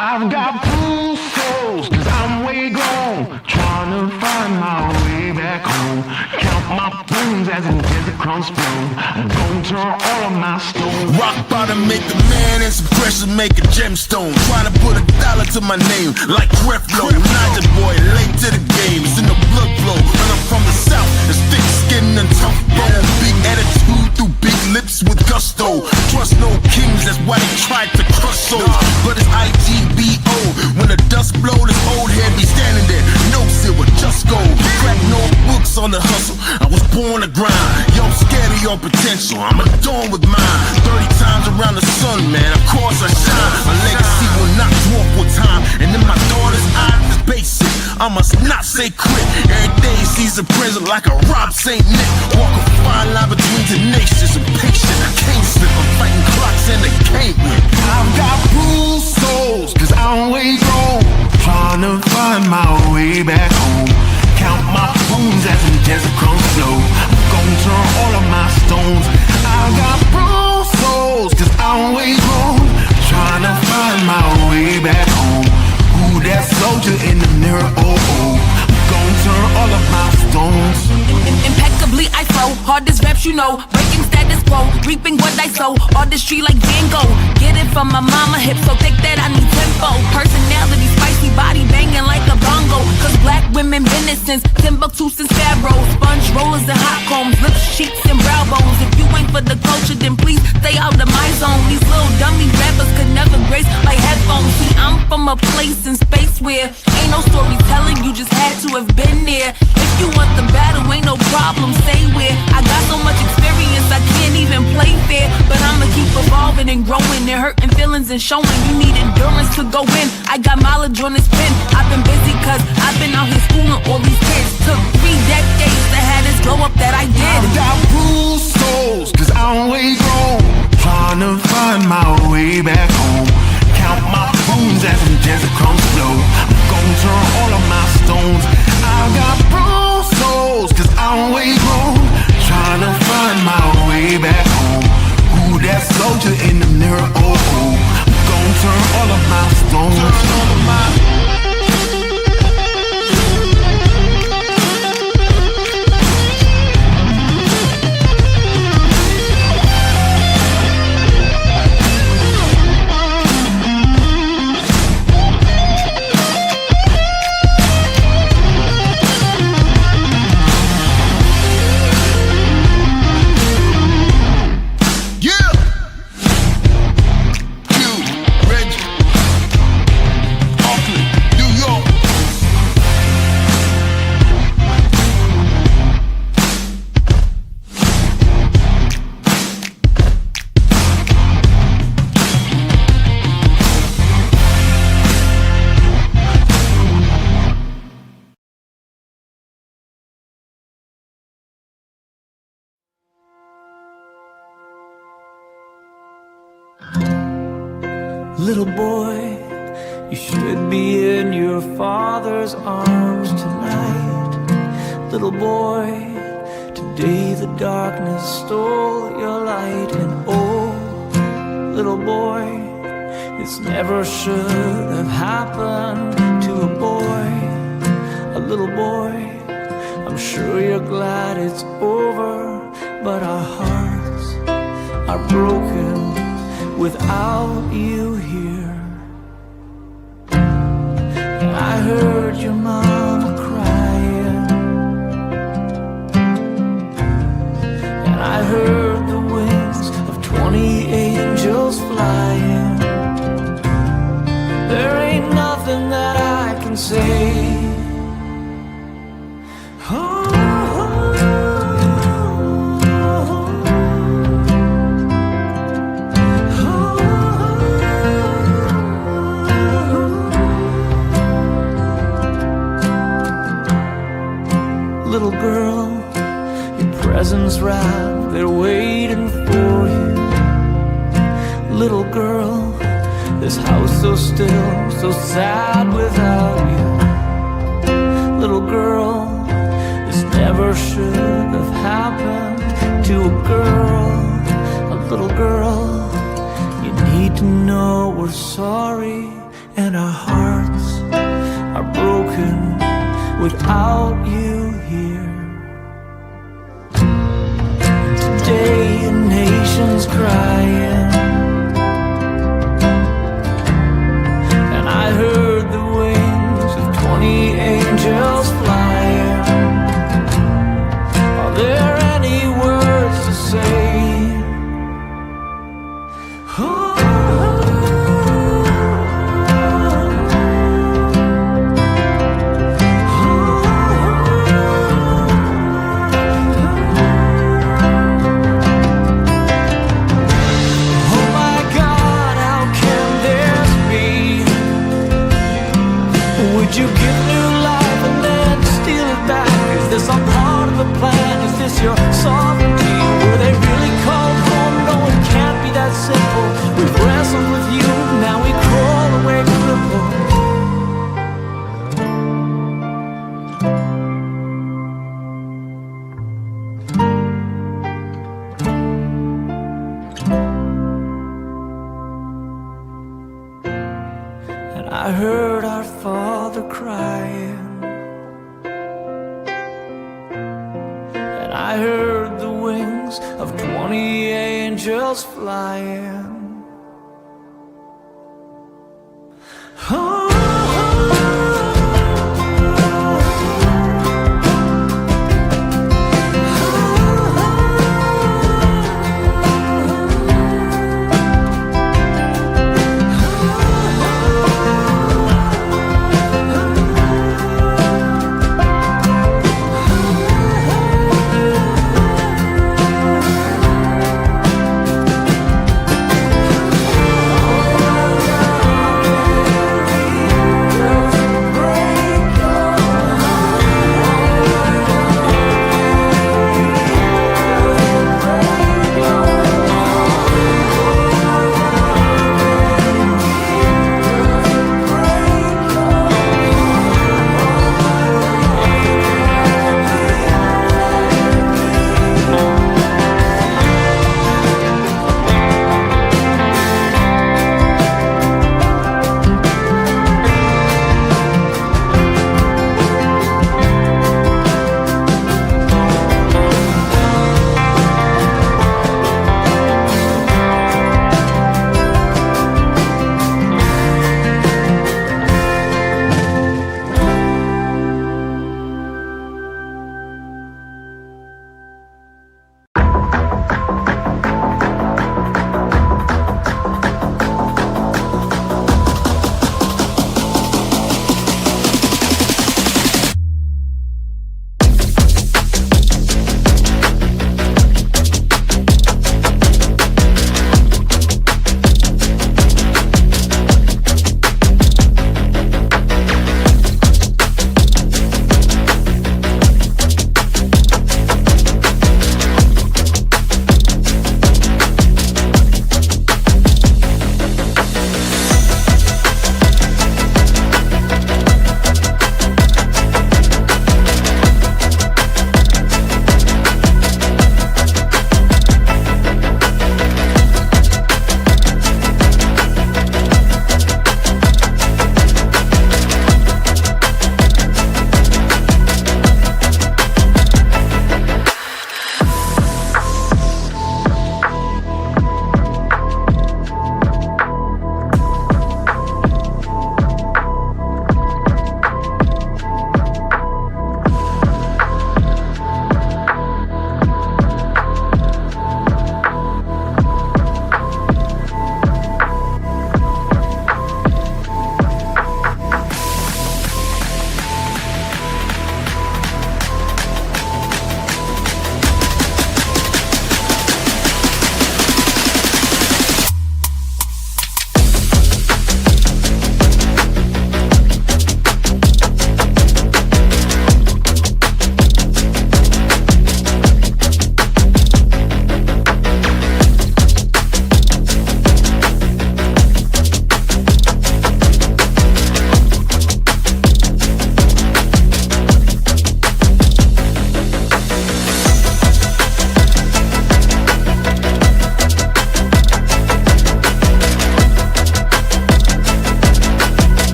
I've got blue souls, cause I'm way gone, trying to find my way back home. Count my bones as in desert crumbs flow. I'm gonna turn all of my stones. Rock bottom make a man and some pressure make a gemstone. Trying to put $1 to my name like Creflo. Niger boy, late to the game, it's in the blood flow. And I'm from the south, it's thick skin and tough bone. Big attitude through big lips with gusto. Trust no kings, that's why they tried to crush souls. But it's IGBO, when the dust blow, this old head be standing there. No silver, just gold. Crack no books on the hustle, I was born to grind. Yo, scared of your potential, I'm adorned with mine. 30 times around the sun, man, of course I shine. My legacy will not dwarf with time. And in my daughter's eyes, it's basic, I must not say quit. Every day sees a present like a Rob St. Nick. Walk a fine line between tenacious and patient. I can't slip, I'm fighting clocks and they can't win. I've got bruised souls, cause I'm way gone, trying to find my way back home. Count my bones as in desert crumbs flow. I'm gonna turn all of my stones. I've got bruised souls, cause I'm way gone, trying to find my way back home. Who that soldier in the mirror, oh oh. I'm gonna turn all of my stones. Impeccably I flow, hardest raps you know, breaking status quo, reaping what I sow, artistry like Van Gogh. Get it from my mama, hip so thick that I need tempo. Personality, spicy body banging like a bongo. Cause black women been it since Timbuktu, since Pharaoh. Sponge rollers and hot combs, lips, cheeks and brow bones. If you ain't for the culture, then please stay out of my zone. These little dummy rappers could never grace my headphones. See, I'm from a place in space where ain't no storytelling, you just had to have been there. If you want the battle, ain't no problem, stay where. I got so much experience, I can't even play fair. But I'ma keep evolving and growing and hurting feelings and showing. You need endurance to go in, I got mileage on this pen. I've been busy cause I've been out here schooling all these kids. Took 3 decades to have this glow up that I did. I've got bruised souls, cause I'm way gone, trying to find my way back home. Count my bones as in desert crumbs flow. I'm gonna turn all of my stones. I've got bruised souls, cause I'm way gone, trying to find my way back home. Who that soldier in the mirror, oh oh. I'm gonna turn all of my stones. Turn all of my Little boy, you should be in your father's arms tonight. Little boy, today the darkness stole your light. And oh, little boy, this never should have happened to a boy. A little boy, I'm sure you're glad it's over, but our hearts are broken without you here. And I heard your mama crying, and I heard the wings of 20 angels flying. There ain't nothing that I can say. Little girl, your presents wrapped, they're waiting for you. Little girl, this house so still, so sad without you. Little girl, this never should have happened to a girl. A little girl, you need to know we're sorry and our hearts are broken without you here. Today a nation's crying, and I heard the wings of 20 angels flying. Are there any words to say? Would you give new life and then steal it back? Is this all part of the plan? Is this your sovereignty? Were they really called home? No, it can't be that simple. We've wrestled with you, now we crawl away crippled. And I heard our Father crying, and I heard the wings of 20 angels flying.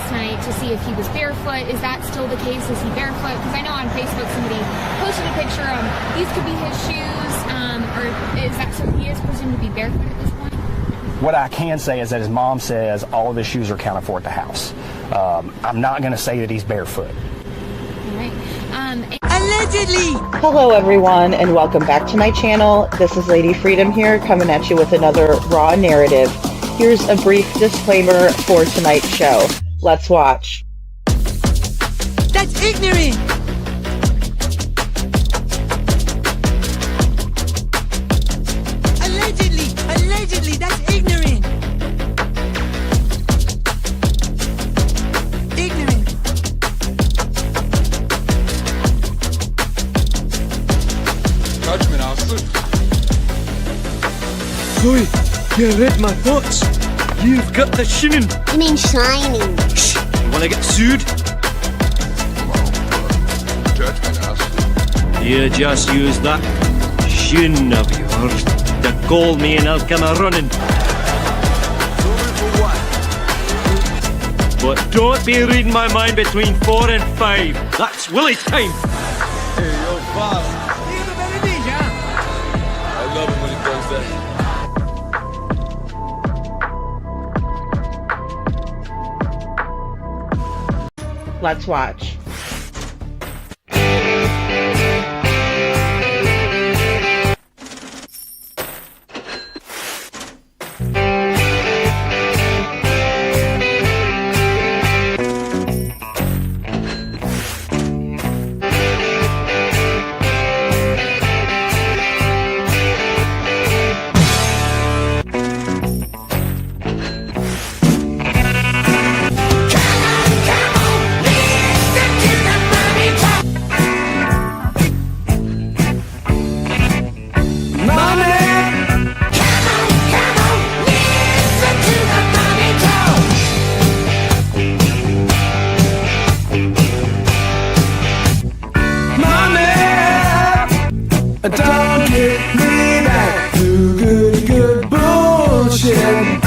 last night to see if he was barefoot. Is that still the case? Is he barefoot? Because I know on Facebook somebody posted a picture of these could be his shoes, or is that so he is presumed to be barefoot at this point? What I can say is that his mom says all of his shoes are accounted for at the house. I'm not going to say that he's barefoot. All right. Allegedly! Hello everyone and welcome back to my channel. This is Lady Freedom here coming at you with another raw narrative. Here's a brief disclaimer for tonight's show. Let's watch. That's ignorant! Allegedly, that's ignorant! Ignorant. Judgment, Aslı. Chloe, you read my thoughts. You've got the shinin. You mean shining? Shh! You wanna get sued? Judgment, Aslı. You just use that shin of yours to call me and I'll come a-running. But don't be reading my mind between 4 and 5. That's Willie's time. Hey, yo, boss. I love him when he does that. Let's watch. Don't get me back to good bullshit.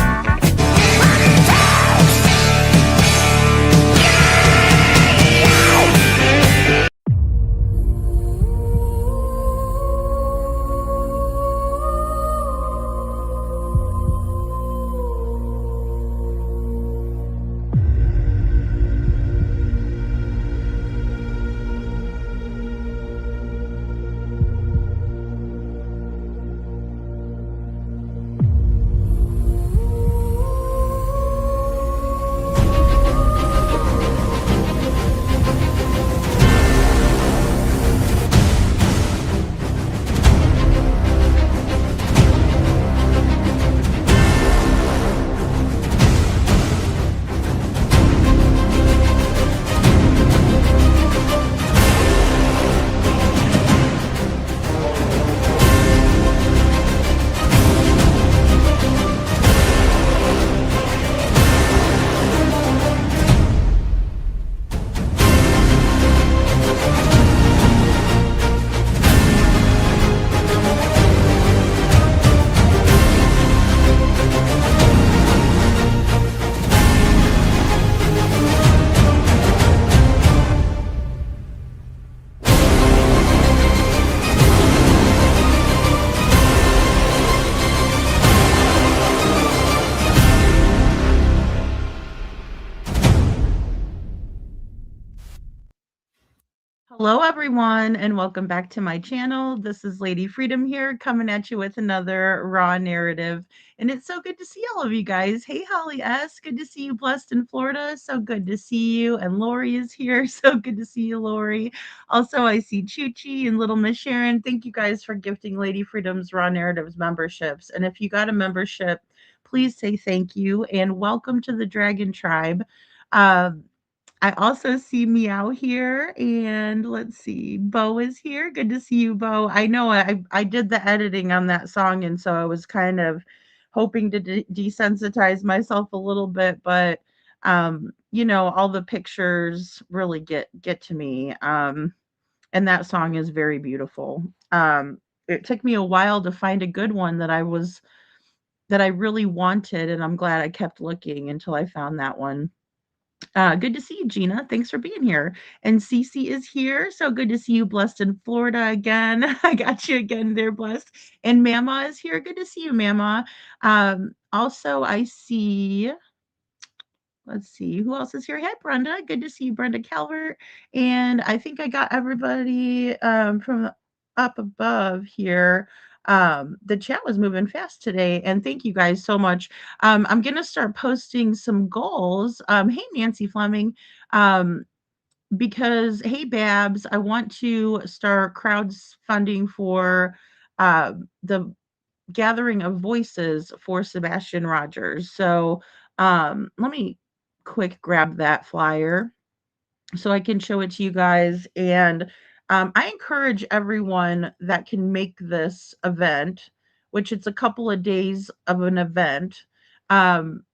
Hello everyone and welcome back to my channel. This is Lady Freedom here coming at you with another raw narrative. And it's so good to see all of you guys. Hey Holly S, good to see you blessed in Florida. So good to see you. And Lori is here. So good to see you, Lori. Also, I see Chuchi and Little Miss Sharon. Thank you guys for gifting Lady Freedom's Raw Narratives memberships. And if you got a membership, please say thank you and welcome to the Dragon Tribe. I also see Meow here, and let's see, Bo is here. Good to see you, Bo. I know I did the editing on that song, and so I was kind of hoping to desensitize myself a little bit, but you know, all the pictures really get to me. And that song is very beautiful. It took me a while to find a good one that I really wanted, and I'm glad I kept looking until I found that one. Good to see you, Gina. Thanks for being here. And Cece is here. So good to see you, Blessed in Florida again. I got you again there, Blessed. And Mama is here. Good to see you, Mama. Also, I see, let's see, who else is here? Hey, Brenda. Good to see you, Brenda Calvert. And I think I got everybody from up above here. The chat was moving fast today, and thank you guys so much. I'm gonna start posting some goals. Hey, Nancy Fleming. Um, because hey, Babs, I want to start crowdfunding for the gathering of voices for Sebastian Rogers. So let me quick grab that flyer so I can show it to you guys. And I encourage everyone that can make this event, which it's a couple of days of an event. Um,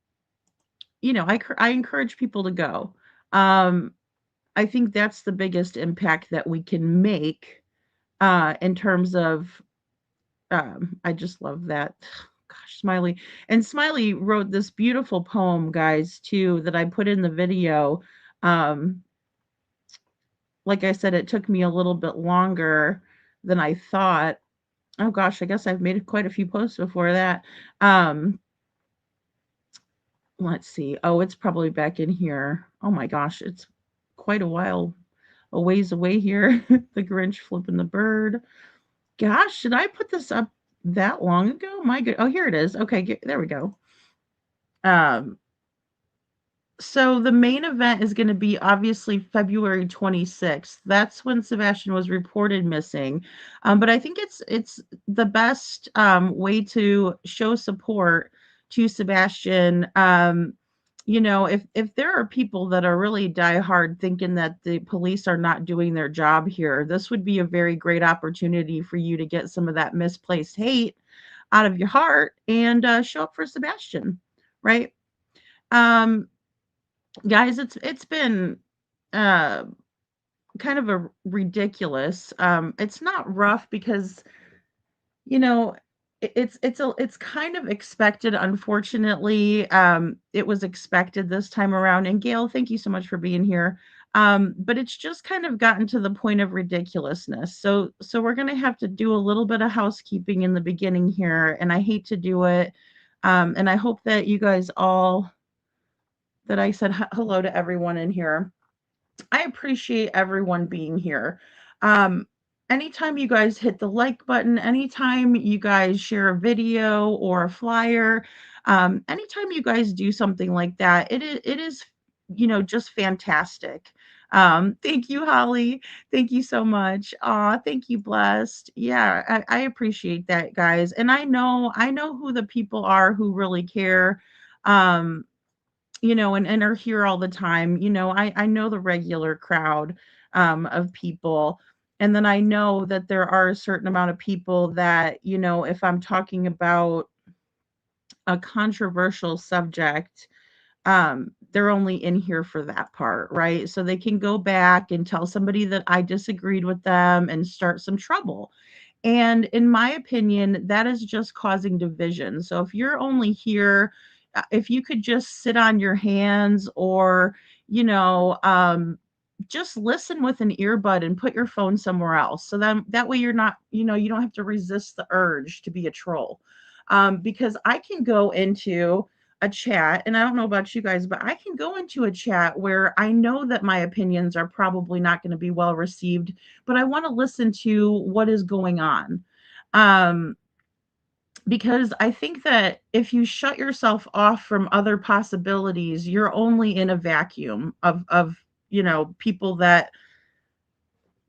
I encourage people to go. Um, I think that's the biggest impact that we can make in terms of I just love that. Gosh, Smiley. And Smiley wrote this beautiful poem, guys, too, that I put in the video. Um, like I said, it took me a little bit longer than I thought. Oh gosh, I guess I've made quite a few posts before that. Um, let's see. Oh, it's probably back in here. Oh my gosh, it's quite a while, a ways away here. The Grinch flipping the bird. Gosh, did I put this up that long ago? My good. Oh, here it is. Okay, there we go. Um, so the main event is going to be obviously February 26th. That's when Sebastian was reported missing. But I think it's the best way to show support to Sebastian. If there are people that are really diehard thinking that the police are not doing their job here, this would be a very great opportunity for you to get some of that misplaced hate out of your heart and show up for Sebastian, right? Um, Guys, it's been uh kind of a ridiculous. It's not rough because you know it's kind of expected. Unfortunately, it was expected this time around. And Gail, thank you so much for being here. But it's just kind of gotten to the point of ridiculousness. So we're gonna have to do a little bit of housekeeping in the beginning here, and I hate to do it. And I hope that you guys all that I said hello to everyone in here. I appreciate everyone being here. Um, Anytime you guys hit the like button, anytime you guys share a video or a flyer, anytime you guys do something like that, it is just fantastic. Thank you, Holly. Thank you so much. Thank you, Blessed. Yeah, I appreciate that, guys. And I know who the people are who really care. Um, and are here all the time. I know the regular crowd of people. And then I know that there are a certain amount of people that, if I'm talking about a controversial subject, they're only in here for that part, right? So they can go back and tell somebody that I disagreed with them and start some trouble. And in my opinion, that is just causing division. So if you're only here, if you could just sit on your hands or, you know, um, just listen with an earbud and put your phone somewhere else. So then that way you're not, you don't have to resist the urge to be a troll. Because I can go into a chat, and I don't know about you guys, but I can go into a chat where I know that my opinions are probably not going to be well received, but I want to listen to what is going on. Um, because I think that if you shut yourself off from other possibilities, you're only in a vacuum of people that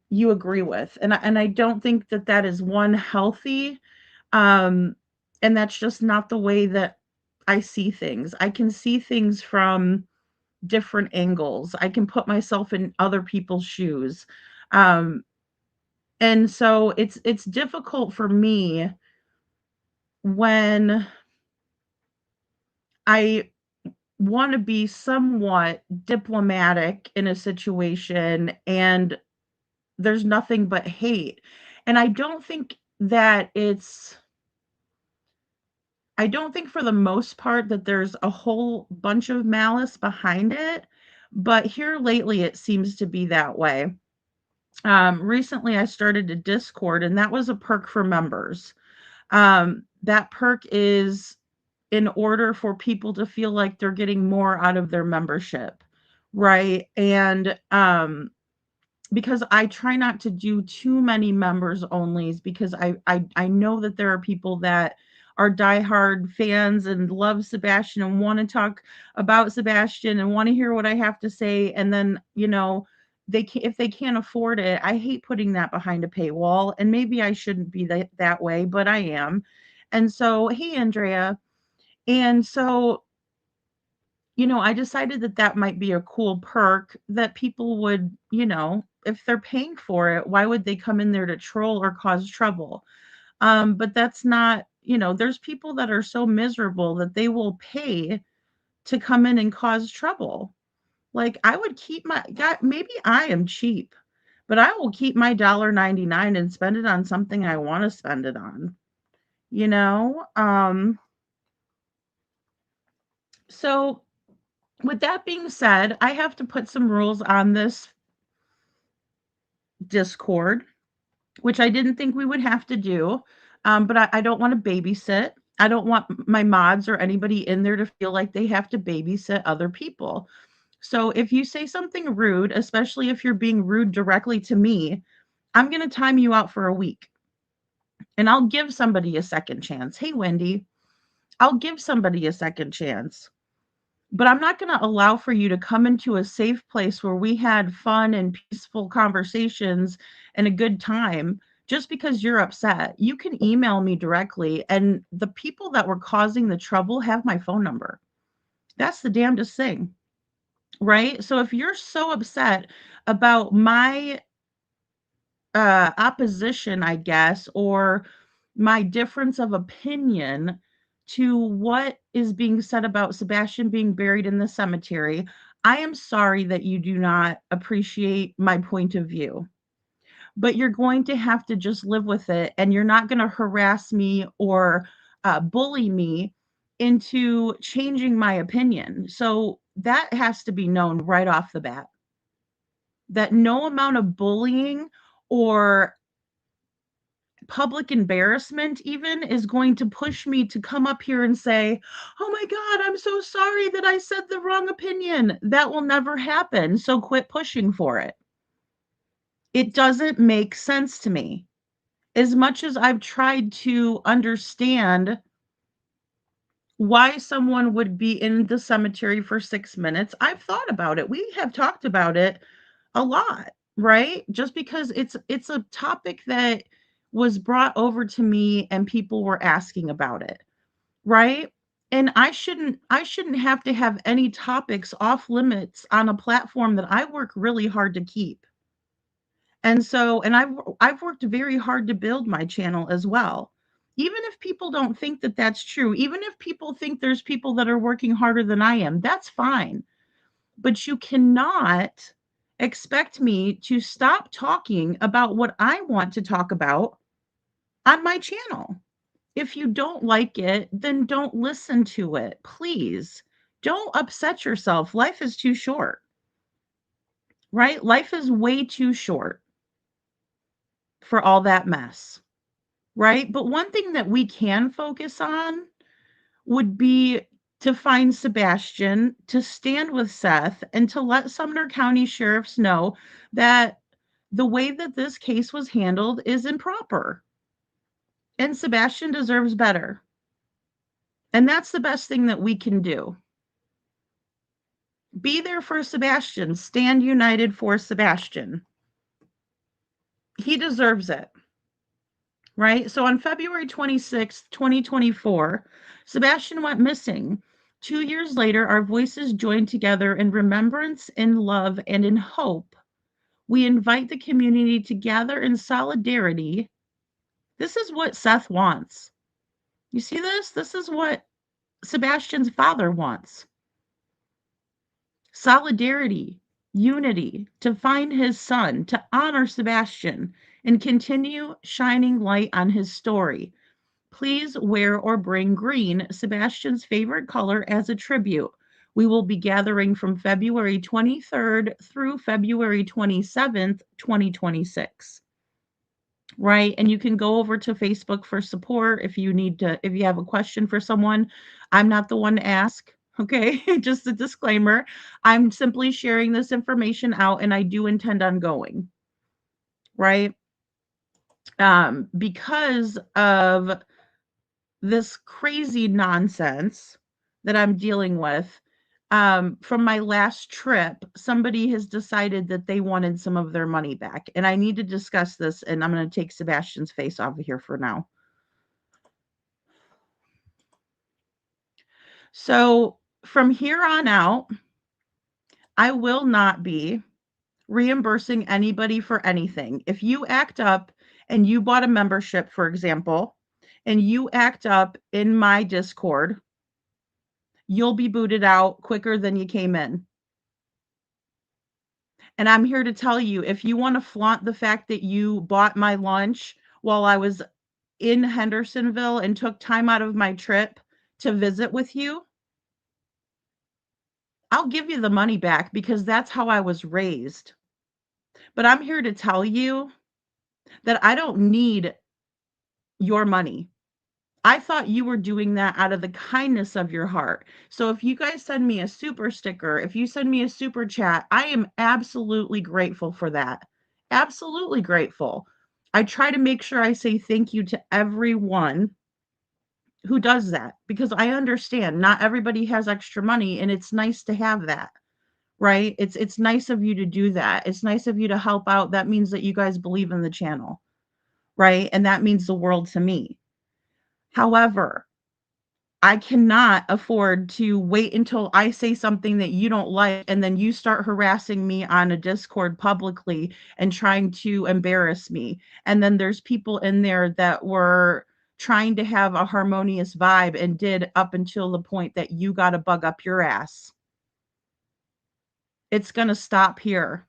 you agree with. And I don't think that that is one healthy. Um, and that's just not the way that I see things. I can see things from different angles. I can put myself in other people's shoes. Um, and so it's difficult for me when I want to be somewhat diplomatic in a situation and there's nothing but hate. And I don't think for the most part that there's a whole bunch of malice behind it, But here lately, it seems to be that way. Recently, I started a Discord, and that was a perk for members. That perk is in order for people to feel like they're getting more out of their membership, right? And because I try not to do too many members onlys because I know that there are people that are diehard fans and love Sebastian and want to talk about Sebastian and want to hear what I have to say, and then they can, if they can't afford it. I hate putting that behind a paywall, and maybe I shouldn't be that way, but I am. And so, hey Andrea, and so I decided that that might be a cool perk that people would, if they're paying for it, why would they come in there to troll or cause trouble? But that's not, there's people that are so miserable that they will pay to come in and cause trouble. Like I would keep my God, maybe I am cheap, but I will keep my $1.99 and spend it on something I want to spend it on, you know? So with that being said, I have to put some rules on this Discord, which I didn't think we would have to do. But I don't want to babysit. I don't want my mods or anybody in there to feel like they have to babysit other people. So if you say something rude, especially if you're being rude directly to me, I'm going to time you out for a week and I'll give somebody a second chance. Hey, Wendy, I'll give somebody a second chance. But I'm not going to allow for you to come into a safe place where we had fun and peaceful conversations and a good time just because you're upset. You can email me directly, and the people that were causing the trouble have my phone number. That's the damnedest thing, right? So if you're so upset about my opposition, I guess, or my difference of opinion to what is being said about Sebastian being buried in the cemetery, I am sorry that you do not appreciate my point of view. But you're going to have to just live with it, and you're not going to harass me or bully me into changing my opinion. So that has to be known right off the bat. That no amount of bullying or public embarrassment even is going to push me to come up here and say, "Oh my God, I'm so sorry that I said the wrong opinion." That will never happen. So quit pushing for it. It doesn't make sense to me. As much as I've tried to understand why someone would be in the cemetery for 6 minutes, I've thought about it. We have talked about it a lot, right? Just because it's a topic that was brought over to me and people were asking about it, right? And I shouldn't have to have any topics off limits on a platform that I work really hard to keep. And so, and I've worked very hard to build my channel as well. Even if people don't think that that's true, even if people think there's people that are working harder than I am, that's fine. But you cannot expect me to stop talking about what I want to talk about on my channel. If you don't like it, then don't listen to it. Please don't upset yourself. Life is too short, right? Life is way too short for all that mess, right? But one thing that we can focus on would be to find Sebastian, to stand with Seth, and to let Sumner County sheriffs know that the way that this case was handled is improper. And Sebastian deserves better. And that's the best thing that we can do. Be there for Sebastian. Stand united for Sebastian. He deserves it. Right? So on February 26th, 2024, Sebastian went missing. 2 years later, our voices joined together in remembrance, in love, and in hope. We invite the community to gather in solidarity. This is what Seth wants. You see this? This is what Sebastian's father wants. Solidarity, unity, to find his son, to honor Sebastian, and continue shining light on his story. Please wear or bring green, Sebastian's favorite color, as a tribute. We will be gathering from February 23rd through February 27th, 2026. Right? And you can go over to Facebook for support if you have a question for someone. I'm not the one to ask. Okay, just a disclaimer. I'm simply sharing this information out and I do intend on going. Right? Because of this crazy nonsense that I'm dealing with. From my last trip, somebody has decided that they wanted some of their money back. And I need to discuss this, and I'm going to take Sebastian's face off of here for now. So from here on out, I will not be reimbursing anybody for anything. If you act up and you bought a membership, for example, and you act up in my Discord, you'll be booted out quicker than you came in. And I'm here to tell you, if you want to flaunt the fact that you bought my lunch while I was in Hendersonville and took time out of my trip to visit with you, I'll give you the money back because that's how I was raised. But I'm here to tell you that I don't need your money. I thought you were doing that out of the kindness of your heart. So if you guys send me a super sticker, if you send me a super chat, I am absolutely grateful for that. Absolutely grateful. I try to make sure I say thank you to everyone who does that because I understand not everybody has extra money and it's nice to have that. Right? It's nice of you to do that. It's nice of you to help out. That means that you guys believe in the channel, right? And that means the world to me. However, I cannot afford to wait until I say something that you don't like and then you start harassing me on a Discord publicly and trying to embarrass me. And then there's people in there that were trying to have a harmonious vibe and did up until the point that you got to bug up your ass. It's going to stop here.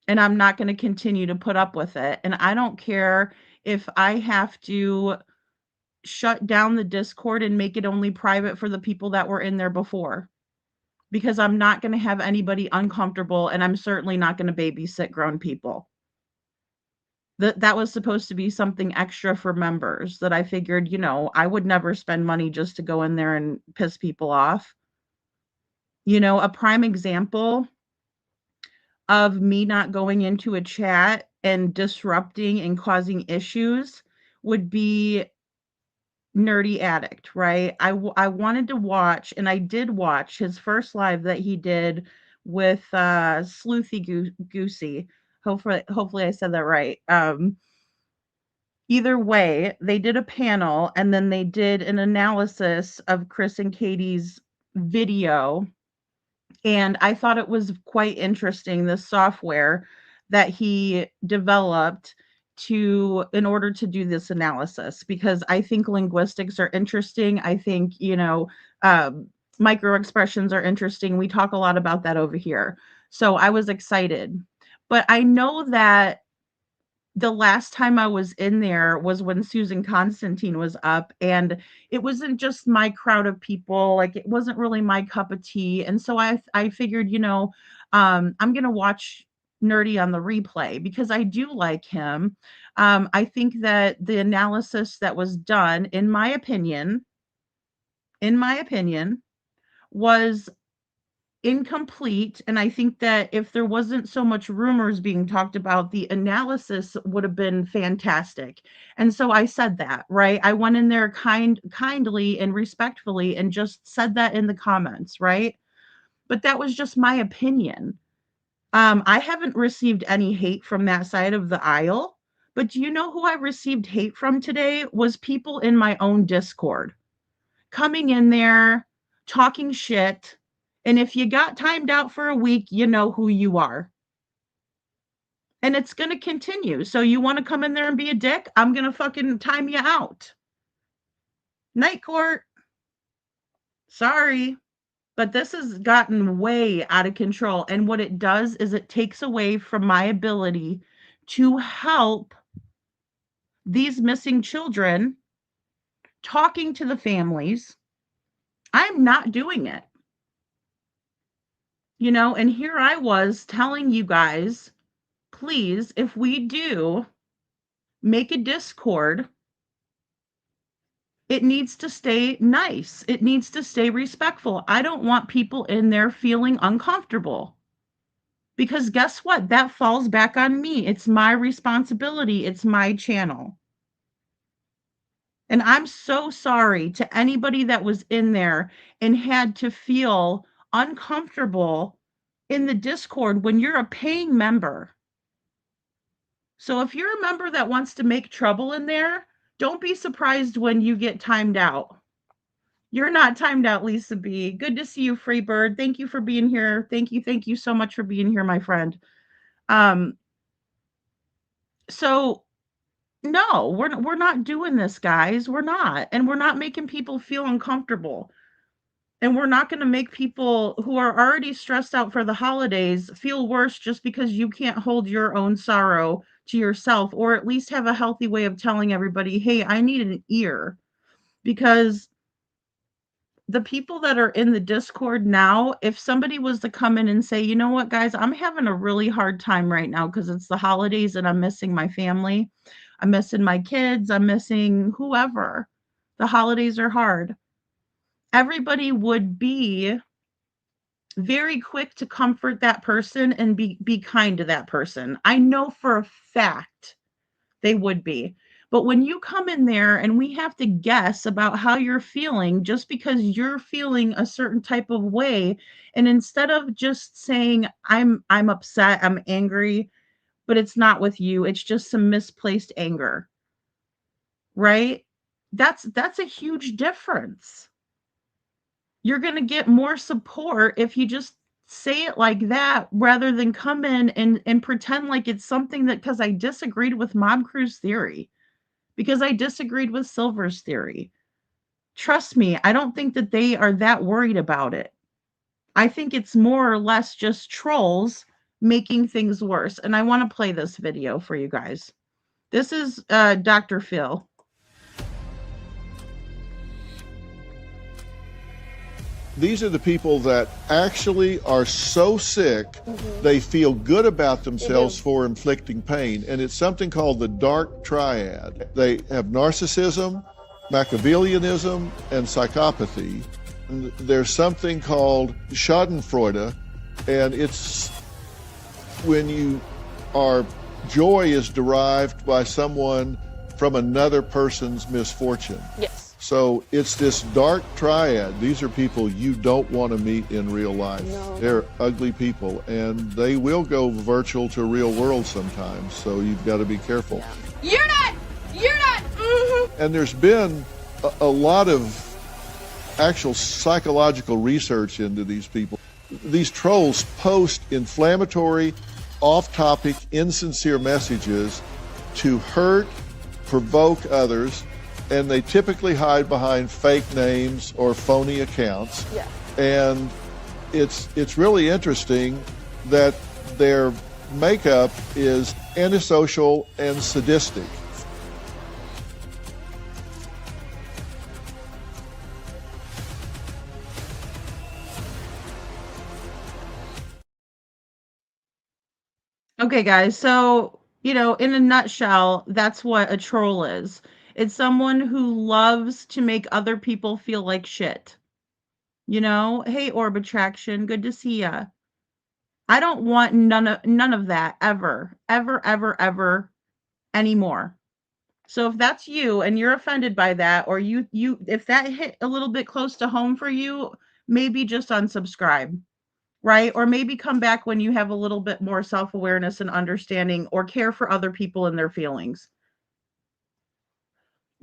And I'm not going to continue to put up with it. And I don't care if I have to shut down the Discord and make it only private for the people that were in there before. Because I'm not going to have anybody uncomfortable and I'm certainly not going to babysit grown people. That was supposed to be something extra for members that I figured, I would never spend money just to go in there and piss people off. A prime example of me not going into a chat and disrupting and causing issues would be Nerdy Addict, right? I wanted to watch, and I did watch his first live that he did with Sleuthy Goosey. Hopefully I said that right. Either way, they did a panel and then they did an analysis of Chris and Katie's video. And I thought it was quite interesting, the software that he developed in order to do this analysis, because I think linguistics are interesting. I think, micro expressions are interesting. We talk a lot about that over here. So I was excited. But I know that the last time I was in there was when Susan Constantine was up, and it wasn't just my crowd of people. Like, it wasn't really my cup of tea. And so I figured, I'm going to watch Nerdy on the replay because I do like him. I think that the analysis that was done, in my opinion, was incomplete. And I think that if there wasn't so much rumors being talked about, the analysis would have been fantastic. And so I said that, right? I went in there kindly and respectfully and just said that in the comments, right? But that was just my opinion. I haven't received any hate from that side of the aisle. But do you know who I received hate from today? Was people in my own Discord coming in there, talking shit. And if you got timed out for a week, you know who you are. And it's going to continue. So you want to come in there and be a dick? I'm going to fucking time you out. Night court. Sorry. But this has gotten way out of control. And what it does is it takes away from my ability to help these missing children, talking to the families. I'm not doing it. You know, and here I was telling you guys, please, if we do make a Discord, it needs to stay nice. It needs to stay respectful. I don't want people in there feeling uncomfortable. Because guess what? That falls back on me. It's my responsibility. It's my channel. And I'm so sorry to anybody that was in there and had to feel uncomfortable in the Discord when you're a paying member. So if you're a member that wants to make trouble in there, don't be surprised when you get timed out. You're not timed out, Lisa B. Good to see you, Freebird. Thank you for being here. Thank you so much for being here, my friend. So no, we're not doing this, guys. We're not. And we're not making people feel uncomfortable. And we're not going to make people who are already stressed out for the holidays feel worse just because you can't hold your own sorrow to yourself, or at least have a healthy way of telling everybody, hey, I need an ear. Because the people that are in the Discord now, if somebody was to come in and say, you know what, guys, I'm having a really hard time right now because it's the holidays and I'm missing my family. I'm missing my kids. I'm missing whoever. The holidays are hard. Everybody would be very quick to comfort that person and be kind to that person. I know for a fact they would be. But when you come in there and we have to guess about how you're feeling just because you're feeling a certain type of way, and instead of just saying I'm upset, I'm angry, but it's not with you, it's just some misplaced anger. Right? That's a huge difference. You're going to get more support if you just say it like that rather than come in and pretend like it's something that because I disagreed with Mob Crew's theory, because I disagreed with Silver's theory. Trust me, I don't think that they are that worried about it. I think it's more or less just trolls making things worse. And I want to play this video for you guys. This is Dr. Phil. These are the people that actually are so sick, they feel good about themselves for inflicting pain. And it's something called the dark triad. They have narcissism, Machiavellianism, and psychopathy. And there's something called Schadenfreude, and it's when joy is derived by someone from another person's misfortune. Yes. So it's this dark triad. These are people you don't want to meet in real life. No. They're ugly people, and they will go virtual to real world sometimes, so you've got to be careful. You're not. Mm-hmm. And there's been a lot of actual psychological research into these people. These trolls post inflammatory, off-topic, insincere messages to hurt, provoke others, and they typically hide behind fake names or phony accounts. Yeah. And it's really interesting that their makeup is antisocial and sadistic. Okay, guys. So, in a nutshell, that's what a troll is. It's someone who loves to make other people feel like shit. Hey, Orb Attraction, good to see ya. I don't want none of that ever anymore. So if that's you and you're offended by that, or if that hit a little bit close to home for you, maybe just unsubscribe, right? Or maybe come back when you have a little bit more self-awareness and understanding, or care for other people and their feelings.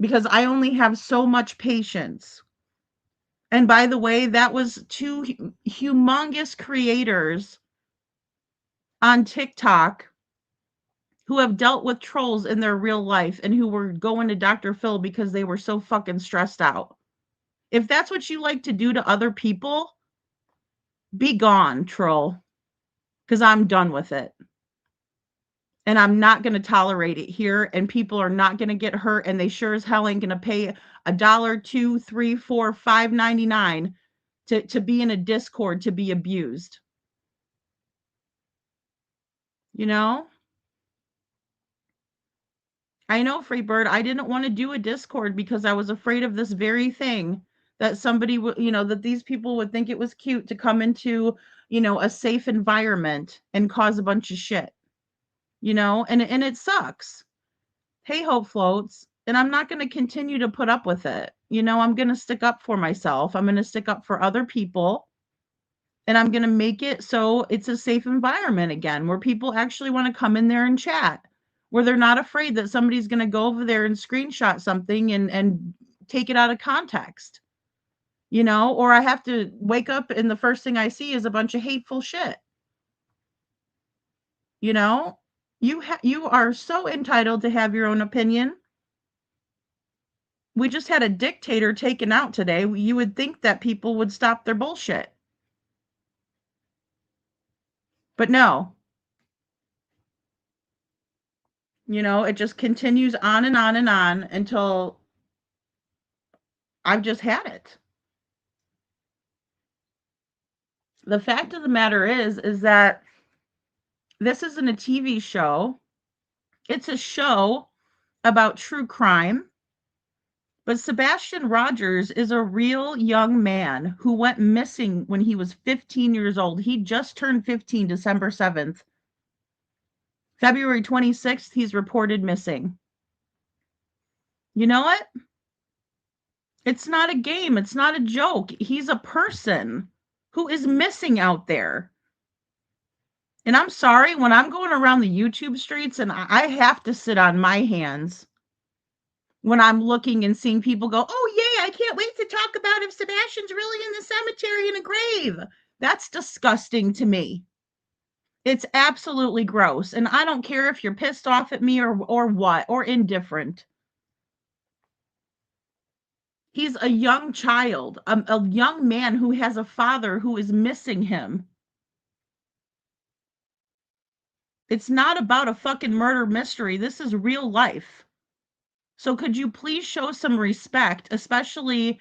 Because I only have so much patience. And by the way, that was two humongous creators on TikTok who have dealt with trolls in their real life and who were going to Dr. Phil because they were so fucking stressed out. If that's what you like to do to other people, be gone, troll. Because I'm done with it. And I'm not going to tolerate it here, and people are not going to get hurt, and they sure as hell ain't going to pay $1, $2, $3, $4, $5.99 to be in a Discord to be abused. You know? I know, Freebird, I didn't want to do a Discord because I was afraid of this very thing, that somebody would, that these people would think it was cute to come into, a safe environment and cause a bunch of shit, and it sucks. Hey, Hope Floats, and I'm not going to continue to put up with it. I'm going to stick up for myself. I'm going to stick up for other people, and I'm going to make it so it's a safe environment again where people actually want to come in there and chat, where they're not afraid that somebody's going to go over there and screenshot something and take it out of context, or I have to wake up and the first thing I see is a bunch of hateful shit. You are so entitled to have your own opinion. We just had a dictator taken out today. You would think that people would stop their bullshit. But no. It just continues on and on and on until I've just had it. The fact of the matter is that this isn't a TV show. It's a show about true crime. But Sebastian Rogers is a real young man who went missing when he was 15 years old. He just turned 15 December 7th. February 26th, he's reported missing. You know what? It's not a game. It's not a joke. He's a person who is missing out there. And I'm sorry, when I'm going around the YouTube streets and I have to sit on my hands when I'm looking and seeing people go, oh, yay, I can't wait to talk about if Sebastian's really in the cemetery in a grave. That's disgusting to me. It's absolutely gross. And I don't care if you're pissed off at me or what, or indifferent. He's a young child, a young man who has a father who is missing him. It's not about a fucking murder mystery. This is real life. So could you please show some respect, especially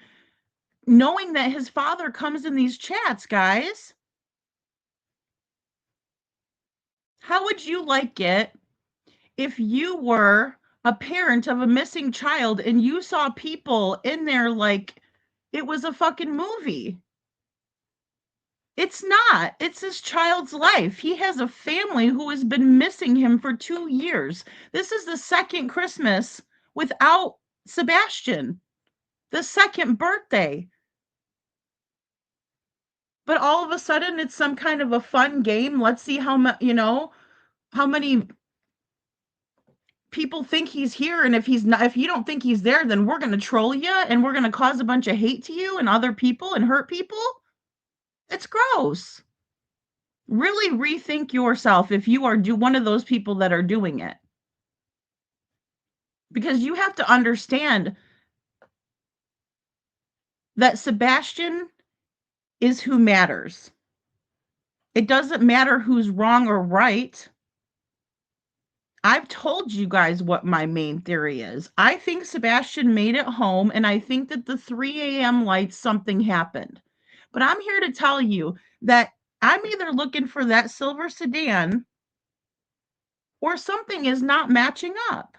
knowing that his father comes in these chats, guys? How would you like it if you were a parent of a missing child and you saw people in there like it was a fucking movie? It's not. It's his child's life. He has a family who has been missing him for 2 years. This is the second Christmas without Sebastian, the second birthday. But all of a sudden, it's some kind of a fun game. Let's see how many people think he's here. And if he's not, if you don't think he's there, then we're going to troll you and we're going to cause a bunch of hate to you and other people and hurt people. It's gross. Really rethink yourself if you are one of those people that are doing it. Because you have to understand that Sebastian is who matters. It doesn't matter who's wrong or right. I've told you guys what my main theory is. I think Sebastian made it home, and I think that the 3 a.m. lights, something happened. But I'm here to tell you that I'm either looking for that silver sedan or something is not matching up,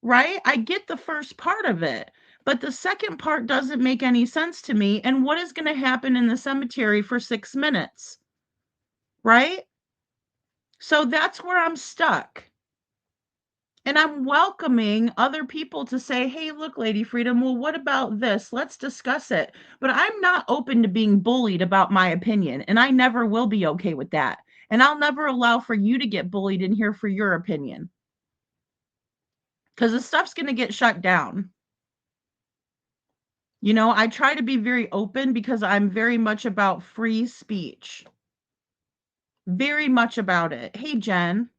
right? I get the first part of it, but the second part doesn't make any sense to me. And what is going to happen in the cemetery for 6 minutes, right? So that's where I'm stuck. And I'm welcoming other people to say, hey, look, Lady Freedom, well, what about this? Let's discuss it. But I'm not open to being bullied about my opinion, and I never will be okay with that. And I'll never allow for you to get bullied in here for your opinion. Because the stuff's going to get shut down. I try to be very open because I'm very much about free speech. Very much about it. Hey, Jen.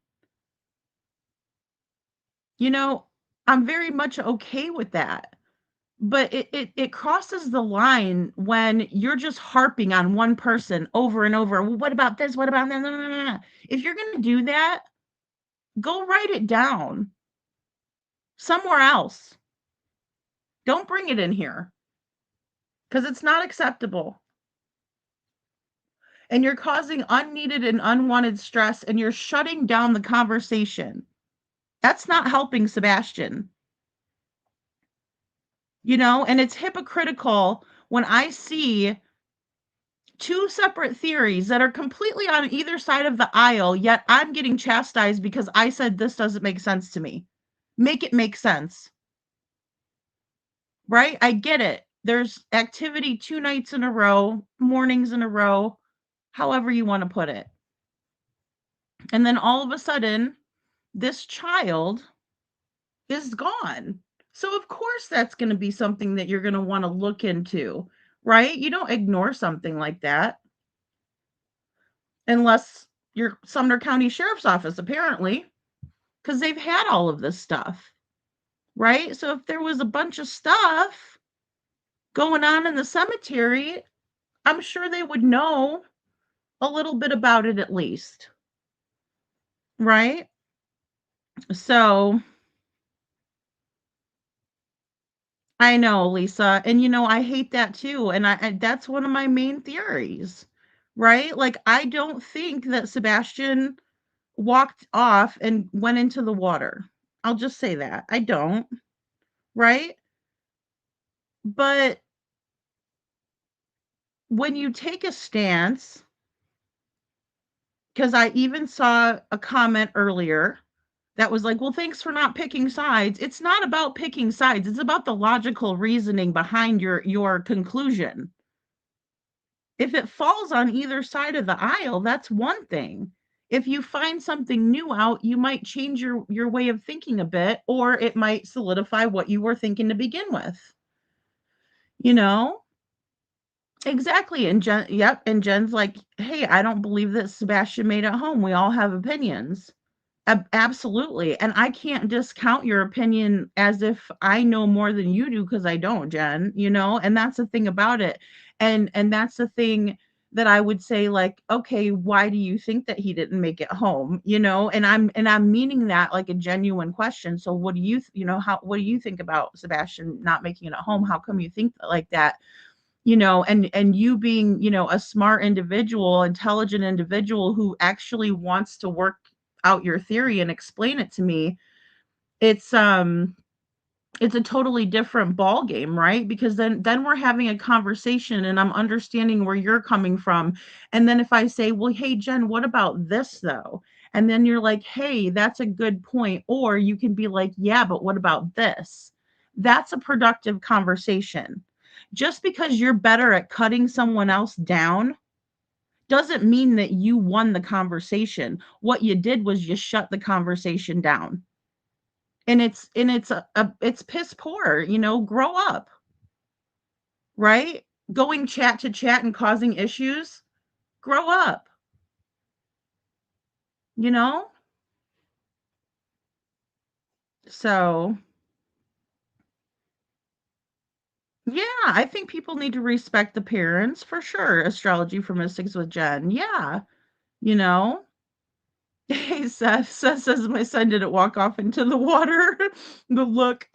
I'm very much okay with that. But it crosses the line when you're just harping on one person over and over. Well, what about this? What about that? If you're going to do that, go write it down somewhere else. Don't bring it in here because it's not acceptable. and you're causing unneeded and unwanted stress, and you're shutting down the conversation. That's not helping Sebastian. And it's hypocritical when I see two separate theories that are completely on either side of the aisle, yet I'm getting chastised because I said this doesn't make sense to me. Make it make sense. Right? I get it. There's activity 2 nights in a row, mornings in a row, however you want to put it. And then all of a sudden, this child is gone. So of course that's going to be something that you're going to want to look into, right? You don't ignore something like that unless you're Sumner County Sheriff's Office, apparently, because they've had all of this stuff, right? So if there was a bunch of stuff going on in the cemetery, I'm sure they would know a little bit about it at least, right? So I know, Lisa, and I hate that too, and I that's one of my main theories, right? Like, I don't think that Sebastian walked off and went into the water. I'll just say that. I don't, right? But when you take a stance, because I even saw a comment earlier that was like, well, thanks for not picking sides. It's not about picking sides. It's about the logical reasoning behind your conclusion. If it falls on either side of the aisle, that's one thing. If you find something new out, you might change your way of thinking a bit, or it might solidify what you were thinking to begin with. You know? Exactly. And Jen's like, hey, I don't believe that Sebastian made it home. We all have opinions. Absolutely. And I can't discount your opinion as if I know more than you do, because I don't, Jen, and that's the thing about it. And that's the thing that I would say, like, okay, why do you think that he didn't make it home? And I'm meaning that like a genuine question. So what do what do you think about Sebastian not making it home? How come you think like that? And you being, a smart individual, intelligent individual who actually wants to work out your theory and explain it to me, it's a totally different ball game, right? Because then we're having a conversation and I'm understanding where you're coming from. And then if I say, well, hey, Jen, what about this though? And then you're like, hey, that's a good point. Or you can be like, yeah, but what about this? That's a productive conversation. Just because you're better at cutting someone else down doesn't mean that you won the conversation. What you did was you shut the conversation down. And it's piss poor, grow up. Right? Going chat to chat and causing issues, grow up. You know? So, yeah, I think people need to respect the parents for sure. Astrology for Mystics with Jen. Yeah, you know? Hey, Seth says my son didn't walk off into the water. The look.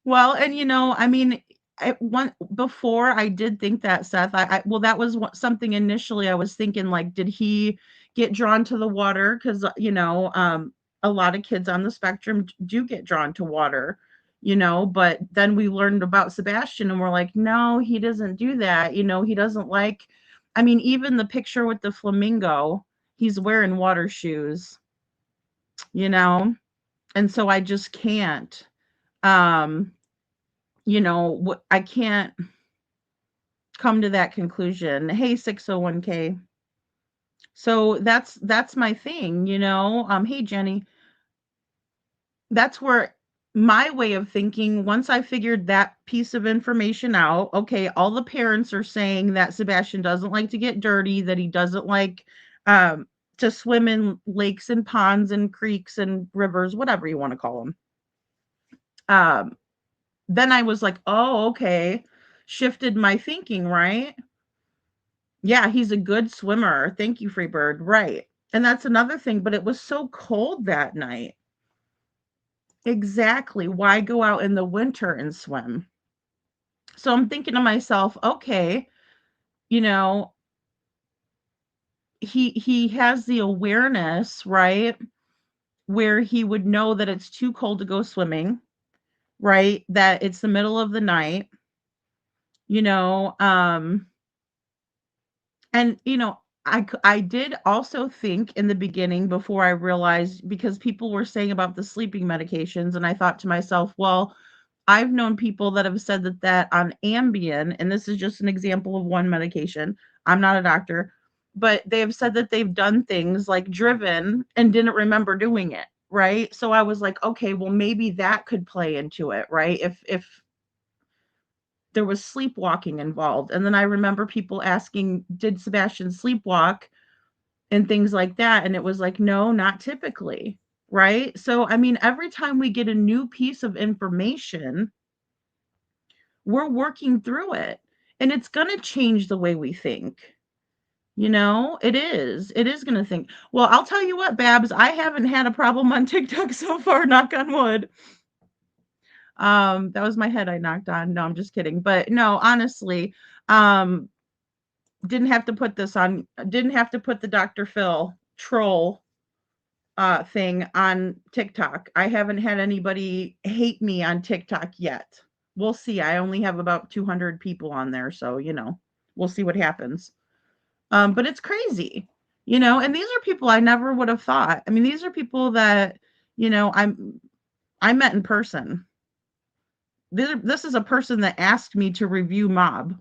Well, and I mean, before I did think that, Seth. Well, that was something initially I was thinking, like, did he get drawn to the water? Because a lot of kids on the spectrum do get drawn to water. But then we learned about Sebastian, and we're like, no, he doesn't do that. He doesn't like. I mean, even the picture with the flamingo, he's wearing water shoes. And so I just can't. Um, I can't come to that conclusion. Hey, 601K. So that's my thing, hey, Jenny. That's where my way of thinking, once I figured that piece of information out, okay, all the parents are saying that Sebastian doesn't like to get dirty, that he doesn't like to swim in lakes and ponds and creeks and rivers, whatever you want to call them. Then I was like, oh, okay. Shifted my thinking, right? Yeah, he's a good swimmer. Thank you, Freebird. Right. And that's another thing, but it was so cold that night. Exactly. Why go out in the winter and swim? So I'm thinking to myself, okay, you know, he has the awareness, right, where he would know that it's too cold to go swimming, right? That it's the middle of the night, you know, and I did also think in the beginning before I realized, because people were saying about the sleeping medications, and I thought to myself, well, I've known people that have said that on Ambien, and this is just an example of one medication. I'm not a doctor, but they have said that they've done things like driven and didn't remember doing it, right? So I was like, okay, well maybe that could play into it, right? If there was sleepwalking involved. And then I remember people asking, did Sebastian sleepwalk and things like that? And it was like, no, not typically, right? So I mean, every time we get a new piece of information, we're working through it, and it's going to change the way we think. It is going to think. Well, I'll tell you what, Babs, I haven't had a problem on TikTok so far, knock on wood. That was my head I knocked on. No, I'm just kidding. But no, honestly, didn't have to put the Dr. Phil troll thing on TikTok. I haven't had anybody hate me on TikTok yet. We'll see. I only have about 200 people on there, so we'll see what happens. But it's crazy, and these are people I never would have thought. I mean, these are people that, I met in person. This is a person that asked me to review Mob,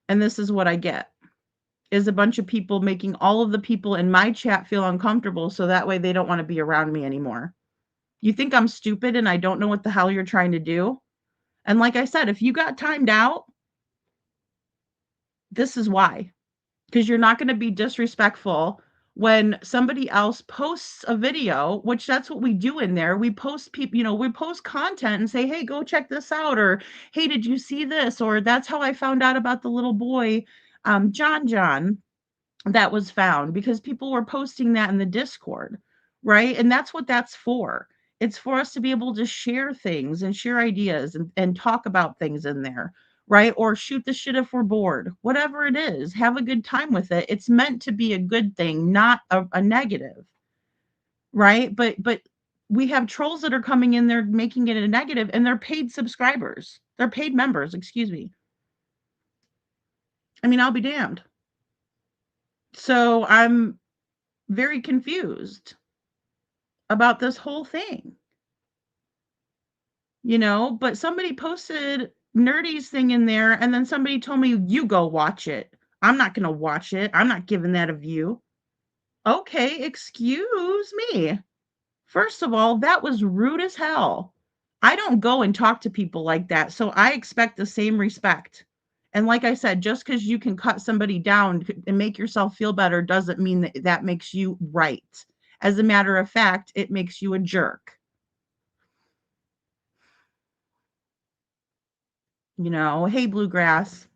and this is what I get. Is a bunch of people making all of the people in my chat feel uncomfortable, so that way they don't want to be around me anymore. You think I'm stupid and I don't know what the hell you're trying to do? And like I said, if you got timed out, this is why. Because you're not going to be disrespectful when somebody else posts a video, which that's what we do in there. We post people, we post content and say, hey, go check this out. Or, hey, did you see this? Or that's how I found out about the little boy, John, that was found, because people were posting that in the Discord, right? And that's what that's for. It's for us to be able to share things and share ideas and talk about things in there, right? Or shoot the shit if we're bored, whatever it is, have a good time with it. It's meant to be a good thing, not a negative, right? But we have trolls that are coming in there making it a negative, and they're paid subscribers. They're paid members, excuse me. I mean, I'll be damned. So I'm very confused about this whole thing, but somebody posted Nerdy's thing in there, and then somebody told me, you go watch it. I'm not going to watch it. I'm not giving that a view. Okay, excuse me. First of all, that was rude as hell. I don't go and talk to people like that, so I expect the same respect. And like I said, just because you can cut somebody down and make yourself feel better doesn't mean that makes you right. As a matter of fact, it makes you a jerk. Hey, Bluegrass.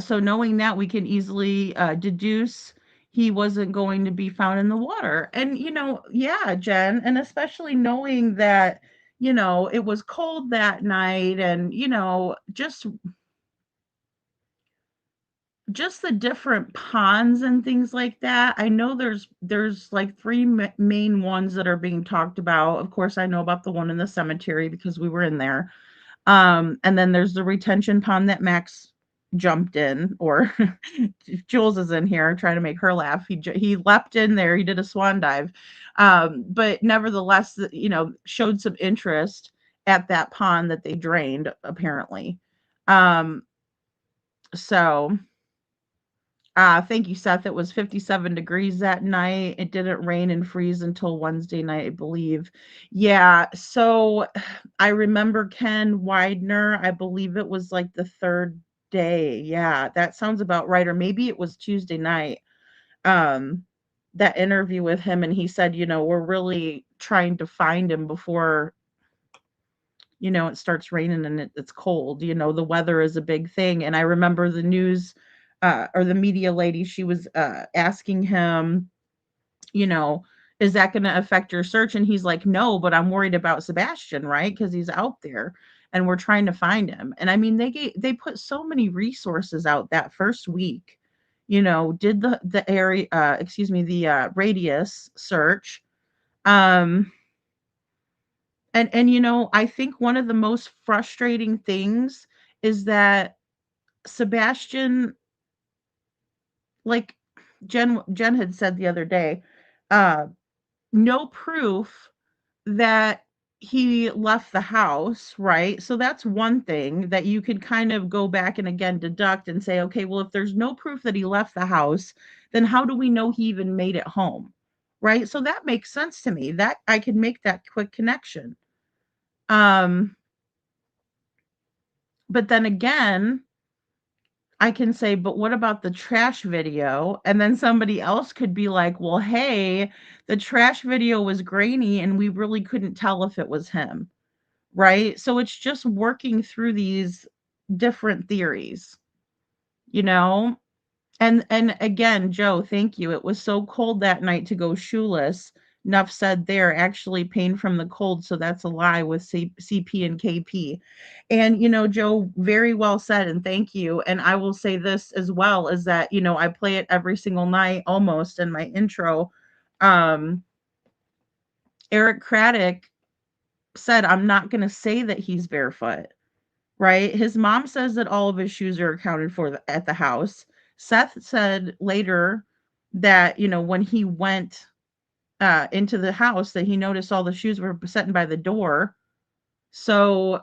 So knowing that, we can easily deduce he wasn't going to be found in the water. And, yeah, Jen, and especially knowing that, it was cold that night, and, just the different ponds and things like that. I know there's like three main ones that are being talked about. Of course, I know about the one in the cemetery because we were in there. And then there's the retention pond that Max jumped in, or Jules is in here trying to make her laugh. He leapt in there. He did a swan dive. But nevertheless, showed some interest at that pond that they drained, apparently. So thank you, Seth. It was 57 degrees that night. It didn't rain and freeze until Wednesday night, I believe. Yeah, so I remember Ken Widener. I believe it was like the third day. Yeah, that sounds about right. Or maybe it was Tuesday night. That interview with him, and he said, we're really trying to find him before it starts raining and it's cold. The weather is a big thing. And I remember the news or the media lady, she was asking him, is that going to affect your search? And he's like, no, but I'm worried about Sebastian, right? Because he's out there and we're trying to find him. And I mean, they put so many resources out that first week did the area, the radius search. Um, and I think one of the most frustrating things is that Sebastian, like Jen had said the other day, uh, no proof that he left the house, right? So that's one thing that you could kind of go back and again deduct and say, okay, well, if there's no proof that he left the house, then how do we know he even made it home? Right? So that makes sense to me. That I could make that quick connection. Um, but then again, I can say, but what about the trash video? And then somebody else could be like, well, hey, the trash video was grainy and we really couldn't tell if it was him. Right? So it's just working through these different theories, you know? And again, Joe, thank you. It was so cold that night to go shoeless. Nuff said there, actually pain from the cold, so that's a lie with CP and KP. And Joe, very well said, and thank you. And I will say this as well, is that I play it every single night almost in my intro. Um Eric Craddock said, I'm not going to say that he's barefoot, right? His mom says that all of his shoes are accounted for at the house. Seth said later that, when he went into the house, that he noticed all the shoes were sitting by the door. So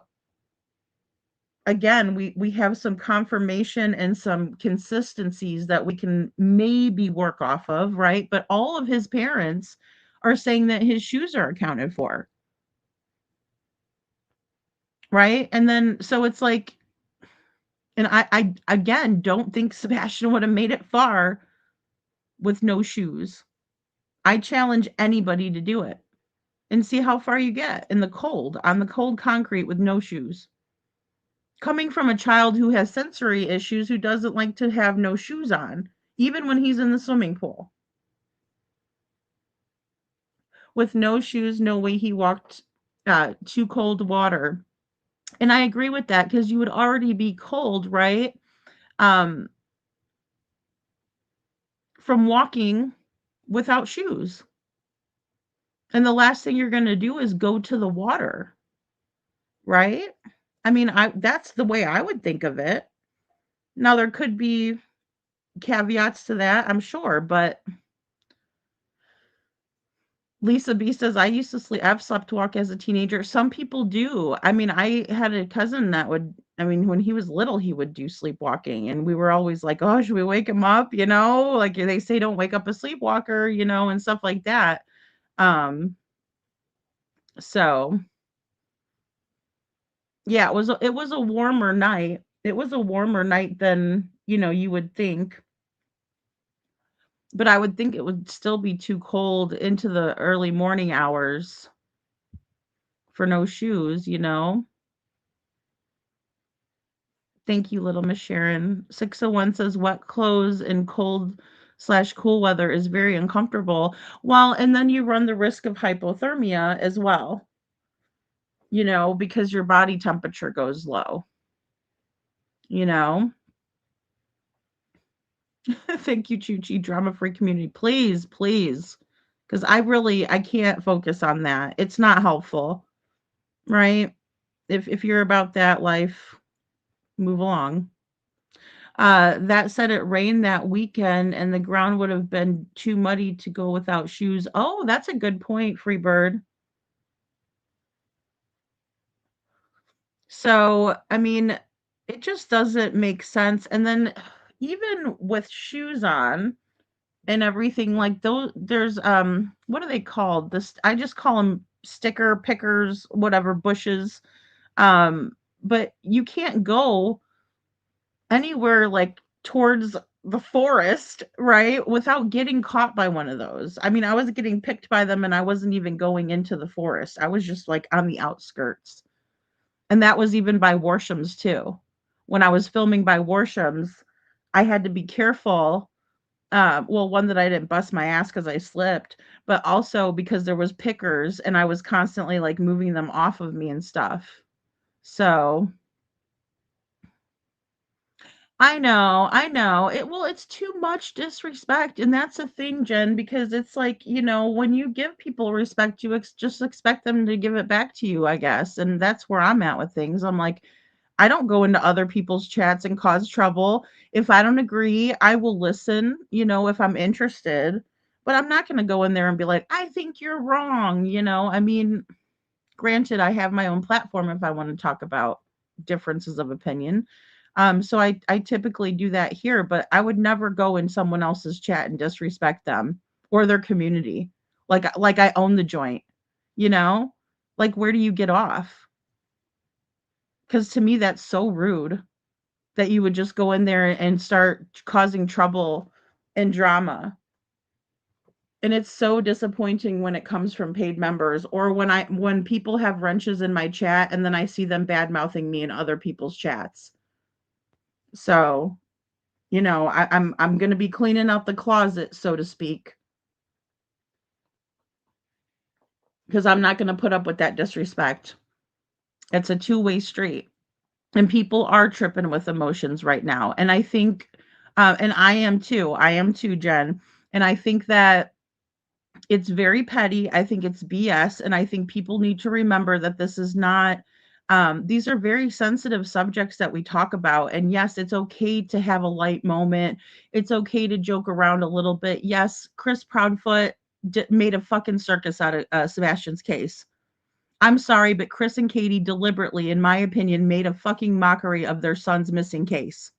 again, we have some confirmation and some consistencies that we can maybe work off of, right? But all of his parents are saying that his shoes are accounted for. Right? And then so it's like, and I again don't think Sebastian would have made it far with no shoes. I challenge anybody to do it and see how far you get in the cold, on the cold concrete with no shoes. Coming from a child who has sensory issues, who doesn't like to have no shoes on, even when he's in the swimming pool. With no shoes, no way he walked to cold water. And I agree with that, because you would already be cold, right? Um, from walking without shoes. And the last thing you're going to do is go to the water, right? I mean, that's the way I would think of it. Now there could be caveats to that, I'm sure, but Lisa B says, I used to sleep, I've slept walk as a teenager. Some people do. I mean, I had a cousin that would, I mean, when he was little, he would do sleepwalking, and we were always like, oh, should we wake him up? Like they say, don't wake up a sleepwalker, and stuff like that. So yeah, it was a warmer night. It was a warmer night than, you would think. But I would think it would still be too cold into the early morning hours for no shoes. Thank you, little Miss Sharon. 601 says wet clothes in cold/cool weather is very uncomfortable. Well, and then you run the risk of hypothermia as well, because your body temperature goes low, you know? Thank you, Chuchi, drama free community. Please, please. Because I can't focus on that. It's not helpful, right? If you're about that life, move along. That said, it rained that weekend and the ground would have been too muddy to go without shoes. Oh, that's a good point, Freebird. So, I mean, it just doesn't make sense. And then even with shoes on and everything, like those, there's what are they called? I just call them sticker pickers, whatever, bushes. But you can't go anywhere like towards the forest, right, without getting caught by one of those. I mean, I was getting picked by them and I wasn't even going into the forest. I was just like on the outskirts. And that was even by Warsham's too. When I was filming by Warsham's, I had to be careful. Well, one, that I didn't bust my ass because I slipped, but also because there was pickers and I was constantly like moving them off of me and stuff. So I know, I know. It's too much disrespect, and that's the thing, Jen, because it's like, when you give people respect, you just expect them to give it back to you, I guess. And that's where I'm at with things. I'm like, I don't go into other people's chats and cause trouble. If I don't agree, I will listen, if I'm interested. But I'm not going to go in there and be like, I think you're wrong. I mean, granted, I have my own platform if I want to talk about differences of opinion. So I typically do that here, but I would never go in someone else's chat and disrespect them or their community. Like I own the joint, you know? Like, where do you get off? Because to me, that's so rude that you would just go in there and start causing trouble and drama. And it's so disappointing when it comes from paid members or when people have wrenches in my chat and then I see them bad mouthing me in other people's chats. So, I'm gonna be cleaning out the closet, so to speak, because I'm not gonna put up with that disrespect. It's a two-way street. And people are tripping with emotions right now. And I think, and I am too. I am too, Jen. And I think that it's very petty. I think it's BS. And I think people need to remember that this is not, these are very sensitive subjects that we talk about. And yes, it's okay to have a light moment. It's okay to joke around a little bit. Yes, Chris Proudfoot made a fucking circus out of Sebastian's case. I'm sorry, but Chris and Katie deliberately, in my opinion, made a fucking mockery of their son's missing case.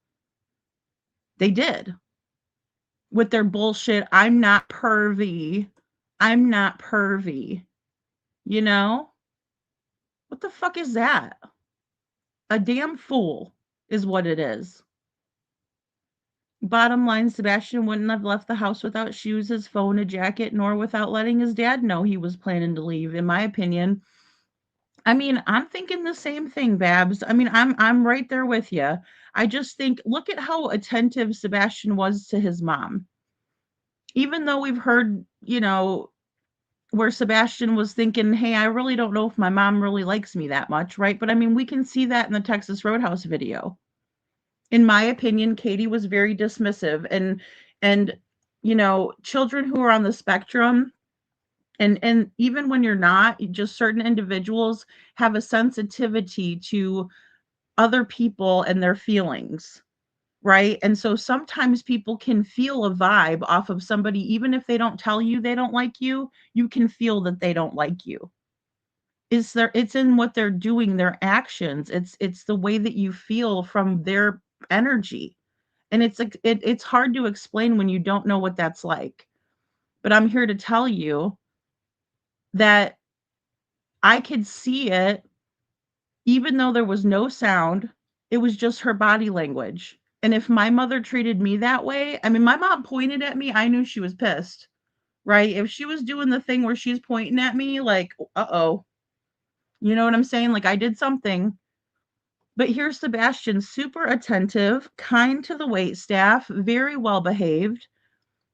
They did. With their bullshit, I'm not pervy. I'm not pervy. You know? What the fuck is that? A damn fool is what it is. Bottom line, Sebastian wouldn't have left the house without shoes, his phone, a jacket, nor without letting his dad know he was planning to leave. In my opinion, I mean, I'm thinking the same thing, Babs. I mean, I'm right there with you. I just think look at how attentive Sebastian was to his mom. Even though we've heard, where Sebastian was thinking, "Hey, I really don't know if my mom really likes me that much," right? But I mean, we can see that in the Texas Roadhouse video. In my opinion, Katie was very dismissive and children who are on the spectrum and even when you're not, just certain individuals have a sensitivity to other people and their feelings, right? And so sometimes people can feel a vibe off of somebody even if they don't tell you they don't like you, you can feel that they don't like you. It's in what they're doing, their actions. It's the way that you feel from their energy. And it's like it's hard to explain when you don't know what that's like. But I'm here to tell you that I could see it even though there was no sound, it was just her body language. And if my mother treated me that way, I mean, my mom pointed at me, I knew she was pissed, right? If she was doing the thing where she's pointing at me, like, uh-oh, you know what I'm saying? Like, I did something. But here's Sebastian, super attentive, kind to the wait staff, very well behaved.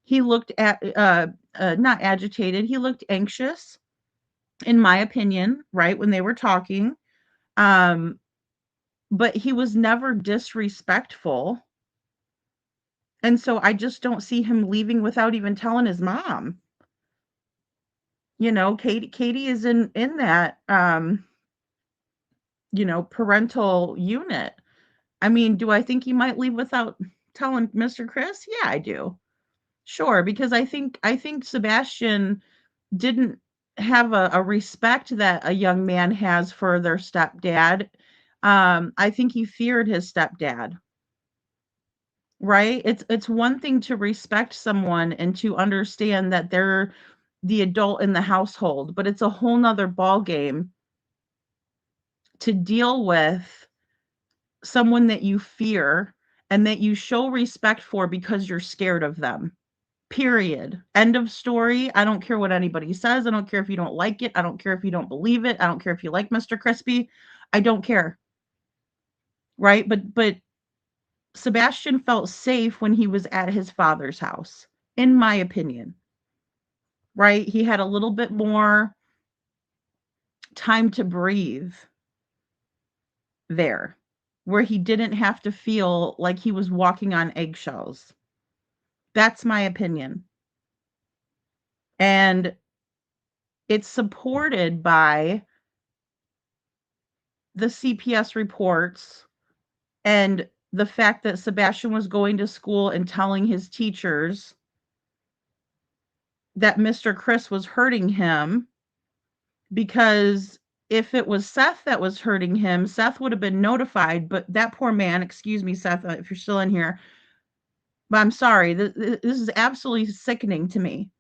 He looked not agitated, he looked anxious, in my opinion, right, when they were talking. Um, but he was never disrespectful. And so I just don't see him leaving without even telling his mom. Katie is in that parental unit. I mean, do I think he might leave without telling Mr. Chris? Yeah, I do. Sure, because I think Sebastian didn't have a respect that a young man has for their stepdad. I think he feared his stepdad. Right? It's one thing to respect someone and to understand that they're the adult in the household, but it's a whole nother ball game to deal with someone that you fear and that you show respect for because you're scared of them. Period. End of story. I don't care what anybody says. I don't care if you don't like it. I don't care if you don't believe it. I don't care if you like Mr. Crispy. I don't care. Right? But Sebastian felt safe when he was at his father's house, in my opinion. Right? He had a little bit more time to breathe there. where he didn't have to feel like he was walking on eggshells. That's my opinion. And it's supported by the CPS reports and the fact that Sebastian was going to school and telling his teachers that Mr. Chris was hurting him, because if it was Seth that was hurting him, Seth would have been notified. But that poor man, excuse me, Seth, if you're still in here, but I'm sorry, this is absolutely sickening to me.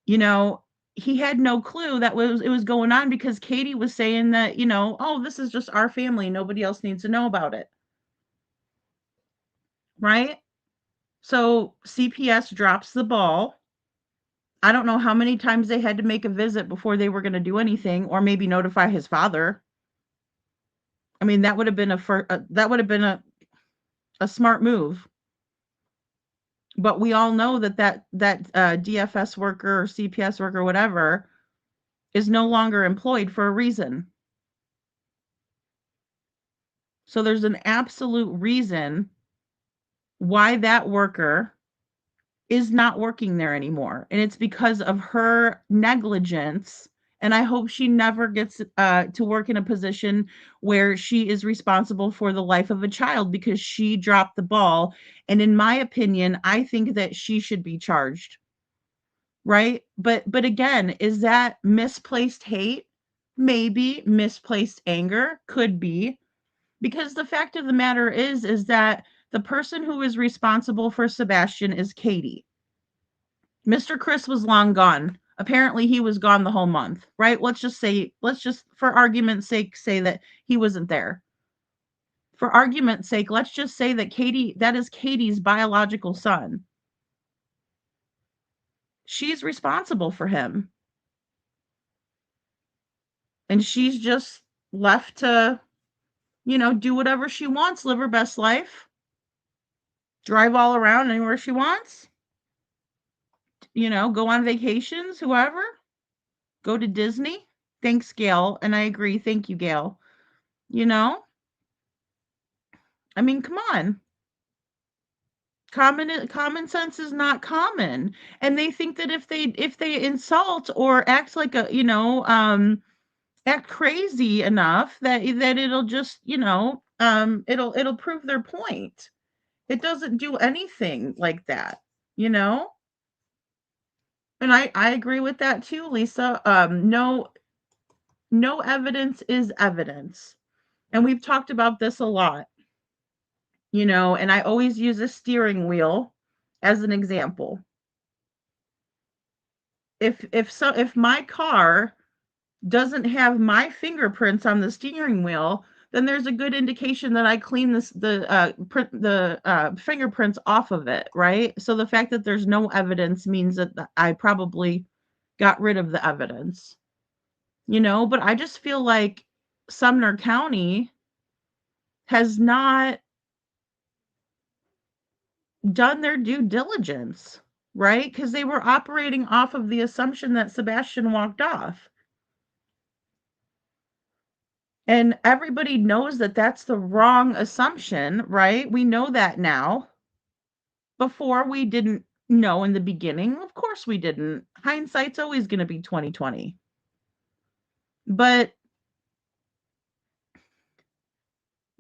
You know, he had no clue that it was going on, because Katie was saying that, oh, this is just our family. Nobody else needs to know about it. Right? So CPS drops the ball. I don't know how many times they had to make a visit before they were going to do anything, or maybe notify his father. I mean, that would have been a smart move. But we all know that DFS worker or CPS worker, whatever, is no longer employed for a reason. So there's an absolute reason why that worker is not working there anymore. And it's because of her negligence. And I hope she never gets to work in a position where she is responsible for the life of a child, because she dropped the ball. And in my opinion, I think that she should be charged. Right? But again, is that misplaced hate? Maybe. Misplaced anger? Could be. Because the fact of the matter is that the person who is responsible for Sebastian is Katie. Mr. Chris was long gone. Apparently he was gone the whole month, right? Let's just for argument's sake say that he wasn't there. For argument's sake, let's just say that that is Katie's biological son. She's responsible for him. And she's just left to, do whatever she wants, live her best life, drive all around anywhere she wants, go on vacations, whoever, go to Disney. Thanks, Gail. And I agree. Thank you, Gail. I mean, come on. Common sense is not common. And they think that if they insult or act like act crazy enough, that it'll just, it'll prove their point. It doesn't do anything like that, And I agree with that too, Lisa. No evidence is evidence. And we've talked about this a lot, and I always use a steering wheel as an example. If my car doesn't have my fingerprints on the steering wheel, then there's a good indication that I clean the fingerprints off of it, right? So the fact that there's no evidence means that I probably got rid of the evidence, but I just feel like Sumner County has not done their due diligence, right? Because they were operating off of the assumption that Sebastian walked off. And everybody knows that that's the wrong assumption, right? We know that now. Before, we didn't know in the beginning. Of course we didn't. Hindsight's always going to be 2020. But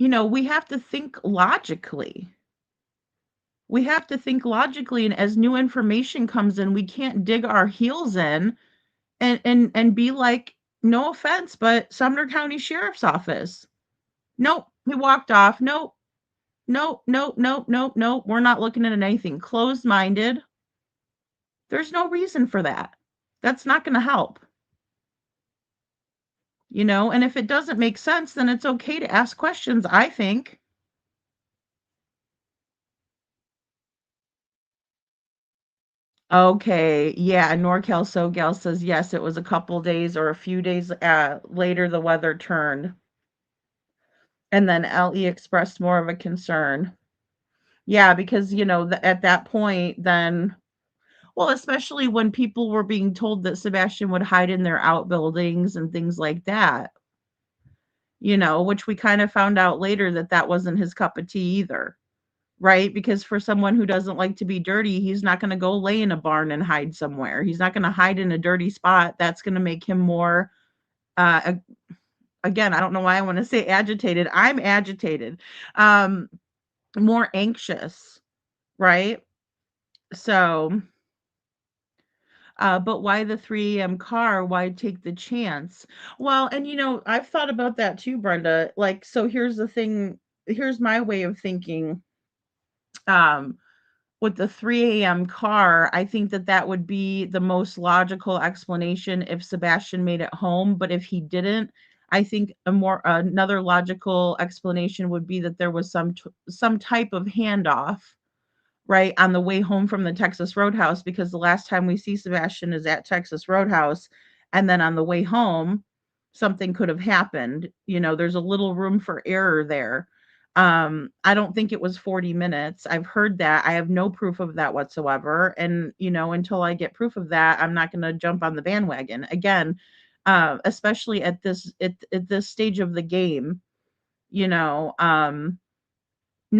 we have to think logically. We have to think logically, and as new information comes in, we can't dig our heels in and be like, no offense, but Sumner County Sheriff's Office. Nope, he walked off. Nope. Nope. We're not looking at anything. Closed-minded. There's no reason for that. That's not going to help. And if it doesn't make sense, then it's okay to ask questions, I think. Okay, yeah, NorCal SoGal says yes, it was a couple days or a few days later the weather turned. And then LE expressed more of a concern. Yeah, because, at that point, then, well, especially when people were being told that Sebastian would hide in their outbuildings and things like that. which we kind of found out later that that wasn't his cup of tea either, right? Because for someone who doesn't like to be dirty, he's not going to go lay in a barn and hide somewhere. He's not going to hide in a dirty spot. That's going to make him more, again, I don't know why I want to say agitated. I'm agitated, more anxious, right? So, but why the 3 a.m. car? Why take the chance? Well, and I've thought about that too, Brenda. Like, so here's the thing. Here's my way of thinking. Um, with the 3 a.m. car, I think that that would be the most logical explanation if Sebastian made it home. But if he didn't, I think another logical explanation would be that there was some type of handoff, right, on the way home from the Texas Roadhouse, because the last time we see Sebastian is at Texas Roadhouse, and then on the way home, something could have happened. There's a little room for error there. I don't think it was 40 minutes. I've heard that. I have no proof of that whatsoever. And, until I get proof of that, I'm not going to jump on the bandwagon again, especially at this stage of the game. Now,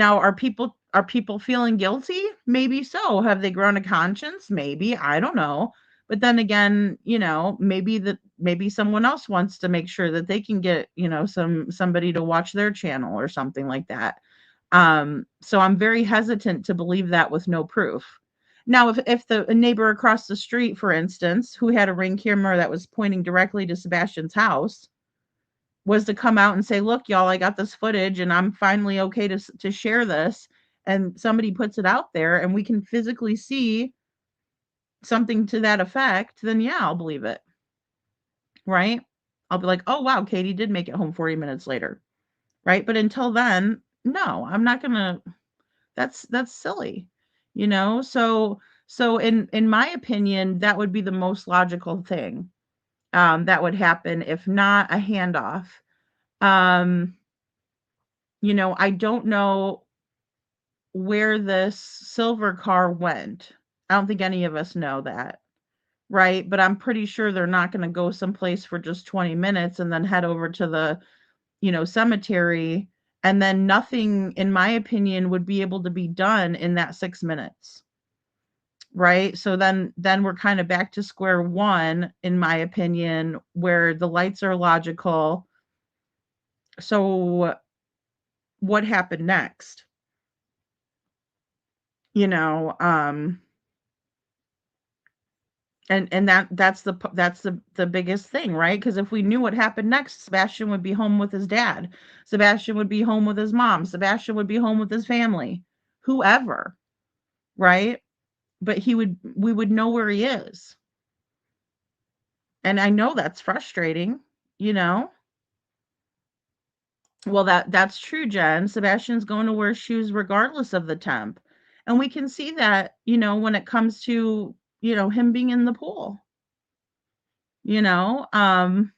are people feeling guilty? Maybe so. Have they grown a conscience? Maybe. I don't know. But then again, maybe someone else wants to make sure that they can get, somebody to watch their channel or something like that. So I'm very hesitant to believe that with no proof. Now, if the neighbor across the street, for instance, who had a Ring camera that was pointing directly to Sebastian's house, was to come out and say, "Look, y'all, I got this footage and I'm finally okay to share this," and somebody puts it out there and we can physically see something to that effect, then yeah, I'll believe it. Right? I'll be like, "Oh, wow, Katie did make it home 40 minutes later." Right? But until then, no, I'm not going to. That's silly. So in my opinion, that would be the most logical thing that would happen, if not a handoff. um I don't know where this silver car went. I don't think any of us know that, right? But I'm pretty sure they're not going to go someplace for just 20 minutes and then head over to the, cemetery, and then nothing, in my opinion, would be able to be done in that 6 minutes. Right? So then we're kind of back to square one, in my opinion, where the lights are logical. So what happened next? you know um and that's the biggest thing, right? Because if we knew what happened next, Sebastian would be home with his dad, Sebastian would be home with his mom, Sebastian would be home with his family, whoever, right? But we would know where he is. And I know that's frustrating, you know well, that's true, Jen. Sebastian's going to wear shoes regardless of the temp, and we can see that, when it comes to, him being in the pool. you know um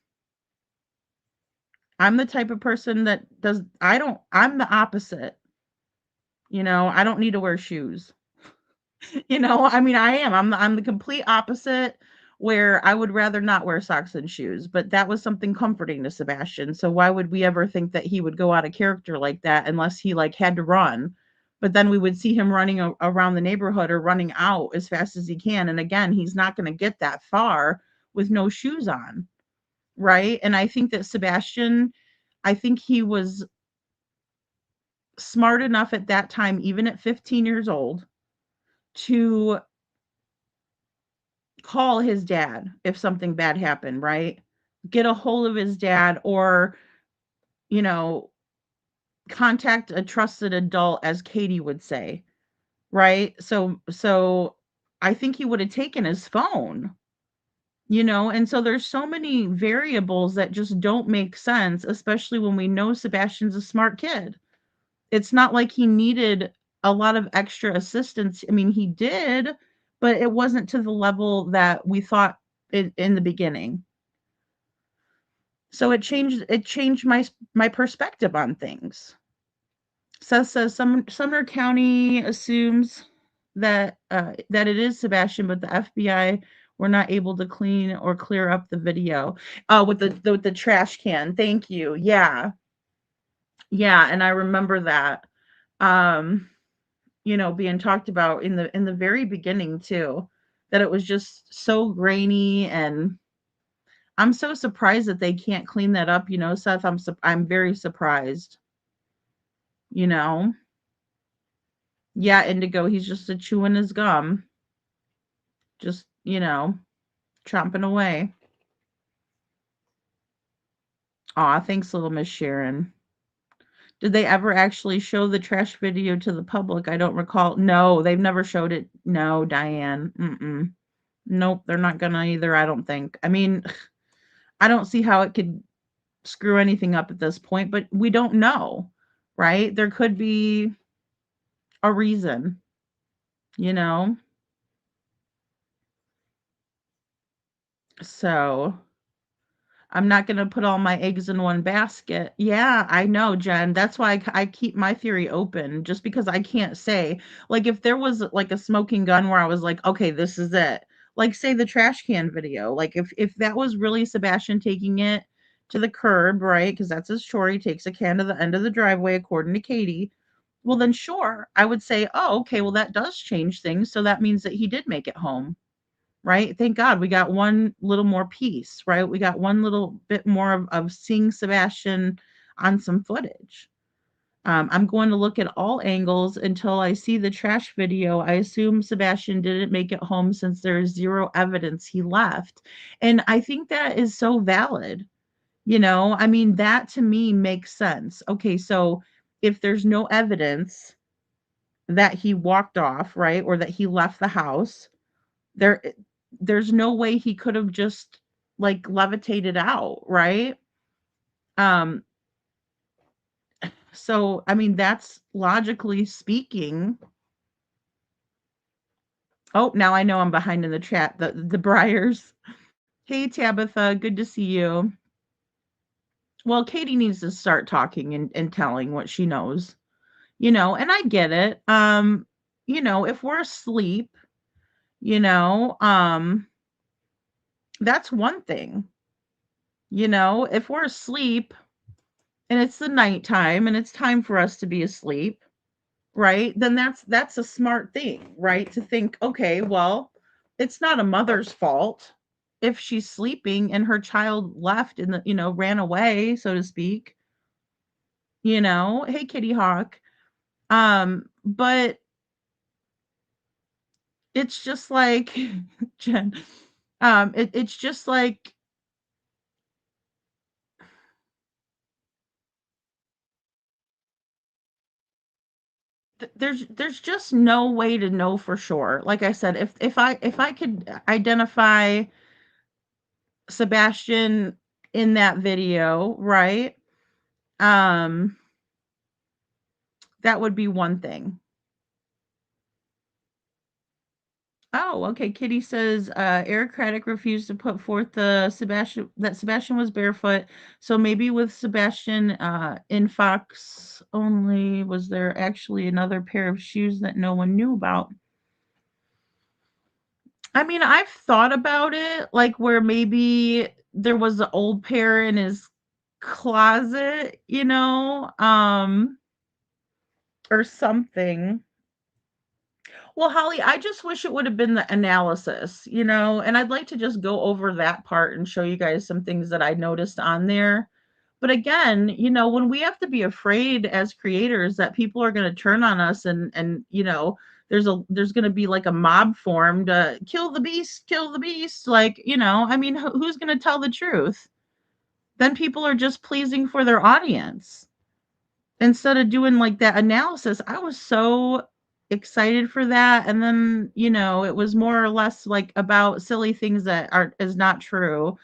I'm the type of person that does I don't I'm the opposite. I don't need to wear shoes. I mean, I'm the complete opposite, where I would rather not wear socks and shoes, but that was something comforting to Sebastian. So why would we ever think that he would go out of character like that unless he like had to run? But then we would see him running around the neighborhood or running out as fast as he can. And again, he's not going to get that far with no shoes on, right? And I think that Sebastian, I think he was smart enough at that time, even at 15 years old, to call his dad if something bad happened, right? Get a hold of his dad, or, you know, contact a trusted adult, as Katie would say, right? So I think he would have taken his phone, and so there's so many variables that just don't make sense, especially when we know Sebastian's a smart kid. It's not like he needed a lot of extra assistance. I mean, he did, but it wasn't to the level that we thought in the beginning. So it changed my perspective on things. Seth says Sumner County assumes that it is Sebastian, but the FBI We're not able to clean or clear up the video. With the trash can. Thank you. Yeah. Yeah, and I remember that. Um, being talked about in the very beginning too, that it was just so grainy, and I'm so surprised that they can't clean that up, Seth. I'm very surprised, you know. Yeah, Indigo, he's just a chewing his gum, just, chomping away. Aw, thanks, little Miss Sharon. Did they ever actually show the trash video to the public? I don't recall. No, they've never showed it. No, Diane. Mm-mm. Nope, they're not gonna either, I don't think. I mean, I don't see how it could screw anything up at this point, but we don't know, right? There could be a reason, you know? So I'm not going to put all my eggs in one basket. Yeah, I know, Jen. That's why I keep my theory open, just because I can't say. Like, if there was like a smoking gun where I was like, okay, this is it. Like, say the trash can video. Like, if that was really Sebastian taking it to the curb, right? Because that's his chore. He takes a can to the end of the driveway, according to Katie. Well, then sure, I would say, oh, okay, well, that does change things. So that means that he did make it home, right? Thank God we got one little more piece, right? We got one little bit more of seeing Sebastian on some footage. I'm going to look at all angles until I see the trash video. I assume Sebastian didn't make it home since there is zero evidence he left. And I think that is so valid. I mean, that to me makes sense. Okay, so if there's no evidence that he walked off, right, or that he left the house, there there's no way he could have just like levitated out, right? Um so I mean, that's logically speaking. Oh, now I know I'm behind in the chat. The Briars. Hey Tabitha, good to see you. Well, Katie needs to start talking and telling what she knows. And I get it. If we're asleep, you know, um, that's one thing. If we're asleep and it's the nighttime and it's time for us to be asleep, right? Then that's a smart thing, right? To think, okay, well, it's not a mother's fault if she's sleeping and her child left and ran away, so to speak. Hey Kitty Hawk. But it's just like Jen, it's just like there's just no way to know for sure. Like I said, if I could identify Sebastian in that video, right? Um, that would be one thing. Oh, okay. Kitty says Eric Craddock refused to put forth Sebastian was barefoot. So maybe with Sebastian in Fox only, was there actually another pair of shoes that no one knew about? I mean, I've thought about it, like where maybe there was an old pair in his closet, or something. Well, Holly, I just wish it would have been the analysis, and I'd like to just go over that part and show you guys some things that I noticed on there. But again, when we have to be afraid as creators that people are going to turn on us and there's going to be like a mob formed, kill the beast, like, I mean, who's going to tell the truth? Then people are just pleasing for their audience instead of doing like that analysis. I was so excited for that, and then it was more or less like about silly things that are is not true,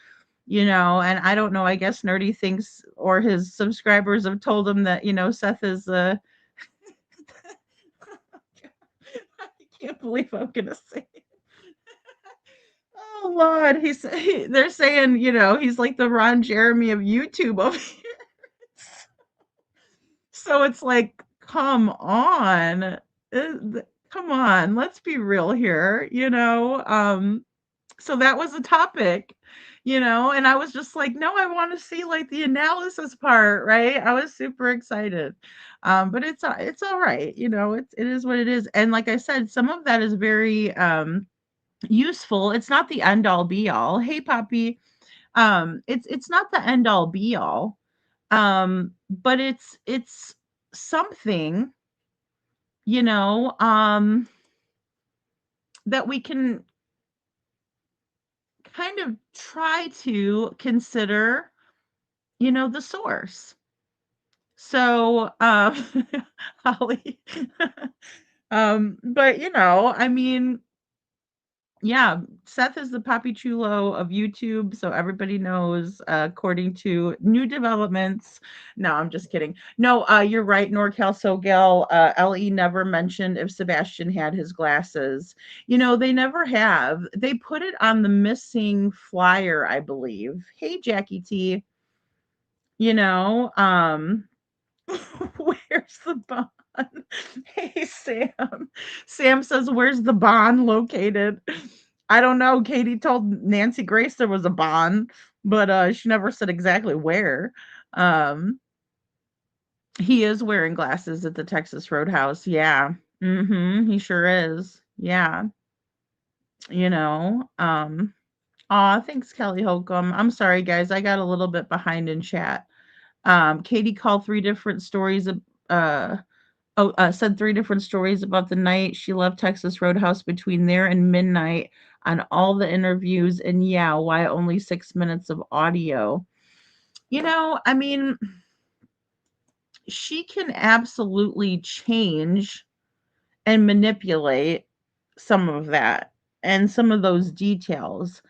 and I don't know, I guess Nerdy thinks, or his subscribers have told him that Seth is I can't believe I'm gonna say it. Oh Lord, they're saying he's like the Ron Jeremy of YouTube over here. So it's like, come on. Come on, let's be real here, So that was a topic, and I was just like, no, I want to see like the analysis part, right? I was super excited. But it's all right, it is what it is. And like I said, some of that is very useful. It's not the end all be all. Hey Poppy, it's not the end all be all. But it's something, you know, um that we can kind of try to consider, the source. So, Holly, but I mean, yeah, Seth is the Papi Chulo of YouTube, so everybody knows, according to new developments. No, I'm just kidding. No, you're right, NorCal SoGal. LE never mentioned if Sebastian had his glasses. They never have. They put it on the missing flyer, I believe. Hey, Jackie T. You know, um, where's the bond? Hey, Sam. Sam says, where's the bond located? I don't know. Katie told Nancy Grace there was a bond, but she never said exactly where. Um, he is wearing glasses at the Texas Roadhouse. Yeah. He sure is. Yeah. You know. Aw, thanks, Kelly Holcomb. I'm sorry, guys. I got a little bit behind in chat. Katie called 3 different stories uh said 3 different stories about the night she left Texas Roadhouse between there and midnight on all the interviews, and yeah, why only 6 minutes of audio? I mean, she can absolutely change and manipulate some of that and some of those details.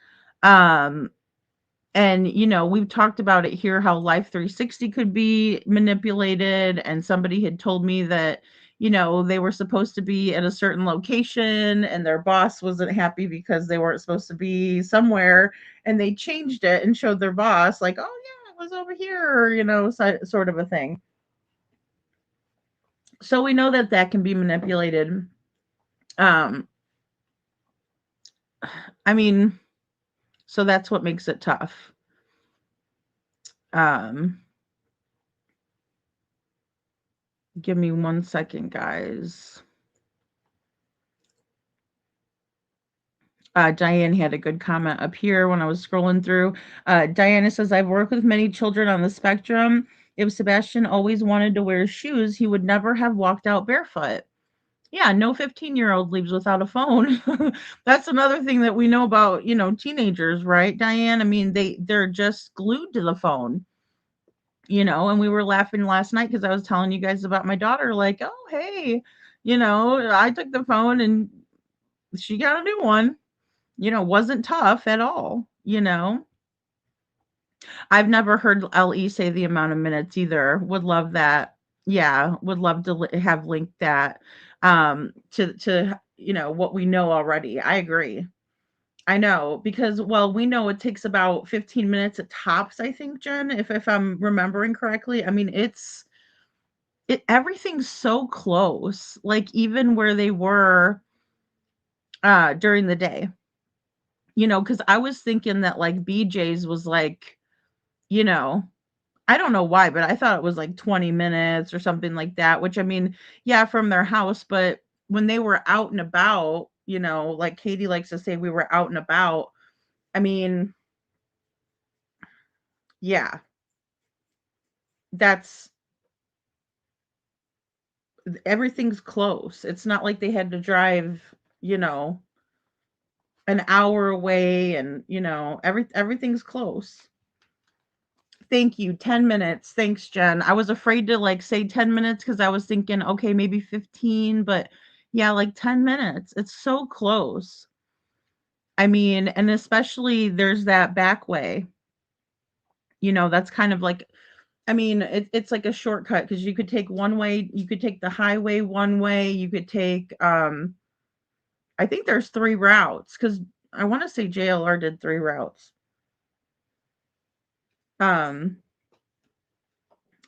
Um, And, we've talked about it here how Life 360 could be manipulated. And somebody had told me that, they were supposed to be at a certain location and their boss wasn't happy because they weren't supposed to be somewhere. And they changed it and showed their boss, like, oh, yeah, it was over here, sort of a thing. So we know that that can be manipulated. Um, I mean, so that's what makes it tough. Um, Give me 1 second, guys. Diane had a good comment up here when I was scrolling through. Diana says, I've worked with many children on the spectrum. If Sebastian always wanted to wear shoes, he would never have walked out barefoot. Yeah, no 15-year-old leaves without a phone. That's another thing that we know about, teenagers, right, Diane? I mean, they're just glued to the phone. And we were laughing last night because I was telling you guys about my daughter, like, oh, hey, I took the phone and she got a new one. Wasn't tough at all. I've never heard LE say the amount of minutes either. Would love that. Yeah, would love to have linked that to what we know already. I agree. I know because well, we know it takes about 15 minutes at tops, I think, Jen, if I'm remembering correctly. I mean, everything's so close. Like even where they were during the day. Because I was thinking that like BJ's was like, you know, I don't know why, but I thought it was like 20 minutes or something like that, which I mean, yeah, from their house, but when they were out and about, like Katie likes to say we were out and about. I mean, yeah, that's everything's close. It's not like they had to drive, you know, an hour away and, everything's close. Thank you. 10 minutes. Thanks, Jen. I was afraid to like say 10 minutes because I was thinking, okay, maybe 15, but yeah, like 10 minutes. It's so close. I mean, and especially there's that back way. That's kind of like, I mean, it's like a shortcut because you could take one way, you could take the highway one way, you could take, I think there's 3 routes because I want to say JLR did 3 routes. Um,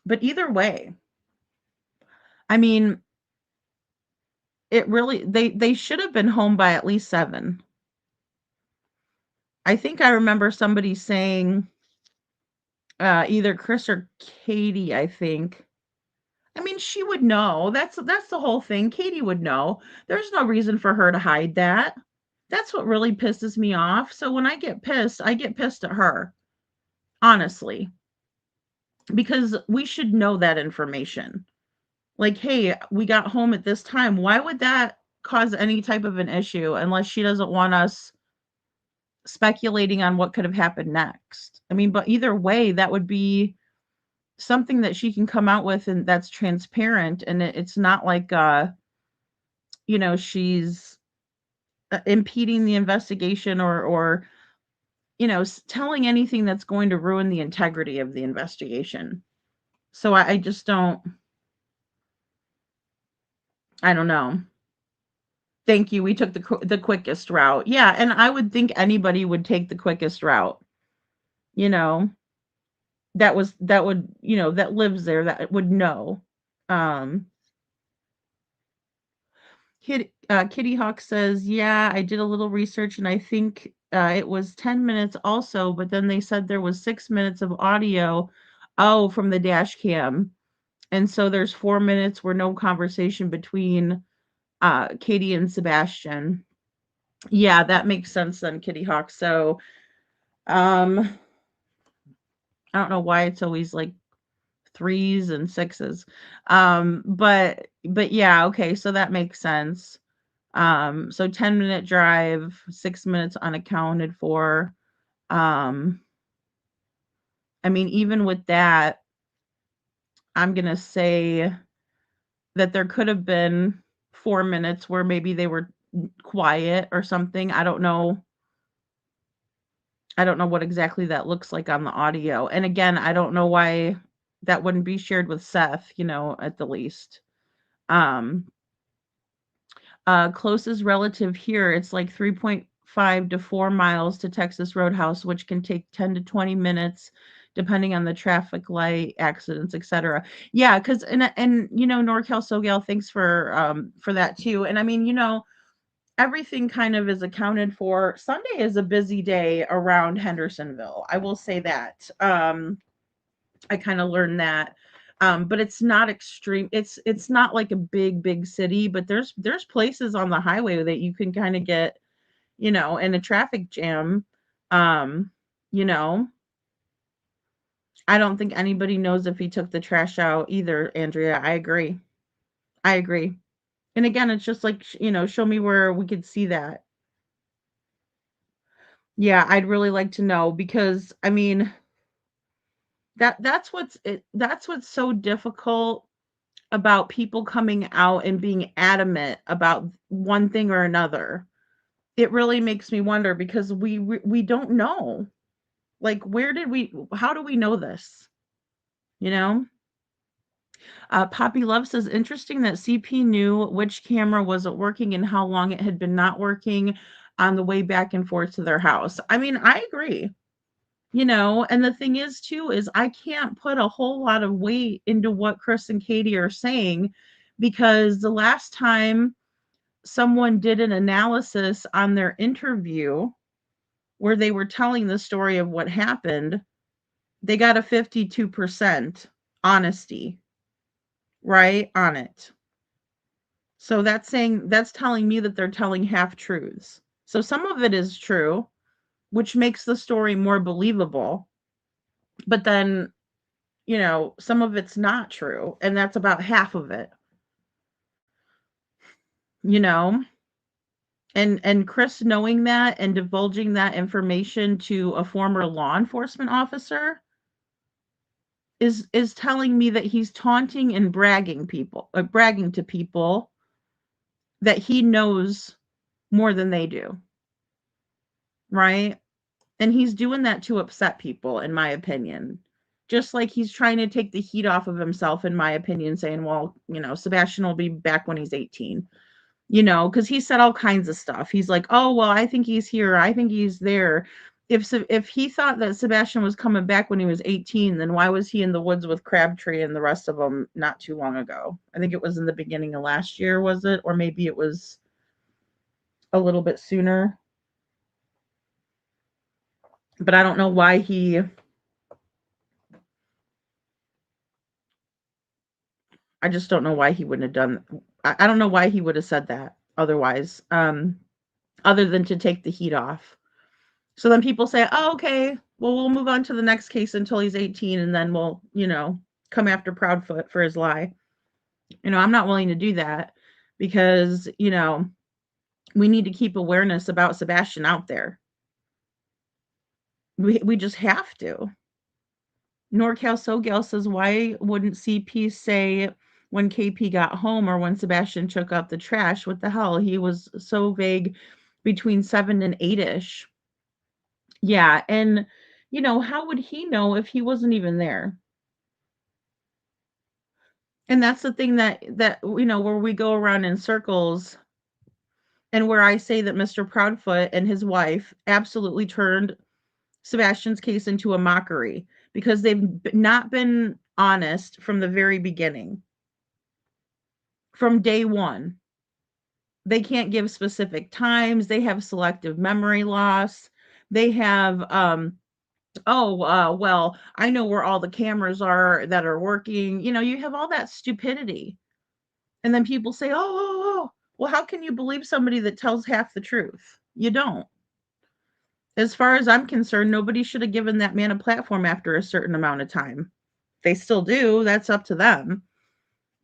but either way, I mean, it really they should have been home by at least 7. I think I remember somebody saying, either Chris or Katie, I think. I mean, she would know. That's the whole thing. Katie would know. There's no reason for her to hide that. That's what really pisses me off. So when I get pissed at her, honestly, because we should know that information. Like, hey, we got home at this time. Why would that cause any type of an issue unless she doesn't want us speculating on what could have happened next? I mean, but either way, that would be something that she can come out with and that's transparent, and it's not like she's impeding the investigation or telling anything that's going to ruin the integrity of the investigation. So I just don't. I don't know. Thank you. We took the quickest route. Yeah, and I would think anybody would take the quickest route. You know, that lives there, that would know. Um Kitty Hawk says, "Yeah, I did a little research and I think it was 10 minutes also, but then they said there was 6 minutes of audio from the dash cam. And so there's 4 minutes where no conversation between Katie and Sebastian." Yeah, that makes sense then, Kitty Hawk. So, I don't know why it's always like threes and sixes. But yeah, okay, so that makes sense. So 10-minute drive, 6 minutes unaccounted for. Um, I mean, even with that, I'm gonna say that there could have been 4 minutes where maybe they were quiet or something. I don't know. I don't know what exactly that looks like on the audio. And again, I don't know why that wouldn't be shared with Seth, at the least. Um, Closest relative here, it's like 3.5 to 4 miles to Texas Roadhouse, which can take 10 to 20 minutes depending on the traffic light, accidents, etc. Yeah, because and NorCal SoGal, thanks for that too. And I mean, everything kind of is accounted for. Sunday is a busy day around Hendersonville. I will say that. I kind of learned that. But it's not extreme. It's not like a big city, but there's places on the highway that you can kind of get, in a traffic jam. Um, you know, I don't think anybody knows if he took the trash out either, Andrea. I agree. I agree. And again, it's just like, show me where we could see that. Yeah, I'd really like to know because I mean, that's what's so difficult about people coming out and being adamant about one thing or another. It really makes me wonder because we don't know. Like, how do we know this? You know? Poppy Love says, interesting that CP knew which camera wasn't working and how long it had been not working on the way back and forth to their house. I mean, I agree. And the thing is too is I can't put a whole lot of weight into what Chris and Katie are saying because the last time someone did an analysis on their interview where they were telling the story of what happened, they got a 52% honesty, right, on it. So that's telling me that they're telling half truths. So some of it is true, which makes the story more believable. But then, some of it's not true, and that's about half of it. You know? And Chris knowing that and divulging that information to a former law enforcement officer is telling me that he's taunting and bragging to people that he knows more than they do. Right? And he's doing that to upset people, in my opinion. Just like he's trying to take the heat off of himself, in my opinion, saying, well, Sebastian will be back when he's 18. Because he said all kinds of stuff. He's like, oh, well, I think he's here. I think he's there. If he thought that Sebastian was coming back when he was 18, then why was he in the woods with Crabtree and the rest of them not too long ago? I think it was in the beginning of last year, was it? Or maybe it was a little bit sooner. But I don't know why he I just don't know why he wouldn't have done I don't know why he would have said that otherwise, other than to take the heat off. So then people say, "Oh, okay, well, we'll move on to the next case until he's 18, and then we'll, come after Proudfoot for his lie." I'm not willing to do that because, we need to keep awareness about Sebastian out there. We just have to. NorCal SoGal says, why wouldn't CP say when KP got home or when Sebastian took out the trash? What the hell? He was so vague between 7 and 8-ish. Yeah, and how would he know if he wasn't even there? And that's the thing that where we go around in circles and where I say that Mr. Proudfoot and his wife absolutely turned Sebastian's case into a mockery because they've not been honest from the very beginning. From day one. They can't give specific times. They have selective memory loss. They have well, I know where all the cameras are that are working. You have all that stupidity. And then people say, oh, well, how can you believe somebody that tells half the truth? You don't. As far as I'm concerned, nobody should have given that man a platform after a certain amount of time. They still do. That's up to them.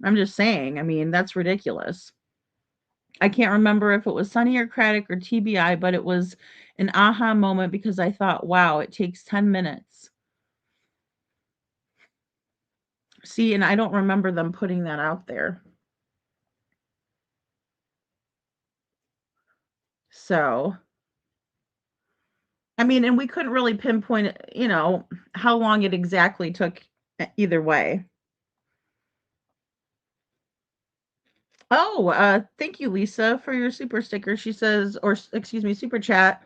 I'm just saying. I mean, that's ridiculous. I can't remember if it was Sunny or Craddock or TBI, but it was an aha moment because I thought, wow, it takes 10 minutes. See, and I don't remember them putting that out there. So, I mean, and we couldn't really pinpoint, how long it exactly took either way. Oh, thank you, Lisa, for your super sticker. She says, or excuse me, super chat.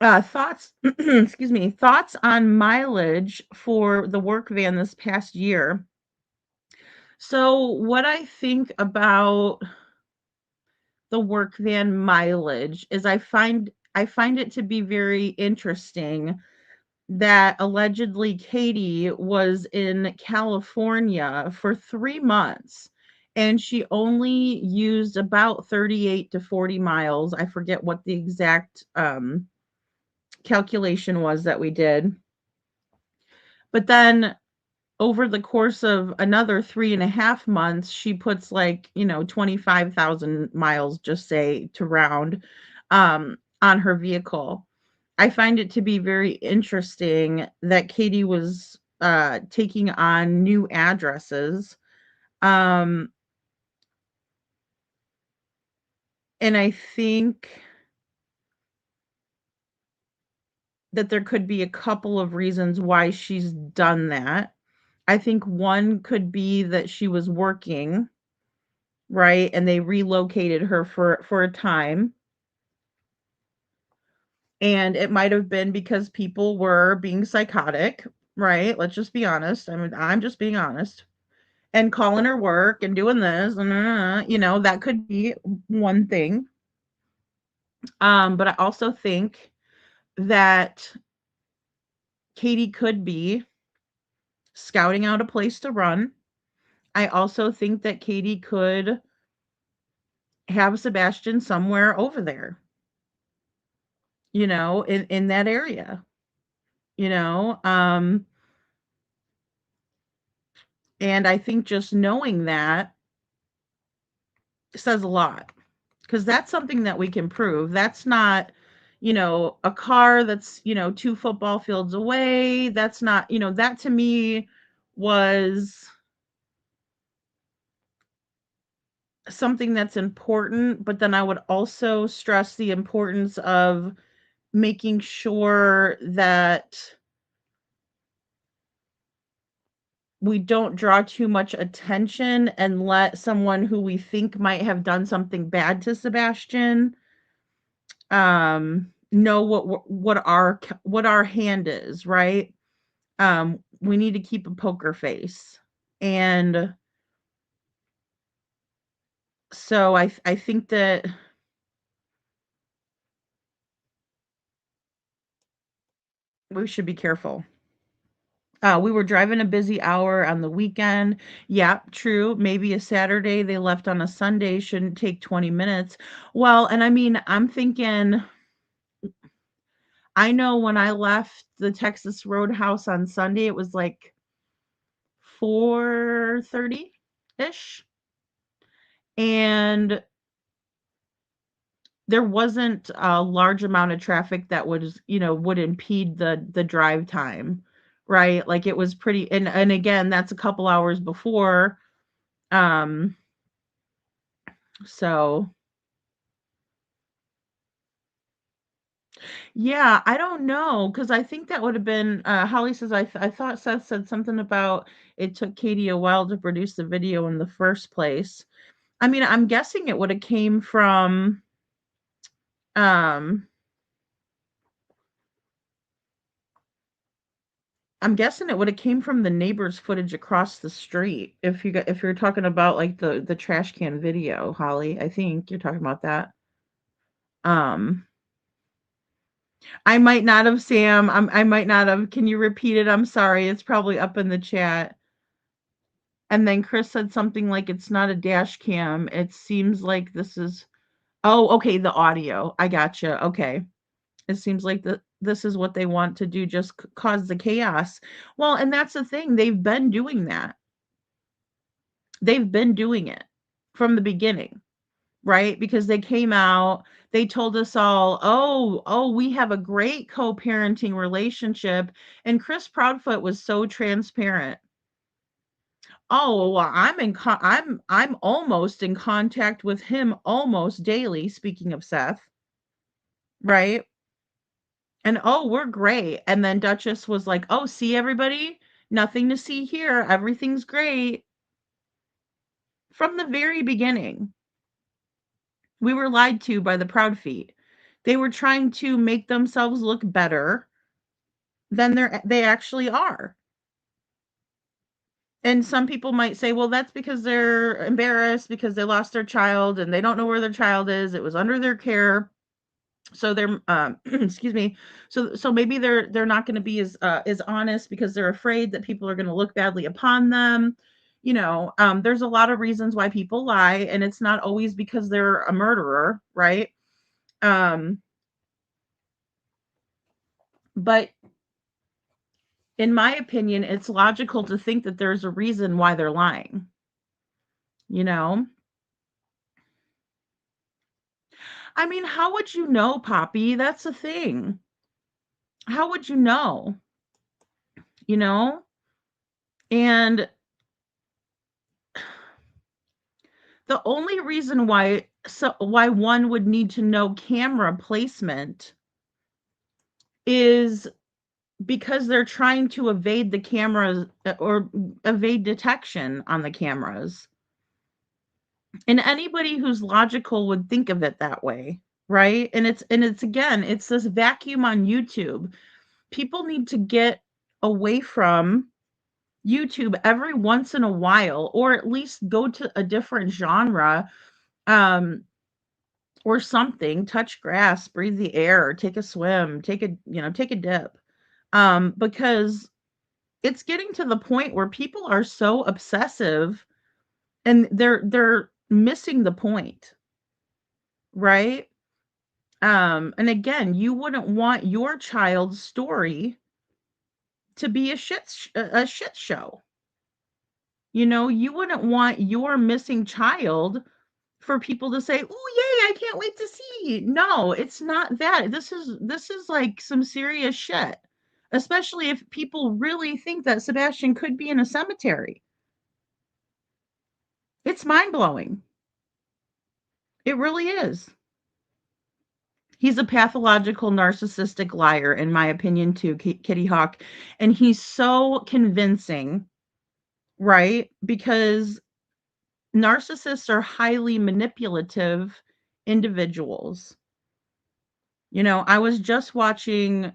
Thoughts, excuse me, thoughts on mileage for the work van this past year. So, what I think about the work van mileage is I find it to be very interesting that allegedly Katie was in California for 3 months and she only used about 38 to 40 miles. I forget what the exact calculation was that we did. But then over the course of another 3.5 months, she puts 25,000 miles, just say to round, on her vehicle. I find it to be very interesting that Katie was taking on new addresses. And I think that there could be a couple of reasons why she's done that. I think one could be that she was working, right? And they relocated her for a time. And it might have been because people were being psychotic, right? Let's just be honest. I mean, I'm just being honest. And calling her work and doing this, and that could be one thing. But I also think that Katie could be scouting out a place to run. I also think that Katie could have Sebastian somewhere over there, in that area, you know. And I think just knowing that says a lot because that's something that we can prove. That's not, a car that's, 2 football fields away. That's not, that to me was something that's important, but then I would also stress the importance of making sure that we don't draw too much attention and let someone who we think might have done something bad to Sebastian know what our hand is, right? We need to keep a poker face. And so I think that We should be careful. We were driving a busy hour on the weekend. Yeah, true. Maybe a Saturday they left on a Sunday shouldn't take 20 minutes. Well, and I mean, I'm thinking, I know when I left the Texas Roadhouse on Sunday, it was like 4:30 ish. And there wasn't a large amount of traffic that would impede the drive time, right? Like it was pretty, and again, that's a couple hours before. Um, so yeah, I don't know because I think that would have been. Holly says I thought Seth said something about it took Katie a while to produce the video in the first place. I mean, I'm guessing it would have came from um I'm guessing it would have came from the neighbor's footage across the street. If you're talking about like the trash can video, Holly, I think you're talking about that. Um, I might not have, Sam. I might not have. Can you repeat it? I'm sorry. It's probably up in the chat. And then Chris said something like it's not a dash cam. It seems like this is. Oh, okay. The audio. I gotcha. Okay. It seems like this is what they want to do, just cause the chaos. Well, and that's the thing. They've been doing that. They've been doing it from the beginning, right? Because they came out, they told us all, oh, we have a great co-parenting relationship. And Chris Proudfoot was so transparent. Oh, well, I'm almost in contact with him almost daily, speaking of Seth, right? And oh, we're great. And then Duchess was like, oh, see everybody? Nothing to see here. Everything's great. From the very beginning. We were lied to by the Proud Feet. They were trying to make themselves look better than they actually are. And some people might say, well, that's because they're embarrassed because they lost their child and they don't know where their child is. It was under their care. So they're excuse me. So maybe they're not going to be as honest because they're afraid that people are going to look badly upon them. There's a lot of reasons why people lie, and it's not always because they're a murderer, right? But in my opinion, it's logical to think that there's a reason why they're lying. I mean, how would you know, Poppy? That's the thing. How would you know? You know? And the only reason why one would need to know camera placement is because they're trying to evade the cameras or evade detection on the cameras. And anybody who's logical would think of it that way, right? And it's again, it's this vacuum on YouTube. People need to get away from YouTube every once in a while, or at least go to a different genre, or something, touch grass, breathe the air, take a swim, take a dip. Because it's getting to the point where people are so obsessive and they're missing the point, right? And again, you wouldn't want your child's story to be a shit show. You wouldn't want your missing child for people to say, "Oh, yay, I can't wait to see." No, it's not that. This is like some serious shit. Especially if people really think that Sebastian could be in a cemetery. It's mind-blowing. It really is. He's a pathological narcissistic liar, in my opinion, too, Kitty Hawk. And he's so convincing, right? Because narcissists are highly manipulative individuals. I was just watching,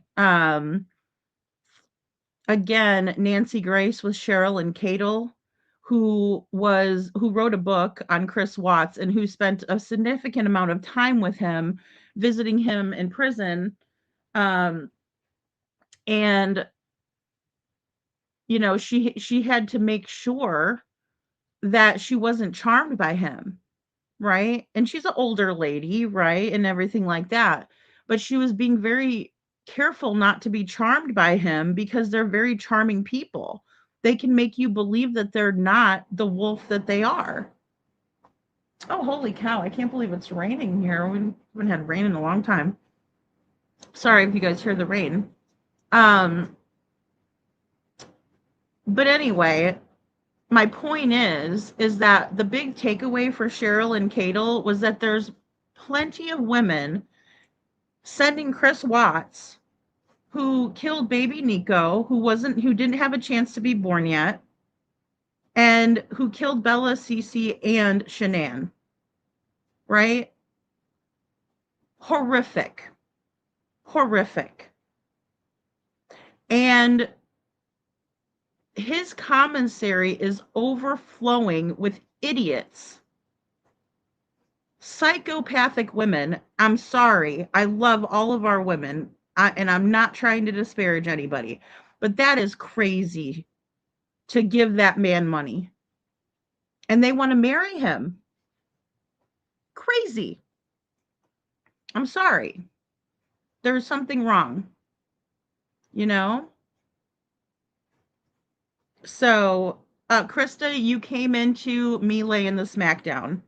again, Nancy Grace with Cheryl and Cadle, who wrote a book on Chris Watts and who spent a significant amount of time with him, visiting him in prison. And, she had to make sure that she wasn't charmed by him, right? And she's an older lady, right? And everything like that. But she was being very careful not to be charmed by him because they're very charming people. They can make you believe that they're not the wolf that they are. Oh, holy cow. I can't believe it's raining here. We haven't had rain in a long time. Sorry if you guys hear the rain. But anyway, my point is that the big takeaway for Cheryl and Cadel was that there's plenty of women sending Chris Watts, who killed baby Nico, who didn't have a chance to be born yet, and who killed Bella, Cece, and Shanann. Right? Horrific. And his commissary is overflowing with idiots. Psychopathic women. I'm sorry. I love all of our women. And I'm not trying to disparage anybody. But that is crazy to give that man money. And they want to marry him. Crazy. I'm sorry. There's something wrong. So, Krista, you came into me laying the smackdown.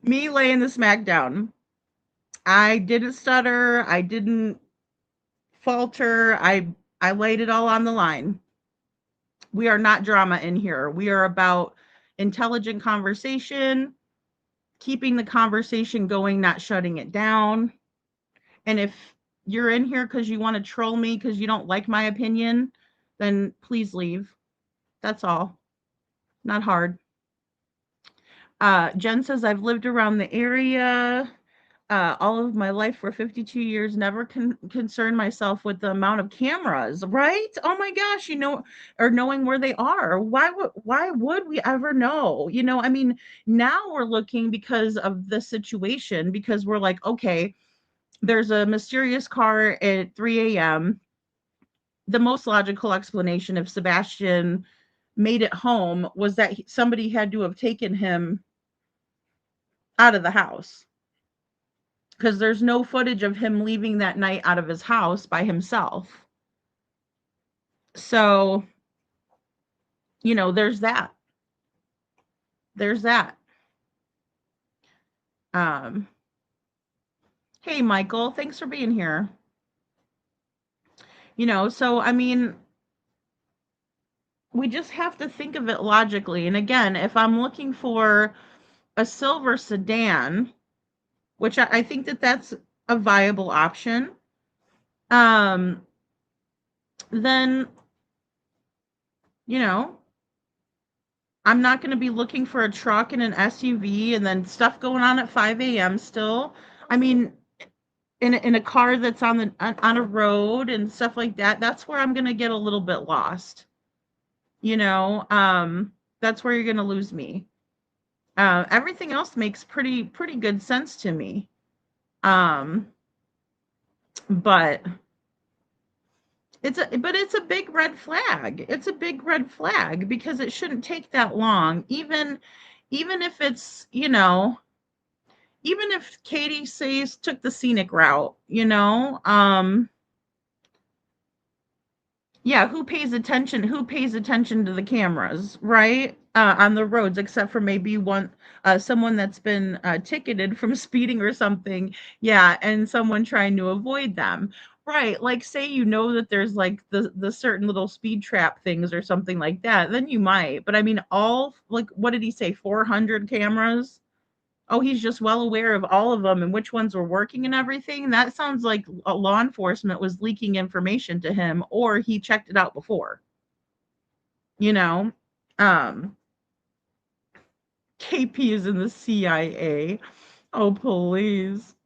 Me laying the smackdown. I didn't stutter. I didn't falter. I laid it all on the line. We are not drama in here. We are about intelligent conversation, keeping the conversation going, not shutting it down. And if you're in here because you want to troll me because you don't like my opinion, then please leave. That's all. Not hard. Jen says, I've lived around the area all of my life for 52 years, never concerned myself with the amount of cameras, right? Oh my gosh, or knowing where they are. Why would we ever know? I mean, now we're looking because of the situation, because we're like, okay, there's a mysterious car at 3 a.m. The most logical explanation, if Sebastian made it home, was that somebody had to have taken him out of the house, because there's no footage of him leaving that night out of his house by himself. So, there's that. Hey, Michael, thanks for being here. So, I mean, we just have to think of it logically. And again, if I'm looking for a silver sedan, which I think that's a viable option, then, I'm not going to be looking for a truck and an SUV and then stuff going on at 5 a.m. still. I mean, in a car that's on a road and stuff like that, that's where I'm going to get a little bit lost. That's where you're going to lose me. Everything else makes pretty good sense to me. But it's a big red flag. It's a big red flag because it shouldn't take that long. Even if it's, even if Katie says took the scenic route, yeah, who pays attention to the cameras, right? On the roads, except for maybe someone that's been ticketed from speeding or something. Yeah, and someone trying to avoid them. Right, like say that there's like the certain little speed trap things or something like that, then you might. But I mean, what did he say, 400 cameras? Oh, he's just well aware of all of them and which ones were working and everything. That sounds like law enforcement was leaking information to him, or he checked it out before. KP is in the CIA. Oh, please.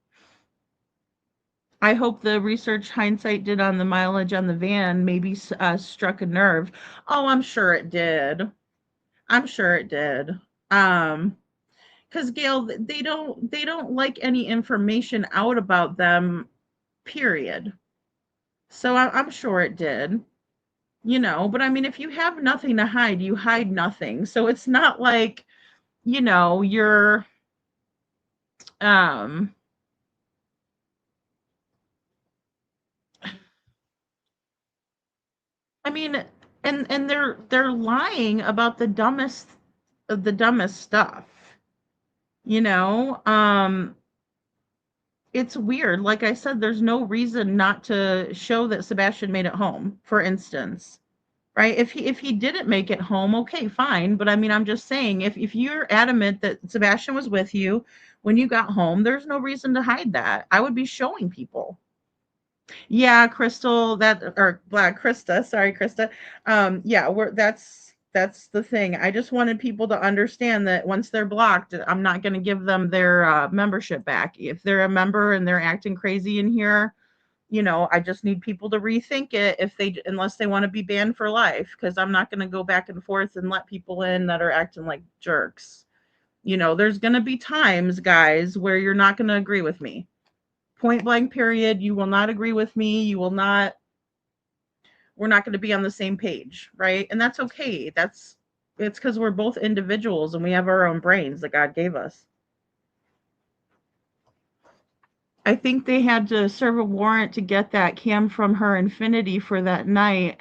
I hope the research Hindsight did on the mileage on the van maybe struck a nerve. Oh, I'm sure it did. Because Gail, they don't like any information out about them period. So I'm sure it did, but I mean, if you have nothing to hide, you hide nothing. So it's not like, you're, um, I mean, and they're lying about the dumbest stuff, you know? It's weird. Like I said, there's no reason not to show that Sebastian made it home, for instance. Right? If he didn't make it home, okay, fine. But I mean, I'm just saying, if you're adamant that Sebastian was with you when you got home, there's no reason to hide that. I would be showing people. Yeah, Crystal, that or Black Krista, sorry, Krista. Yeah, that's the thing. I just wanted people to understand that once they're blocked, I'm not going to give them their membership back. If they're a member and they're acting crazy in here, I just need people to rethink it unless they want to be banned for life, because I'm not going to go back and forth and let people in that are acting like jerks. There's going to be times, guys, where you're not going to agree with me. Point blank period. You will not agree with me. We're not going to be on the same page, right? And that's okay. It's because we're both individuals and we have our own brains that God gave us. I think they had to serve a warrant to get that cam from her Infinity for that night,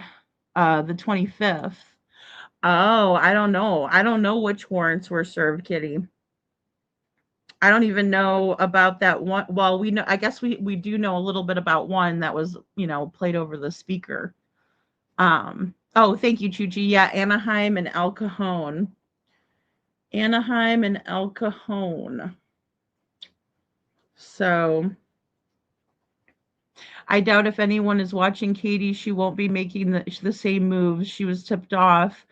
the 25th. Oh, I don't know. I don't know which warrants were served, Kitty. I don't even know about that one. Well, I guess we do know a little bit about one that was, played over the speaker. Oh, thank you, Chuchi. Yeah, Anaheim and El Cajon. Anaheim and El Cajon. So I doubt if anyone is watching Katie, she won't be making the same moves. She was tipped off.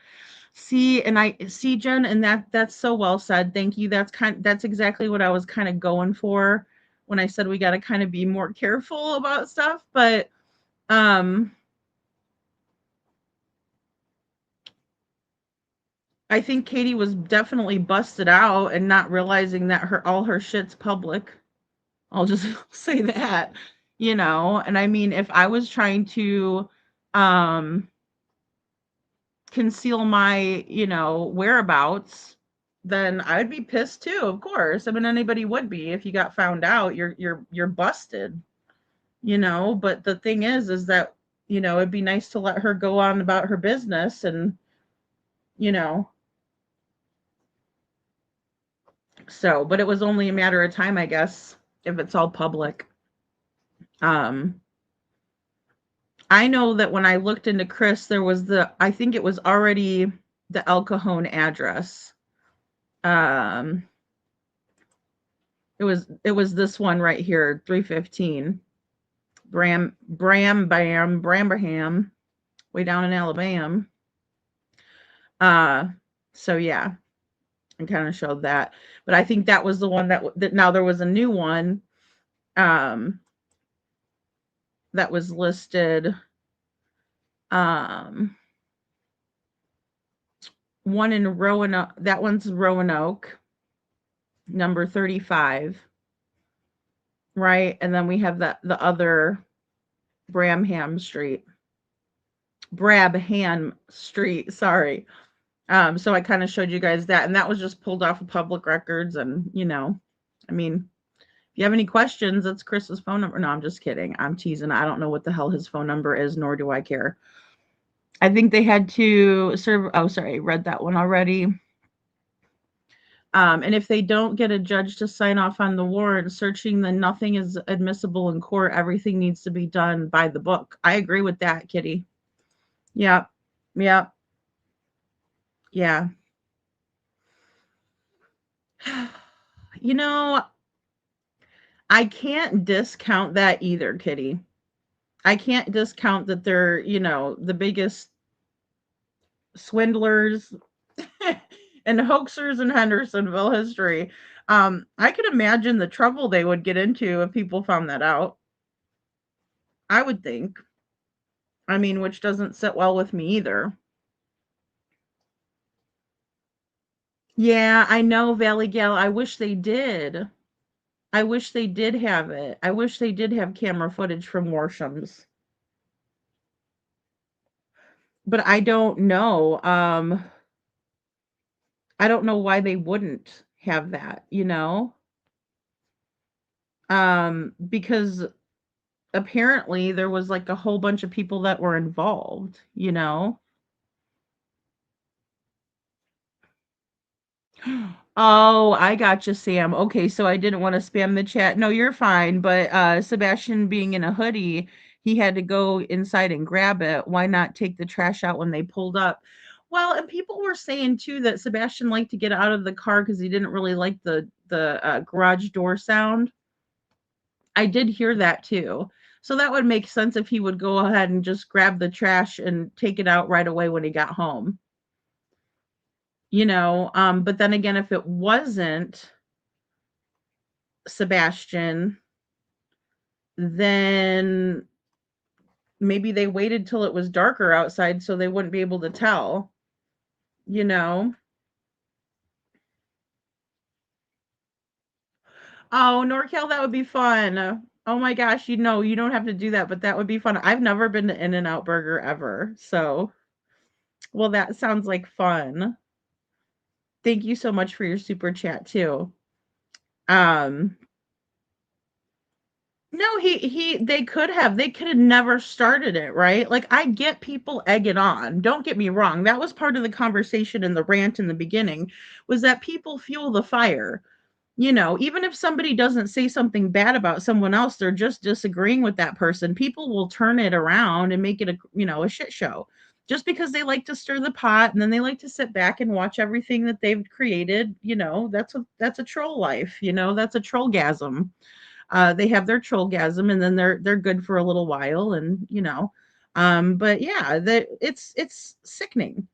See, and I see, Jen, and that's so well said. Thank you. That's exactly what I was kind of going for when I said we got to kind of be more careful about stuff. But I think Katie was definitely busted out and not realizing that all her shit's public. I'll just say that, and I mean, if I was trying to conceal my, whereabouts, then I'd be pissed too, of course. I mean, anybody would be. If you got found out, you're busted, but the thing is that, it'd be nice to let her go on about her business and, so, but it was only a matter of time, I guess, if it's all public. I know that when I looked into Chris, I think it was already the El Cajon address. It was this one right here, 315 Brambraham, way down in Alabama. So yeah, I kind of showed that, but I think that was the one that now there was a new one, that was listed. One in Roanoke, that one's Roanoke, number 35. Right? And then we have the other Brabham Street. Sorry. So I kind of showed you guys that, and that was just pulled off of public records. And, I mean, if you have any questions, it's Chris's phone number. No, I'm just kidding. I'm teasing. I don't know what the hell his phone number is, nor do I care. I think they had to serve. Oh, sorry. Read that one already. And if they don't get a judge to sign off on the warrant searching, then nothing is admissible in court. Everything needs to be done by the book. I agree with that, Kitty. Yep. Yep. Yeah. I can't discount that either, Kitty. I can't discount that they're, the biggest swindlers and hoaxers in Hendersonville history. I could imagine the trouble they would get into if people found that out. I would think. I mean, which doesn't sit well with me either. Yeah, I know, Valley Gal. I wish they did. I wish they did have it. I wish they did have camera footage from Worshams. But I don't know. I don't know why they wouldn't have that, you know? Because apparently there was like a whole bunch of people that were involved, you know? Oh, I gotcha, Sam. Okay, so I didn't want to spam the chat. No, you're fine. But Sebastian being in a hoodie, he had to go inside and grab it. Why not take the trash out when they pulled up? Well, and people were saying too that Sebastian liked to get out of the car because he didn't really like the garage door sound. I did hear that too. So that would make sense if he would go ahead and just grab the trash and take it out right away when he got home. You know, but then again, if it wasn't Sebastian, then maybe they waited till it was darker outside so they wouldn't be able to tell, you know? Oh, NorCal, that would be fun. Oh my gosh, you know, you don't have to do that, but that would be fun. I've never been to In-N-Out Burger ever. So, well, that sounds like fun. Thank you so much for your super chat too. Um, No, they could have never started it, right? Like I get people egg it on. Don't get me wrong. That was part of the conversation in the rant in the beginning was that people fuel the fire. You know, even if somebody doesn't say something bad about someone else, they're just disagreeing with that person. People will turn it around and make it a, you know, a shit show. Just because they like to stir the pot and then they like to sit back and watch everything that they've created, you know, that's a troll life, you know, that's a trollgasm. They have their trollgasm and then they're good for a little while and you know but yeah it's sickening.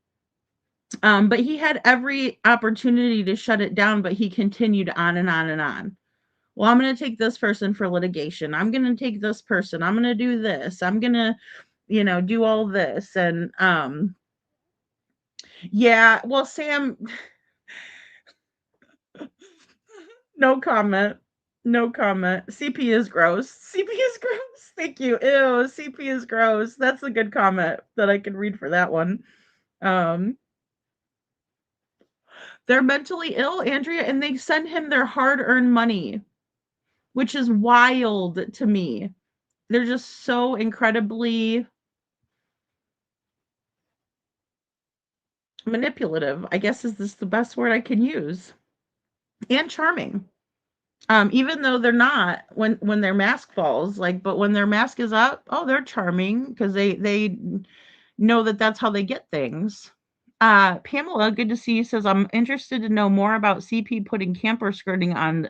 But he had every opportunity to shut it down, but he continued on and on and on. Well, I'm going to take this person for litigation, I'm going to take this person, I'm going to do this, I'm going to, you know, do all this. And yeah, well, Sam, no comment. No comment. CP is gross. CP is gross. Thank you. Ew, CP is gross. That's a good comment that I can read for that one. Um, they're mentally ill, Andrea, and they send him their hard-earned money, which is wild to me. They're just so incredibly manipulative, I guess is this the best word I can use. And charming. Even though they're not when their mask falls, like, but when their mask is up, oh, they're charming because they know that that's how they get things. Pamela, good to see you, says I'm interested to know more about CP putting camper skirting on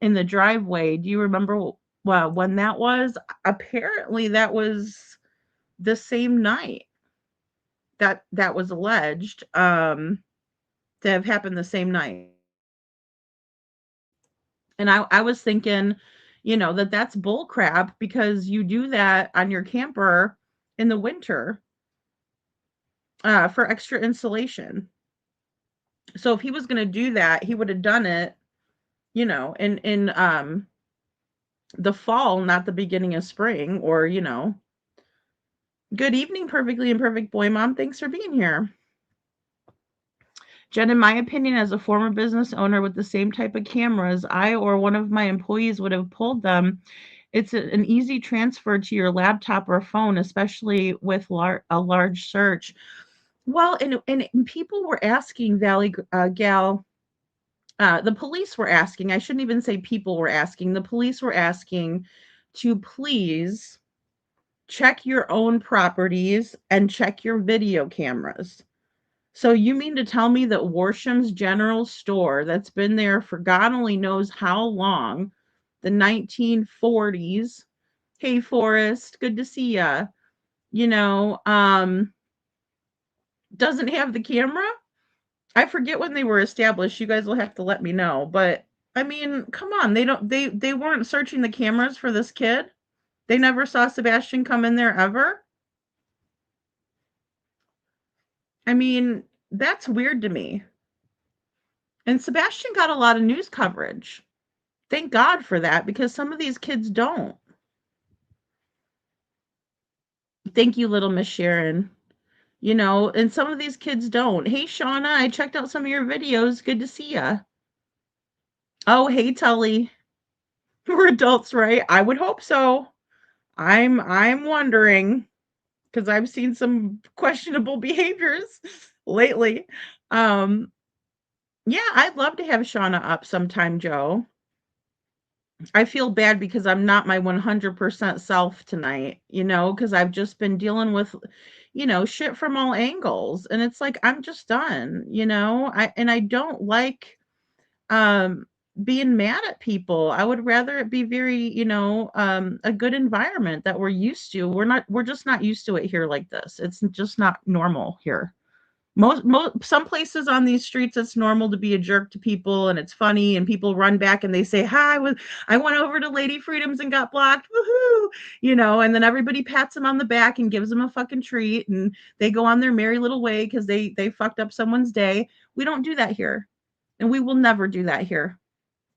in the driveway. Do you remember when that was? Apparently, that was the same night that was alleged to have happened the same night. And I was thinking, you know, that's bull crap because you do that on your camper in the winter for extra insulation. So if he was going to do that, he would have done it, you know, in the fall, not the beginning of spring, or you know. Good evening, perfectly imperfect boy mom. Thanks for being here. Jen, in my opinion, as a former business owner with the same type of cameras, I or one of my employees would have pulled them. It's an easy transfer to your laptop or phone, especially with a large search. Well, and people were asking Valley Gal, the police were asking, I shouldn't even say people were asking, the police were asking to please check your own properties and check your video cameras. So you mean to tell me that Worsham's General Store that's been there for God only knows how long, the 1940s. Hey Forrest, good to see ya. You know, doesn't have the camera? I forget when they were established. You guys will have to let me know. But I mean, come on. They weren't searching the cameras for this kid. They never saw Sebastian come in there ever. I mean, that's weird to me. And Sebastian got a lot of news coverage. Thank God for that, because some of these kids don't. Thank you, little Miss Sharon. You know, and some of these kids don't. Hey, Shauna, I checked out some of your videos. Good to see ya. Oh, hey, Tully. We're adults, right? I would hope so. I'm wondering, because I've seen some questionable behaviors lately. Um, yeah, I'd love to have Shauna up sometime, Joe. I feel bad because I'm not my 100% self tonight, you know, because I've just been dealing with, shit from all angles. And it's like, I'm just done, you know? I don't like um being mad at people. I would rather it be very, a good environment that we're used to. We're just not used to it here like this. It's just not normal here. Some places on these streets, it's normal to be a jerk to people, and it's funny, and people run back and they say, "Hi, I went over to Lady Freedoms and got blocked, woohoo!" And then everybody pats them on the back and gives them a fucking treat, and they go on their merry little way because they fucked up someone's day. We don't do that here, and we will never do that here,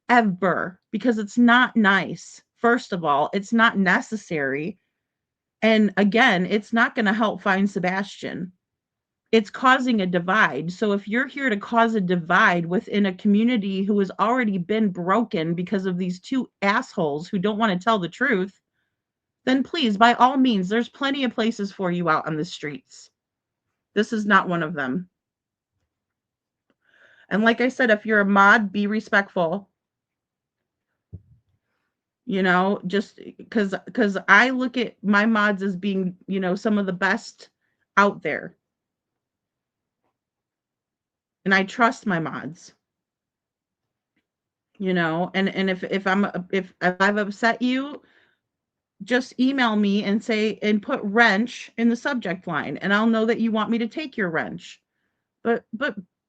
ever, because it's not nice. First of all, it's not necessary, and again, it's not going to help find Sebastian. It's causing a divide. So if you're here to cause a divide within a community who has already been broken because of these two assholes who don't want to tell the truth, then please, by all means, there's plenty of places for you out on the streets. This is not one of them. And like I said, if you're a mod, be respectful. Just because I look at my mods as being, some of the best out there. And I trust my mods. And if I've upset you, just email me and say, and put wrench in the subject line, and I'll know that you want me to take your wrench. But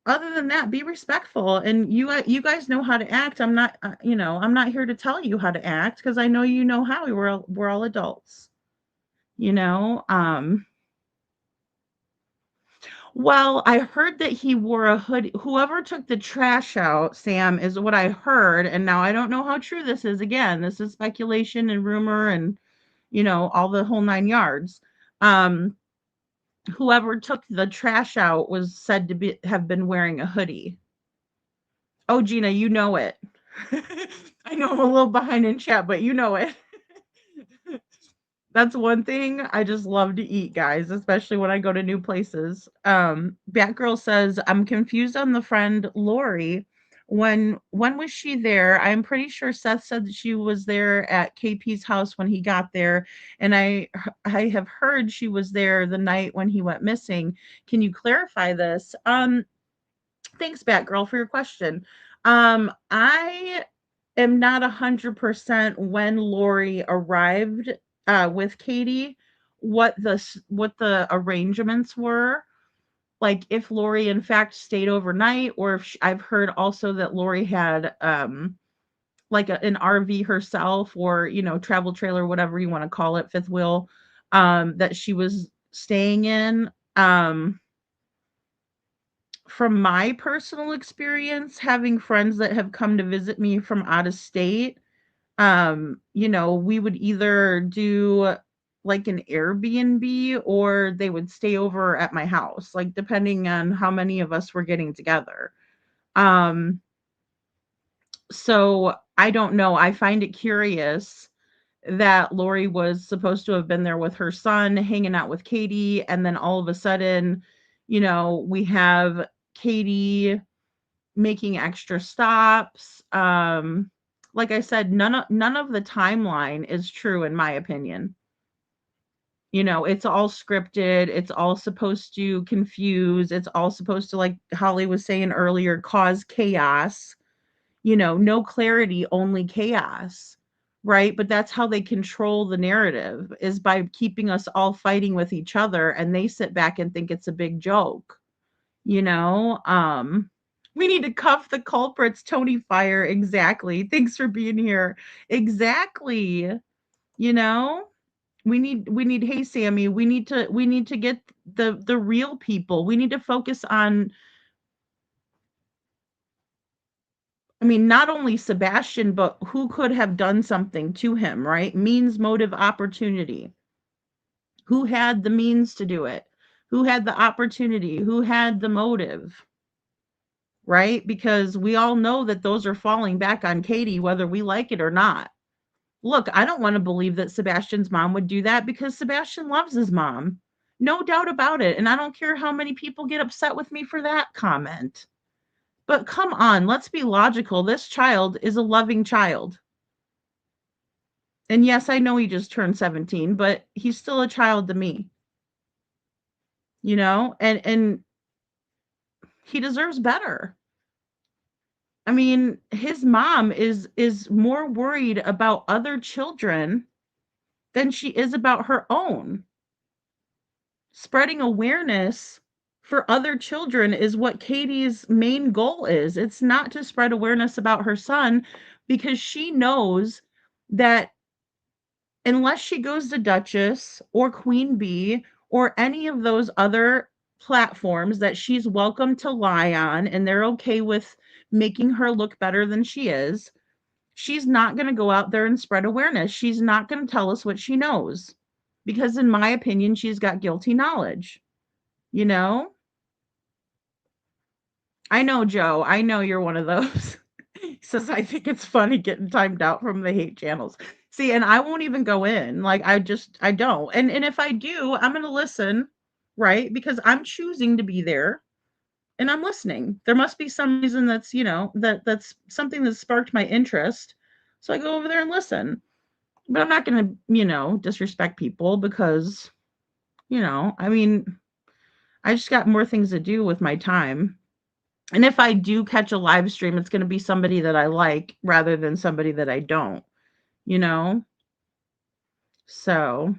other than that, be respectful. And you guys know how to act. I'm not I'm not here to tell you how to act, because I know you know how. We're all adults. Well, I heard that he wore a hoodie. Whoever took the trash out, Sam, is what I heard. And now I don't know how true this is. Again, this is speculation and rumor and, all the whole nine yards. Whoever took the trash out was said to have been wearing a hoodie. Oh, Gina, you know it. I know I'm a little behind in chat, but you know it. That's one thing I just love to eat, guys, especially when I go to new places. Batgirl says, I'm confused on the friend Lori. When was she there? I'm pretty sure Seth said that she was there at KP's house when he got there, and I have heard she was there the night when he went missing. Can you clarify this? Thanks, Batgirl, for your question. I am not 100% when Lori arrived with Katie, what the arrangements were. Like if Lori in fact stayed overnight, or if I've heard also that Lori had like an RV herself, or travel trailer, whatever you want to call it, fifth wheel, that she was staying in. From my personal experience, having friends that have come to visit me from out of state, we would either do like an Airbnb, or they would stay over at my house, like depending on how many of us were getting together. Um, so I don't know. I find it curious that Lori was supposed to have been there with her son, hanging out with Katie, and then all of a sudden, we have Katie making extra stops. Like I said, none of the timeline is true in my opinion. It's all scripted. It's all supposed to confuse. It's all supposed to, like Holly was saying earlier, cause chaos. No clarity, only chaos. Right? But that's how they control the narrative, is by keeping us all fighting with each other, and they sit back and think it's a big joke. You know, we need to cuff the culprits, Tony Fire. Exactly. Thanks for being here. Exactly. You know, we need hey Sammy, we need to get the real people. We need to focus on I mean, not only Sebastian, but who could have done something to him, right? Means, motive, opportunity. Who had the means to do it? Who had the opportunity? Who had the motive? Right? Because we all know that those are falling back on Katie, whether we like it or not. Look, I don't want to believe that Sebastian's mom would do that because Sebastian loves his mom. No doubt about it. And I don't care how many people get upset with me for that comment. But come on, let's be logical. This child is a loving child. And yes, I know he just turned 17, but he's still a child to me. You know, and he deserves better. I mean, his mom is more worried about other children than she is about her own. Spreading awareness for other children is what Katie's main goal is. It's not to spread awareness about her son because she knows that unless she goes to Duchess or Queen Bee or any of those other platforms that she's welcome to lie on and they're okay with making her look better than she is, she's not going to go out there and spread awareness. She's not going to tell us what she knows because in my opinion, she's got guilty knowledge. You know? I know, Joe. I know you're one of those. He says, I think it's funny getting timed out from the hate channels. See, and I won't even go in. Like, I don't. And if I do, I'm going to listen, right? Because I'm choosing to be there and I'm listening. There must be some reason that's, you know, that's something that sparked my interest. So I go over there and listen. But I'm not going to, you know, disrespect people because, you know, I mean, I just got more things to do with my time. And if I do catch a live stream, it's going to be somebody that I like rather than somebody that I don't, you know? So,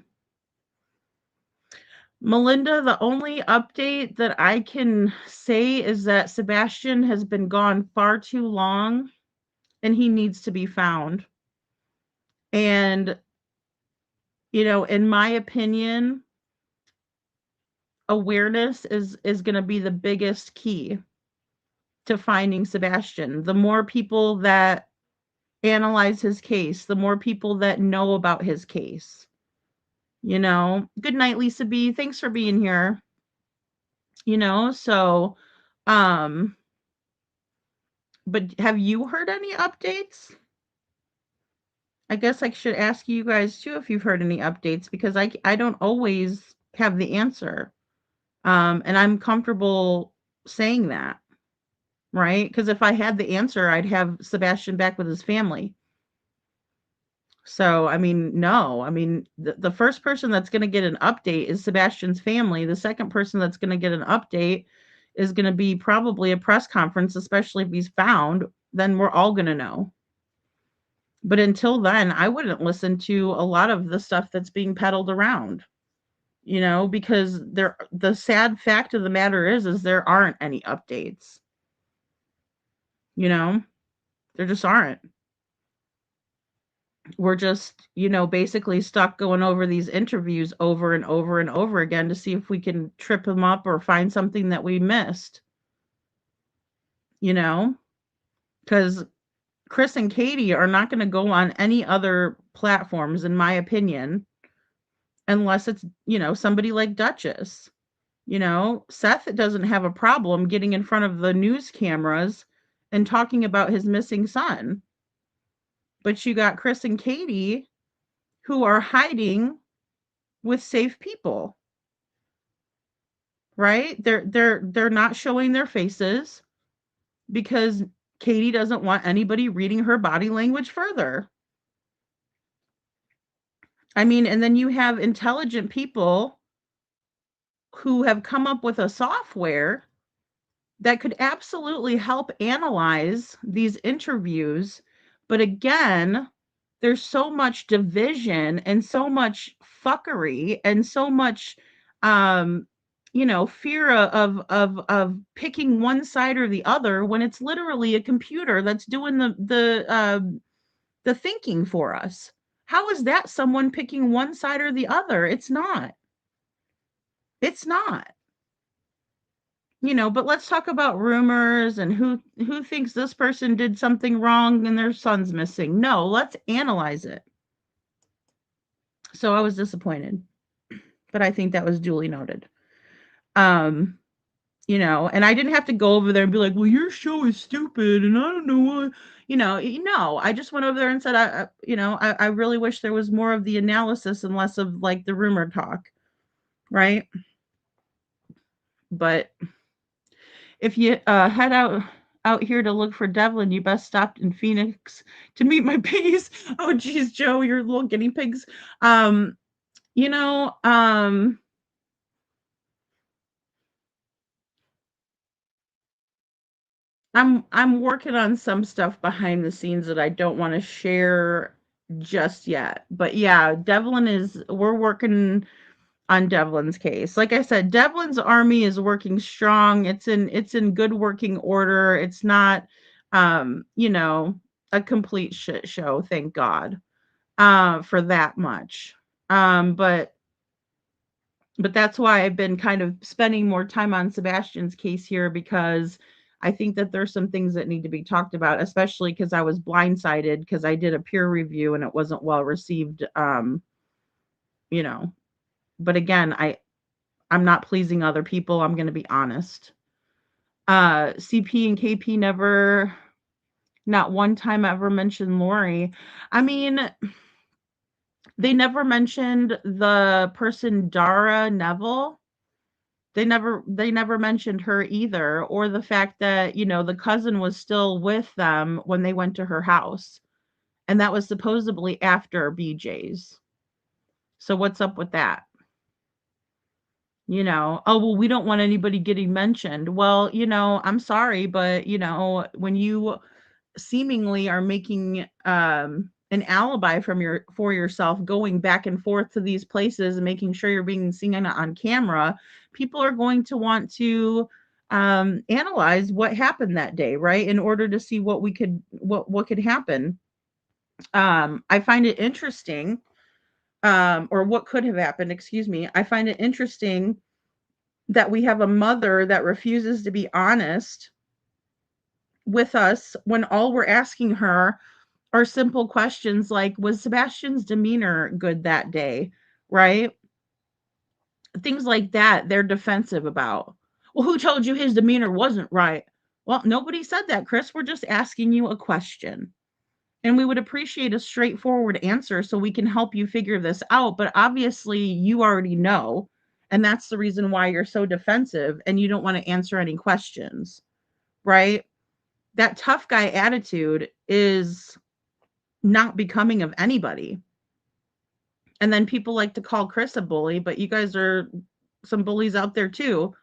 Melinda, the only update that I can say is that Sebastian has been gone far too long and he needs to be found. And, you know, in my opinion, awareness is going to be the biggest key to finding Sebastian. The more people that analyze his case, the more people that know about his case. You know, good night, Lisa B. Thanks for being here. You know, so, but have you heard any updates? I guess I should ask you guys too if you've heard any updates because I don't always have the answer. And I'm comfortable saying that, right? Because if I had the answer, I'd have Sebastian back with his family. So, I mean, no. I mean, the first person that's going to get an update is Sebastian's family. The second person that's going to get an update is going to be probably a press conference, especially if he's found. Then we're all going to know. But until then, I wouldn't listen to a lot of the stuff that's being peddled around, you know, because the sad fact of the matter is there aren't any updates. You know, there just aren't. We're just, you know, basically stuck going over these interviews over and over and over again to see if we can trip them up or find something that we missed. You know, because Chris and Katie are not going to go on any other platforms, in my opinion, unless it's, you know, somebody like Duchess. You know, Seth doesn't have a problem getting in front of the news cameras and talking about his missing son. But you got Chris and Katie who are hiding with safe people. Right? They're not showing their faces because Katie doesn't want anybody reading her body language further. I mean, and then you have intelligent people who have come up with a software that could absolutely help analyze these interviews. But again, there's so much division and so much fuckery and so much you know, fear of picking one side or the other when it's literally a computer that's doing the thinking for us. How is that someone picking one side or the other? It's not. It's not. but let's talk about rumors and who thinks this person did something wrong and their son's missing. No, let's analyze it. So I was disappointed, but I think that was duly noted. Um, and I didn't have to go over there and be like, well, your show is stupid and I don't know what, no, I just went over there and said, I really wish there was more of the analysis and less of like the rumor talk. Right. But if you head out here to look for Devlin, you best stop in Phoenix to meet my piggies. Oh, geez, Joe, your little guinea pigs. Um, you know, um, I'm working on some stuff behind the scenes that I don't want to share just yet. But yeah, we're working on Devlin's case. Like I said, Devlin's army is working strong. It's in good working order. It's not a complete shit show, thank God. For that much. But that's why I've been kind of spending more time on Sebastian's case here, because I think that there's some things that need to be talked about, especially because I was blindsided because I did a peer review and it wasn't well received. You know, but again, I'm not pleasing other people. I'm going to be honest. CP and KP never, not one time ever mentioned Lori. I mean, they never mentioned the person Dara Neville. They never mentioned her either, or the fact that, the cousin was still with them when they went to her house. And that was supposedly after BJ's. So what's up with that? Oh, well, we don't want anybody getting mentioned. Well, I'm sorry, but when you seemingly are making an alibi for yourself, going back and forth to these places and making sure you're being seen on camera, people are going to want to analyze what happened that day, right? In order to see what could happen. I find it interesting, or what could have happened, excuse me. I find it interesting that we have a mother that refuses to be honest with us when all we're asking her are simple questions like, was Sebastian's demeanor good that day? Right? Things like that, they're defensive about. Well, who told you his demeanor wasn't right? Well, nobody said that, Chris. We're just asking you a question. And we would appreciate a straightforward answer so we can help you figure this out. But obviously, you already know. And that's the reason why you're so defensive and you don't want to answer any questions. Right? That tough guy attitude is not becoming of anybody. And then people like to call Chris a bully, but you guys are some bullies out there too,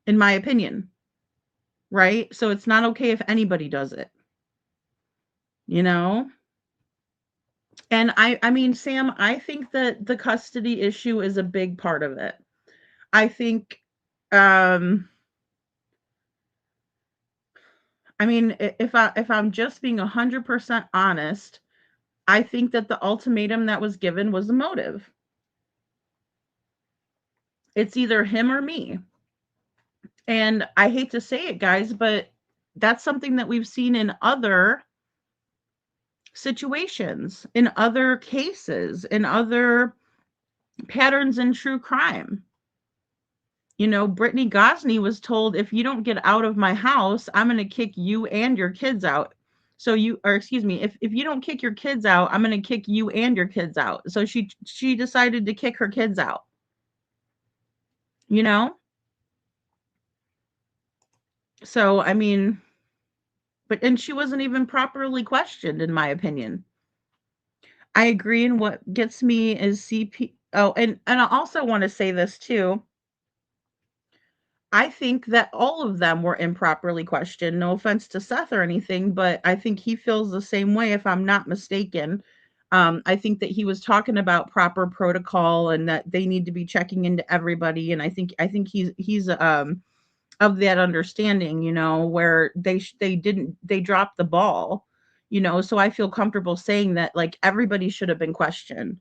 in my opinion. Right? So it's not okay if anybody does it. And I mean, Sam, I think that the custody issue is a big part of it. I think, I mean, if I'm just being 100% honest, I think that the ultimatum that was given was a motive. It's either him or me. And I hate to say it, guys, but that's something that we've seen in other situations, in other cases, in other patterns in true crime. Brittany Gosney was told, if you don't get out of my house, I'm going to kick you and your kids out. If you don't kick your kids out, I'm going to kick you and your kids out. So she decided to kick her kids out. So, I mean, and she wasn't even properly questioned, in my opinion. I agree. And what gets me is CP. Oh, and I also want to say this too. I think that all of them were improperly questioned. No offense to Seth or anything, but I think he feels the same way, if I'm not mistaken. I think that he was talking about proper protocol and that they need to be checking into everybody. And I think he's of that understanding, where they dropped the ball, so I feel comfortable saying that, like, everybody should have been questioned.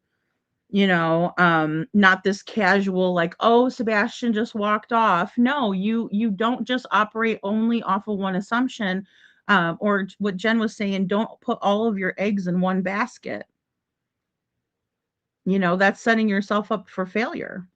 Not this casual, like, oh, Sebastian just walked off. No, you don't just operate only off of one assumption. Or what Jen was saying, don't put all of your eggs in one basket. That's setting yourself up for failure.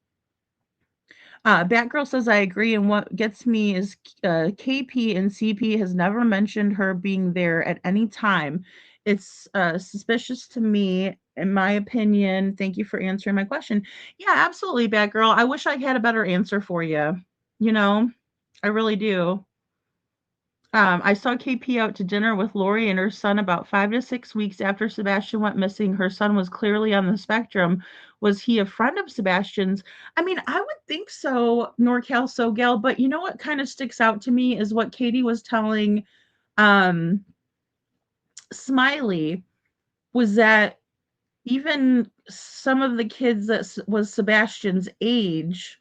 Batgirl says, I agree. And what gets me is KP and CP has never mentioned her being there at any time. It's suspicious to me, in my opinion. Thank you for answering my question. Yeah, absolutely, Batgirl. I wish I had a better answer for you. I really do. I saw KP out to dinner with Lori and her son about 5 to 6 weeks after Sebastian went missing. Her son was clearly on the spectrum. Was he a friend of Sebastian's? I mean, I would think so, NorCal SoGal, but you know what kind of sticks out to me is what Katie was telling Smiley, was that even some of the kids that was Sebastian's age,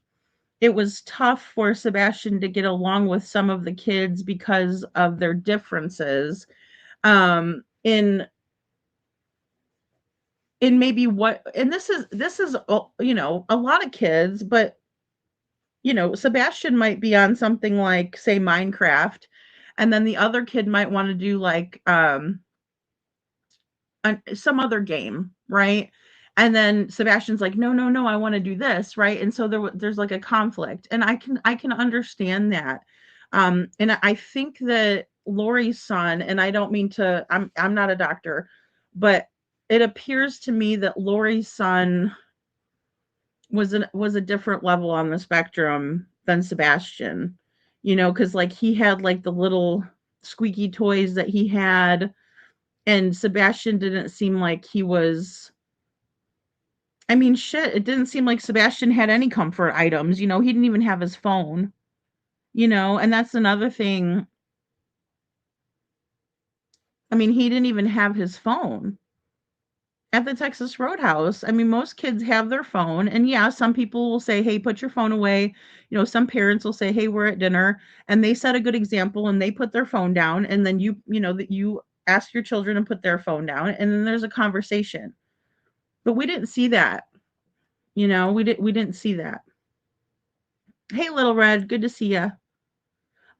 it was tough for Sebastian to get along with some of the kids because of their differences. In maybe what, and this is a lot of kids, but Sebastian might be on something like, say, Minecraft, and then the other kid might want to do like some other game, right? And then Sebastian's like, no, no, no, I want to do this, right? And so there's like a conflict, and I can understand that. And I think that Lori's son, and I don't mean to, I'm not a doctor, but it appears to me that Lori's son was a different level on the spectrum than Sebastian, because like he had like the little squeaky toys that he had, and Sebastian didn't seem like he was. I mean, shit, it didn't seem like Sebastian had any comfort items. He didn't even have his phone, and that's another thing. I mean, he didn't even have his phone at the Texas Roadhouse. I mean, most kids have their phone, and yeah, some people will say, hey, put your phone away. Some parents will say, hey, we're at dinner, and they set a good example and they put their phone down, and then that you ask your children to put their phone down, and then there's a conversation. But we didn't see that. We didn't see that. Hey, Little Red, good to see you.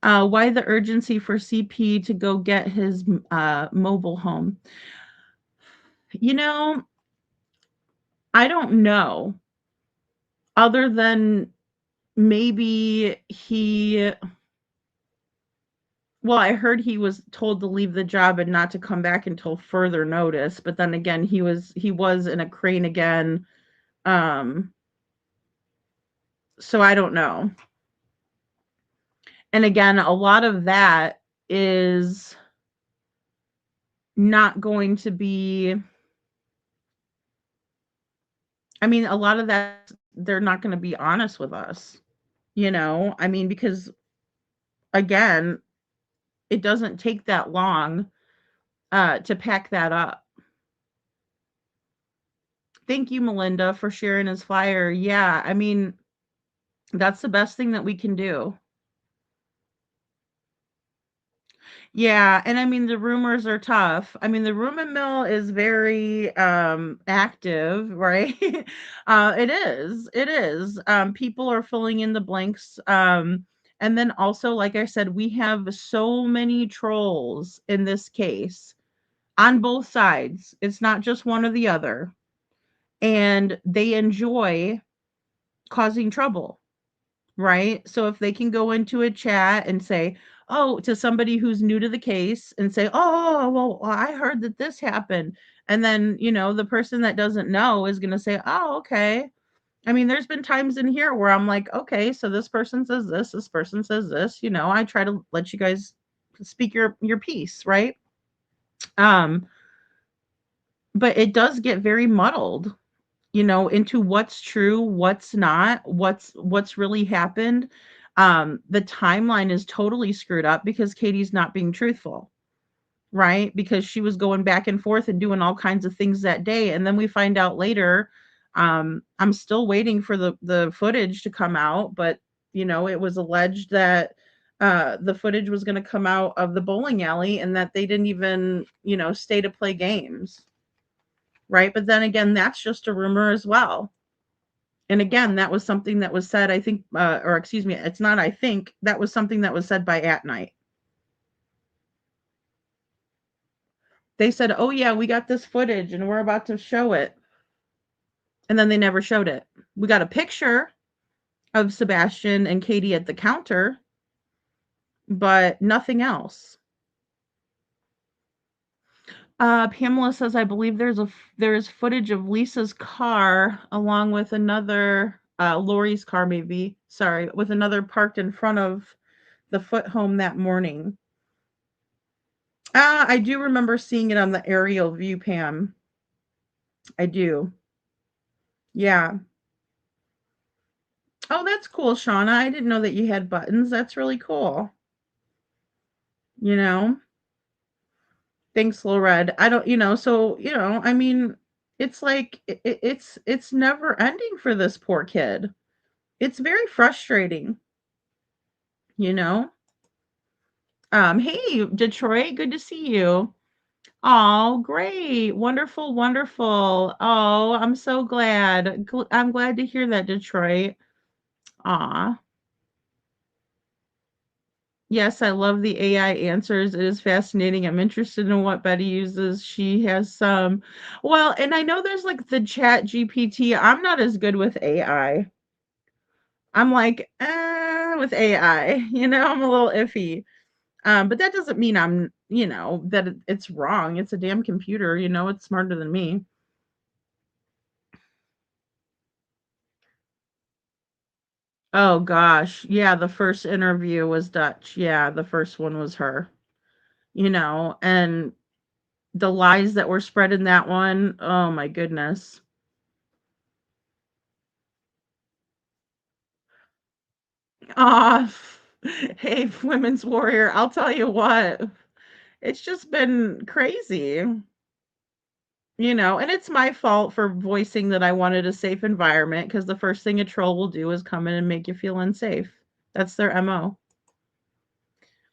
Why the urgency for CP to go get his mobile home? I don't know. Other than maybe I heard he was told to leave the job and not to come back until further notice. But then again, he was in a crane again. So I don't know. And again, a lot of that is not going to be, I mean, a lot of that, they're not going to be honest with us, I mean, because again, it doesn't take that long to pack that up. Thank you, Melinda, for sharing his flyer. Yeah, I mean, that's the best thing that we can do. Yeah, and I mean, the rumors are tough. I mean, the rumor mill is very active, right? It is. It is. People are filling in the blanks. And then also, like I said, we have so many trolls in this case on both sides. It's not just one or the other. And they enjoy causing trouble, right? So if they can go into a chat and say, oh, to somebody who's new to the case and say, oh, well, I heard that this happened. And then, the person that doesn't know is going to say, oh, okay. I mean, there's been times in here where I'm like, okay, so this person says this person says this, I try to let you guys speak your piece, right? But it does get very muddled, into what's true, what's not, what's really happened. The timeline is totally screwed up because Katie's not being truthful, right? Because she was going back and forth and doing all kinds of things that day. And then we find out later, I'm still waiting for the footage to come out, but it was alleged that the footage was going to come out of the bowling alley and that they didn't even, stay to play games. right? But then again, that's just a rumor as well. And again, that was something that was said, I think, or excuse me, it's not, I think, that was something that was said by At Night. They said, oh, yeah, we got this footage and we're about to show it. And then they never showed it. We got a picture of Sebastian and Katie at the counter, but nothing else. Pamela says, I believe there's footage of Lisa's car along with another, Lori's car, maybe. Sorry, with another parked in front of the foot home that morning. I do remember seeing it on the aerial view, Pam. I do. Yeah. Oh, that's cool, Shauna. I didn't know that you had buttons. That's really cool. You know? Thanks, Lil Red. I don't, so, I mean, it's like it's never ending for this poor kid. It's very frustrating, you know? Hey, Detroit, good to see you. Oh, great. Wonderful, wonderful. Oh, I'm so glad. I'm glad to hear that, Detroit. Aw. Yes, I love the AI answers. It is fascinating. I'm interested in what Betty uses. She has some, well, and I know there's like the Chat GPT. I'm not as good with AI. I'm like, with AI, I'm a little iffy. But that doesn't mean I'm, that it's wrong. It's a damn computer, it's smarter than me. Oh gosh. Yeah, the first interview was Dutch. Yeah, the first one was her. And the lies that were spread in that one, oh my goodness. Ah, hey, women's warrior, I'll tell you what, it's just been crazy, and it's my fault for voicing that I wanted a safe environment because the first thing a troll will do is come in and make you feel unsafe. That's their MO.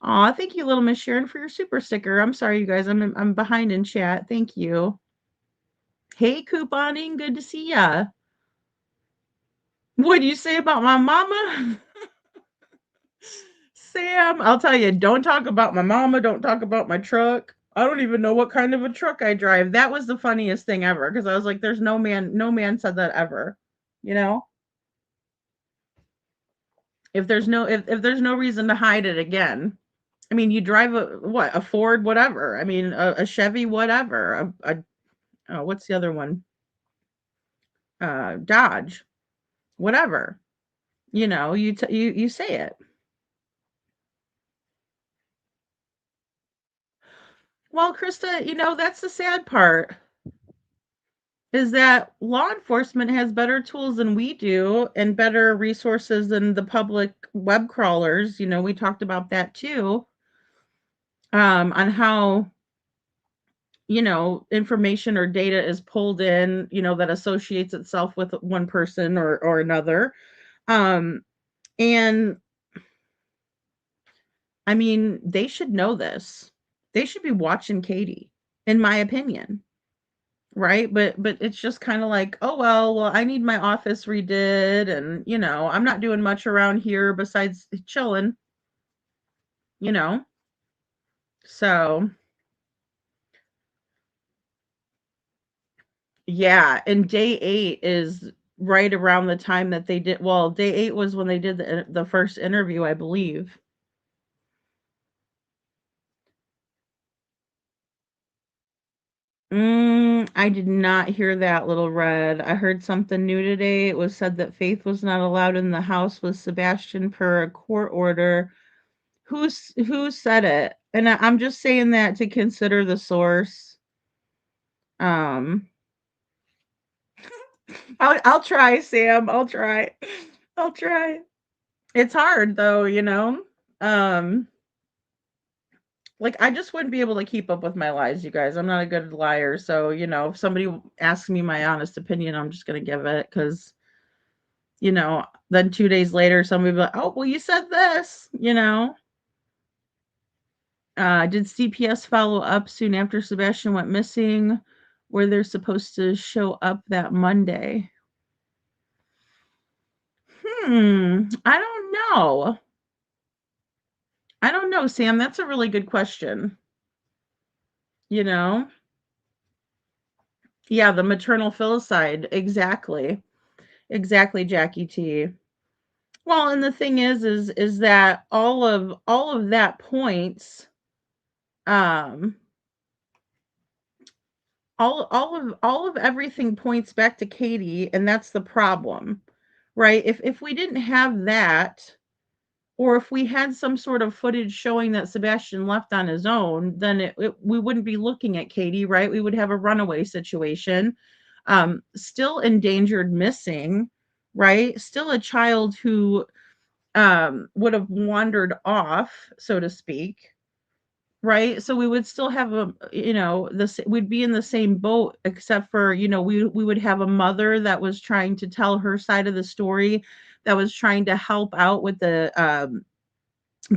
Aw, thank you, little Miss Sharon, for your super sticker. I'm sorry, you guys, I'm behind in chat. Thank you. Hey, couponing, good to see ya. What do you say about my mama? Sam, I'll tell you, don't talk about my mama, don't talk about my truck. I don't even know what kind of a truck I drive. That was the funniest thing ever because I was like, there's no man said that ever. You know? If there's no reason to hide it again. I mean, you drive a Ford, whatever. I mean, a Chevy, whatever. What's the other one? Dodge, whatever. You say it. Well, Krista, that's the sad part is that law enforcement has better tools than we do and better resources than the public web crawlers. We talked about that too, on how, information or data is pulled in, that associates itself with one person or another. And I mean, they should know this. They should be watching Katie, in my opinion. Right? But it's just kinda like, "Oh, well, I need my office redid, and, I'm not doing much around here besides chilling," you know? So, yeah, and day 8 is right around the time that they did, well, day 8 was when they did the first interview, I believe. I did not hear that, Little Red. I heard something new today. It was said that Faith was not allowed in the house with Sebastian per a court order. Who said it? And I'm just saying that to consider the source. Um, I'll try, Sam. I'll try. I'll try. It's hard though, Um, like I just wouldn't be able to keep up with my lies, you guys. I'm not a good liar, so if somebody asks me my honest opinion, I'm just gonna give it because then 2 days later, somebody will be like, "Oh, well, you said this." Did CPS follow up soon after Sebastian went missing? where they're supposed to show up that Monday. I don't know. I don't know, Sam. That's a really good question. You know? Yeah, the maternal filicide. Exactly. Exactly, Jackie T. Well, and the thing is that all of that points um all of everything points back to Katie, and that's the problem. Right? If we didn't have that, or if we had some sort of footage showing that Sebastian left on his own, then we wouldn't be looking at Katie, right? We would have a runaway situation. Still endangered missing, right? Still a child who would have wandered off, so to speak, right? So we would still have this, we'd be in the same boat, except for, we would have a mother that was trying to tell her side of the story, that was trying to help out with the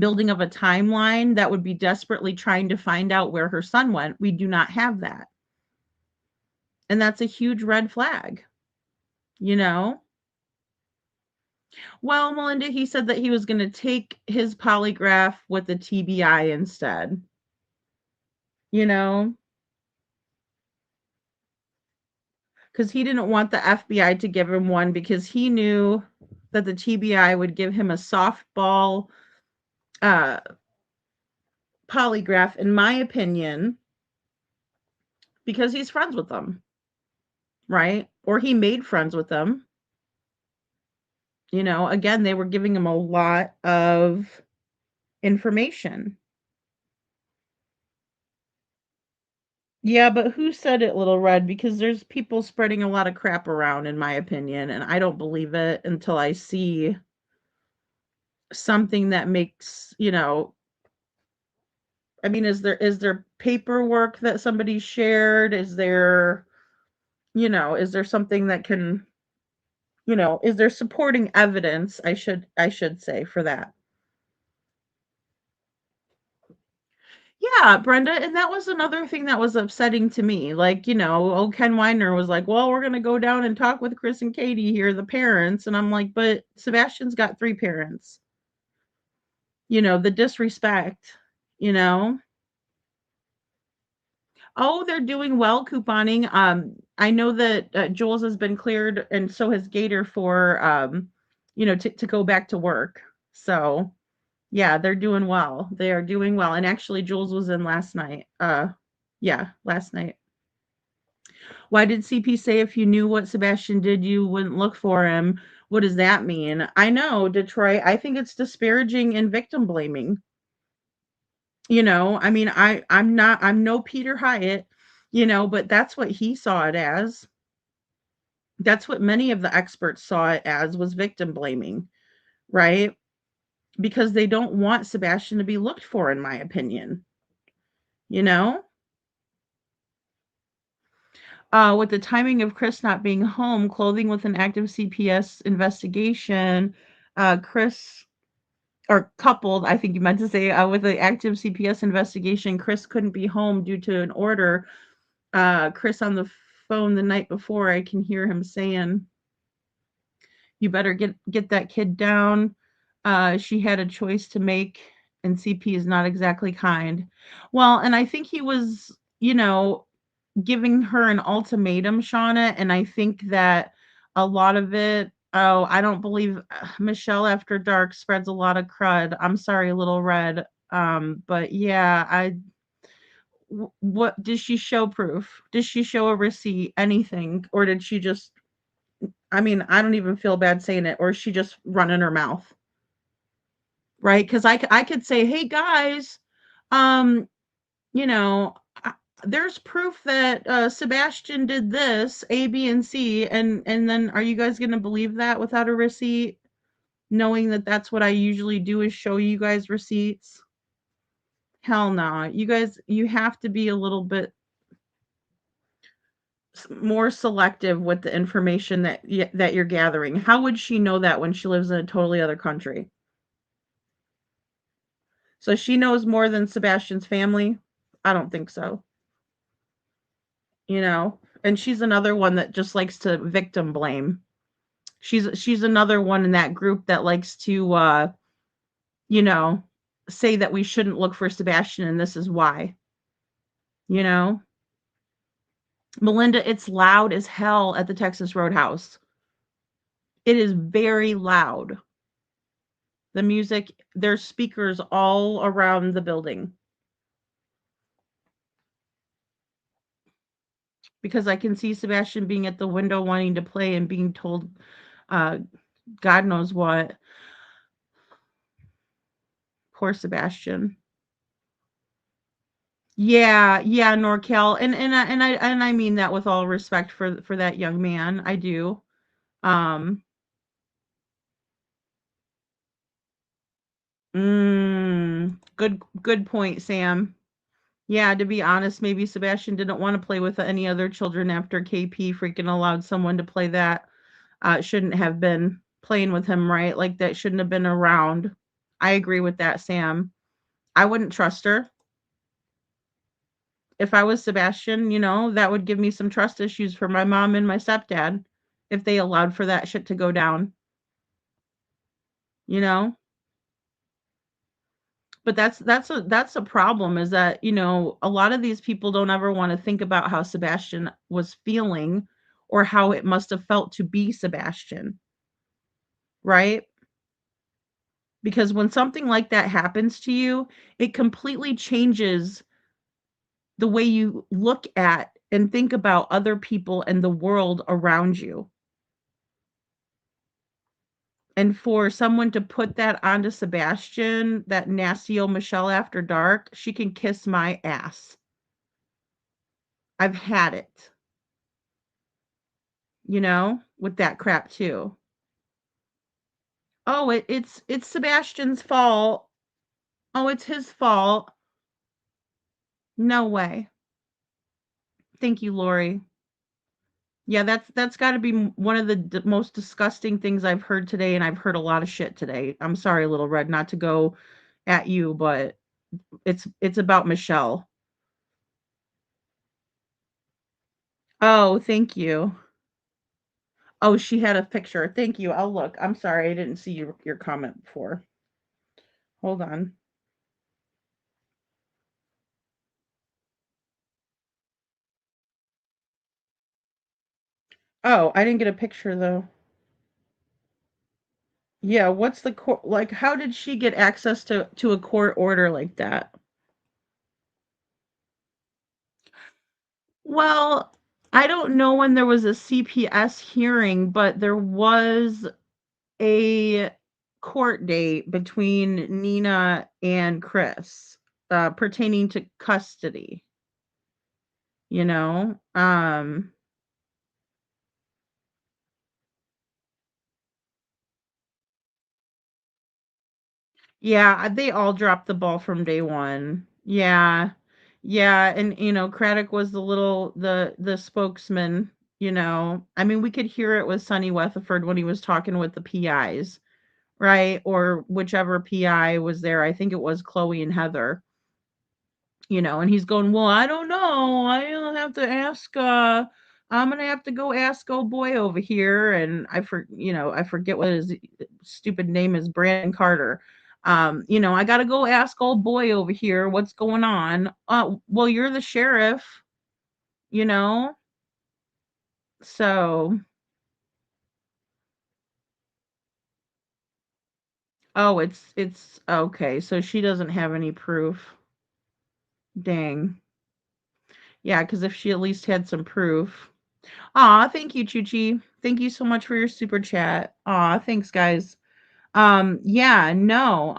building of a timeline, that would be desperately trying to find out where her son went. We do not have that. And that's a huge red flag, you know? Well, Melinda, he said that he was going to take his polygraph with the TBI instead. You know? Because he didn't want the FBI to give him one, because he knew that the TBI would give him a softball polygraph, in my opinion, because he's friends with them, right? Or he made friends with them. Again, they were giving him a lot of information. Yeah, but who said it, Little Red? Because there's people spreading a lot of crap around, in my opinion, and I don't believe it until I see something that makes, I mean, is there paperwork that somebody shared? Is there something that can, is there supporting evidence, I should say, for that? Yeah, Brenda, and that was another thing that was upsetting to me. Like, old Ken Weiner was like, "Well, we're gonna go down and talk with Chris and Katie here, the parents." And I'm like, "But Sebastian's got 3 parents." The disrespect, you know? Oh, they're doing well couponing. I know that Jules has been cleared, and so has Gator, for to go back to work. So yeah, they're doing well. They are doing well. And actually, Jules was in last night. Yeah, last night. Why did CP say if you knew what Sebastian did, you wouldn't look for him? What does that mean? I know, Detroit. I think it's disparaging and victim blaming. I mean, I'm no Peter Hyatt, but that's what he saw it as. That's what many of the experts saw it as, was victim blaming, right? Because they don't want Sebastian to be looked for, in my opinion. You know? With the timing of Chris not being home, clothing with an active CPS investigation, Chris, or coupled, I think you meant to say, with the active CPS investigation, Chris couldn't be home due to an order. Chris on the phone the night before, I can hear him saying, "You better get that kid down. She had a choice to make, and CP is not exactly kind." Well, and I think he was, giving her an ultimatum, Shauna, and I think that a lot of it, I don't believe Michelle After Dark spreads a lot of crud. I'm sorry, Little Red. But yeah, what did she show proof? Did she show a receipt, anything? Or did she just, I mean, I don't even feel bad saying it, or is she just running her mouth? Right? Because I could say, "Hey guys, um, you know, there's proof that Sebastian did this, A, B, and C," and then are you guys gonna believe that without a receipt, knowing that that's what I usually do, is show you guys receipts? Hell no. You guys, you have to be a little bit more selective with the information that you're gathering. How would she know that when she lives in a totally other country? So she knows more than Sebastian's family? I don't think so. You know? And she's another one that just likes to victim blame. She's another one in that group that likes to you know, say that we shouldn't look for Sebastian and this is why. You know? Melinda, it's loud as hell at the Texas Roadhouse. It is very loud. The music, there's speakers all around the building. Because I can see Sebastian being at the window wanting to play and being told God knows what. Poor Sebastian. Yeah, yeah, Norcal. And I mean that with all respect for that young man. I do. Um good point, Sam. Yeah, to be honest, maybe Sebastian didn't want to play with any other children after KP freaking allowed someone to play that shouldn't have been playing with him, right? Like that shouldn't have been around. I agree with that, Sam. I wouldn't trust her. If I was Sebastian, that would give me some trust issues for my mom and my stepdad if they allowed for that shit to go down. You know? But that's a problem is that, a lot of these people don't ever want to think about how Sebastian was feeling or how it must have felt to be Sebastian. Right? Because when something like that happens to you, it completely changes the way you look at and think about other people and the world around you. And for someone to put that onto Sebastian, that nasty old Michelle After Dark, she can kiss my ass. I've had it. With that crap too. Oh, it's Sebastian's fault. Oh, it's his fault. No way. Thank you, Lori. Yeah, that's got to be one of the most disgusting things I've heard today, and I've heard a lot of shit today. I'm sorry, Little Red, not to go at you, but it's about Michelle. Oh, thank you. Oh, she had a picture. Thank you. I'll look. I'm sorry, I didn't see your comment before. Hold on. Oh, I didn't get a picture though. Yeah, what's the court like? How did she get access to a court order like that? Well, I don't know when there was a CPS hearing, but there was a court date between Nina and Chris pertaining to custody. You know, yeah, they all dropped the ball from day one. Yeah. Yeah, and Craddock was the spokesman, I mean, we could hear it with Sonny Weatherford when he was talking with the PIs, right? Or whichever PI was there. I think it was Chloe and Heather. And he's going, "Well, I don't know. I'll have to ask I'm gonna have to go ask old boy over here." And I forget what his stupid name is, Brandon Carter. I gotta go ask old boy over here what's going on. Well, you're the sheriff, you know? So oh, it's okay. So she doesn't have any proof. Dang. Yeah, because if she at least had some proof. Aw, thank you, Chuchi. Thank you so much for your super chat. Aw, thanks, guys. Yeah, no,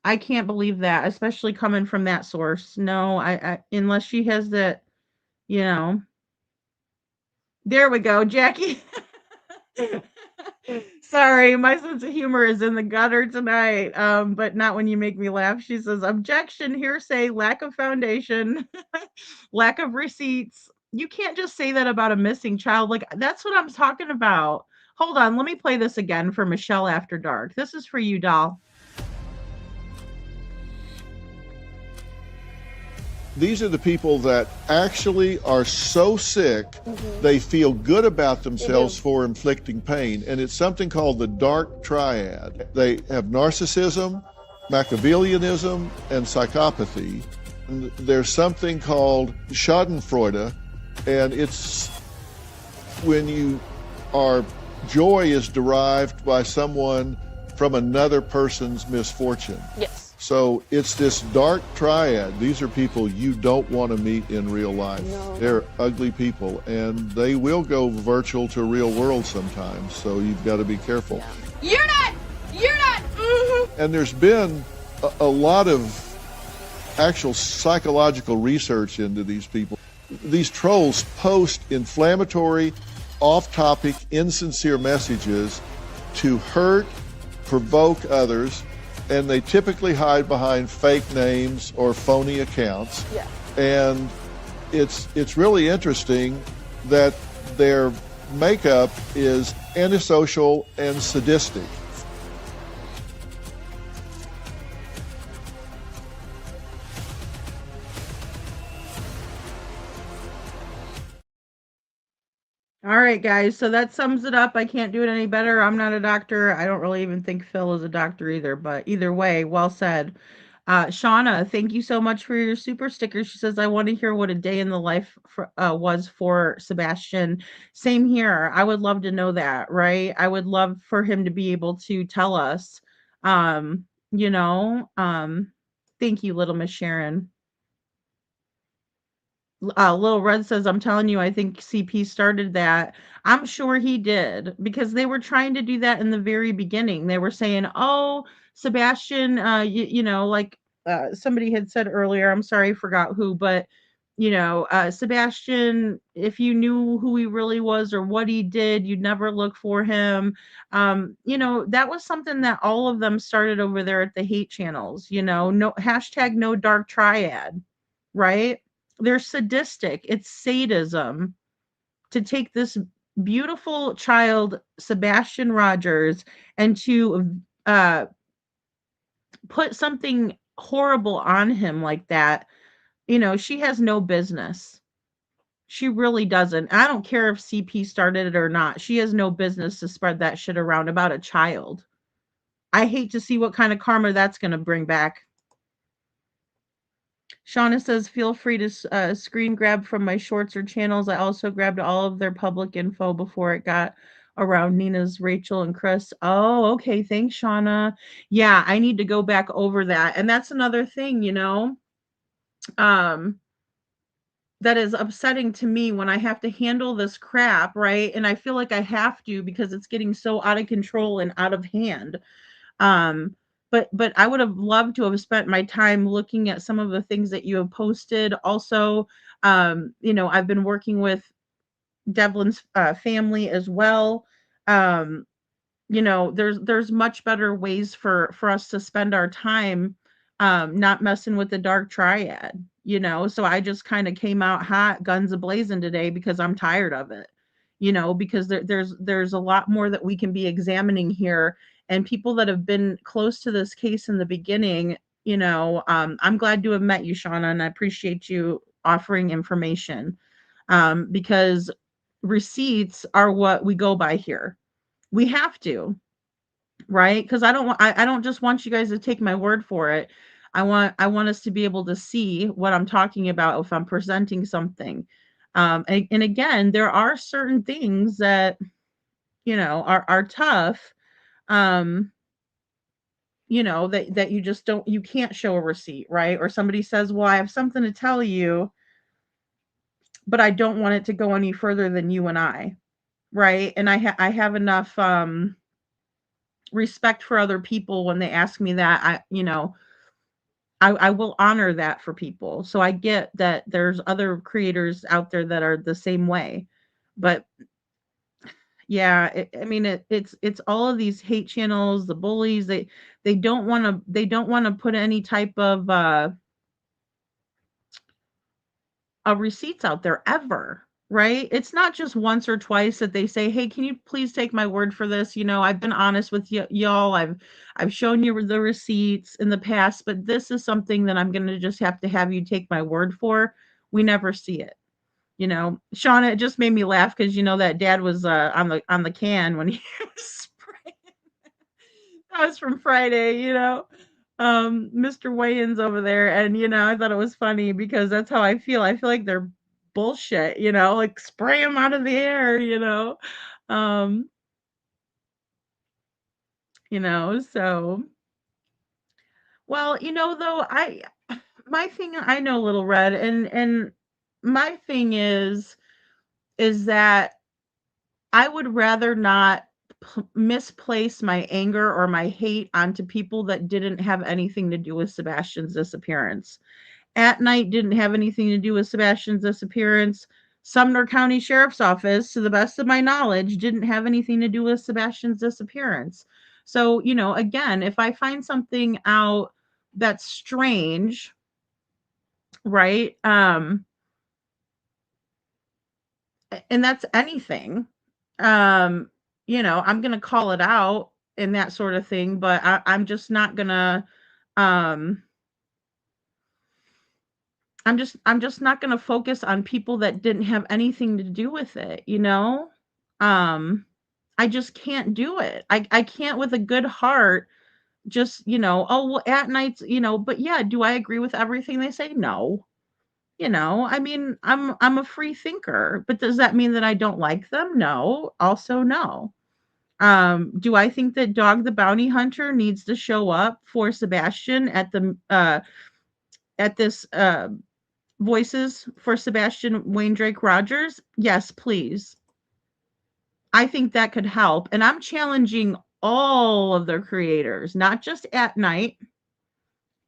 I can't believe that, especially coming from that source. No, I unless she has that, you know. There we go, Jackie. Sorry, my sense of humor is in the gutter tonight. But not when you make me laugh. She says, objection, hearsay, lack of foundation, lack of receipts. You can't just say that about a missing child. Like, that's what I'm talking about. Hold on, let me play this again for Michelle After Dark. This is for you, doll. These are the people that actually are so sick, they feel good about themselves for inflicting pain. And it's something called the dark triad. They have narcissism, Machiavellianism, and psychopathy. And there's something called Schadenfreude, and it's when joy is derived by someone from another person's misfortune. Yes. So it's this dark triad. These are people you don't want to meet in real life. No. They're ugly people, and they will go virtual to real world sometimes, so you've got to be careful. You're not. And there's been a lot of actual psychological research into these people. These trolls post inflammatory, off-topic, insincere messages to hurt, provoke others, and they typically hide behind fake names or phony accounts. Yeah. And it's really interesting that their makeup is antisocial and sadistic. All right, guys. So that sums it up. I can't do it any better. I'm not a doctor. I don't really even think Phil is a doctor either. But either way, well said. Shauna, thank you so much for your super sticker. She says, I want to hear what a day in the life was for Sebastian. Same here. I would love to know that, right? I would love for him to be able to tell us. You know, thank you, little Miss Sharon. Little Red says, I'm telling you, I think CP started that. I'm sure he did, because they were trying to do that in the very beginning. They were saying, oh, Sebastian, you know, like somebody had said earlier, I'm sorry, I forgot who, but, you know, Sebastian, if you knew who he really was or what he did, you'd never look for him. You know, that was something that all of them started over there at the hate channels, you know, no hashtag no dark triad, right? They're sadistic. It's sadism to take this beautiful child, Sebastian Rogers, and to put something horrible on him like that. You know, she has no business. She really doesn't. I don't care if CP started it or not. She has no business to spread that shit around about a child. I hate to see what kind of karma that's going to bring back. Shauna says, feel free to screen grab from my shorts or channels. I also grabbed all of their public info before it got around Nina's, Rachel, and Chris. Oh, okay. Thanks, Shauna. Yeah, I need to go back over that. And that's another thing, you know, that is upsetting to me when I have to handle this crap, right? And I feel like I have to because it's getting so out of control and out of hand. But I would have loved to have spent my time looking at some of the things that you have posted. Also, you know, I've been working with Devlin's family as well. You know, there's much better ways for us to spend our time, not messing with the dark triad, you know. So I just kind of came out hot, guns a-blazing today because I'm tired of it, you know, because there's a lot more that we can be examining here. And people that have been close to this case in the beginning, you know, I'm glad to have met you, Shauna, and I appreciate you offering information, because receipts are what we go by here. We have to, right? Because I don't just want you guys to take my word for it. I want us to be able to see what I'm talking about if I'm presenting something. And again, there are certain things that, you know, are tough. You know, that you can't show a receipt, right? Or somebody says, well, I have something to tell you, but I don't want it to go any further than you and I, right? And I have enough respect for other people when they ask me that. I will honor that for people. So I get that there's other creators out there that are the same way. But yeah, I mean, it's all of these hate channels, the bullies, they don't want to put any type of receipts out there ever, right? It's not just once or twice that they say, "Hey, can you please take my word for this? You know, I've been honest with y'all. I've shown you the receipts in the past, but this is something that I'm going to just have to have you take my word for." We never see it. You know, Shauna, it just made me laugh because you know that dad was on the can when he was spraying. That was from Friday, you know. Mr. Wayans over there, and you know, I thought it was funny because that's how I feel. I feel like they're bullshit, you know, like spray them out of the air, you know. Um, you know, so well, you know, though, I my thing I know Little Red, and my thing is that I would rather not misplace my anger or my hate onto people that didn't have anything to do with Sebastian's disappearance. At Night didn't have anything to do with Sebastian's disappearance. Sumner County Sheriff's Office, to the best of my knowledge, didn't have anything to do with Sebastian's disappearance. So, you know, again, if I find something out that's strange, right? And that's anything. Um, you know, I'm gonna call it out and that sort of thing, but I'm just not gonna um I'm just not gonna focus on people that didn't have anything to do with it, you know? Um, I just can't do it. I can't with a good heart just, you know, oh well at nights, you know, but yeah, do I agree with everything they say? No. You know, I mean, I'm a free thinker, but does that mean that I don't like them? No. Also no. Do I think that Dog the Bounty Hunter needs to show up for Sebastian at this Voices for Sebastian Wayne Drake Rogers? Yes, please. I think that could help. And I'm challenging all of their creators, not just At Night,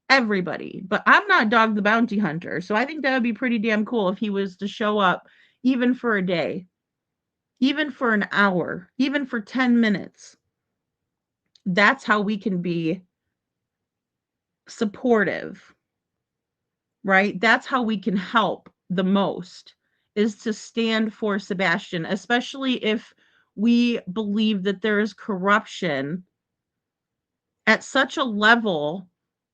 everybody. But I'm not Dog the Bounty Hunter. So I think that would be pretty damn cool if he was to show up even for a day, even for an hour, even for 10 minutes. That's how we can be supportive, right? That's how we can help the most, is to stand for Sebastian, especially if we believe that there is corruption at such a level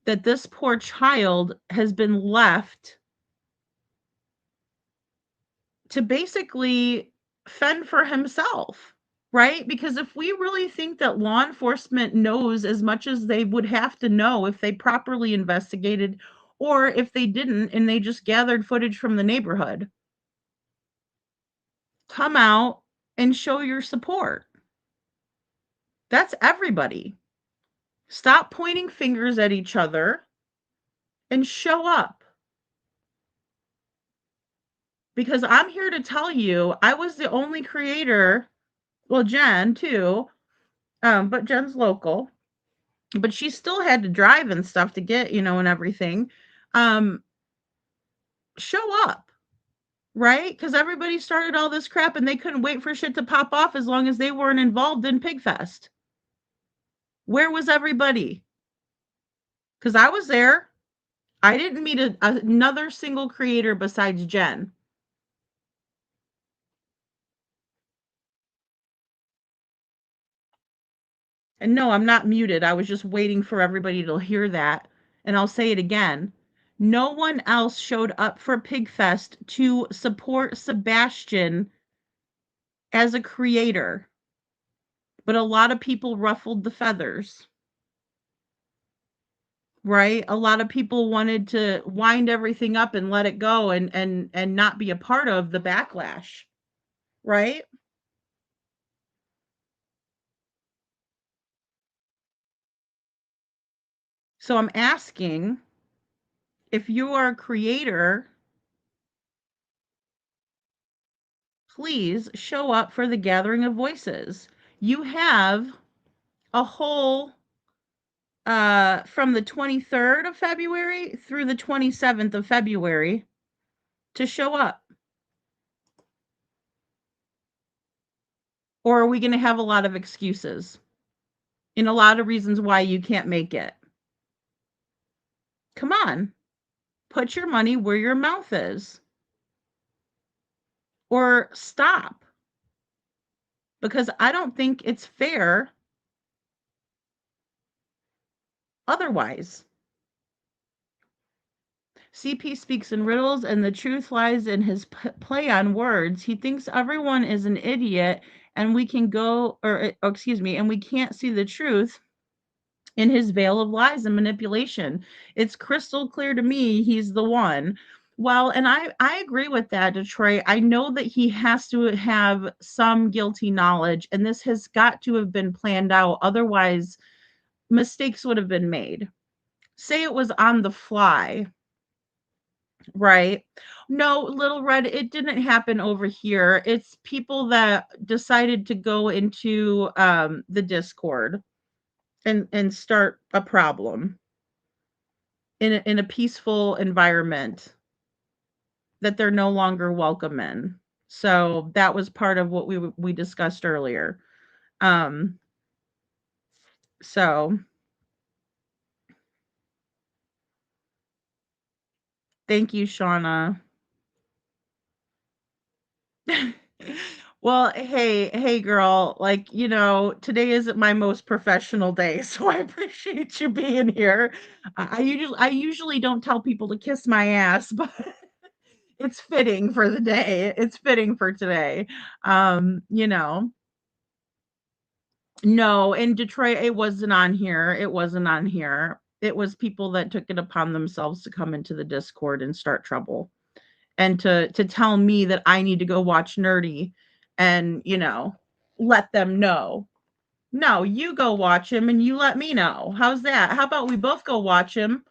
that this poor child has been left to basically fend for himself, right? Because if we really think that law enforcement knows as much as they would have to know if they properly investigated, or if they didn't and they just gathered footage from the neighborhood, come out and show your support. That's everybody. Stop pointing fingers at each other and show up. Because I'm here to tell you, I was the only creator, well, Jen too, but Jen's local, but she still had to drive and stuff to get, you know, and everything. Um, show up, right? Because everybody started all this crap and they couldn't wait for shit to pop off as long as they weren't involved in Pigfest. Where was everybody? Because I was there. I didn't meet another single creator besides Jen. And no, I'm not muted. I was just waiting for everybody to hear that. And I'll say it again. No one else showed up for Pigfest to support Sebastian as a creator. But a lot of people ruffled the feathers. Right? A lot of people wanted to wind everything up and let it go and not be a part of the backlash. Right? So I'm asking, if you are a creator, please show up for the gathering of voices. You have a whole from the 23rd of February through the 27th of February to show up. Or are we going to have a lot of excuses and a lot of reasons why you can't make it? Come on. Put your money where your mouth is. or stop, because I don't think it's fair otherwise. CP speaks in riddles, and the truth lies in his play on words. He thinks everyone is an idiot, and we can go, or excuse me, and we can't see the truth in his veil of lies and manipulation. It's crystal clear to me he's the one. Well, and I agree with that, Detroit. I know that he has to have some guilty knowledge, and this has got to have been planned out. Otherwise, mistakes would have been made. Say it was on the fly, right? No, Little Red, it didn't happen over here. It's people that decided to go into the Discord and start a problem in a peaceful environment that they're no longer welcome in. So that was part of what we discussed earlier. Um, so thank you, Shauna. Well, hey, girl. Like, today isn't my most professional day, so I appreciate you being here. I usually don't tell people to kiss my ass, but it's fitting for the day. It's fitting for today. Um, you know. No, in Detroit, it wasn't on here. It wasn't on here. It was people that took it upon themselves to come into the Discord and start trouble, and to tell me that I need to go watch Nerdy and, let them know. No, you go watch him and you let me know. How's that? How about we both go watch him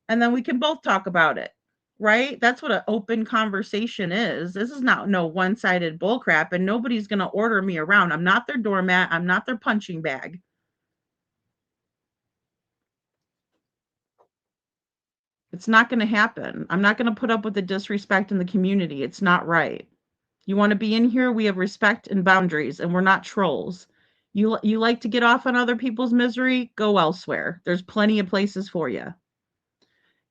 and then we can both talk about it? Right? That's what an open conversation is. This is not no one-sided bullcrap, and nobody's going to order me around. I'm not their doormat. I'm not their punching bag. It's not going to happen. I'm not going to put up with the disrespect in the community. It's not right. You want to be in here, we have respect and boundaries, and we're not trolls. You like to get off on other people's misery? Go elsewhere. There's plenty of places for you.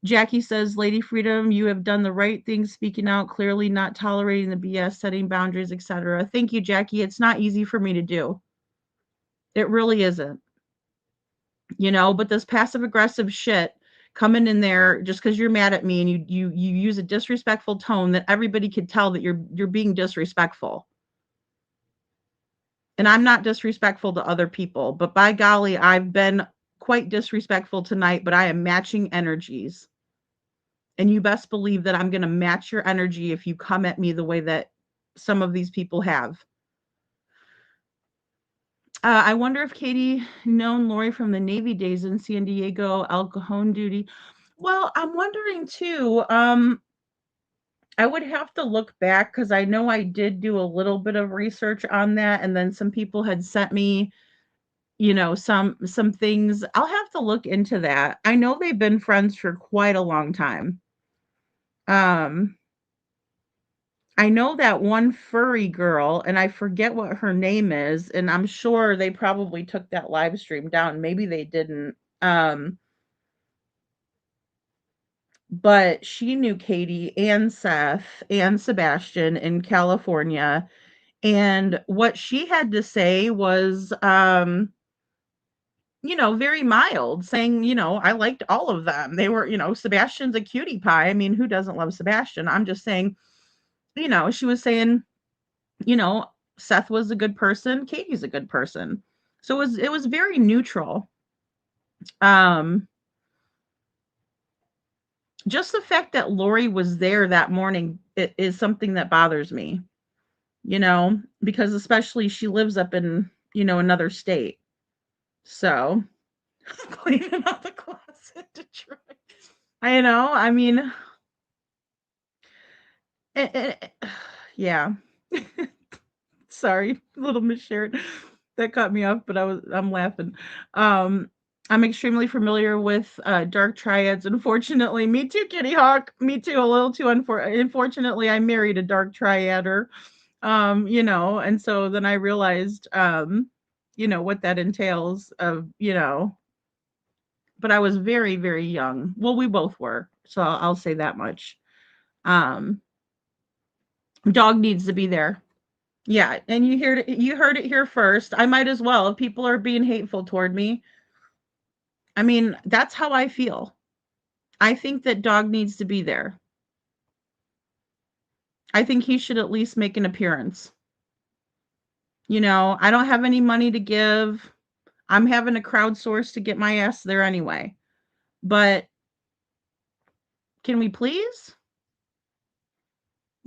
Jackie says, Lady Freedom, you have done the right thing, speaking out clearly, not tolerating the BS, setting boundaries, etc. Thank you, Jackie. It's not easy for me to do. It really isn't. But this passive aggressive shit coming in there just because you're mad at me, and you use a disrespectful tone that everybody could tell that you're being disrespectful. And I'm not disrespectful to other people, but by golly, I've been quite disrespectful tonight, but I am matching energies. And you best believe that I'm going to match your energy if you come at me the way that some of these people have. I wonder if Katie known Lori from the Navy days in San Diego, El Cajon duty. Well, I'm wondering too. I would have to look back because I know I did do a little bit of research on that, and then some people had sent me, some things. I'll have to look into that. I know they've been friends for quite a long time. I know that one furry girl, and I forget what her name is, and I'm sure they probably took that live stream down. Maybe they didn't. But she knew Katie and Seth and Sebastian in California. And what she had to say was, very mild, saying, I liked all of them. They were, Sebastian's a cutie pie. I mean, who doesn't love Sebastian? I'm just saying, she was saying, Seth was a good person, Katie's a good person. So it was very neutral. Just the fact that Lori was there that morning is something that bothers me, because especially she lives up in, another state. So cleaning out the closet, Detroit. I mean, yeah. Sorry, little Miss Sharon. That caught me off, but I'm laughing. I'm extremely familiar with dark triads. Unfortunately, me too, Kitty Hawk. Me too. A little too unfortunately, I married a dark triader. And so then I realized, what that entails of, but I was very, very young. Well, we both were. So I'll say that much. Dog needs to be there. Yeah, and you heard it here first. I might as well. If people are being hateful toward me, I mean, that's how I feel. I think that dog needs to be there. I think he should at least make an appearance. I don't have any money to give. I'm having to crowdsource to get my ass there anyway. But can we please?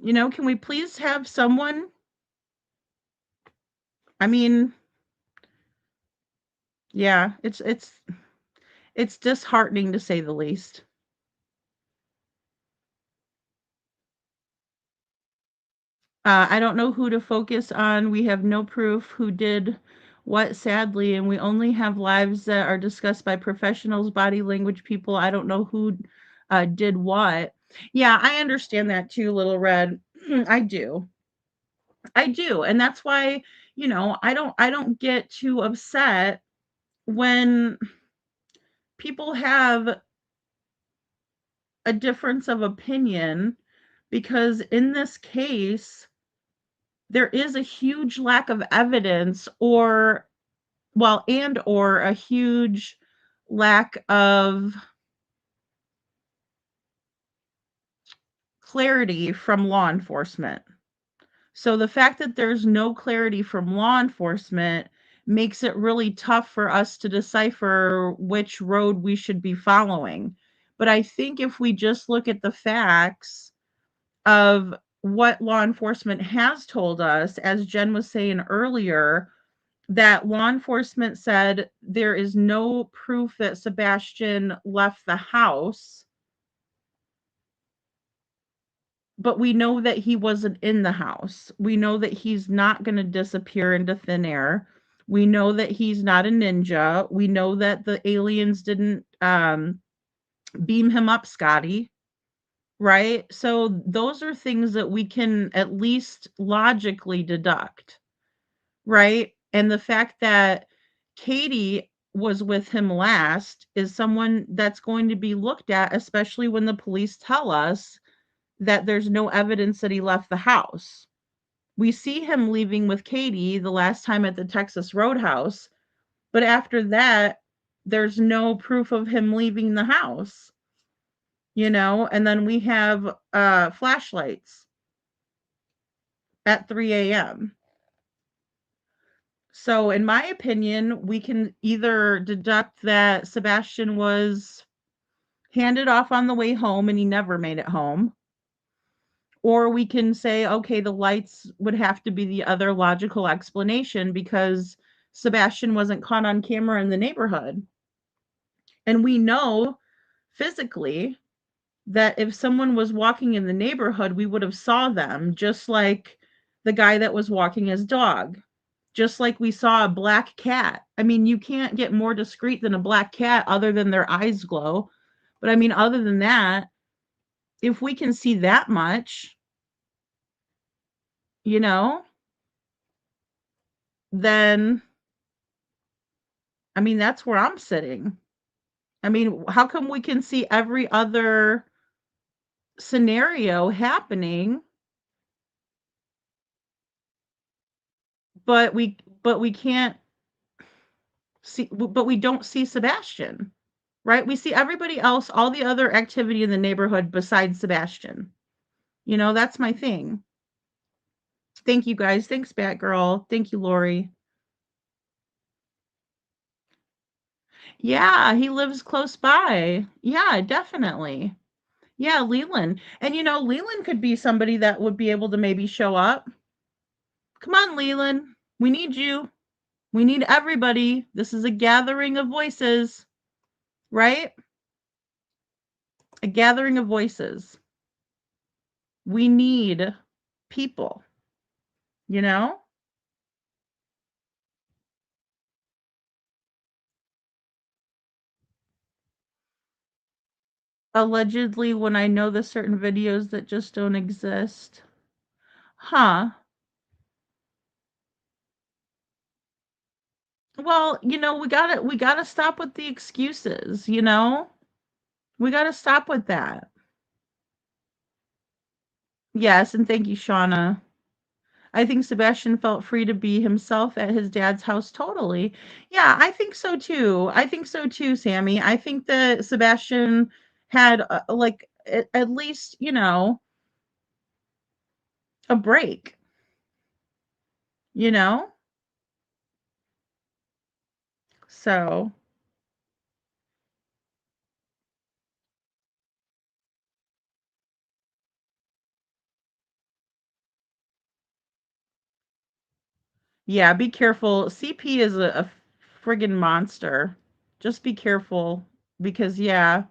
Can we please have someone? I mean, yeah, it's disheartening to say the least. I don't know who to focus on. We have no proof who did what, sadly, and we only have lives that are discussed by professionals, body language people. I don't know who did what. Yeah, I understand that too, Little Red. I do. I do. And that's why, I don't get too upset when people have a difference of opinion, because in this case there is a huge lack of evidence, or a huge lack of clarity from law enforcement. So the fact that there's no clarity from law enforcement makes it really tough for us to decipher which road we should be following. But I think if we just look at the facts of what law enforcement has told us, as Jen was saying earlier, that law enforcement said there is no proof that Sebastian left the house, but we know that he wasn't in the house. We know that he's not going to disappear into thin air. We know that he's not a ninja. We know that the aliens didn't beam him up, Scotty. Right? So those are things that we can at least logically deduct. Right? And the fact that Katie was with him last is someone that's going to be looked at, especially when the police tell us that there's no evidence that he left the house. We see him leaving with Katie the last time at the Texas Roadhouse, but after that, there's no proof of him leaving the house. And then we have flashlights at 3 a.m. So, in my opinion, we can either deduct that Sebastian was handed off on the way home and he never made it home, or we can say, okay, the lights would have to be the other logical explanation because Sebastian wasn't caught on camera in the neighborhood. And we know physically that if someone was walking in the neighborhood, we would have saw them, just like the guy that was walking his dog. Just like we saw a black cat. I mean, you can't get more discreet than a black cat other than their eyes glow. But I mean, other than that, if we can see that much, then I mean, that's where I'm sitting. I mean, how come we can see every other scenario happening, but we can't see, but we don't see Sebastian, right? We see everybody else, all the other activity in the neighborhood besides Sebastian. That's my thing. Thank you guys. Thanks, Batgirl. Thank you, Lori. Yeah, he lives close by. Yeah, definitely. Yeah, Leland. And Leland could be somebody that would be able to maybe show up. Come on, Leland. We need you. We need everybody. This is a gathering of voices, right? A gathering of voices. We need people, you know? Allegedly, when I know the certain videos that just don't exist. Huh. Well, we gotta stop with the excuses, We gotta stop with that. Yes, and thank you, Shauna. I think Sebastian felt free to be himself at his dad's house totally. Yeah, I think so too. I think so too, Sammy. I think that Sebastian had like at least, a break, you know? So, yeah, be careful. CP is a friggin' monster. Just be careful because yeah,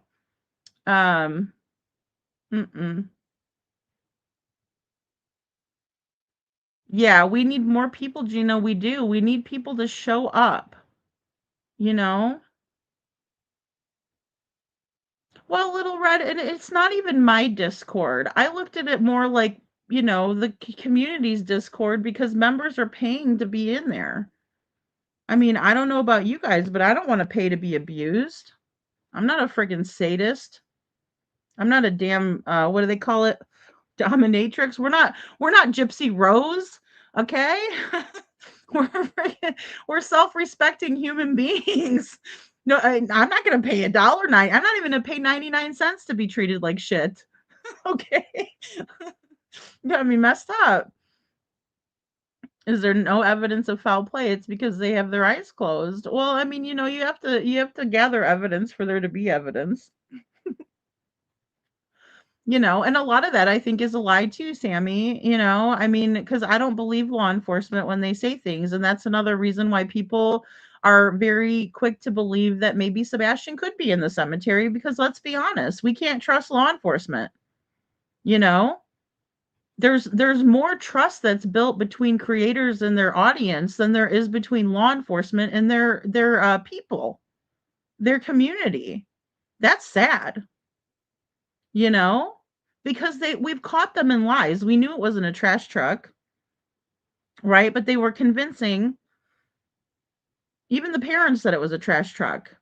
um mm-mm. Yeah, we need more people, Gina. We do. We need people to show up, you know? Well, Little Red, and it's not even my Discord. I looked at it more like, the community's Discord because members are paying to be in there. I mean, I don't know about you guys, but I don't want to pay to be abused. I'm not a friggin' sadist. I'm not a damn what do they call it? Dominatrix. We're not Gypsy Rose, okay? we're we're self-respecting human beings. No, I'm not gonna pay $1.09. I'm not even gonna pay 99 cents to be treated like shit. Okay. Got me messed up. Is there no evidence of foul play? It's because they have their eyes closed. Well, I mean, you have to gather evidence for there to be evidence. And a lot of that I think is a lie too, Sammy. I mean, because I don't believe law enforcement when they say things. And that's another reason why people are very quick to believe that maybe Sebastian could be in the cemetery because let's be honest, we can't trust law enforcement. You know, there's more trust that's built between creators and their audience than there is between law enforcement and their people, their community. That's sad. You know? Because we've caught them in lies. We knew it wasn't a trash truck, right? But they were convincing even the parents that it was a trash truck.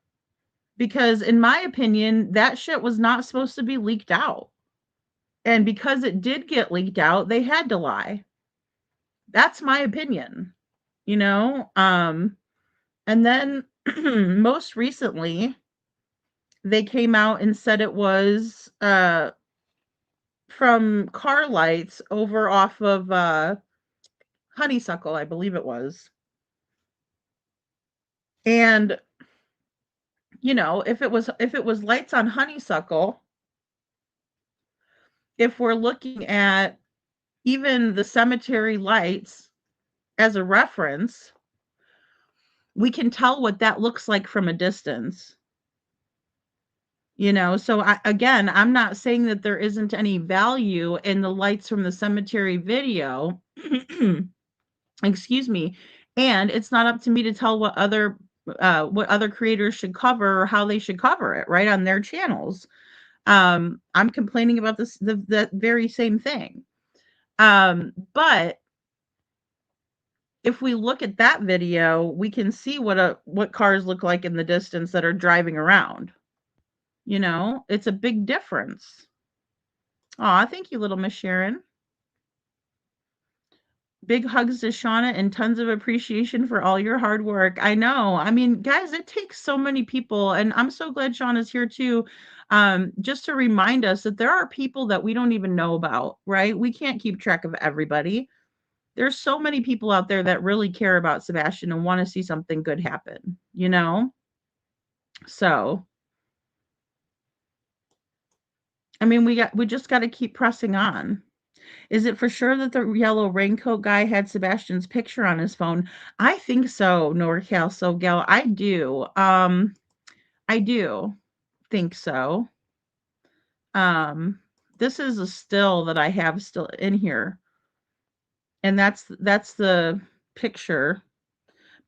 Because in my opinion, that shit was not supposed to be leaked out. And because it did get leaked out, they had to lie. That's my opinion, you know? And then most recently, they came out and said it was from car lights over off of Honeysuckle, I believe it was. And if it was lights on Honeysuckle, if we're looking at even the cemetery lights as a reference, we can tell what that looks like from a distance. So again, I'm not saying that there isn't any value in the lights from the cemetery video. Excuse me. And it's not up to me to tell what other creators should cover or how they should cover it, right, on their channels. I'm complaining about the very same thing. But if we look at that video, we can see what cars look like in the distance that are driving around. It's a big difference. Aw, thank you, little Miss Sharon. Big hugs to Shauna and tons of appreciation for all your hard work. I know. I mean, guys, it takes so many people, and I'm so glad Shauna's here too. Just to remind us that there are people that we don't even know about, right? We can't keep track of everybody. There's so many people out there that really care about Sebastian and want to see something good happen, So, I mean, we just got to keep pressing on. Is it for sure that the yellow raincoat guy had Sebastian's picture on his phone? I think so, NorCal So Gal. I do. I do think so. This is a still that I have still in here. And that's the picture,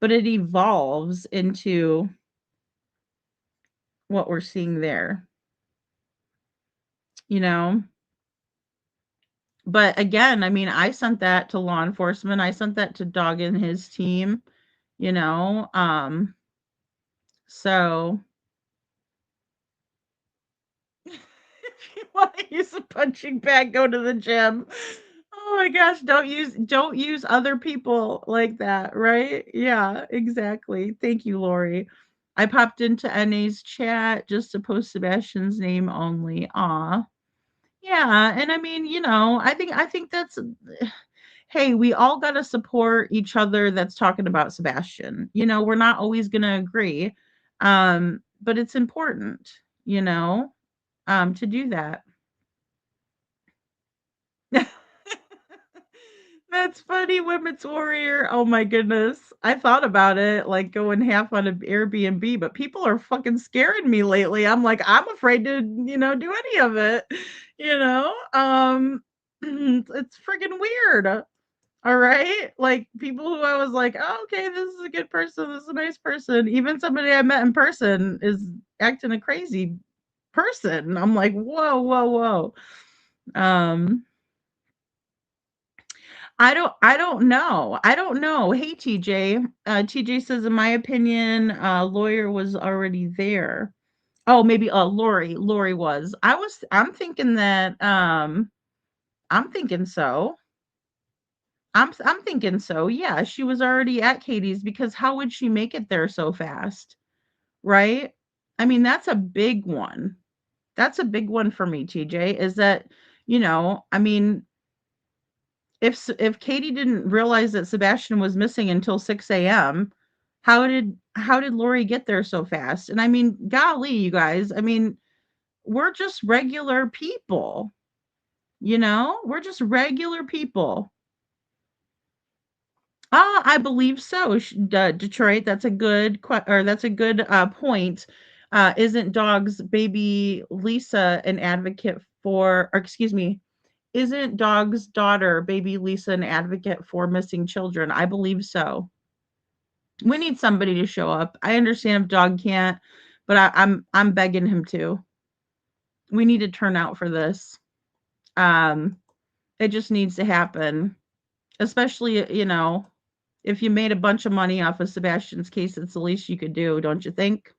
but it evolves into what we're seeing there. You know? But again, I mean, I sent that to law enforcement. I sent that to Dog and his team, you know. So want to use a punching bag, go to the gym. Oh my gosh, don't use other people like that, right? Yeah, exactly. Thank you, Lori. I popped into NA's chat just to post Sebastian's name only. Aw. Yeah, and I mean, I think that's hey, we all got to support each other that's talking about Sebastian. We're not always going to agree. But it's important, to do that. That's funny, Women's Warrior. Oh my goodness. I thought about it, like going half on an Airbnb, but people are fucking scaring me lately. I'm like, I'm afraid to, do any of it. It's friggin' weird. All right. Like people who I was like, oh, okay, this is a good person. This is a nice person. Even somebody I met in person is acting a crazy person. I'm like, whoa, whoa, whoa. Um, I don't know. I don't know. Hey TJ. TJ says in my opinion, lawyer was already there. Oh, maybe Lori. Lori was. I'm thinking that I'm thinking so. I'm thinking so. Yeah, she was already at Katie's because how would she make it there so fast? Right? I mean, that's a big one. That's a big one for me, TJ, is that, I mean, if Katie didn't realize that Sebastian was missing until 6 a.m., how did Lori get there so fast? And I mean, golly, you guys, I mean, we're just regular people, We're just regular people. I believe so. Detroit. That's a good that's a good point. Isn't dog's baby Lisa an advocate for? Or excuse me. Isn't dog's daughter baby Lisa an advocate for missing children? I believe so. We need somebody to show up. I understand if dog can't, but I'm begging him to. We need to turn out for this. Um, it just needs to happen. Especially, if you made a bunch of money off of Sebastian's case, it's the least you could do, don't you think?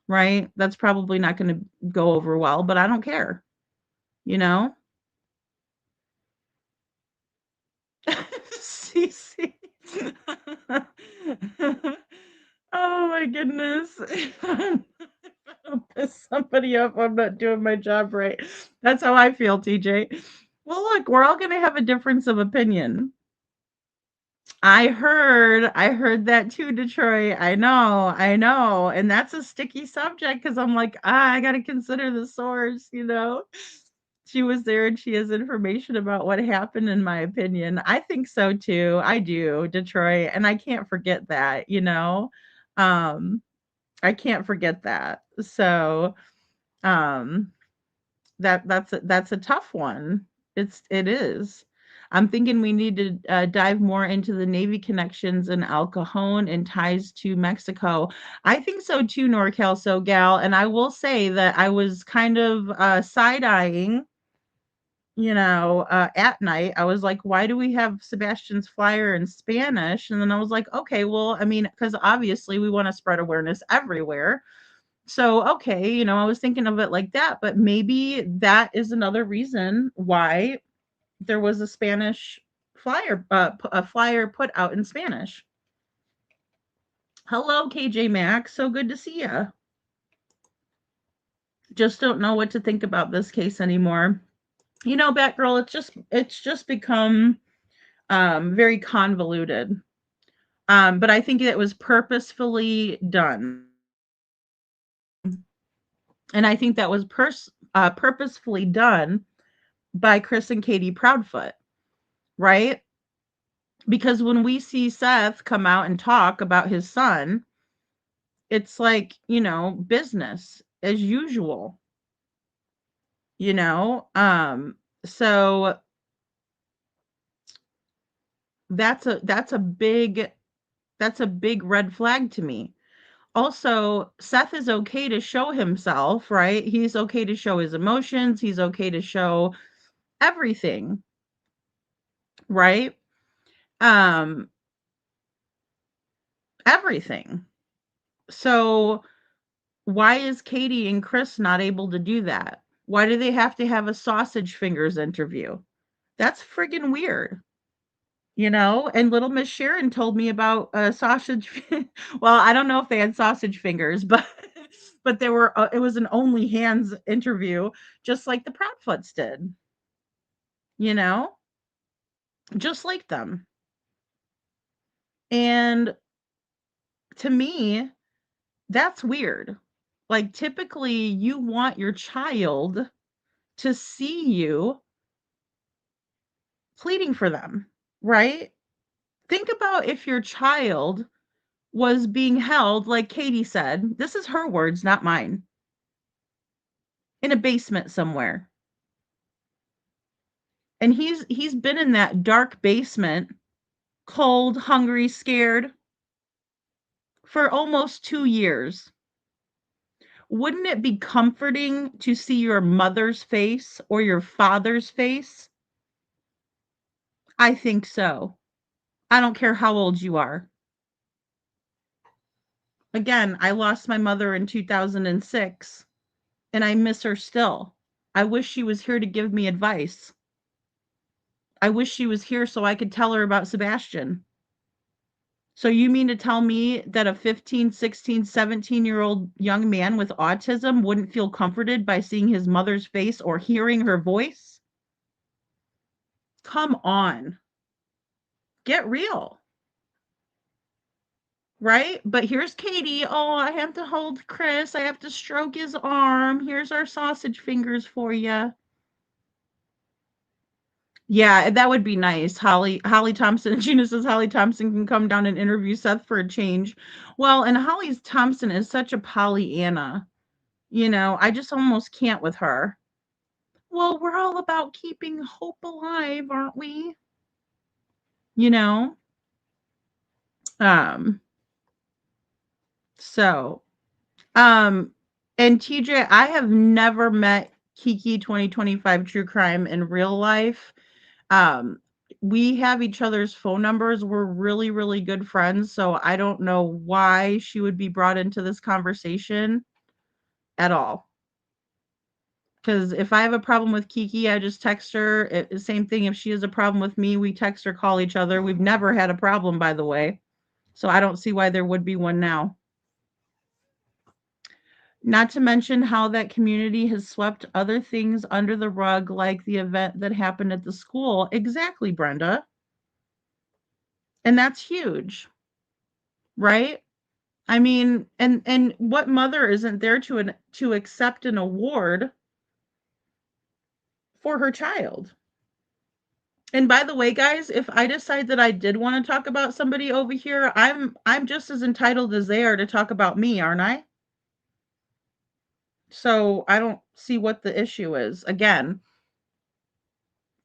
Right? That's probably not going to go over well, but I don't care. You know? Cece. Oh my goodness. If I don't piss somebody up, I'm not doing my job right. That's how I feel, TJ. Well, look, we're all going to have a difference of opinion. I heard that too, Detroit. I know. And that's a sticky subject because I'm like, I gotta consider the source. She was there and she has information about what happened, in my opinion. I think so too. I do, Detroit. And I can't forget that. Um, I can't forget that. So um that's a tough one. It is. I'm thinking we need to dive more into the Navy connections in El Cajon and ties to Mexico. I think so too, NorCal So Gal. And I will say that I was kind of side eyeing, at night. I was like, why do we have Sebastian's flyer in Spanish? And then I was like, okay, well, I mean, because obviously we want to spread awareness everywhere. So, okay, I was thinking of it like that, but maybe that is another reason why there was a Spanish flyer, a flyer put out in Spanish. Hello, KJ Maxx. So good to see you. Just don't know what to think about this case anymore. Batgirl, it's just become very convoluted. But I think it was purposefully done. And I think that was purposefully done by Chris and Katie Proudfoot, right? Because when we see Seth come out and talk about his son, it's like, business as usual, you know? So that's a big red flag to me. Also, Seth is okay to show himself, right? He's okay to show his emotions, he's okay to show everything, right? Um everything. So why is Katie and Chris not able to do that? Why do they have to have a sausage fingers interview? That's friggin' weird. And little Miss Sharon told me about sausage. Well, I don't know if they had sausage fingers, but they were. It was an only hands interview, just like the Proudfoots did. You know, just like them. And to me, that's weird. Like typically, you want your child to see you pleading for them, right? Think about if your child was being held, like Katie said, this is her words, not mine, in a basement somewhere. And he's been in that dark basement, cold, hungry, scared for almost 2 years. Wouldn't it be comforting to see your mother's face or your father's face? I think so. I don't care how old you are. Again, I lost my mother in 2006 and I miss her still. I wish she was here to give me advice. I wish she was here so I could tell her about Sebastian. So you mean to tell me that a 15, 16, 17-year-old young man with autism wouldn't feel comforted by seeing his mother's face or hearing her voice? Come on. Get real. Right? But here's Katie. Oh, I have to hold Chris. I have to stroke his arm. Here's our sausage fingers for you. Yeah, that would be nice. Holly Thompson. Gina says Holly Thompson can come down and interview Seth for a change. Well, and Holly Thompson is such a Pollyanna. I just almost can't with her. Well, we're all about keeping hope alive, aren't we? You know? Um, so, and TJ, I have never met Kiki 2025 True Crime in real life. Um, we have each other's phone numbers. We're really, really good friends. So I don't know why she would be brought into this conversation at all. Because if I have a problem with Kiki, I just text her. Same thing. If she has a problem with me, we text or call each other. We've never had a problem, by the way. So I don't see why there would be one now. Not to mention how that community has swept other things under the rug, like the event that happened at the school. Exactly, Brenda. And that's huge, right? I mean, and what mother isn't there to accept an award for her child? And by the way, guys, if I decide that I did want to talk about somebody over here, I'm just as entitled as they are to talk about me, aren't I? So I don't see what the issue is. Again,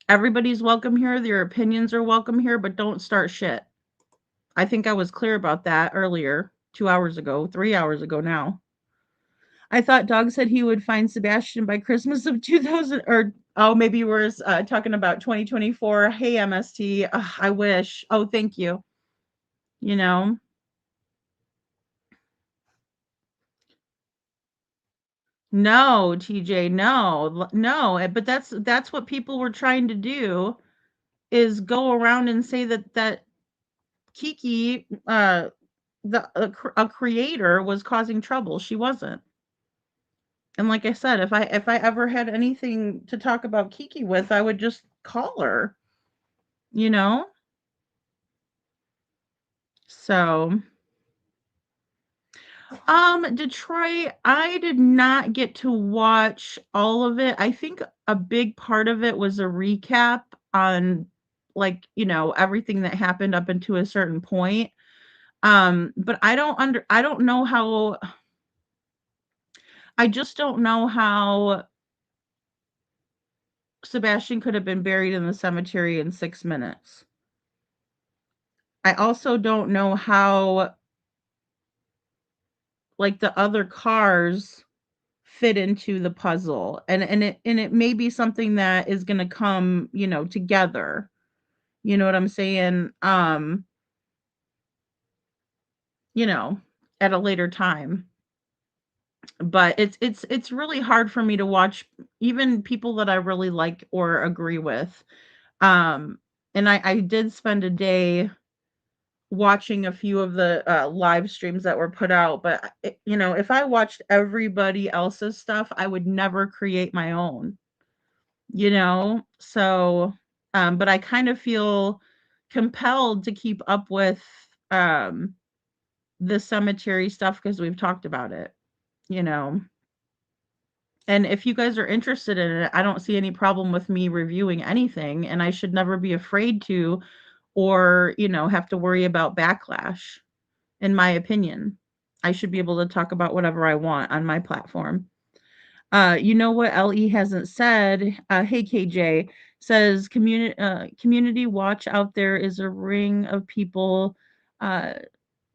everybody's welcome here. Their opinions are welcome here, but don't start shit. I think I was clear about that earlier, 2 hours ago, 3 hours ago now. I thought Doug said he would find Sebastian by Christmas of 2000, or oh, maybe you were talking about 2024. Hey, MST, I wish. Oh, thank you. You know, no, TJ, no. But that's what people were trying to do, is go around and say that Kiki, a creator, was causing trouble. She wasn't. And like I said, if I ever had anything to talk about Kiki with, I would just call her, you know? So, Detroit, I did not get to watch all of it. I think a big part of it was a recap on, like, everything that happened up until a certain point. But I don't know how, I just don't know how Sebastian could have been buried in the cemetery in 6 minutes. I also don't know how, like, the other cars fit into the puzzle, and it may be something that is going to come, together. You know what I'm saying? You know, at a later time. But it's really hard for me to watch even people that I really like or agree with. Um, and I did spend a day watching a few of the live streams that were put out, but if I watched everybody else's stuff, I would never create my own, So, but I kind of feel compelled to keep up with um the cemetery stuff because we've talked about it, you know. And if you guys are interested in it, I don't see any problem with me reviewing anything, and I should never be afraid to or, have to worry about backlash, in my opinion. I should be able to talk about whatever I want on my platform. You know what LE hasn't said? Hey KJ says community watch out there is a ring of people uh,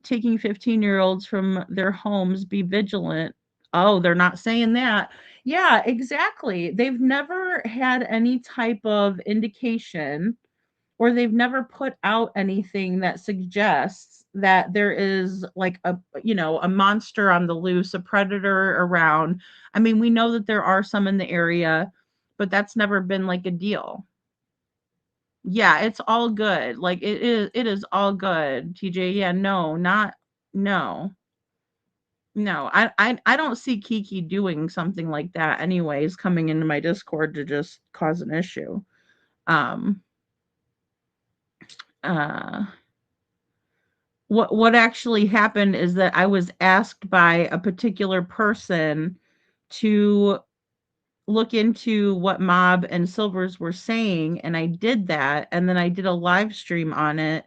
taking 15-year-olds from their homes. Be vigilant. Oh, they're not saying that. Yeah, exactly. They've never had any type of indication or they've never put out anything that suggests that there is like a monster on the loose, a predator around. I mean, we know that there are some in the area, but that's never been like a deal. Yeah, it's all good. Like it is all good. TJ, yeah, no. No, I don't see Kiki doing something like that anyways, coming into my Discord to just cause an issue. Um uh what actually happened is that I was asked by a particular person to look into what Mob and Silvers were saying, and I did that, and then I did a live stream on it,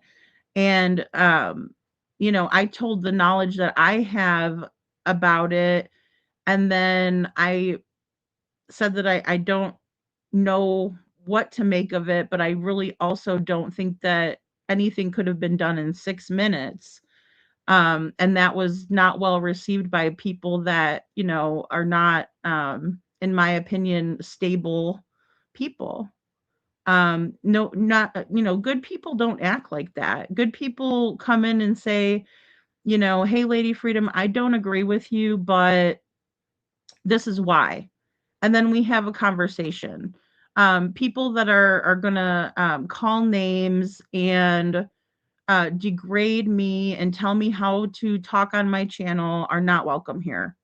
and I told the knowledge that I have about it, and then I said that I don't know what to make of it, but I really also don't think that anything could have been done in 6 minutes. And that was not well received by people that, are not, in my opinion, stable people. No, not, good people don't act like that. Good people come in and say, hey, Lady Freedom, I don't agree with you, but this is why. And then we have a conversation. People that are gonna call names and degrade me and tell me how to talk on my channel are not welcome here.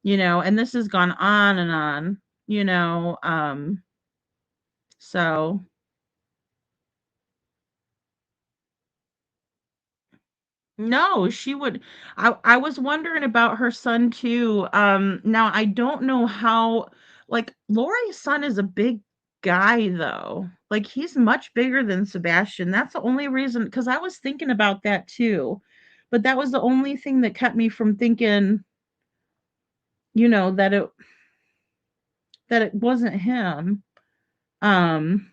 And this has gone on and on, so no, she would. I was wondering about her son too. Now I don't know how, like, Lori's son is a big guy though. Like he's much bigger than Sebastian. That's the only reason, because I was thinking about that too. But that was the only thing that kept me from thinking, that it wasn't him. Um,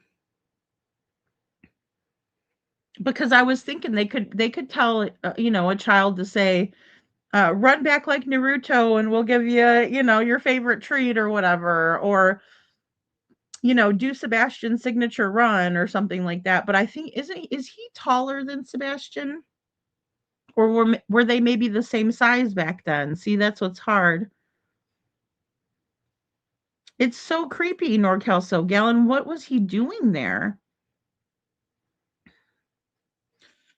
because I was thinking they could tell a child to say, run back like Naruto and we'll give you, your favorite treat or whatever, or, do Sebastian's signature run or something like that. But I think is he taller than Sebastian? Or were they maybe the same size back then? See, that's what's hard. It's so creepy, NorCal So Gallon. What was he doing there?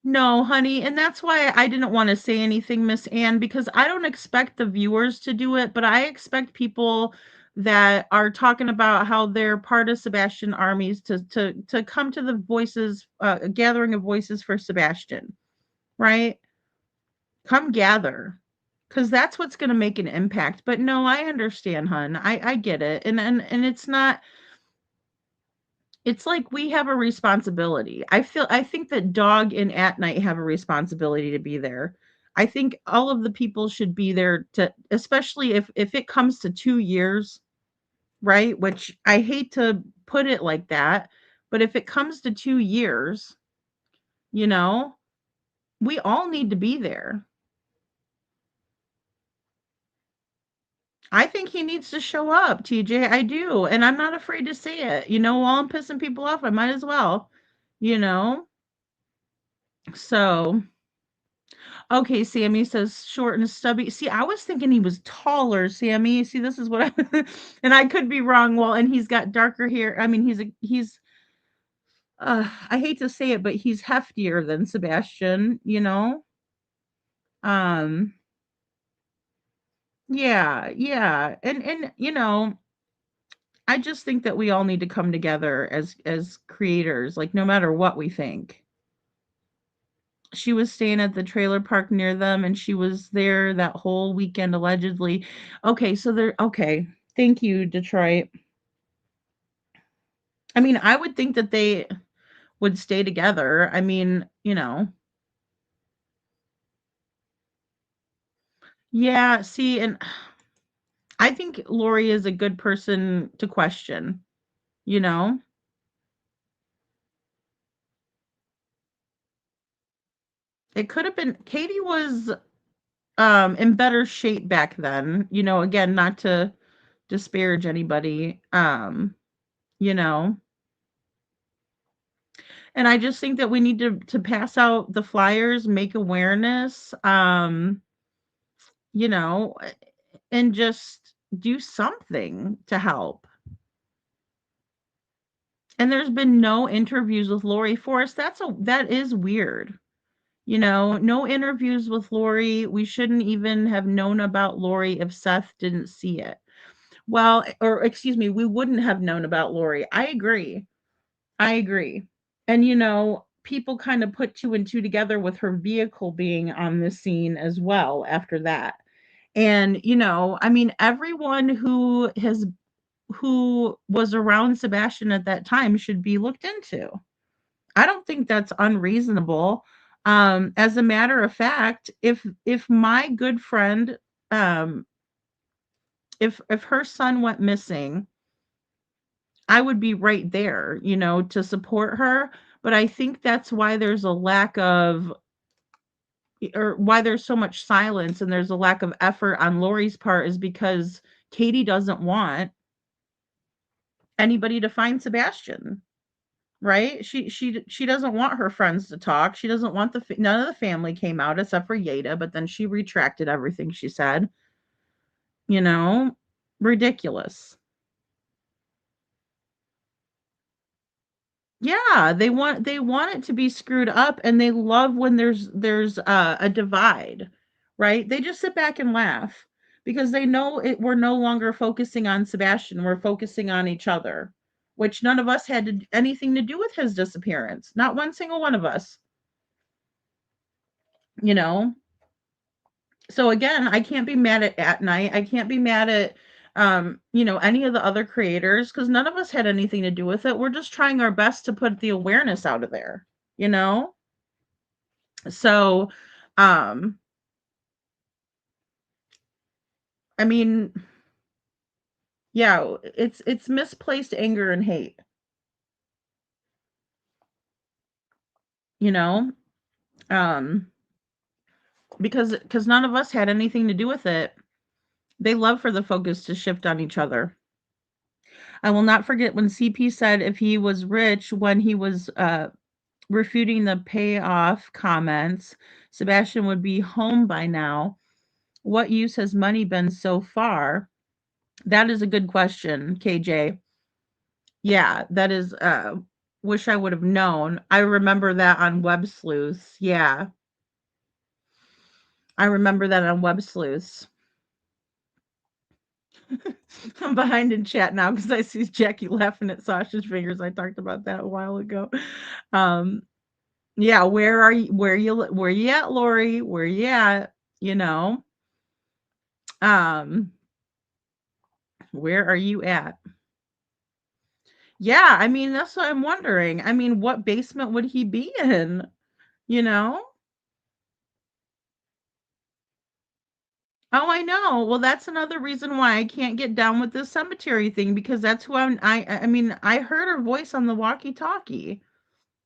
No, honey, and that's why I didn't wanna say anything, Miss Ann, because I don't expect the viewers to do it, but I expect people that are talking about how they're part of Sebastian armies to come to the voices, gathering of voices for Sebastian, right? Come gather, because that's what's gonna make an impact. But no, I understand, hun. I get it, and it's not. It's like we have a responsibility. I think that Dog and At Night have a responsibility to be there. I think all of the people should be there to, especially if it comes to 2 years, right? Which I hate to put it like that, but if it comes to 2 years, you know, we all need to be there. I think he needs to show up, TJ. I do. And I'm not afraid to say it. While I'm pissing people off, I might as well, you know? So Okay, Sammy says short and stubby. See, I was thinking he was taller, Sammy. See, this is what I and I could be wrong. Well, and he's got darker hair. I mean, he's I hate to say it, but he's heftier than Sebastian, you know? Um, yeah, yeah. And you know, I just think that we all need to come together as creators, like no matter what we think. She was staying at the trailer park near them and she was there that whole weekend allegedly. Okay, so they're okay. Thank you, Detroit. I mean, I would think that they would stay together. I mean, you know. Yeah, see, and I think Lori is a good person to question, you know? It could have been Katie was in better shape back then, you know, again, not to disparage anybody, you know. And I just think that we need to pass out the flyers, make awareness, you know, and just do something to help. And there's been no interviews with Lori Forrest. That is weird. You know, no interviews with Lori. We shouldn't even have known about Lori if Seth didn't see it. Well, or excuse me, we wouldn't have known about Lori. I agree. I agree. And you know, people kind of put two and two together with her vehicle being on the scene as well after that. And you know, I mean, everyone who was around Sebastian at that time should be looked into. I don't think that's unreasonable. As a matter of fact, if my good friend, um, if her son went missing, I would be right there, you know, to support her. But I think that's why there's a lack of, or why there's so much silence and there's a lack of effort on Lori's part is because Katie doesn't want anybody to find Sebastian. Right? She doesn't want her friends to talk. She doesn't want none of the family came out except for Yada, but then she retracted everything she said. You know, ridiculous. Yeah, they want it to be screwed up and they love when there's a divide, right? They just sit back and laugh because they know we're no longer focusing on Sebastian, we're focusing on each other, which none of us had anything to do with his disappearance. Not one single one of us, you know. So again, I can't be mad at night. I can't be mad at you know, any of the other creators because none of us had anything to do with it. We're just trying our best to put the awareness out of there, you know? So um I mean, yeah, it's misplaced anger and hate, you know? Um because none of us had anything to do with it. They love for the focus to shift on each other. I will not forget when CP said if he was rich when he was refuting the payoff comments, Sebastian would be home by now. What use has money been so far? That is a good question, KJ. Yeah, that is wish I would have known. I remember that on Web Sleuths. Yeah. I remember that on Web Sleuths. I'm behind in chat now because I see Jackie laughing at Sasha's fingers. I talked about that a while ago. Um, yeah, where are you? Where you at, Lori? Where you at? You know, um, where are you at? Yeah, I mean that's what I'm wondering. I mean, what basement would he be in? You know? Oh, I know. Well, that's another reason why I can't get down with this cemetery thing because that's who I mean, I heard her voice on the walkie-talkie.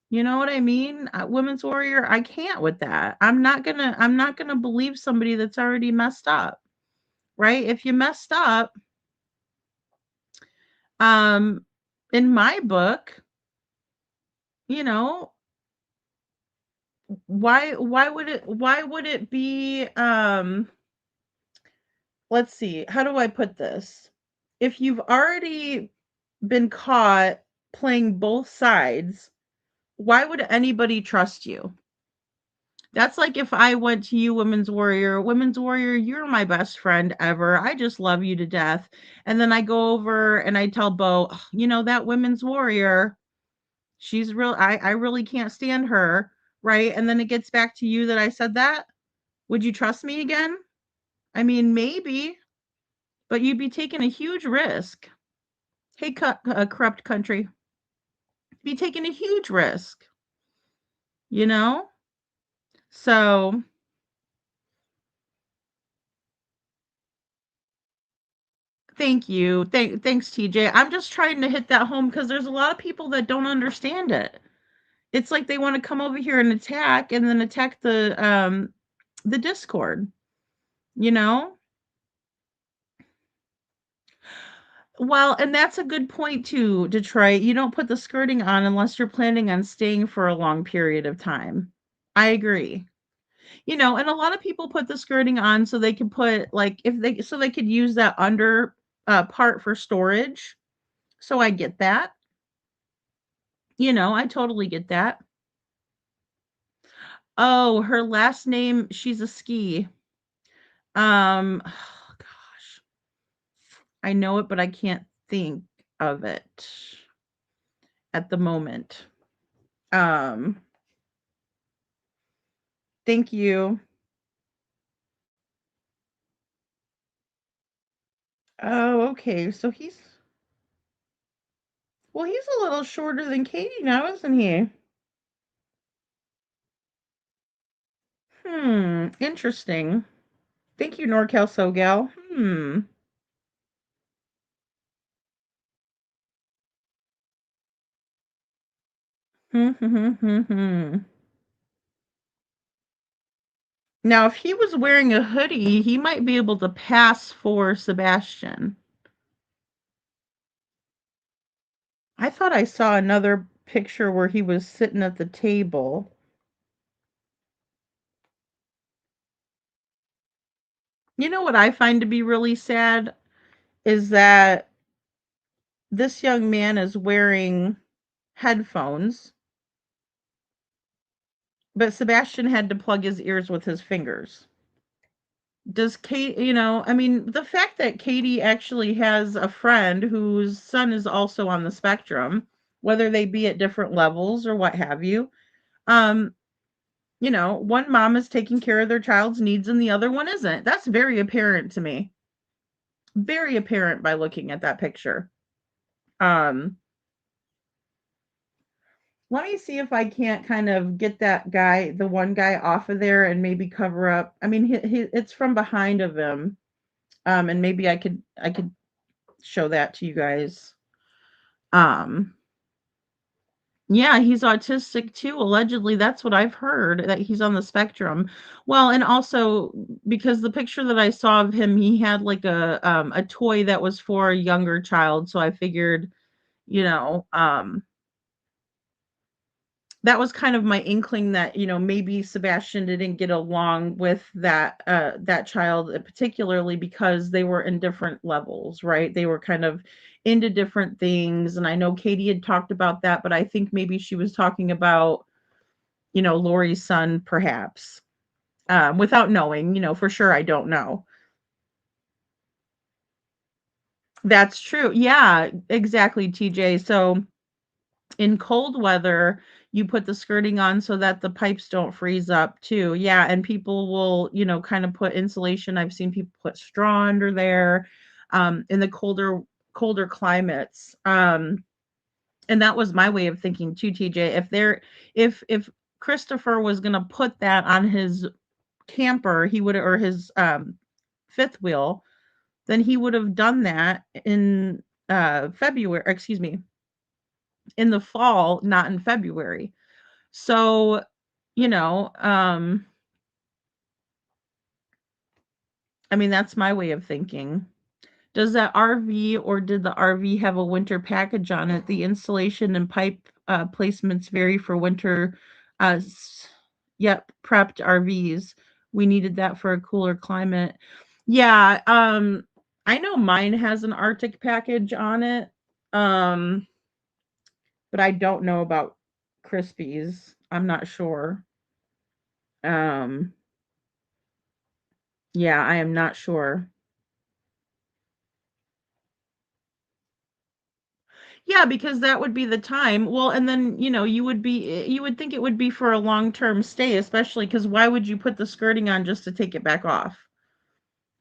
You know what I mean? Women's warrior, I can't with that. I'm not gonna believe somebody that's already messed up, right? If you messed up, um, in my book, you know, why would it be let's see, how do I put this? If you've already been caught playing both sides, why would anybody trust you? That's like if I went to you, Women's Warrior, you're my best friend ever. I just love you to death. And then I go over and I tell Bo, "Ugh, that Women's Warrior, she's real. I really can't stand her." Right. And then it gets back to you that I said that. Would you trust me again? I mean, maybe, but you'd be taking a huge risk. Hey, corrupt country, be taking a huge risk, you know? So thank you. Thanks, TJ. I'm just trying to hit that home because there's a lot of people that don't understand it. It's like they want to come over here and attack and then attack the Discord, you know? Well, and that's a good point too, Detroit. You don't put the skirting on unless you're planning on staying for a long period of time. I agree. And a lot of people put the skirting on so they can put like if they so they could use that under part for storage. So I get that. I totally get that. Oh, her last name, she's a ski. Oh gosh. I know it, but I can't think of it at the moment. Um, thank you. Oh, okay. So he's a little shorter than Katie now, isn't he? Interesting. Thank you, NorCal SoGal. Hmm, hmm, hmm, hmm. Now, if he was wearing a hoodie, he might be able to pass for Sebastian. I thought I saw another picture where he was sitting at the table. You know what I find to be really sad is that this young man is wearing headphones, but Sebastian had to plug his ears with his fingers. Does Kate, I mean, the fact that Katie actually has a friend whose son is also on the spectrum, whether they be at different levels or what have you, um, one mom is taking care of their child's needs and the other one isn't. That's very apparent to me. Very apparent by looking at that picture. Um, Let me see if I can't kind of get that guy, the one guy off of there and maybe cover up. I mean, it's from behind of him. And maybe I could show that to you guys. Um, yeah, he's autistic too. Allegedly, that's what I've heard, that he's on the spectrum. Well, and also because the picture that I saw of him, he had like a toy that was for a younger child. So I figured, you know, um, that was kind of my inkling that maybe Sebastian didn't get along with that child, particularly because they were in different levels, right? They were kind of into different things, and I know Katie had talked about that, but I think maybe she was talking about Lori's son, perhaps, without knowing. For sure, I don't know. That's true. Yeah, exactly, TJ. So in cold weather, you put the skirting on so that the pipes don't freeze up too. Yeah, and people will, kind of put insulation. I've seen people put straw under there in the colder climates. And that was my way of thinking too, TJ. If Christopher was going to put that on his camper, he would or his fifth wheel, then he would have done that in February, excuse me, in the fall, not in February. So, you know, um, I mean, that's my way of thinking. Does that RV or did the RV have a winter package on it? The installation and pipe placements vary for winter. Uh, s- Yep, prepped RVs. We needed that for a cooler climate. Yeah, I know mine has an Arctic package on it. Um, but I don't know about Crispy's. I'm not sure. Um, yeah, I am not sure. Yeah, because that would be the time. Well, and then, you would think it would be for a long-term stay, especially because why would you put the skirting on just to take it back off?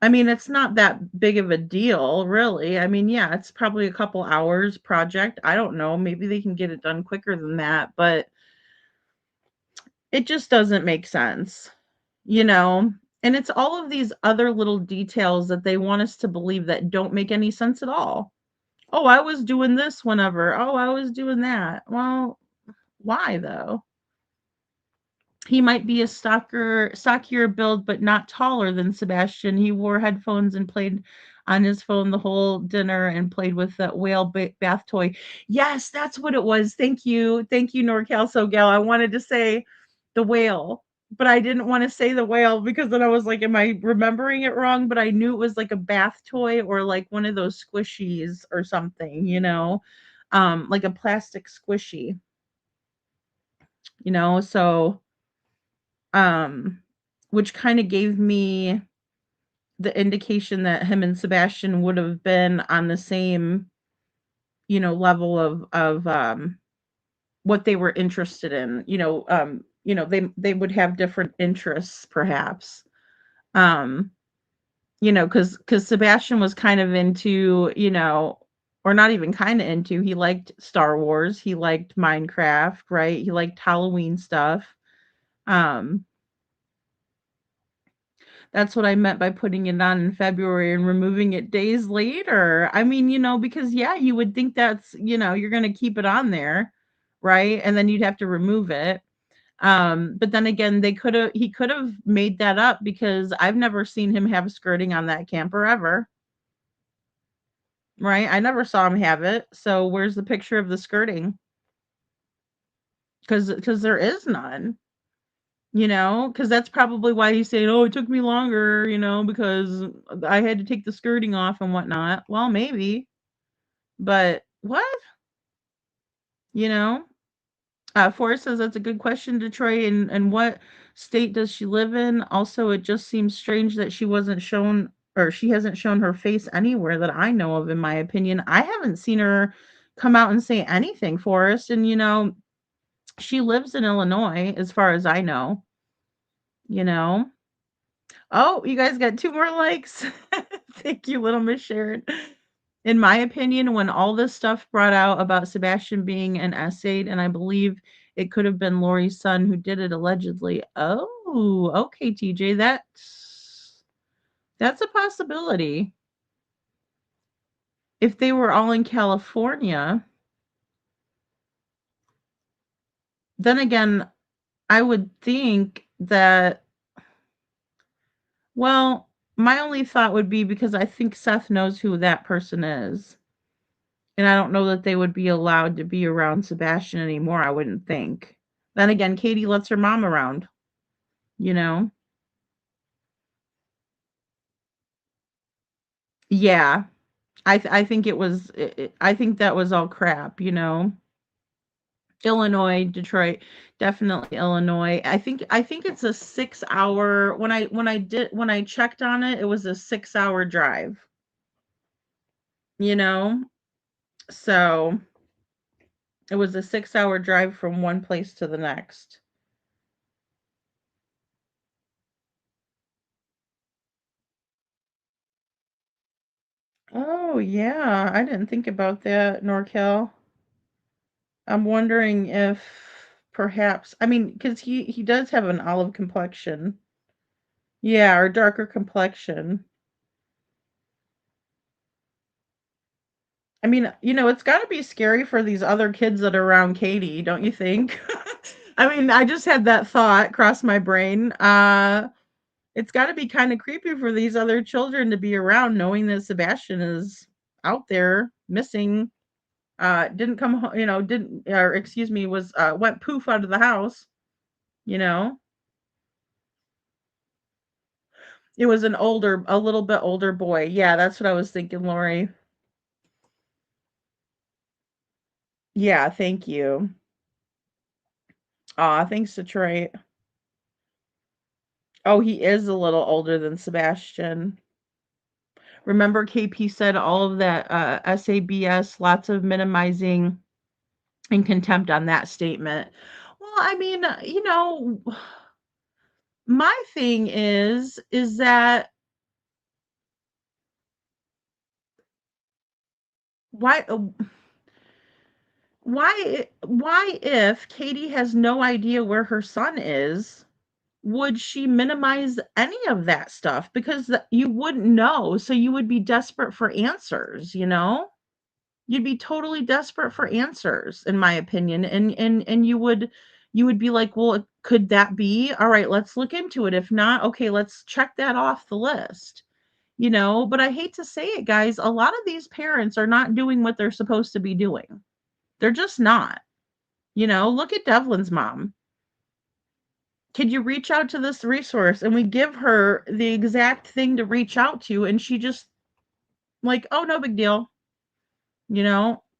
I mean, it's not that big of a deal, really. I mean, yeah, it's probably a couple hours project. I don't know. Maybe they can get it done quicker than that, but it just doesn't make sense, you know? And it's all of these other little details that they want us to believe that don't make any sense at all. Oh, I was doing this whenever. Oh, I was doing that. Well, why though? He might be a stockier build, but not taller than Sebastian. He wore headphones and played on his phone the whole dinner and played with that whale bath toy. Yes, that's what it was. Thank you. Thank you, NorCal SoGal. I wanted to say the whale, but I didn't want to say the whale because then I was like, am I remembering it wrong? But I knew it was like a bath toy or like one of those squishies or something, like a plastic squishy, so um which kind of gave me the indication that him and Sebastian would have been on the same, level of what they were interested in. They would have different interests perhaps. Um, cuz Sebastian was kind of into, or not even kind of into, he liked Star Wars, he liked Minecraft, right? He liked Halloween stuff. Um, That's what I meant by putting it on in February and removing it days later. I mean, because yeah, you would think that's, you're going to keep it on there, right? And then you'd have to remove it. But then again, he could have made that up because I've never seen him have skirting on that camper ever, right? I never saw him have it. So where's the picture of the skirting? Because there is none. Because that's probably why he's saying, "Oh, it took me longer, because I had to take the skirting off and whatnot." Well, maybe, but what? You know? Forrest says that's a good question, Detroit. And what state does she live in? Also, it just seems strange that she wasn't shown or she hasn't shown her face anywhere that I know of, in my opinion. I haven't seen her come out and say anything, Forrest. And, she lives in Illinois, as far as I know, you know? Oh, you guys got 2 more likes. Thank you, little Miss Sharon. In my opinion, when all this stuff brought out about Sebastian being an S8, and I believe it could have been Lori's son who did it allegedly. Oh, okay, TJ, that's a possibility. If they were all in California, then again, I would think that, well, my only thought would be because I think Seth knows who that person is. And I don't know that they would be allowed to be around Sebastian anymore, I wouldn't think. Then again, Katie lets her mom around, you know? Yeah. I think it was I think that was all crap, Illinois, Detroit, definitely Illinois. I think it's a 6-hour when I checked on it, it was a 6-hour drive, you know? So, it was a 6-hour drive from one place to the next. Oh, yeah, I didn't think about that, NorCal. I'm wondering if perhaps, I mean, because he does have an olive complexion. Yeah, or darker complexion. I mean, it's got to be scary for these other kids that are around Katie, don't you think? I mean, I just had that thought cross my brain. It's got to be kind of creepy for these other children to be around knowing that Sebastian is out there missing. Didn't come home, didn't or excuse me, was went poof out of the house, you know. It was a little bit older boy. Yeah, that's what I was thinking, Lori. Yeah, thank you. Aw, thanks, Detroit. Oh, he is a little older than Sebastian. Remember, KP said all of that SABS, lots of minimizing and contempt on that statement. Well, I mean, my thing is that why why if Katie has no idea where her son is, would she minimize any of that stuff? Because you wouldn't know, so you would be desperate for answers, you know? You'd be totally desperate for answers, in my opinion, and you would be like, "Well, could that be? All right, let's look into it. If not, okay, let's check that off the list." But I hate to say it, guys, a lot of these parents are not doing what they're supposed to be doing. They're just not. Look at Devlin's mom. Could you reach out to this resource? And we give her the exact thing to reach out to, and she just like, "Oh, no big deal."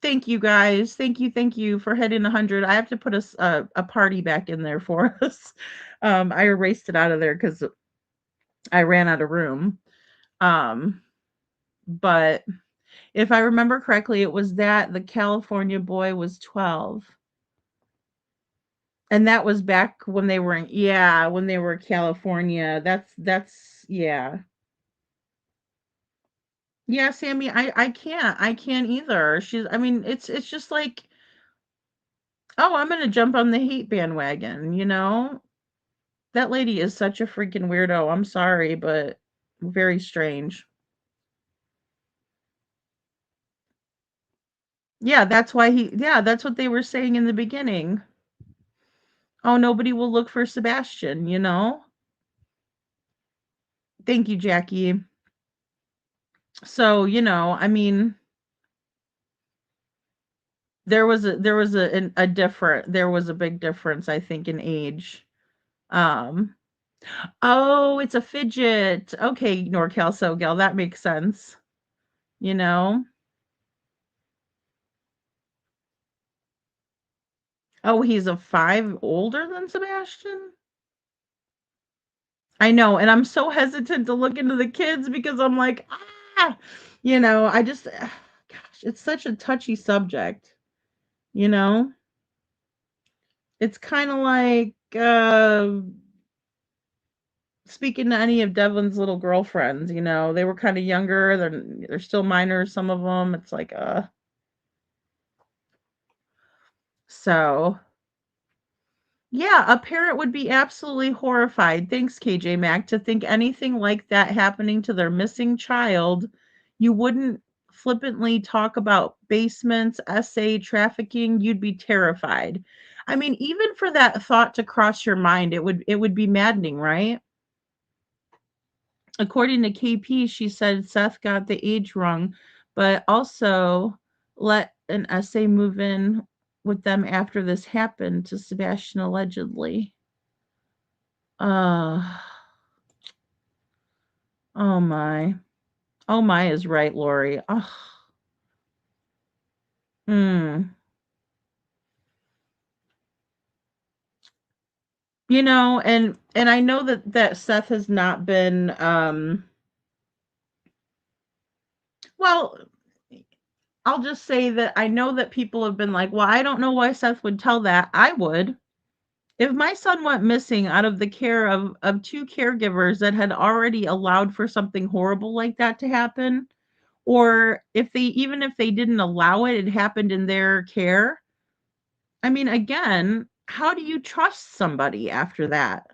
Thank you guys. Thank you for hitting 100. I have to put a party back in there for us. I erased it out of there because I ran out of room. Um, but if I remember correctly, it was that the California boy was 12. And that was back when they were when they were California. That's yeah. Yeah, Sammy, I can't either. I mean, it's just like, oh, I'm gonna jump on the hate bandwagon. That lady is such a freaking weirdo. I'm sorry, but very strange. Yeah, that's what they were saying in the beginning. Oh, nobody will look for Sebastian. Thank you, Jackie. So, I mean, there was a big difference, I think, in age. Um, oh, it's a fidget. Okay, NorCal SoGal, that makes sense. You know? Oh, he's a 5 older than Sebastian? I know, and I'm so hesitant to look into the kids because I'm like, ah, I just, gosh, it's such a touchy subject, you know? It's kind of like speaking to any of Devlin's little girlfriends. They were kind of younger, they're still minors, some of them. It's like, so yeah, a parent would be absolutely horrified. Thanks, KJ Mac, to think anything like that happening to their missing child. You wouldn't flippantly talk about basements, SA, trafficking. You'd be terrified. I mean, even for that thought to cross your mind, it would be maddening, right? According to KP, she said Seth got the age wrong, but also let an SA move in with them after this happened to Sebastian allegedly. Uh, oh my. Oh my is right, Lori. Ugh. Mm. And I know that Seth has not been well, I'll just say that I know that people have been like, "Well, I don't know why Seth would tell that." I would. If my son went missing out of the care of two caregivers that had already allowed for something horrible like that to happen, or if they didn't allow it, it happened in their care. I mean, again, how do you trust somebody after that?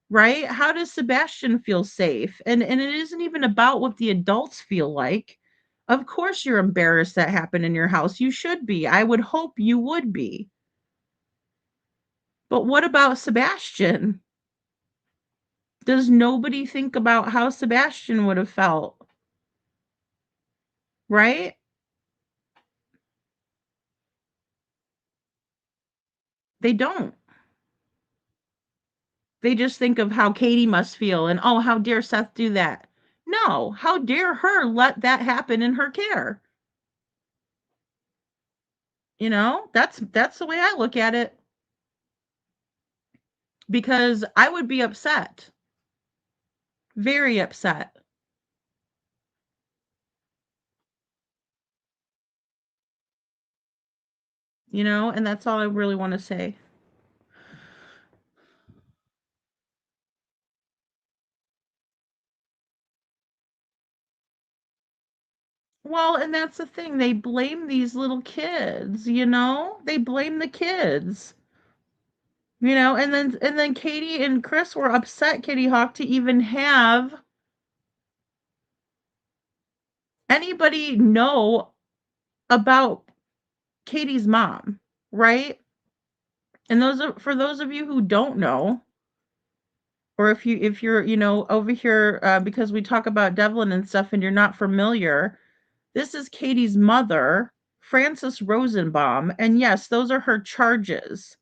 Right? How does Sebastian feel safe? And it isn't even about what the adults feel like. Of course you're embarrassed that happened in your house. You should be. I would hope you would be. But what about Sebastian? Does nobody think about how Sebastian would have felt? Right? They don't. They just think of how Katie must feel and, oh, how dare Seth do that? No, how dare her let that happen in her care? You know, that's the way I look at it. Because I would be upset. Very upset. You know, and that's all I really want to say. Well, and that's the thing. They blame these little kids, you know? They blame the kids. You know, and then Katie and Chris were upset, Kitty Hawk, to even have anybody know about Katie's mom, right? And for those of you who don't know, or if you're over here because we talk about Devlin and stuff and you're not familiar, this is Katie's mother, Frances Rosenbaum, and yes, those are her charges.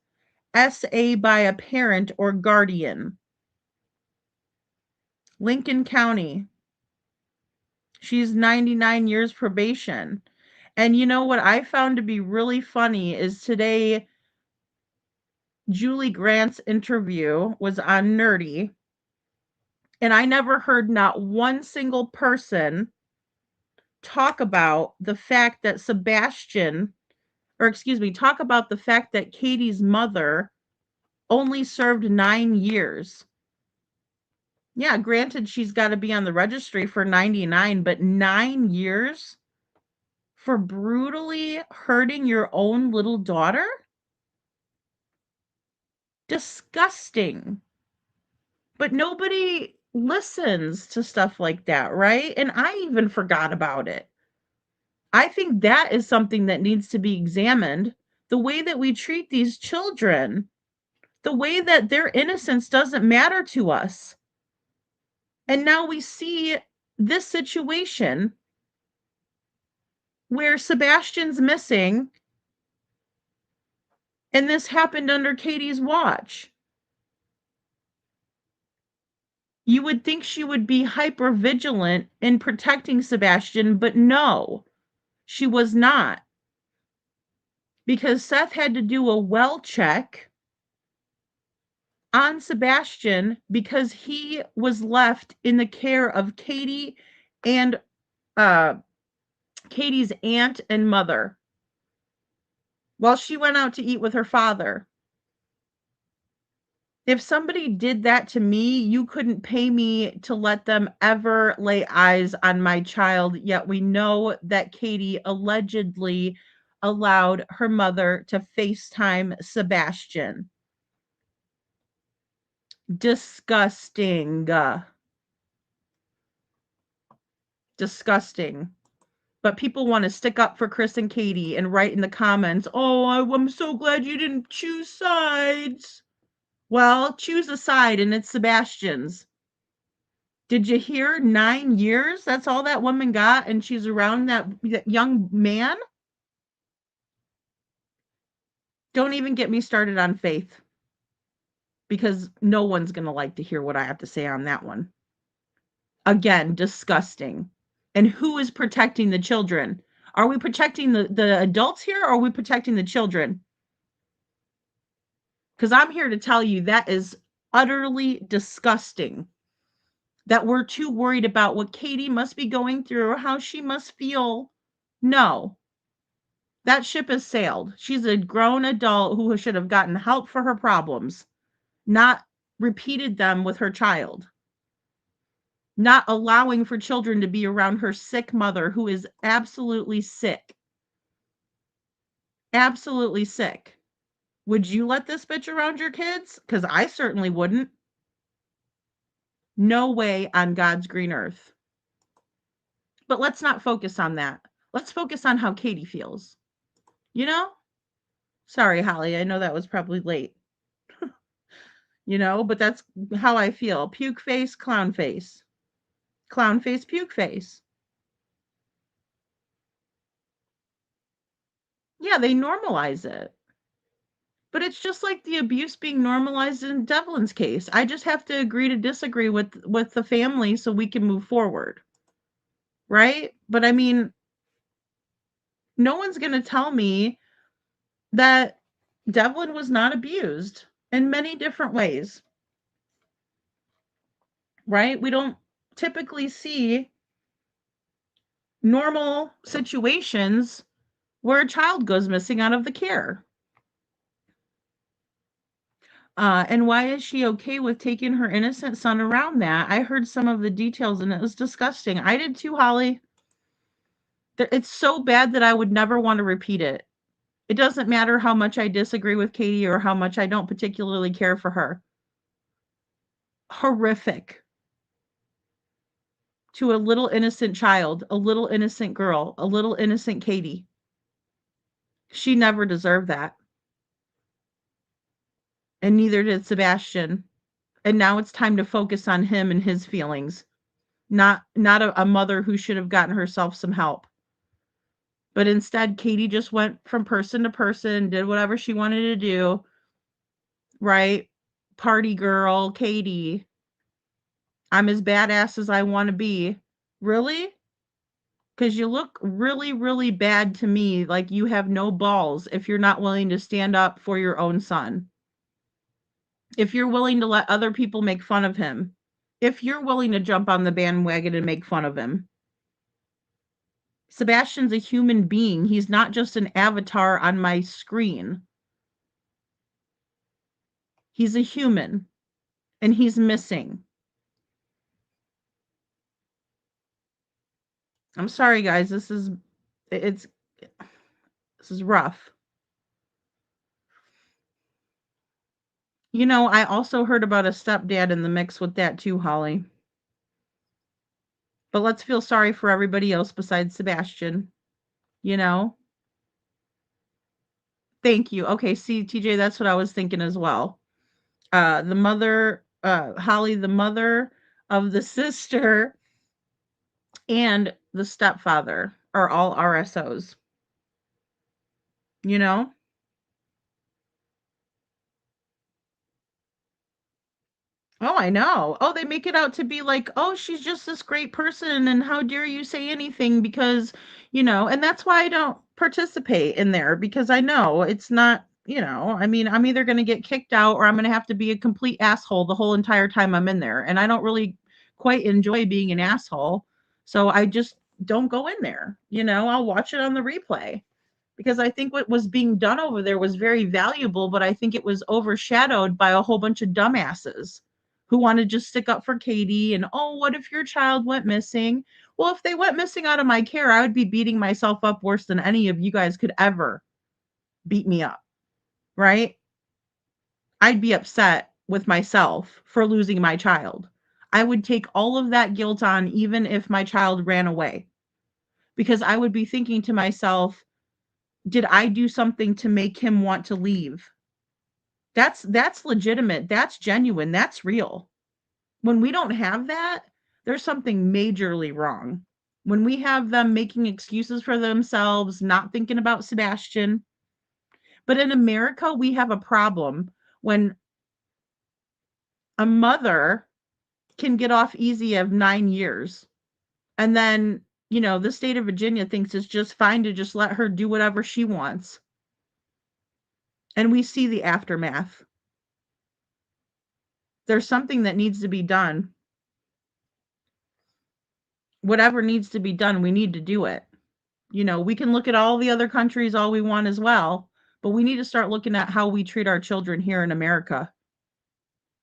SA by a parent or guardian. Lincoln County. She's 99 years probation. And you know what I found to be really funny is today Julie Grant's interview was on Nerdy, and I never heard not one single person talk about the fact that talk about the fact that Katie's mother only served 9 years. Yeah, granted, she's got to be on the registry for 99, but 9 years for brutally hurting your own little daughter? Disgusting. But nobody listens to stuff like that, right? And I even forgot about it. I think that is something that needs to be examined. The way that we treat these children, the way that their innocence doesn't matter to us. And now we see this situation where Sebastian's missing, and this happened under Katie's watch. You would think she would be hyper vigilant in protecting Sebastian, but no, she was not. Because Seth had to do a well check on Sebastian because he was left in the care of Katie and Katie's aunt and mother while she went out to eat with her father. If somebody did that to me, you couldn't pay me to let them ever lay eyes on my child. Yet we know that Katie allegedly allowed her mother to FaceTime Sebastian. Disgusting. Disgusting. But people want to stick up for Chris and Katie and write in the comments, oh, I'm so glad you didn't choose sides. Well, choose a side, and it's Sebastian's. Did you hear 9 years? That's all that woman got, and she's around that young man? Don't even get me started on Faith, because no one's going to like to hear what I have to say on that one. Again, disgusting. And who is protecting the children? Are we protecting the adults here, or are we protecting the children? Because I'm here to tell you that is utterly disgusting. That we're too worried about what Katie must be going through or how she must feel. No. That ship has sailed. She's a grown adult who should have gotten help for her problems, not repeated them with her child. Not allowing for children to be around her sick mother who is absolutely sick. Absolutely sick. Would you let this bitch around your kids? Because I certainly wouldn't. No way on God's green earth. But let's not focus on that. Let's focus on how Katie feels. You know? Sorry, Holly. I know that was probably late. But that's how I feel. Puke face, clown face. Clown face, puke face. Yeah, they normalize it. But it's just like the abuse being normalized in Devlin's case. I just have to agree to disagree with the family so we can move forward. Right? But I mean, no one's going to tell me that Devlin was not abused in many different ways. Right? We don't typically see normal situations where a child goes missing out of the care. And why is she okay with taking her innocent son around that? I heard some of the details and it was disgusting. I did too, Holly. It's so bad that I would never want to repeat it. It doesn't matter how much I disagree with Katie or how much I don't particularly care for her. Horrific. To a little innocent child, a little innocent girl, a little innocent Katie. She never deserved that. And neither did Sebastian. And now it's time to focus on him and his feelings. Not a mother who should have gotten herself some help. But instead, Katie just went from person to person, did whatever she wanted to do. Right? Party girl, Katie. I'm as badass as I want to be. Really? Because you look really, really bad to me, like you have no balls if you're not willing to stand up for your own son. If you're willing to let other people make fun of him. If you're willing to jump on the bandwagon and make fun of him. Sebastian's a human being. He's not just an avatar on my screen. He's a human. And he's missing. I'm sorry, guys. This is rough. You know, I also heard about a stepdad in the mix with that too, Holly. But let's feel sorry for everybody else besides Sebastian. You know? Thank you. Okay, see, TJ, that's what I was thinking as well. The mother, Holly, the mother of the sister and the stepfather are all RSOs. You know? Oh, I know. Oh, they make it out to be like, oh, she's just this great person, and how dare you say anything because, and that's why I don't participate in there because I know it's not, I mean, I'm either going to get kicked out or I'm going to have to be a complete asshole the whole entire time I'm in there. And I don't really quite enjoy being an asshole. So I just don't go in there. I'll watch it on the replay because I think what was being done over there was very valuable, but I think it was overshadowed by a whole bunch of dumbasses who want to just stick up for Katie and, oh, what if your child went missing? Well, if they went missing out of my care, I would be beating myself up worse than any of you guys could ever beat me up, right? I'd be upset with myself for losing my child. I would take all of that guilt on even if my child ran away because I would be thinking to myself, did I do something to make him want to leave? That's legitimate. That's genuine. That's real. When we don't have that, there's something majorly wrong. When we have them making excuses for themselves, not thinking about Sebastian. But in America, we have a problem when a mother can get off easy of 9 years. And then, the state of Virginia thinks it's just fine to just let her do whatever she wants. And we see the aftermath. There's something that needs to be done. Whatever needs to be done, we need to do it. We can look at all the other countries all we want as well, but we need to start looking at how we treat our children here in America.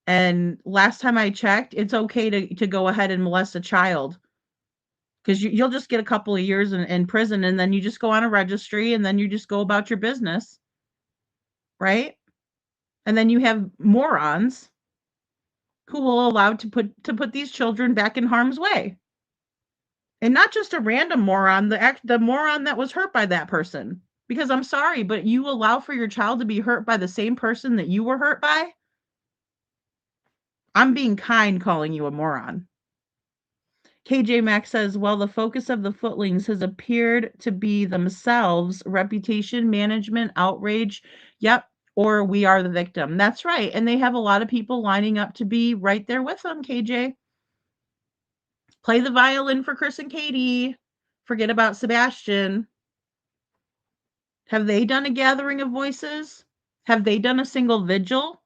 And last time I checked, it's okay to go ahead and molest a child because you'll just get a couple of years in prison and then you just go on a registry and then you just go about your business. Right? And then you have morons who will allow to put these children back in harm's way. And not just a random moron, the moron that was hurt by that person. Because I'm sorry, but you allow for your child to be hurt by the same person that you were hurt by? I'm being kind calling you a moron. KJ Max says, well, the focus of the footlings has appeared to be themselves, reputation, management, outrage. Yep, or we are the victim. That's right. And they have a lot of people lining up to be right there with them, KJ. Play the violin for Chris and Katie. Forget about Sebastian. Have they done a gathering of voices? Have they done a single vigil?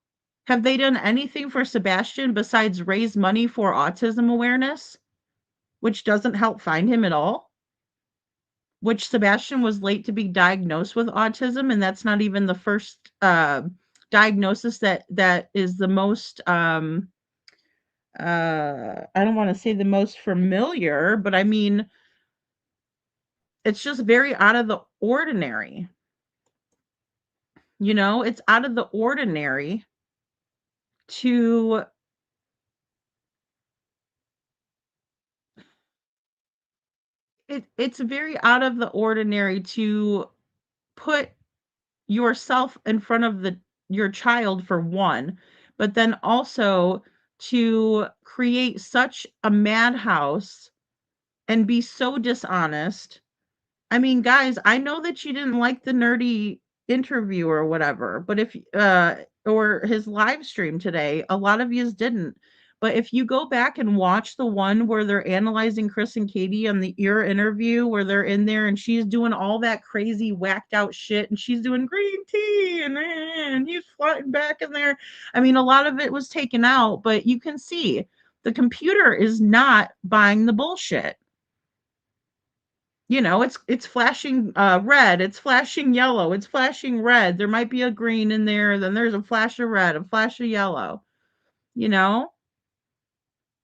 Have they done anything for Sebastian besides raise money for autism awareness, which doesn't help find him at all? Which Sebastian was late to be diagnosed with autism, and that's not even the first diagnosis that is the most I don't want to say the most familiar, but I mean it's just very out of the ordinary. You know, it's out of the ordinary to it's very out of the ordinary to put yourself in front of your child for one, but then also to create such a madhouse and be so dishonest. I mean, guys, I know that you didn't like the nerdy interview or whatever, but if or his live stream today, a lot of yous didn't. But if you go back and watch the one where they're analyzing Chris and Katie on the ear interview, where they're in there and she's doing all that crazy whacked out shit and she's doing green tea and he's floating back in there. I mean, a lot of it was taken out, but you can see the computer is not buying the bullshit. You know, it's flashing red, it's flashing yellow, it's flashing red. There might be a green in there, then there's a flash of red, a flash of yellow, you know?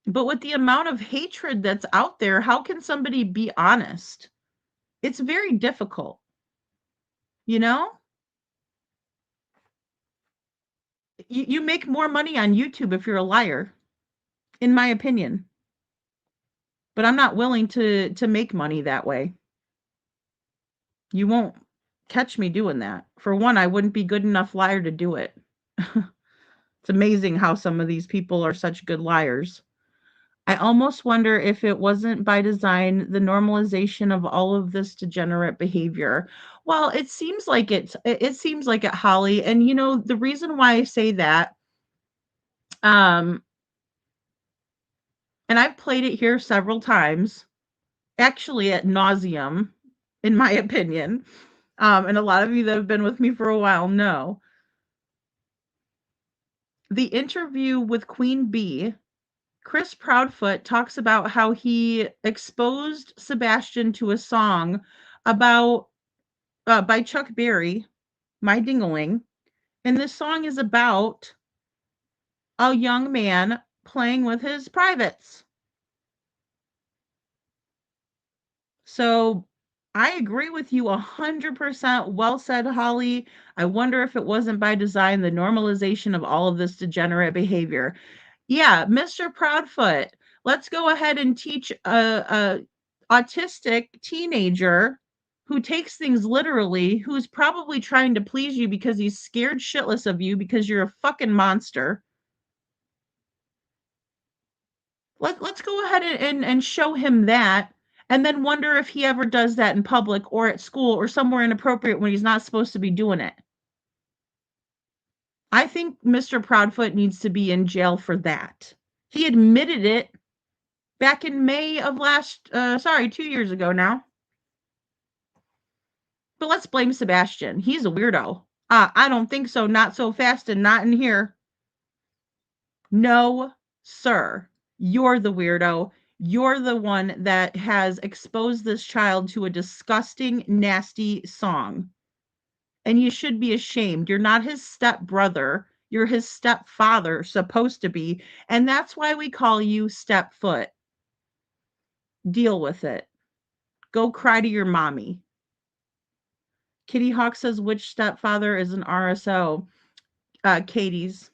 But with the amount of hatred that's out there, how can somebody be honest? It's very difficult, you know? You make more money on YouTube if you're a liar, in my opinion. But I'm not willing to make money that way. You won't catch me doing that. For one, I wouldn't be good enough liar to do it. It's amazing how some of these people are such good liars. I almost wonder if it wasn't by design, the normalization of all of this degenerate behavior. Well, it seems like it, Holly. And you know, the reason why I say that, um, and I've played it here several times, actually at nauseum, in my opinion. And a lot of you that have been with me for a while know. The interview with Queen Bee, Chris Proudfoot talks about how he exposed Sebastian to a song about by Chuck Berry, My Dingaling, and this song is about a young man playing with his privates. So I agree with you 100%. Well said, Holly. I wonder if it wasn't by design, the normalization of all of this degenerate behavior. Yeah, Mr. Proudfoot, let's go ahead and teach a autistic teenager who takes things literally, who's probably trying to please you because he's scared shitless of you because you're a fucking monster. Let's go ahead and show him that and then wonder if he ever does that in public or at school or somewhere inappropriate when he's not supposed to be doing it. I think Mr. Proudfoot needs to be in jail for that. He admitted it back in May of 2 years ago now. But let's blame Sebastian. He's a weirdo. I don't think so. Not so fast and not in here. No, sir. You're the weirdo. You're the one that has exposed this child to a disgusting, nasty song. And you should be ashamed. You're not his stepbrother. You're his stepfather, supposed to be. And that's why we call you Stepfoot. Deal with it. Go cry to your mommy. Kitty Hawk says, which stepfather is an RSO? Katie's.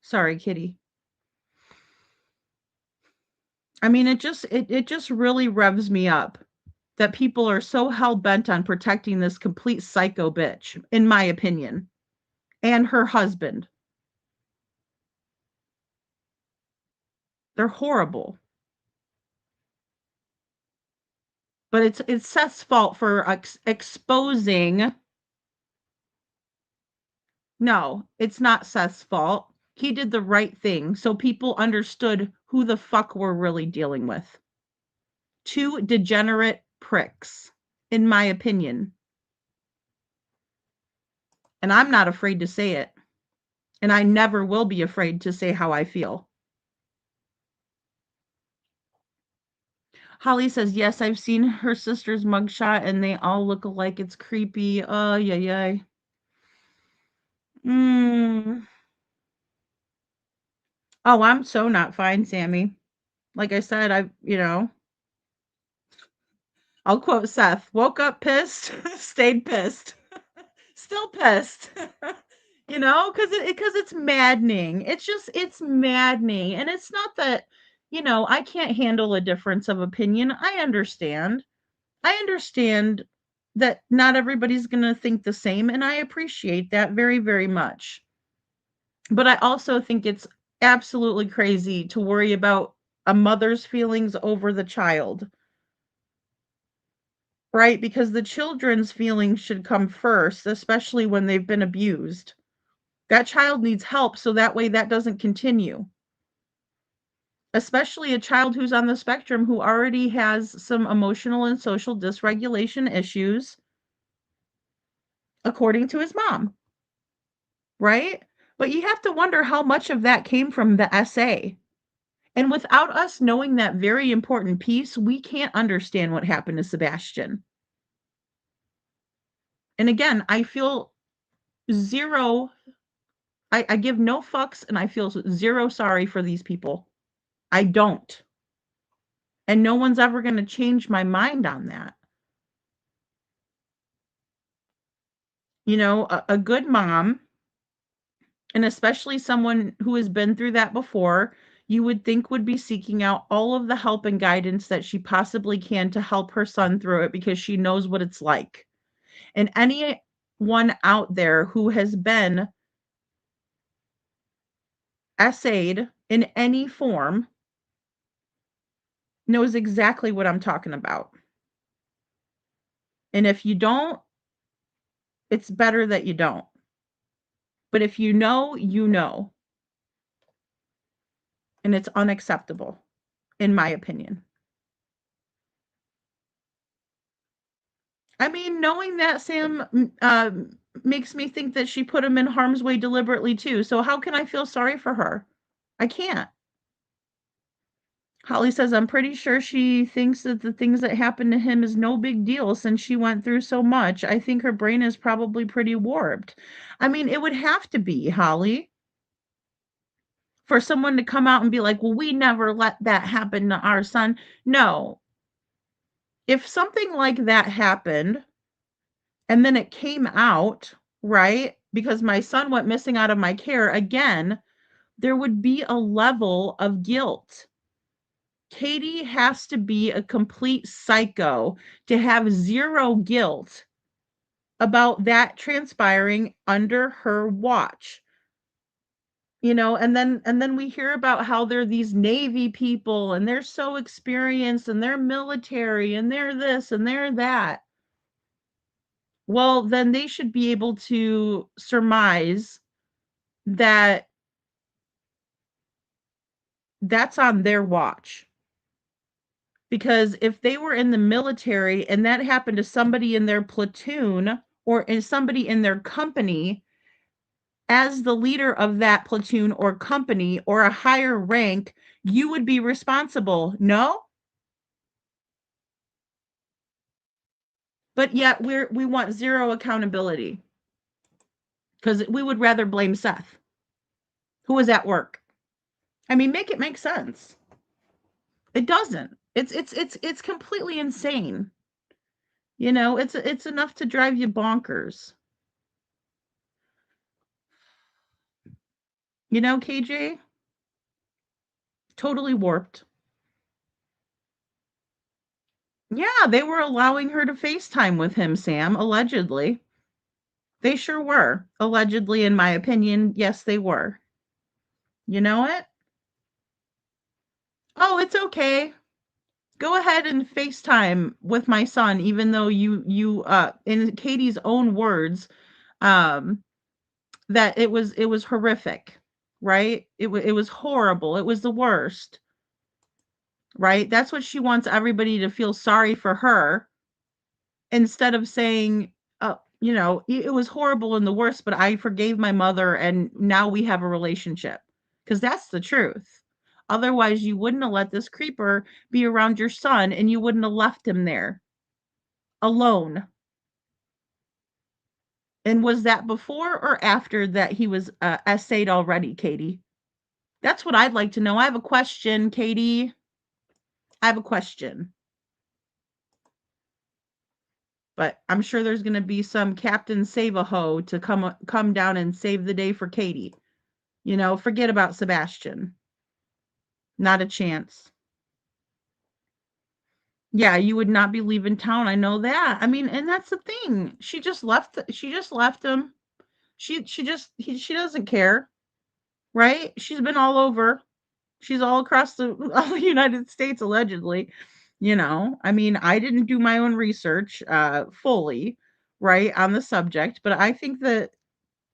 Sorry, Kitty. I mean, it just really revs me up that people are so hell-bent on protecting this complete psycho bitch, in my opinion, and her husband. They're horrible. But it's Seth's fault for exposing No, it's not Seth's fault. He did the right thing so people understood who the fuck we're really dealing with. Two degenerate pricks, in my opinion. And I'm not afraid to say it. And I never will be afraid to say how I feel. Holly says, yes, I've seen her sister's mugshot and they all look alike. It's creepy. Oh, yeah. Oh, I'm so not fine, Sammy. Like I said, I'll quote Seth, woke up pissed, stayed pissed, still pissed. Because it's maddening. It's maddening. And it's not that, I can't handle a difference of opinion. I understand. I understand that not everybody's going to think the same, and I appreciate that very, very much. But I also think it's absolutely crazy to worry about a mother's feelings over the child. Right? Because the children's feelings should come first, especially when they've been abused. That child needs help so that way that doesn't continue. Especially a child who's on the spectrum who already has some emotional and social dysregulation issues, according to his mom. Right? But you have to wonder how much of that came from the SA. And without us knowing that very important piece, we can't understand what happened to Sebastian. And again, I feel zero, I give no fucks and I feel zero sorry for these people. I don't. And no one's ever going to change my mind on that. A good mom, and especially someone who has been through that before, you would think would be seeking out all of the help and guidance that she possibly can to help her son through it because she knows what it's like. And anyone out there who has been essayed in any form knows exactly what I'm talking about. And if you don't, it's better that you don't. But if you know, you know. And it's unacceptable, in my opinion. I mean, knowing that, Sam, makes me think that she put him in harm's way deliberately too. So how can I feel sorry for her? I can't. Holly says, I'm pretty sure she thinks that the things that happened to him is no big deal since she went through so much. I think her brain is probably pretty warped. I mean, it would have to be, Holly, for someone to come out and be like, well, we never let that happen to our son. No. If something like that happened and then it came out, right, because my son went missing out of my care again, there would be a level of guilt. Katie has to be a complete psycho to have zero guilt about that transpiring under her watch. And then we hear about how they're these Navy people and they're so experienced and they're military and they're this and they're that. Well, then they should be able to surmise that that's on their watch. Because if they were in the military and that happened to somebody in their platoon or in somebody in their company, as the leader of that platoon or company or a higher rank, you would be responsible. No? But yet we want zero accountability because we would rather blame Seth, who was at work. I mean, make it make sense. It doesn't. It's completely insane. It's enough to drive you bonkers. KJ? Totally warped. Yeah, they were allowing her to FaceTime with him, Sam, allegedly. They sure were. Allegedly, in my opinion, yes, they were. You know what? Oh, it's okay. Go ahead and FaceTime with my son, even though you in Katie's own words, that it was horrific, right? It was horrible. It was the worst, right? That's what she wants everybody to feel sorry for her instead of saying, it was horrible and the worst, but I forgave my mother and now we have a relationship. Because that's the truth. Otherwise, you wouldn't have let this creeper be around your son and you wouldn't have left him there alone. And was that before or after that he was essayed already, Katie? That's what I'd like to know. I have a question, Katie. I have a question. But I'm sure there's going to be some Captain Save-A-Ho to come down and save the day for Katie. Forget about Sebastian. Not a chance. Yeah, you would not be leaving town. I know that. I mean, and that's the thing. She just left him. She doesn't care, right? She's been all over. She's all across all the United States allegedly. I mean, I didn't do my own research fully, right, on the subject, but I think that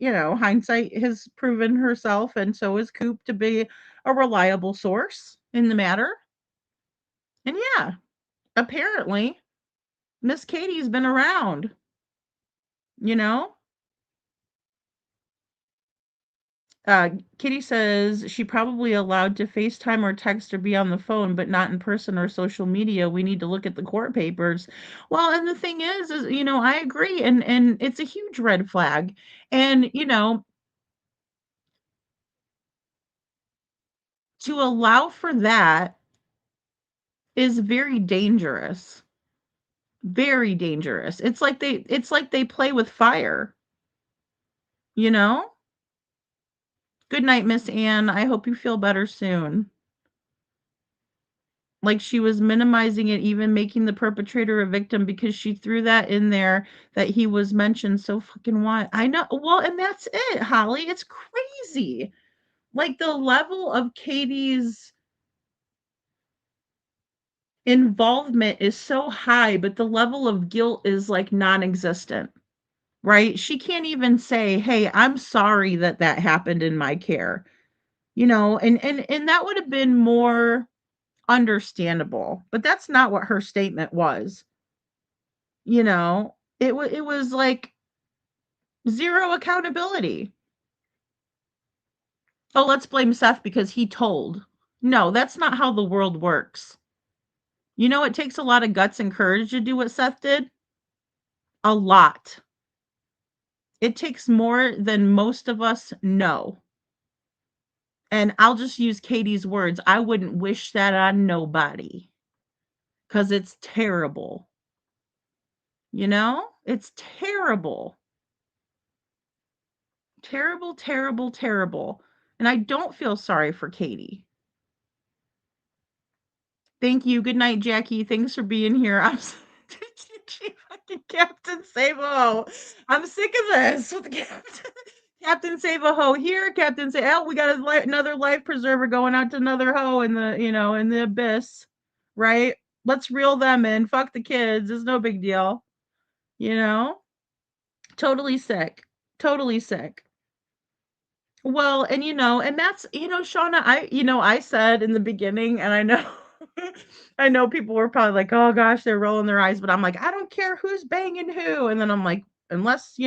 hindsight has proven herself, and so is Coop, to be a reliable source in the matter. And yeah, apparently, Miss Katie's been around, you know? Kitty says she probably allowed to FaceTime or text or be on the phone, but not in person or social media. We need to look at the court papers. Well, and the thing is, I agree, and it's a huge red flag. And, to allow for that is very dangerous. Very dangerous. It's like they play with fire, you know? Good night, Miss Anne. I hope you feel better soon. Like she was minimizing it, even making the perpetrator a victim because she threw that in there that he was mentioned. So fucking what? I know. Well, and that's it, Holly. It's crazy. Like the level of Katie's involvement is so high, but the level of guilt is like non-existent, right? She can't even say, "Hey, I'm sorry that that happened in my care." And that would have been more understandable, but that's not what her statement was. It was like zero accountability. Oh, let's blame Seth because he told. No, that's not how the world works. It takes a lot of guts and courage to do what Seth did. A lot. It takes more than most of us know. And I'll just use Katie's words. I wouldn't wish that on nobody because it's terrible. It's terrible. Terrible, terrible, terrible. And I don't feel sorry for Katie. Thank you. Good night, Jackie. Thanks for being here. Fucking Captain Save-A-Ho. I'm sick of this with Captain Save-A-Ho here. Captain Save. Oh, we got another life preserver going out to another hoe in the abyss, right? Let's reel them in. Fuck the kids. It's no big deal. Totally sick. Totally sick. Well, and that's, Shauna, I said in the beginning, and I know, I know people were probably like, oh gosh, they're rolling their eyes, but I'm like, I don't care who's banging who. And then I'm like, unless,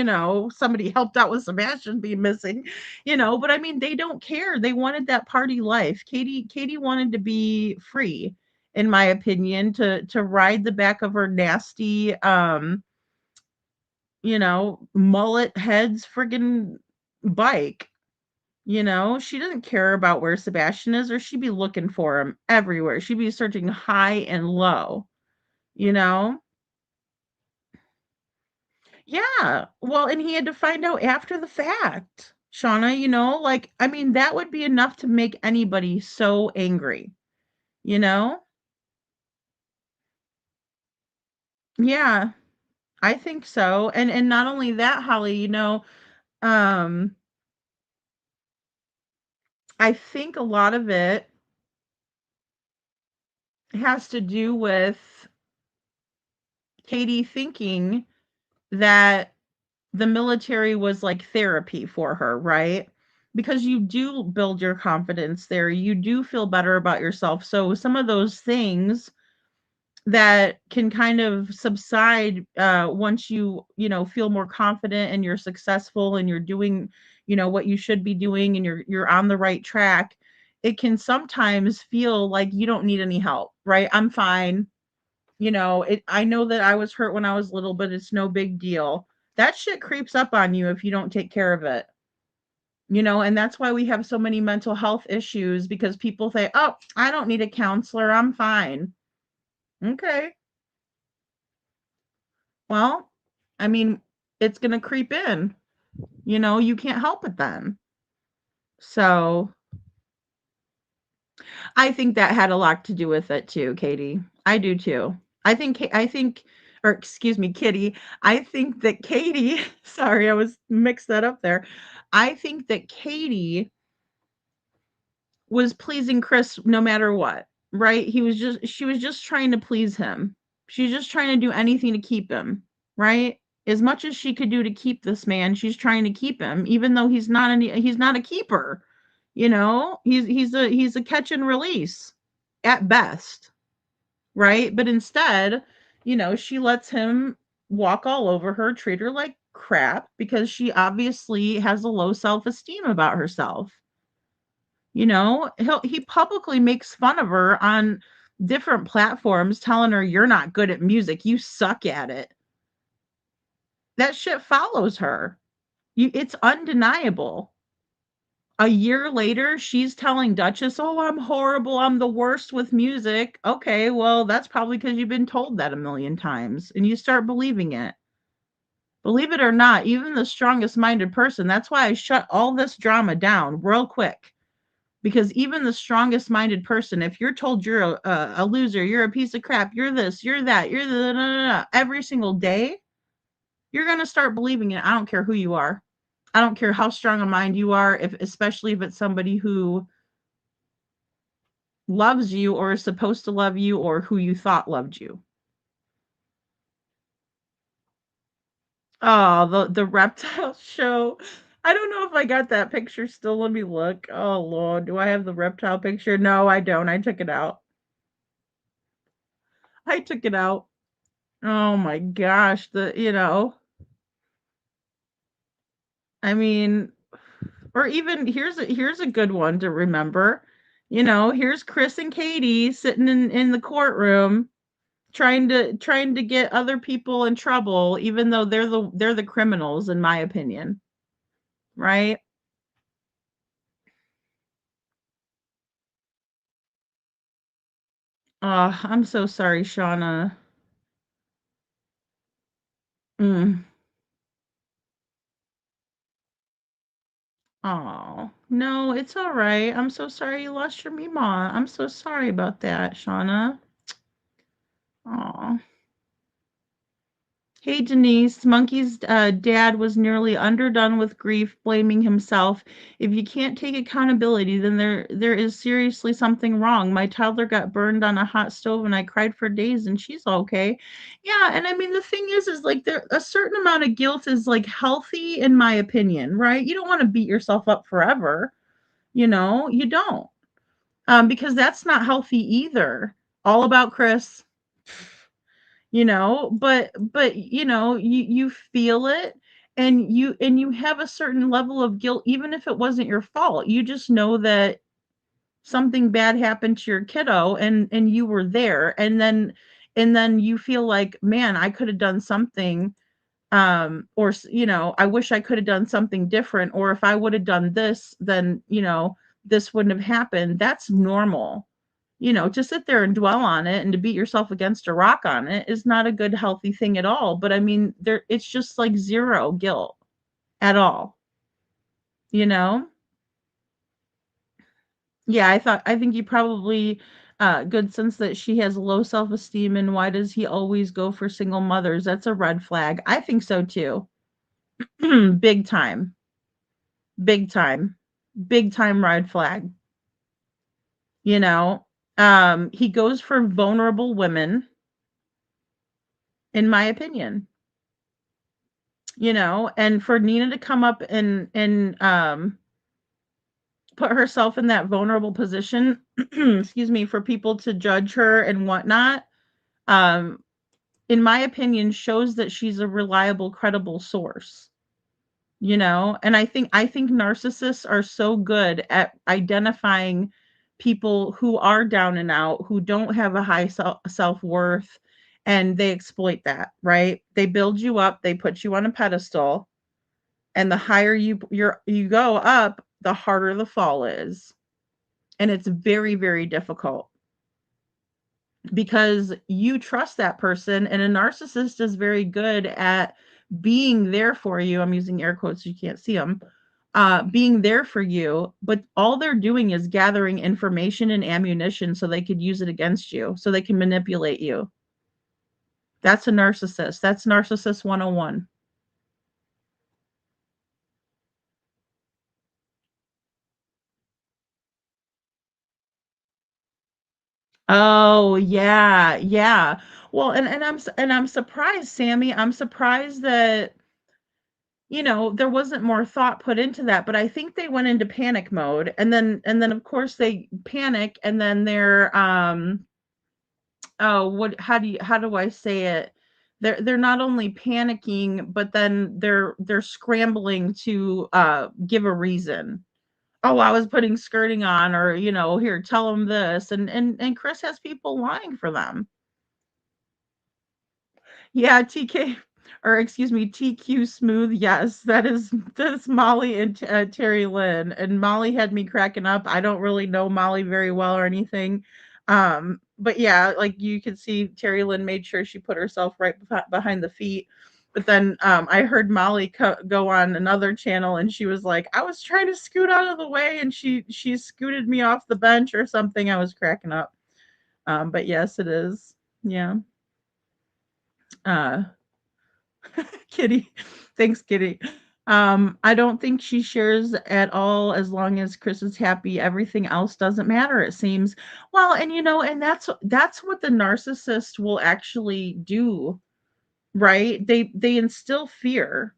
somebody helped out with Sebastian being missing, but I mean, they don't care. They wanted that party life. Katie wanted to be free, in my opinion, to ride the back of her nasty, mullet heads friggin' bike. She doesn't care about where Sebastian is, or she'd be looking for him everywhere. She'd be searching high and low, you know? Yeah. Well, and he had to find out after the fact. Shauna, like, I mean, that would be enough to make anybody so angry, you know? Yeah, I think so. And not only that, Holly, um, I think a lot of it has to do with Katie thinking that the military was like therapy for her, right? Because you do build your confidence there. You do feel better about yourself. So some of those things that can kind of subside once you feel more confident and you're successful and you're doing what you should be doing and you're on the right track. It can sometimes feel like you don't need any help, right? I'm fine. I know that I was hurt when I was little, but it's no big deal. That shit creeps up on you if you don't take care of it. And that's why we have so many mental health issues, because people say, "Oh, I don't need a counselor. I'm fine." Okay. Well, I mean, it's going to creep in. You can't help it then. So, I think that had a lot to do with it too, Katie. I do too. I think or excuse me, Kitty. I think that Katie, sorry, I was mixed that up there. I think that Katie was pleasing Chris no matter what, right? She was just trying to please him. She's just trying to do anything to keep him, right? As much as she could do to keep this man, she's trying to keep him, even though he's not a keeper. He's a catch and release at best, right? But instead, she lets him walk all over her, treat her like crap because she obviously has a low self-esteem about herself. He publicly makes fun of her on different platforms, telling her, "You're not good at music. You suck at it." That shit follows her. It's undeniable. A year later, she's telling Duchess, "Oh, I'm horrible. I'm the worst with music." Okay, well, that's probably because you've been told that a million times and you start believing it. Believe it or not, even the strongest minded person, that's why I shut all this drama down real quick. Because even the strongest minded person, if you're told you're a loser, you're a piece of crap, you're this, you're that, you're the every single day, you're going to start believing it. I don't care who you are. I don't care how strong a mind you are, especially if it's somebody who loves you or is supposed to love you or who you thought loved you. Oh, the reptile show. I don't know if I got that picture still. Let me look. Oh Lord, do I have the reptile picture? No, I don't. I took it out. I took it out. Oh my gosh, I mean, or even here's a good one to remember. Here's Chris and Katie sitting in the courtroom trying to get other people in trouble, even though they're the criminals, in my opinion. Right? Oh, I'm so sorry, Shauna. Mm. Oh, no, it's all right. I'm so sorry you lost your Mima. I'm so sorry about that, Shauna. Oh. Hey Denise, Monkey's dad was nearly underdone with grief, blaming himself. If you can't take accountability, then there is seriously something wrong. My toddler got burned on a hot stove and I cried for days and she's okay. Yeah, and I mean the thing is like there a certain amount of guilt is like healthy in my opinion, right? You don't want to beat yourself up forever, you don't. Because that's not healthy either. All about Chris. But you feel it and you have a certain level of guilt even if it wasn't your fault. You just know that something bad happened to your kiddo and you were there, and then you feel like, man, I could have done something, or I wish I could have done something different, or if I would have done this, then this wouldn't have happened. That's normal. To sit there and dwell on it and to beat yourself against a rock on it is not a good, healthy thing at all. But I mean, it's just like zero guilt at all, you know? Yeah, I think you probably good sense that she has low self-esteem, and why does he always go for single mothers? That's a red flag. I think so too. Big time. Big time. Big time red flag. You know, he goes for vulnerable women, in my opinion. you know, and for Nina to come up and put herself in that vulnerable position, excuse me, for people to judge her and whatnot, um, in my opinion, shows that she's a reliable, credible source. You know, and I think narcissists are so good at identifying people who are down and out, who don't have a high self-worth, and they exploit that, right? They build you up, they put you on a pedestal, and the higher you go up, the harder the fall is. And it's very, very difficult because you trust that person, and a narcissist is very good at being there for you. I'm using air quotes, you can't see them. Being there for you, but all they're doing is gathering information and ammunition so they could use it against you, so they can manipulate you. That's a narcissist. That's narcissist 101. Oh, yeah, yeah. Well, and I'm surprised, Sammy. I'm surprised that, there wasn't more thought put into that, but I think they went into panic mode, and then of course they panic, and then they're oh, what how do I say it? They're not only panicking, but then they're scrambling to give a reason. Oh, I was putting skirting on, or here, tell them this, and Chris has people lying for them. Yeah, TK, or excuse me, TQ Smooth. Yes, that's Molly and Terry Lynn. And Molly had me cracking up. I don't really know Molly very well or anything. But yeah, like you could see Terry Lynn made sure she put herself right behind the feet. But then I heard Molly go on another channel, and she was like, "I was trying to scoot out of the way, and she scooted me off the bench or something." I was cracking up. But yes, it is. Yeah. Uh, Kitty. Thanks, Kitty. I don't think she shares at all as long as Chris is happy. Everything else doesn't matter, it seems. Well, and that's what the narcissist will actually do, right? They instill fear.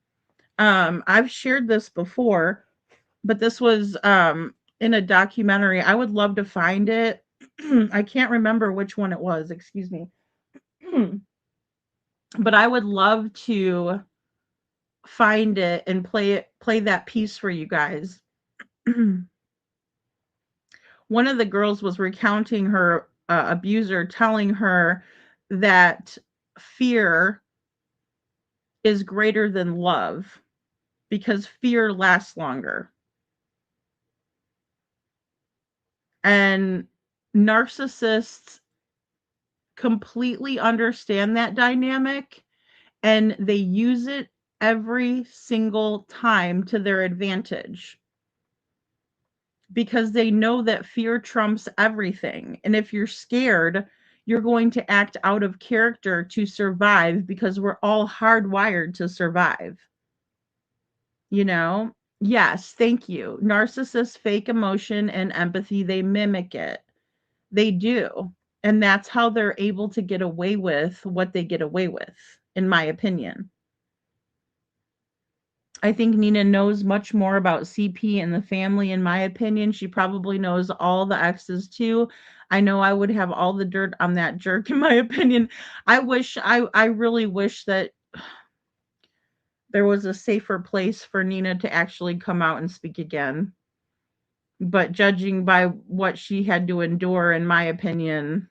I've shared this before, but this was in a documentary. I would love to find it. I can't remember which one it was, excuse me. But I would love to find it and play that piece for you guys. One of the girls was recounting her abuser telling her that fear is greater than love because fear lasts longer. And narcissists completely understand that dynamic, and they use it every single time to their advantage because they know that fear trumps everything. And if you're scared, you're going to act out of character to survive because we're all hardwired to survive. You know? Yes, thank you. Narcissists fake emotion and empathy, they mimic it. They do. And that's how they're able to get away with what they get away with, in my opinion. I think Nina knows much more about CP and the family, in my opinion. She probably knows all the exes too. I know I would have all the dirt on that jerk, in my opinion. I really wish that there was a safer place for Nina to actually come out and speak again. But judging by what she had to endure, in my opinion,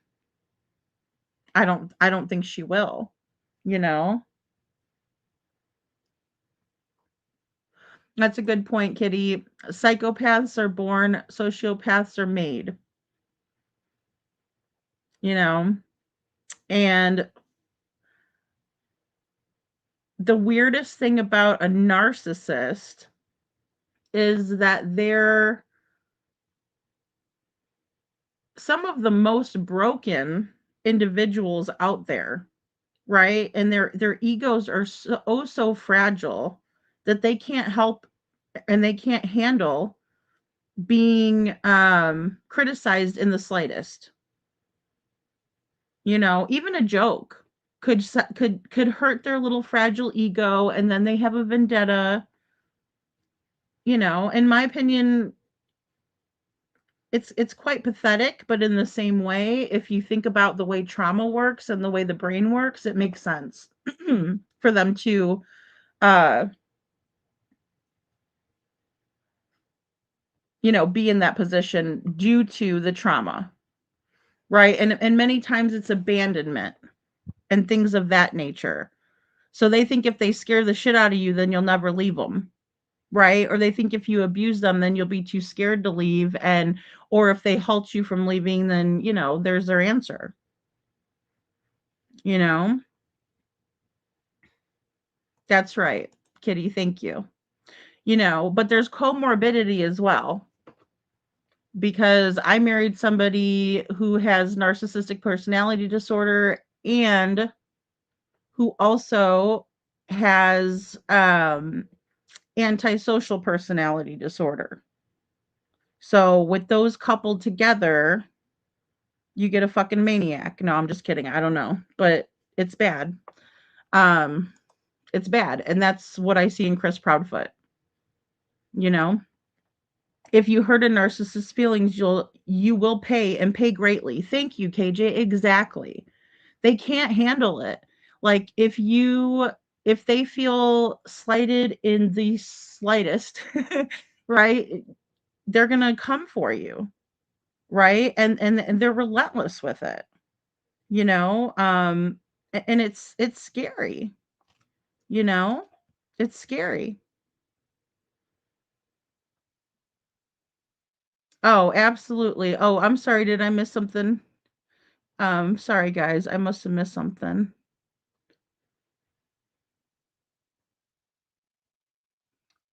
I don't think she will, you know? That's a good point, Kitty. Psychopaths are born, sociopaths are made, you know? And the weirdest thing about a narcissist is that they're some of the most broken individuals out there, right? And their egos are so fragile that they can't help and they can't handle being criticized in the slightest. Even a joke could hurt their little fragile ego, and then they have a vendetta. In my opinion, it's quite pathetic, but in the same way, if you think about the way trauma works and the way the brain works, it makes sense for them to uh be in that position due to the trauma, right? And many times it's abandonment and things of that nature. So they think if they scare the shit out of you, then you'll never leave them, right? Or they think if you abuse them, then you'll be too scared to leave, or if they halt you from leaving, then there's their answer. you know that's right, Kitty, thank you. But there's comorbidity as well, because I married somebody who has narcissistic personality disorder and who also has antisocial personality disorder. So with those coupled together, you get a fucking maniac. No, I'm just kidding. I don't know, but it's bad. Um, it's bad, and that's what I see in Chris Proudfoot. You know, if you hurt a narcissist's feelings, you will pay, and pay greatly. Thank you, KJ. Exactly. They can't handle it. Like if they feel slighted in the slightest, right? They're gonna come for you, right? And they're relentless with it. And it's scary. You know, it's scary. Oh, absolutely. Oh, I'm sorry. Did I miss something? Sorry guys. I must have missed something.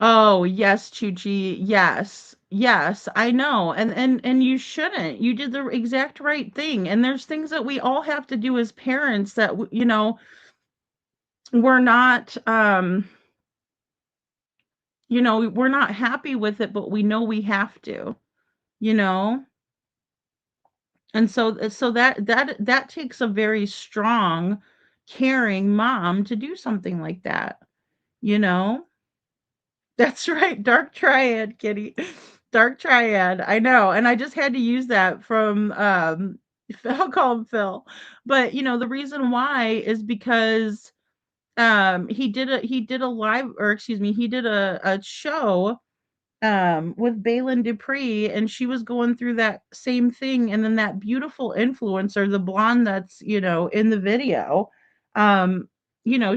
Oh, yes, Chuchi. Yes. Yes, I know. And you shouldn't. You did the exact right thing. And there's things that we all have to do as parents that we're not we're not happy with it, but we know we have to, you know? And so that takes a very strong, caring mom to do something like that, you know? That's right, dark triad, Kitty. Dark triad. I know. And I just had to use that from I'll call him Phil. But the reason why is because he did a live, or excuse me, he did a show with Balin Dupree, and she was going through that same thing. And then that beautiful influencer, the blonde that's in the video, um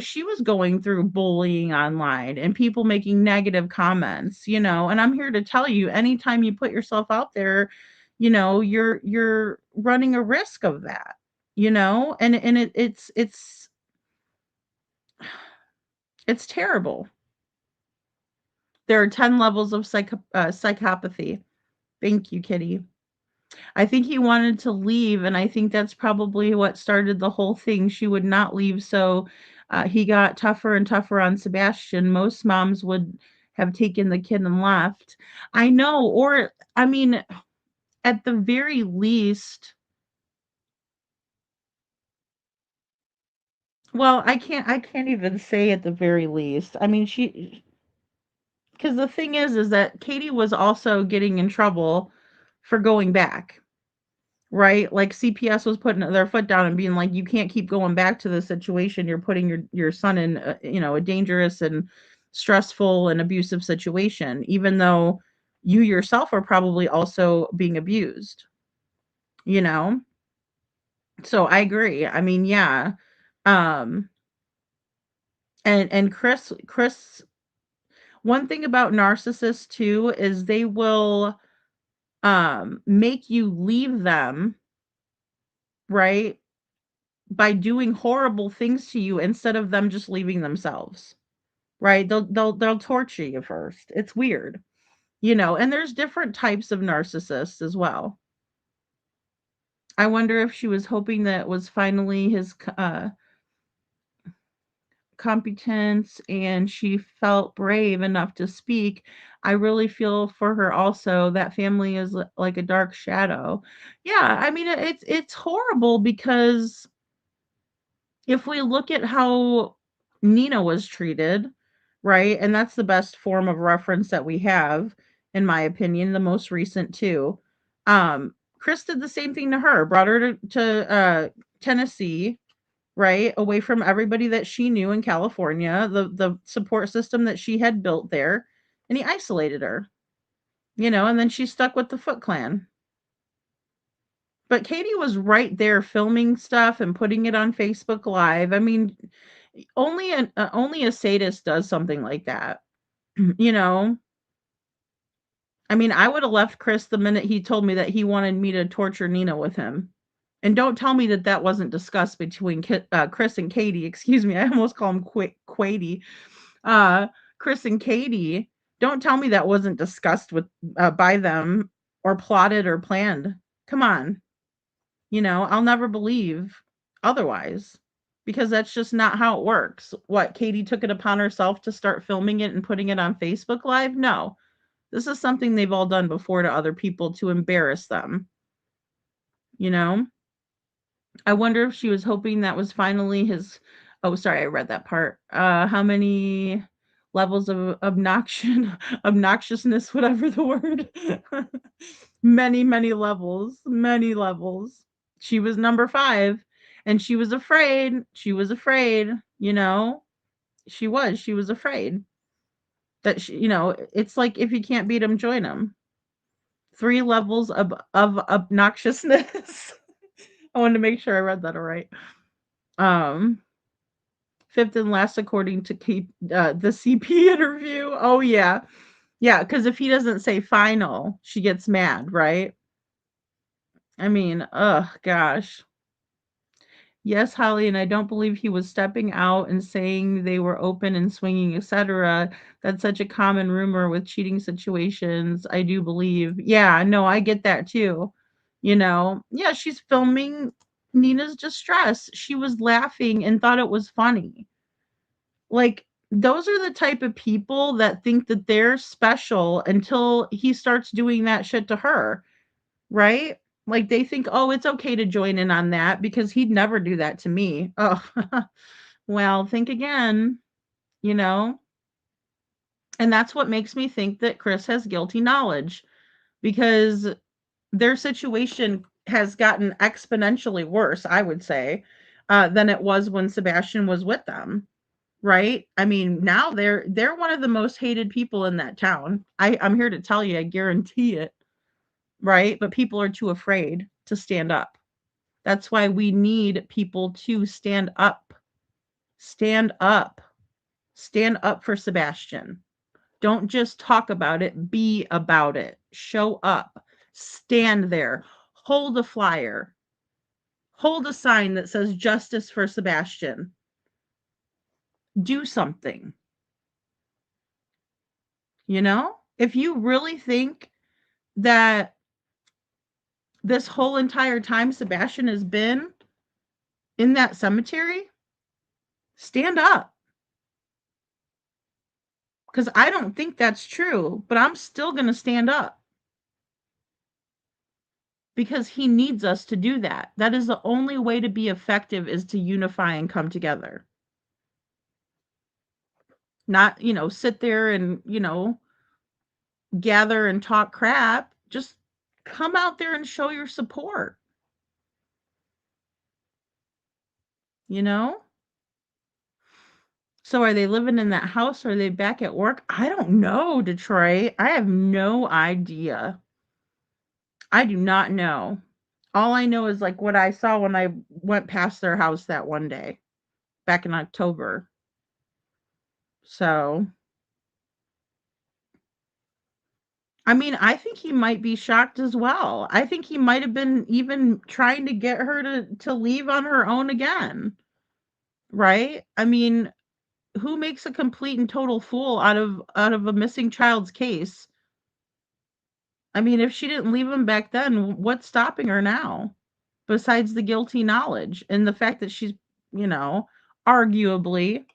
she was going through bullying online and people making negative comments. And I'm here to tell you, anytime you put yourself out there, you're running a risk of that. And it's terrible. There are 10 levels of psychopathy. Thank you, Kitty. I think he wanted to leave, and I think that's probably what started the whole thing. She would not leave, so he got tougher and tougher on Sebastian. Most moms would have taken the kid and left. I know, or I mean, at the very least, well, I can't even say at the very least. I mean, because the thing is that Katie was also getting in trouble for going back. Right? Like CPS was putting their foot down and being like, you can't keep going back to this situation. You're putting your son in a dangerous and stressful and abusive situation, even though you yourself are probably also being abused, you know? So I agree. I mean, yeah. Um and Chris, one thing about narcissists too is they will make you leave them, right? By doing horrible things to you instead of them just leaving themselves, right? They'll torture you first. It's weird, and there's different types of narcissists as well. I wonder if she was hoping that it was finally his competence and she felt brave enough to speak. I really feel for her also. That family is like a dark shadow. Yeah, I mean it's horrible because if we look at how Nina was treated, right? And that's the best form of reference that we have, in my opinion, the most recent too. Chris did the same thing to her, brought her to Tennessee, right? Away from everybody that she knew in California, the support system that she had built there, and he isolated her, and then she's stuck with the Foot Clan. But Katie was right there filming stuff and putting it on Facebook Live. I mean, only a sadist does something like that. You know? I mean, I would have left Chris the minute he told me that he wanted me to torture Nina with him. And don't tell me that that wasn't discussed between Chris and Katie. Excuse me, I almost call him Quady. Uh, Chris and Katie. Don't tell me that wasn't discussed with by them or plotted or planned. Come on. I'll never believe otherwise because that's just not how it works. What, Katie took it upon herself to start filming it and putting it on Facebook Live? No. This is something they've all done before to other people to embarrass them. You know? I wonder if she was hoping that was finally his. Oh, sorry, I read that part. How many levels of obnoxiousness, whatever the word. Many, many levels, many levels. She was number 5 and she was afraid. She was afraid, She was afraid that it's like if you can't beat them, join them. 3 levels of obnoxiousness. I wanted to make sure I read that all right. 5th and last according to the CP interview. Oh yeah. Yeah, because if he doesn't say final, she gets mad, right? I mean, gosh. Yes, Holly, and I don't believe he was stepping out and saying they were open and swinging, etc. That's such a common rumor with cheating situations. I do believe. Yeah, no, I get that too. Yeah, she's filming Nina's distress. She was laughing and thought it was funny. Like, those are the type of people that think that they're special until he starts doing that shit to her, right? Like they think, "Oh, it's okay to join in on that because he'd never do that to me." Oh, well, think again, you know? And that's what makes me think that Chris has guilty knowledge because their situation has gotten exponentially worse, I would say, than it was when Sebastian was with them. Right? I mean, now they're one of the most hated people in that town. I'm here to tell you, I guarantee it. Right? But people are too afraid to stand up. That's why we need people to stand up. Stand up. Stand up for Sebastian. Don't just talk about it, be about it. Show up. Stand there. Hold a flyer. Hold a sign that says justice for Sebastian. Do something. If you really think that this whole entire time Sebastian has been in that cemetery, stand up. Because I don't think that's true, but I'm still going to stand up. Because he needs us to do that. That is the only way to be effective is to unify and come together. Not, sit there and, gather and talk crap. Just come out there and show your support. So are they living in that house? Or are they back at work? I don't know, Detroit. I have no idea. I do not know. All I know is like what I saw when I went past their house that one day back in October. So, I mean, I think he might be shocked as well. I think he might have been even trying to get her to leave on her own again. Right? I mean, who makes a complete and total fool out of a missing child's case? I mean, if she didn't leave him back then, what's stopping her now? Besides the guilty knowledge and the fact that she's, arguably,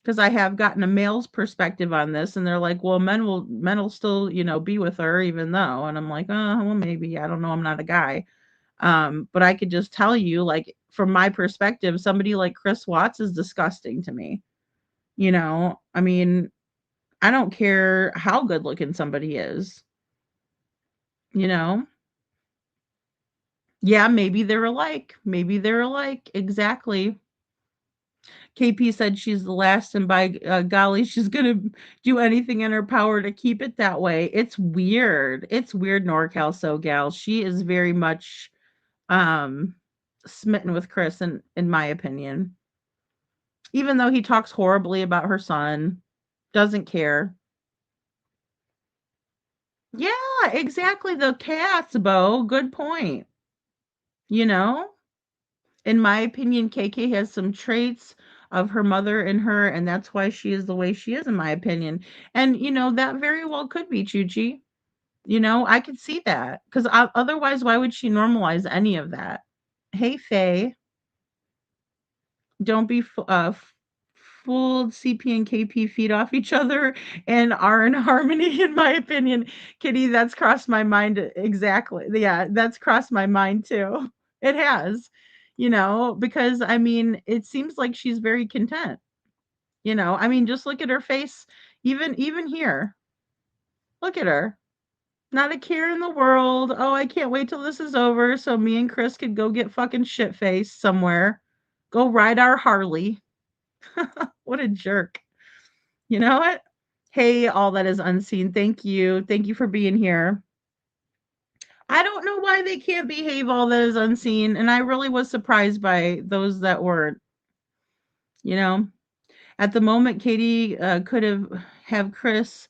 because I have gotten a male's perspective on this, and they're like, well, men will still, be with her even though, and I'm like, oh, well, maybe, I don't know, I'm not a guy. But I could just tell you, like, from my perspective, somebody like Chris Watts is disgusting to me. I mean, I don't care how good looking somebody is, you know? Yeah, maybe they're alike. Maybe they're alike. Exactly. KP said she's the last, and by golly, she's gonna do anything in her power to keep it that way. It's weird. It's weird, NorCal SoGal. She is very much um smitten with Chris, in my opinion. Even though he talks horribly about her son, doesn't care. Yeah, exactly. The cats, Bo. Good point. You know? In my opinion, KK has some traits of her mother in her, and that's why she is the way she is, in my opinion. And, that very well could be Chuchi. I could see that. Because otherwise, why would she normalize any of that? Hey, Faye, don't be fooled. CP and KP feed off each other and are in harmony, in my opinion. Kitty, that's crossed my mind. Exactly. Yeah, that's crossed my mind too. It has, because I mean, it seems like she's very content. I mean, just look at her face. Even here, look at her. Not a care in the world. Oh, I can't wait till this is over so me and Chris could go get fucking shit faced somewhere. Go ride our Harley. What a jerk. You know what? Hey, all that is unseen. Thank you. Thank you for being here. I don't know why they can't behave all that is unseen. And I really was surprised by those that weren't. You know, at the moment, Katie could have Chris.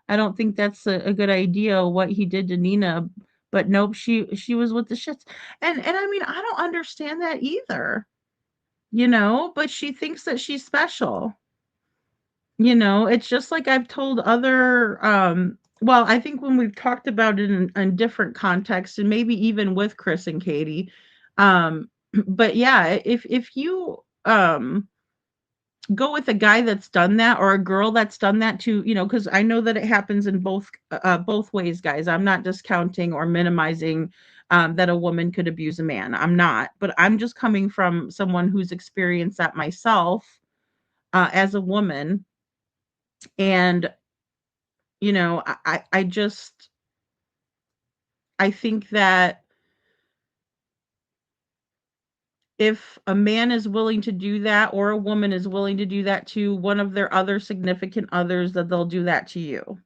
I don't think that's a good idea what he did to Nina, but nope, she was with the shits. And I mean, I don't understand that either. But she thinks that she's special. It's just like I've told other well, I think when we've talked about it in different contexts and maybe even with Chris and Katie. But yeah, if you go with a guy that's done that or a girl that's done that too, because I know that it happens in both ways, guys. I'm not discounting or minimizing that a woman could abuse a man. I'm not, but I'm just coming from someone who's experienced that myself as a woman. And I just I think that if a man is willing to do that or a woman is willing to do that to one of their other significant others, that they'll do that to you,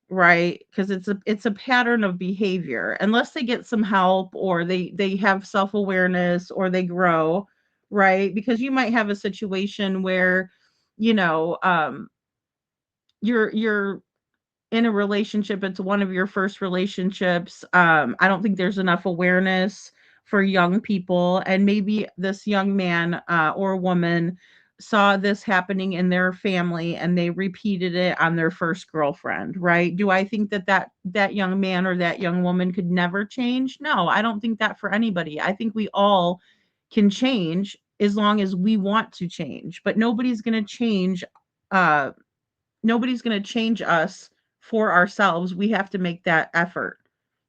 right? Because it's a pattern of behavior unless they get some help or they have self-awareness or they grow, right? Because you might have a situation where you know you're in a relationship, it's one of your first relationships. I don't think there's enough awareness for young people, and maybe this young man or woman saw this happening in their family and they repeated it on their first girlfriend, right? Do I think that young man or that young woman could never change? No, I don't think that for anybody. I think we all can change as long as we want to change, but uh nobody's going to change us for ourselves. We have to make that effort.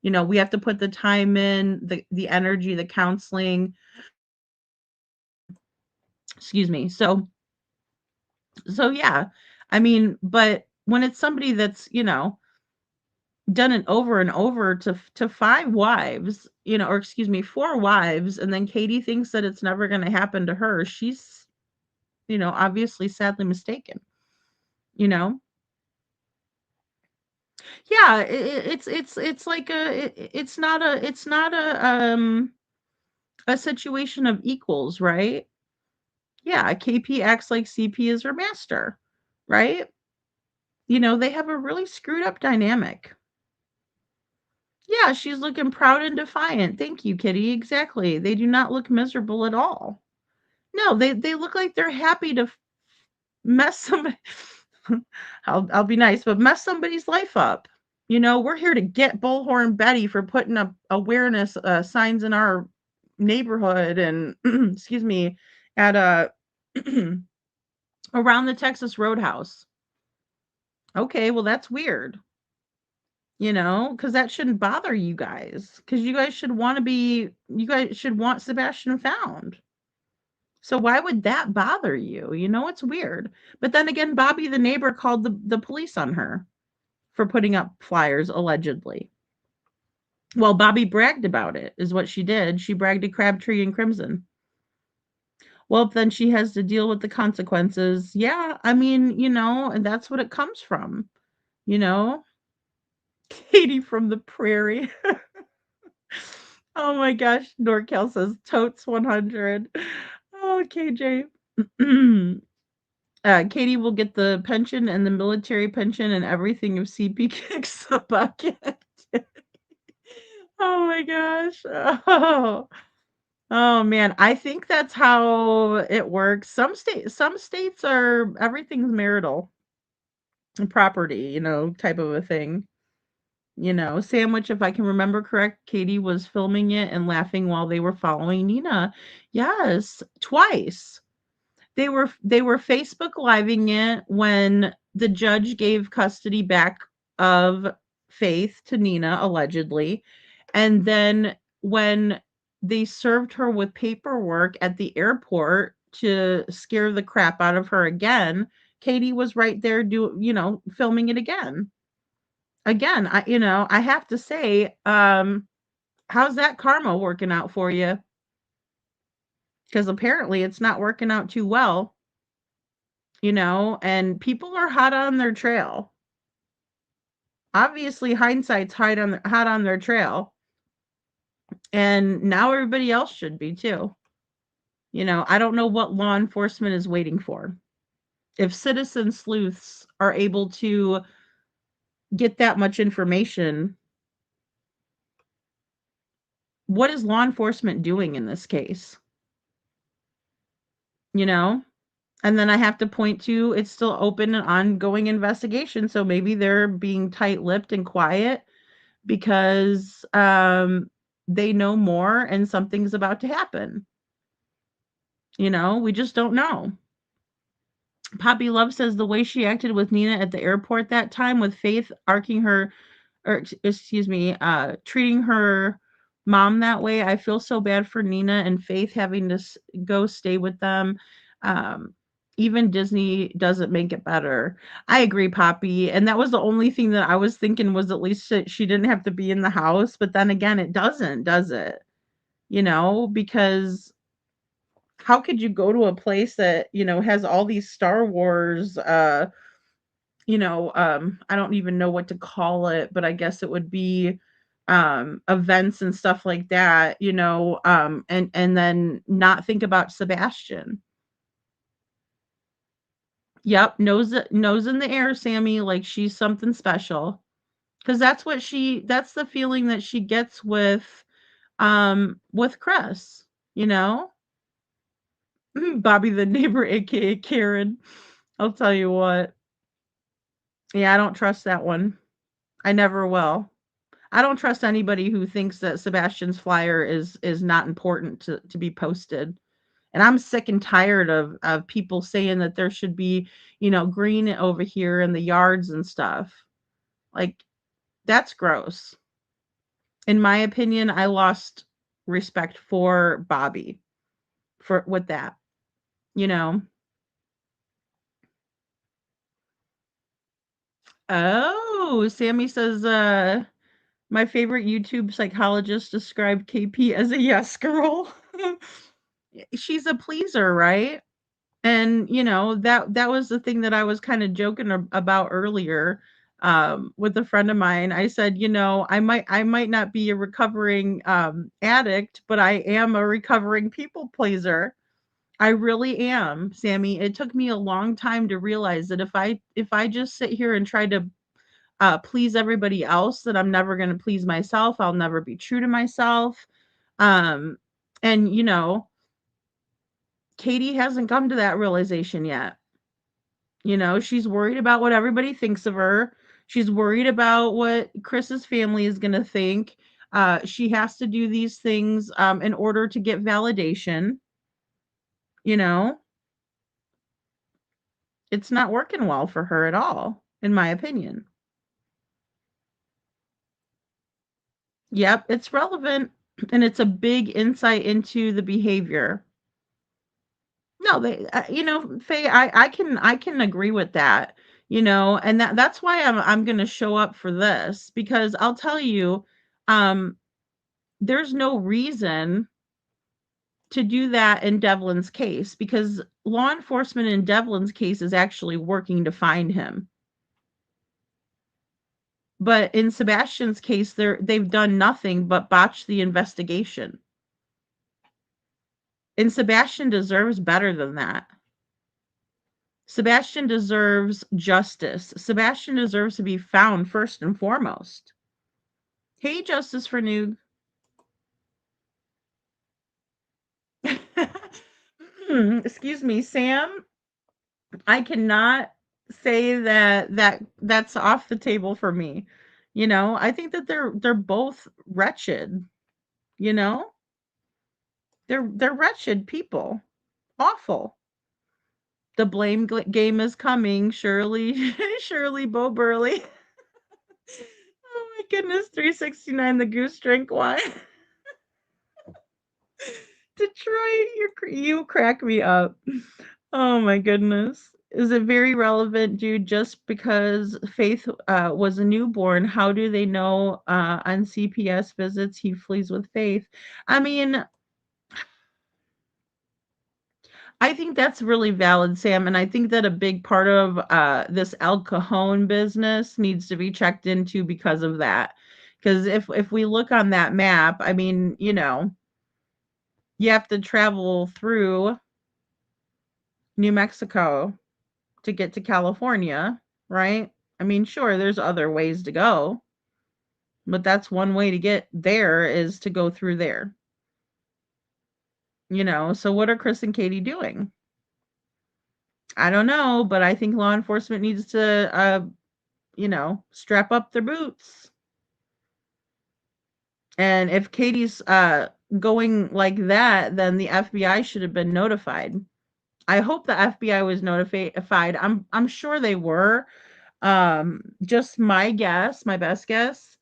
We have to put the time in, the energy, the counseling. Excuse me. So yeah. I mean, but when it's somebody that's, done it over and over to five wives, or excuse me, four wives, and then Katie thinks that it's never going to happen to her, she's, obviously sadly mistaken, you know? Yeah, it's like it's not a situation of equals, right? Yeah, KP acts like CP is her master, right? They have a really screwed up dynamic. Yeah, she's looking proud and defiant. Thank you, Kitty. Exactly. They do not look miserable at all. No, they look like they're happy to mess somebody. I'll be nice, but mess somebody's life up. We're here to get Bullhorn Betty for putting up awareness signs in our neighborhood and excuse me, at around the Texas Roadhouse. Okay, well that's weird. Because that shouldn't bother you guys. Because you guys should want Sebastian found. So why would that bother you? It's weird. But then again, Bobby the neighbor called the police on her for putting up flyers allegedly. Well, Bobby bragged about it, is what she did. She bragged to Crabtree and Crimson. Well, then she has to deal with the consequences. Yeah, I mean, and that's what it comes from, you know? Katie from the prairie. Oh my gosh. NorCal says totes 100. Oh, KJ. Katie will get the pension and the military pension and everything if CP kicks the bucket. Oh my gosh. Oh man, I think that's how it works. Some states are everything's marital property, type of a thing. Sandwich, if I can remember correct, Katie was filming it and laughing while they were following Nina. Yes, twice. They were Facebook living it when the judge gave custody back of Faith to Nina allegedly. And then when they served her with paperwork at the airport to scare the crap out of her again, Katie was right there filming it again. Again, I have to say, how's that karma working out for you? Because apparently it's not working out too well, and people are hot on their trail. Obviously, hindsight's hot on their trail, and now everybody else should be too. I don't know what law enforcement is waiting for. If citizen sleuths are able to get that much information, what is law enforcement doing in this case? And then I have to point to it's still open and ongoing investigation. So maybe they're being tight-lipped and quiet because they know more and something's about to happen. We just don't know. Poppy Love says the way she acted with Nina at the airport that time with Faith arcing her, or excuse me, treating her mom that way. I feel so bad for Nina and Faith having to go stay with them. Even Disney doesn't make it better. I agree, Poppy. And that was the only thing that I was thinking was at least she didn't have to be in the house. But then again, it doesn't, does it? Because how could you go to a place that, has all these Star Wars, I don't even know what to call it, but I guess it would be events and stuff like that, and then not think about Sebastian. Yep, nose in the air, Sammy, like she's something special. Cuz that's the feeling that she gets with Chris, you know? Bobby the neighbor aka Karen. I'll tell you what. Yeah, I don't trust that one. I never will. I don't trust anybody who thinks that Sebastian's flyer is not important to be posted. And I'm sick and tired of people saying that there should be, green over here in the yards and stuff. Like, that's gross. In my opinion, I lost respect for Bobby for with that, you know. Oh, Sammy says my favorite YouTube psychologist described KP as a yes girl. She's a pleaser, right? And, that was the thing that I was kinda joking about earlier, with a friend of mine. I said, I might not be a recovering, addict, but I am a recovering people pleaser. I really am, Sammy. It took me a long time to realize that if I just sit here and try to, please everybody else, that I'm never gonna please myself. I'll never be true to myself. Um, and, Katie hasn't come to that realization yet. She's worried about what everybody thinks of her. She's worried about what Chris's family is going to think. She has to do these things in order to get validation. You know, it's not working well for her at all, in my opinion. Yep, it's relevant, and it's a big insight into the behavior. No, they, Faye, I can agree with that, and that's why I'm gonna show up for this because I'll tell you, um, there's no reason to do that in Devlin's case because law enforcement in Devlin's case is actually working to find him. But in Sebastian's case, they've done nothing but botch the investigation. And Sebastian deserves better than that. Sebastian deserves justice. Sebastian deserves to be found first and foremost. Hey, Justice for Noog. Excuse me, Sam. I cannot say that's off the table for me. I think that they're both wretched. You know, they're wretched people. Awful. The blame game is coming. Surely, surely, Bo Burley. Oh my goodness, 369 the goose drink wine. Detroit, you crack me up. Oh my goodness. Is it very relevant, dude? Just because Faith was a newborn, how do they know on CPS visits he flees with Faith? I mean, I think that's really valid, Sam, and I think that a big part of this El Cajon business needs to be checked into because of that. Because if we look on that map, I mean, you have to travel through New Mexico to get to California, right? I mean, sure, there's other ways to go, but that's one way to get there is to go through there. So what are Chris and Katie doing? I don't know, but I think law enforcement needs to strap up their boots. And if Katie's going like that, then the FBI should have been notified. I hope the FBI was notified. I'm sure they were. Just my guess, my best guess.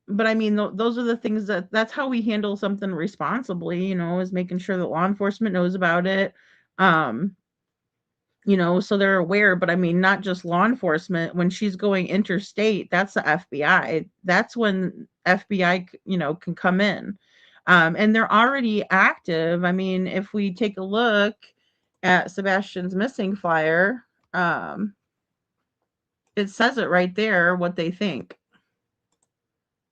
But I mean, those are the things that's how we handle something responsibly, is making sure that law enforcement knows about it. So they're aware, but I mean, not just law enforcement. When she's going interstate, that's the FBI. That's when FBI, can come in. And they're already active. I mean, if we take a look at Sebastian's missing flyer, it says it right there what they think.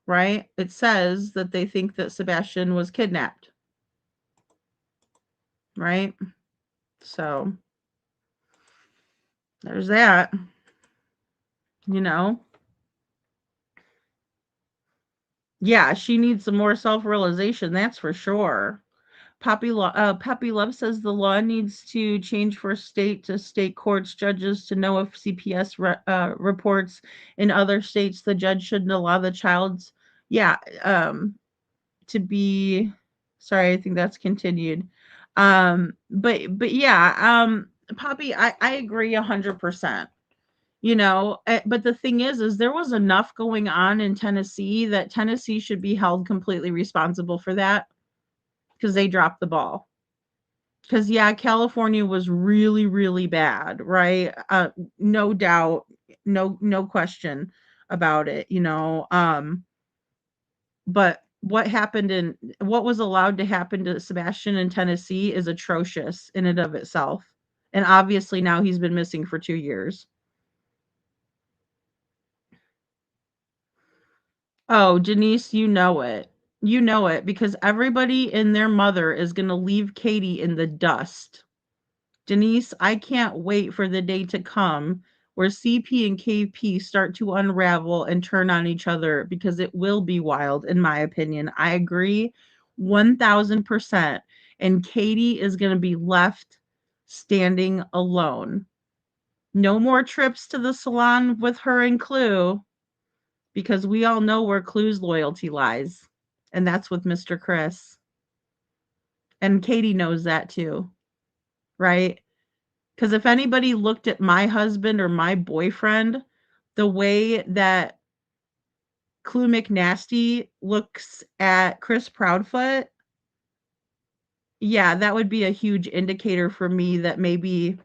Right? It says that they think that Sebastian was kidnapped. Right? So there's that. Yeah, she needs some more self-realization, that's for sure. Puppy Love says the law needs to change for state to state courts judges to know if CPS reports in other states. The judge shouldn't allow the child's yeah to be. Sorry, I think that's continued. But yeah, Poppy, I agree 100%. But the thing is there was enough going on in Tennessee that Tennessee should be held completely responsible for that because they dropped the ball. Because yeah, California was really, really bad, right? No doubt, no question about it, but what was allowed to happen to Sebastian in Tennessee is atrocious in and of itself. And obviously now he's been missing for 2 years. Oh, Denise, you know it. You know it because everybody and their mother is going to leave Katie in the dust. Denise, I can't wait for the day to come where CP and KP start to unravel and turn on each other because it will be wild, in my opinion. I agree 1000%. And Katie is going to be left standing alone. No more trips to the salon with her and Clue because we all know where Clue's loyalty lies. And that's with Mr. Chris. And Katie knows that too, right? Because if anybody looked at my husband or my boyfriend the way that Clue McNasty looks at Chris Proudfoot, yeah, that would be a huge indicator for me that maybe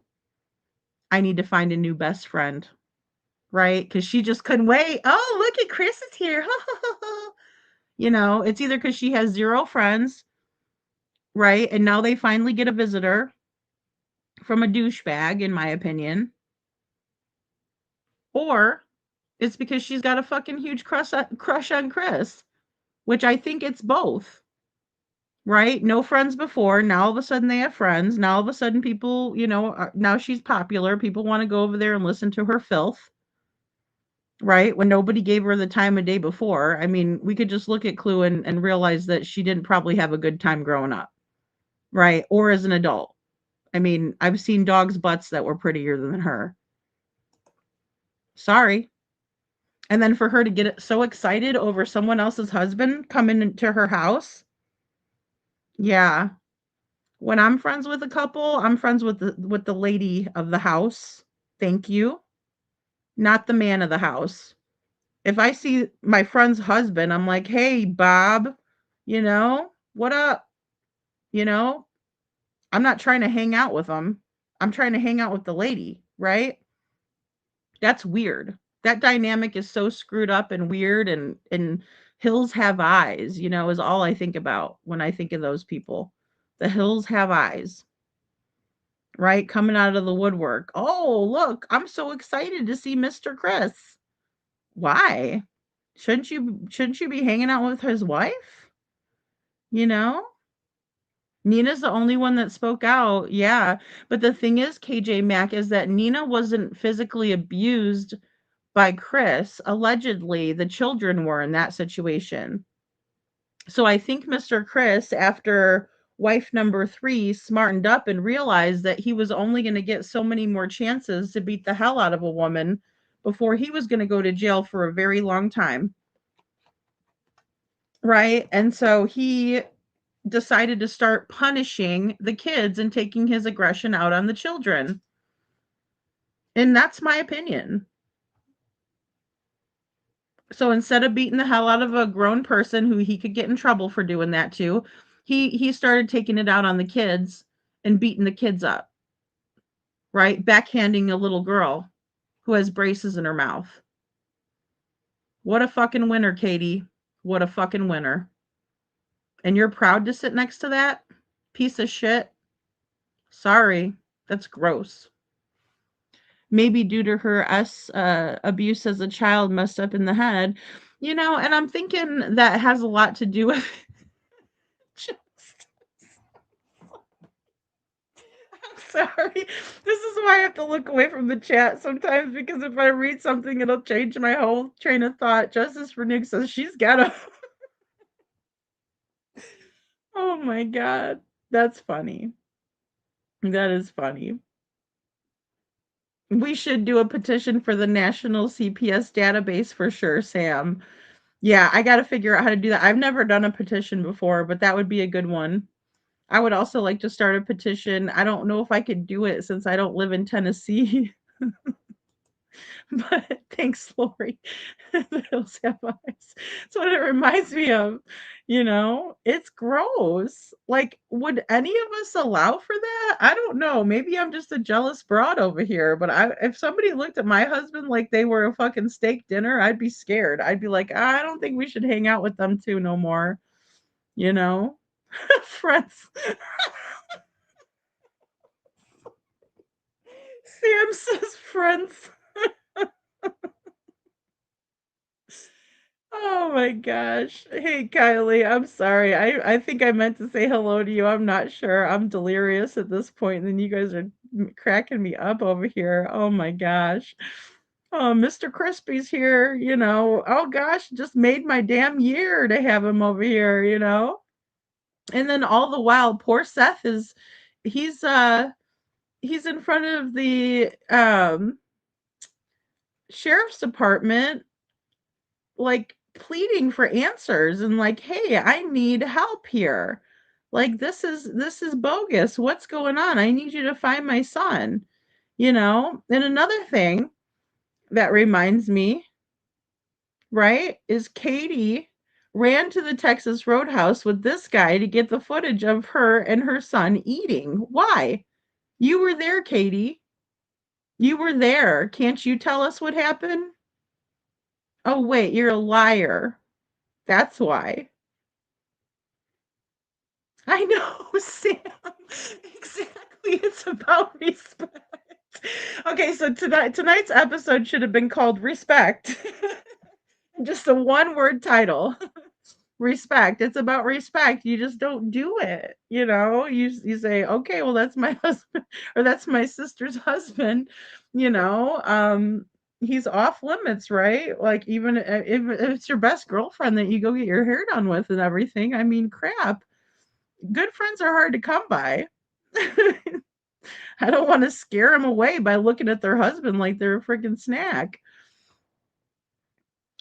I need to find a new best friend, right? Because she just couldn't wait. Oh, look at Chris is here. It's either because she has zero friends, right? And now they finally get a visitor from a douchebag, in my opinion. Or it's because she's got a fucking huge crush on Chris, which I think it's both, right? No friends before. Now all of a sudden they have friends. Now all of a sudden people, now she's popular. People want to go over there and listen to her filth, right? When nobody gave her the time of day before. I mean, we could just look at Clue and realize that she didn't probably have a good time growing up, right? Or as an adult. I mean, I've seen dogs' butts that were prettier than her. Sorry. And then for her to get so excited over someone else's husband coming into her house. Yeah. When I'm friends with a couple, I'm friends with the lady of the house. Thank you. Not the man of the house. If I see my friend's husband, I'm like, "Hey, Bob, what up?" You know? I'm not trying to hang out with him. I'm trying to hang out with the lady, right? That's weird. That dynamic is so screwed up and weird, and hills have eyes, is all I think about when I think of those people. The hills have eyes, right? Coming out of the woodwork. Oh, look, I'm so excited to see Mr. Chris. Why? Shouldn't you be hanging out with his wife? You know? Nina's the only one that spoke out. Yeah. But the thing is, KJ Mack, is that Nina wasn't physically abused by Chris. Allegedly, the children were in that situation. So I think Mr. Chris, after wife number 3, smartened up and realized that he was only going to get so many more chances to beat the hell out of a woman before he was going to go to jail for a very long time. Right? And so he decided to start punishing the kids and taking his aggression out on the children. And that's my opinion. So instead of beating the hell out of a grown person who he could get in trouble for doing that to, he started taking it out on the kids and beating the kids up. Right? Backhanding a little girl who has braces in her mouth. What a fucking winner, Katie. What a fucking winner. And you're proud to sit next to that piece of shit? Sorry. That's gross. Maybe due to her abuse as a child, messed up in the head. And I'm thinking that has a lot to do with just, I'm sorry. This is why I have to look away from the chat sometimes, because if I read something, it'll change my whole train of thought. Justice for Nick says she's got a... Oh my God. That's funny. That is funny. We should do a petition for the national CPS database for sure, Sam. Yeah, I got to figure out how to do that. I've never done a petition before, but that would be a good one. I would also like to start a petition. I don't know if I could do it since I don't live in Tennessee. But thanks, Lori. The hills have eyes. That's what it reminds me of. It's gross. Like, would any of us allow for that? I don't know. Maybe I'm just a jealous broad over here. But if somebody looked at my husband like they were a fucking steak dinner, I'd be scared. I'd be like, I don't think we should hang out with them too no more. Friends. Sam says friends. Oh my gosh. Hey, Kylie, I'm sorry. I think I meant to say hello to you. I'm not sure. I'm delirious at this point, and then you guys are cracking me up over here. Oh my gosh. Oh, Mr. Crispy's here, Oh gosh, just made my damn year to have him over here, And then all the while, poor Seth he's in front of the sheriff's department, like pleading for answers and like, hey, I need help here. Like, this is bogus. What's going on? I need you to find my son. And another thing that reminds me right, is Katie ran to the Texas Roadhouse with this guy to get the footage of her and her son eating. Why? You were there, Katie. You were there. Can't you tell us what happened? Oh, wait, you're a liar. That's why. I know, Sam. Exactly. It's about respect. Okay, so tonight's episode should have been called Respect. Just a one-word title. Respect. It's about respect. You just don't do it. You say, okay, well, that's my husband, or that's my sister's husband. You know, he's off limits, right? Like, even if it's your best girlfriend that you go get your hair done with and everything. I mean, crap. Good friends are hard to come by. I don't want to scare them away by looking at their husband like they're a freaking snack.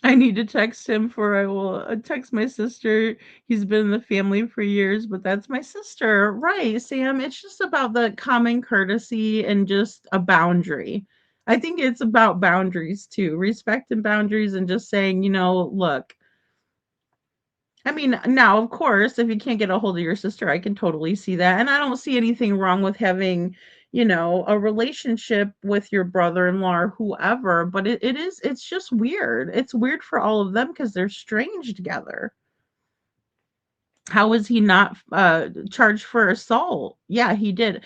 I need to text him, for I will text my sister. He's been in the family for years, but that's my sister. Right, Sam. It's just about the common courtesy and just a boundary. I think it's about boundaries too, respect and boundaries, and just saying, look, I mean, now, of course, if you can't get a hold of your sister, I can totally see that. And I don't see anything wrong with having, a relationship with your brother-in-law or whoever, but it's just weird. It's weird for all of them because they're strange together. How was he not charged for assault? Yeah, he did.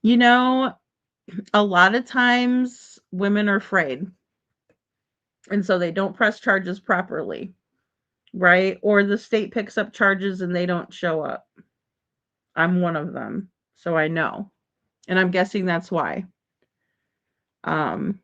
You know, a lot of times women are afraid, and so they don't press charges properly, right? Or the state picks up charges and they don't show up. I'm one of them, so I know. And I'm guessing that's why. Um,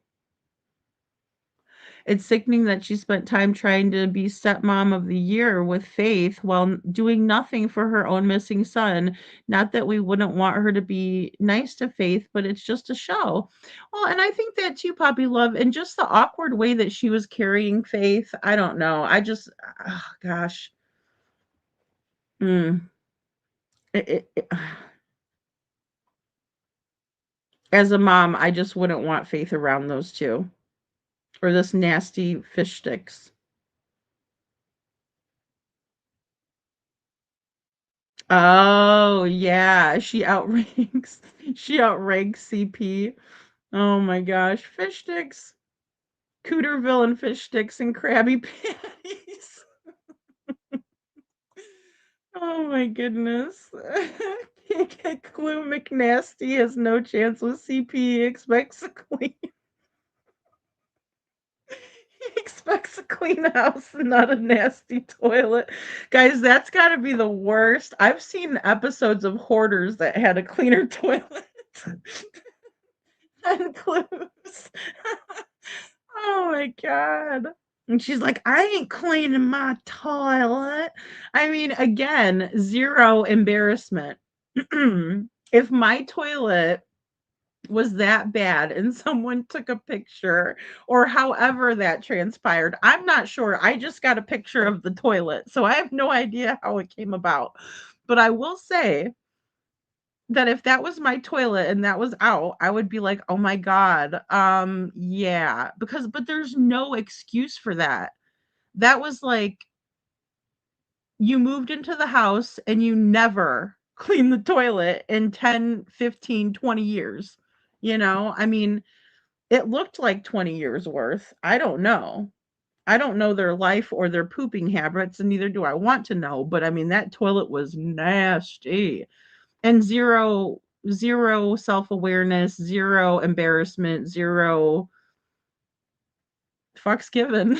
it's sickening that she spent time trying to be stepmom of the year with Faith while doing nothing for her own missing son. Not that we wouldn't want her to be nice to Faith, but it's just a show. Well, and I think that too, Poppy Love, and just the awkward way that she was carrying Faith. I don't know. Oh, gosh. Mm. As a mom, I just wouldn't want Faith around those two, or this nasty fish sticks. Oh, yeah, she outranks CP. Oh my gosh, fish sticks, Cooterville and fish sticks and Krabby Patties. Oh my goodness. Clue McNasty has no chance with CP. He expects a clean. He expects a clean house and not a nasty toilet. Guys, that's got to be the worst. I've seen episodes of Hoarders that had a cleaner toilet than Clues. Oh my god. And she's like, I ain't cleaning my toilet. I mean, again, zero embarrassment. If my toilet was that bad and someone took a picture or however that transpired, I'm not sure. I just got a picture of the toilet, so I have no idea how it came about. But I will say that if that was my toilet and that was out, I would be like, "Oh my god." Yeah, but there's no excuse for that. That was like you moved into the house and you never cleaned the toilet in 10, 15, 20 years. I mean, it looked like 20 years worth. I don't know. I don't know their life or their pooping habits, and neither do I want to know, but I mean, that toilet was nasty. And zero self-awareness, zero embarrassment, zero fucks given.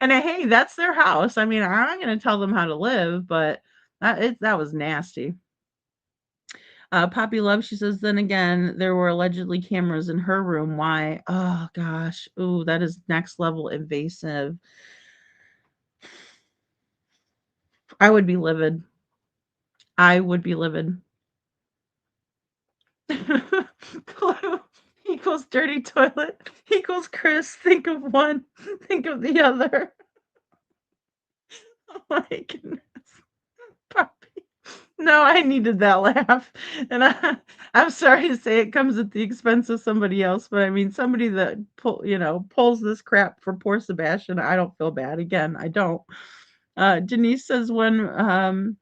And hey, that's their house. I mean, I'm not going to tell them how to live, but that was nasty. Poppy Love, she says, then again, there were allegedly cameras in her room. Why? Oh gosh. Ooh, that is next level invasive. I would be livid. I would be livid. Clue equals dirty toilet equals Chris. Think of one, think of the other. Oh my goodness. Poppy. No, I needed that laugh. And I'm sorry to say it comes at the expense of somebody else, but I mean, somebody that pulls this crap for poor Sebastian, I don't feel bad. Again, I don't. Denise says when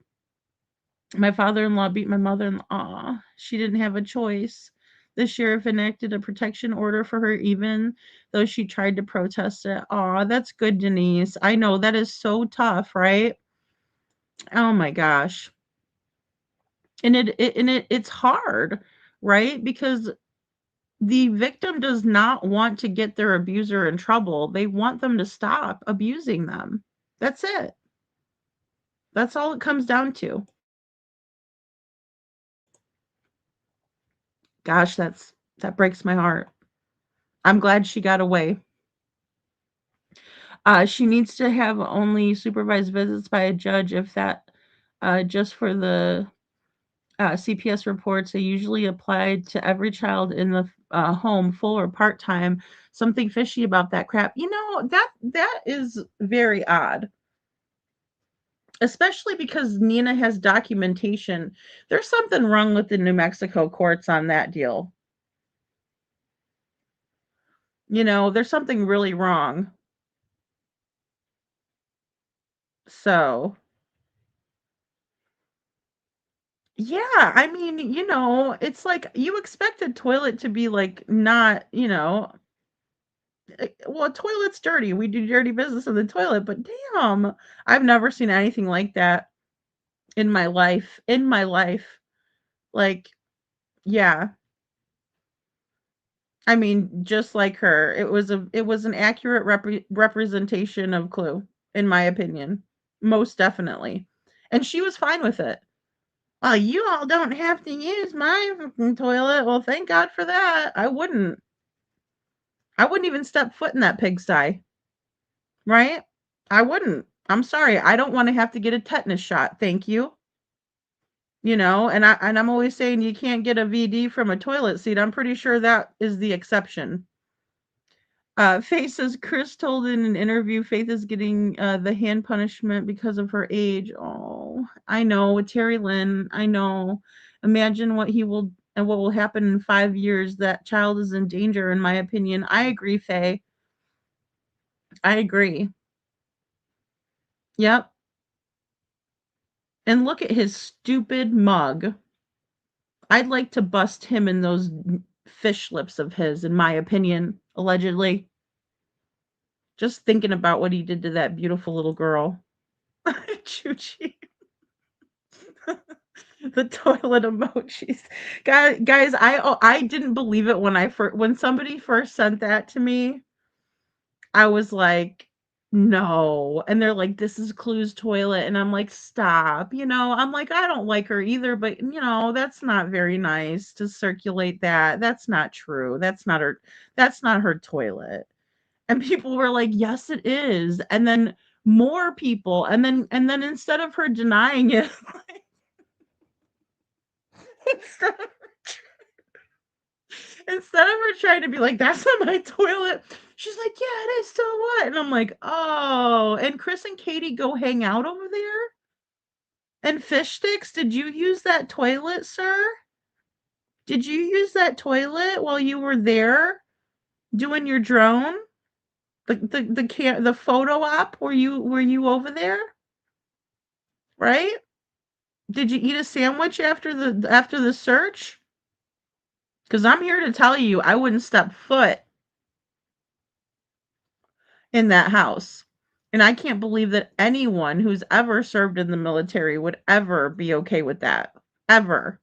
my father-in-law beat my mother-in-law, she didn't have a choice. The sheriff enacted a protection order for her even though she tried to protest it. Aw, that's good, Denise. I know that is so tough, right? Oh my gosh. And it's hard, right? Because the victim does not want to get their abuser in trouble. They want them to stop abusing them. That's it. That's all it comes down to. Gosh, that breaks my heart. I'm glad she got away. She needs to have only supervised visits by a judge if that just for the CPS reports. They usually applied to every child in the home, full or part-time. Something fishy about that crap. That is very odd. Especially because Nina has documentation. There's something wrong with the New Mexico courts on that deal. There's something really wrong. So, yeah, I mean, it's like you expect a toilet to be like not, well, a toilet's dirty. We do dirty business in the toilet, but damn, I've never seen anything like that in my life. In my life. Like, yeah. I mean, just like her, it was an accurate representation of Clue, in my opinion, most definitely, and she was fine with it. Well, you all don't have to use my fucking toilet. Well, thank God for that. I wouldn't. I wouldn't even step foot in that pigsty, right? I wouldn't. I'm sorry. I don't want to have to get a tetanus shot. Thank you. And I'm always saying you can't get a VD from a toilet seat. I'm pretty sure that is the exception. Faith says Chris told in an interview Faith is getting the hand punishment because of her age. Oh, I know, Terry Lynn. I know. Imagine what will happen in 5 years. That child is in danger, in my opinion. I agree, Faye. I agree. Yep. And look at his stupid mug. I'd like to bust him in those fish lips of his, in my opinion, allegedly. Just thinking about what he did to that beautiful little girl. Chuchi. The toilet emojis. Guys, I didn't believe it when somebody first sent that to me. I was like, no. And they're like, this is Clue's toilet. And I'm like, stop. I'm like, I don't like her either, but that's not very nice to circulate that. That's not true. That's not her toilet. And people were like, yes, it is. And then more people, and then instead of her denying it, instead of instead of her trying to be like, that's not my toilet, she's like, yeah, it is. So what? And I'm like, oh. And Chris and Katie go hang out over there. And Fish Sticks, did you use that toilet, sir? Did you use that toilet while you were there doing your drone? The photo op? Were you over there? Right? Did you eat a sandwich after the search? Because I'm here to tell you, I wouldn't step foot in that house. And I can't believe that anyone who's ever served in the military would ever be okay with that. Ever.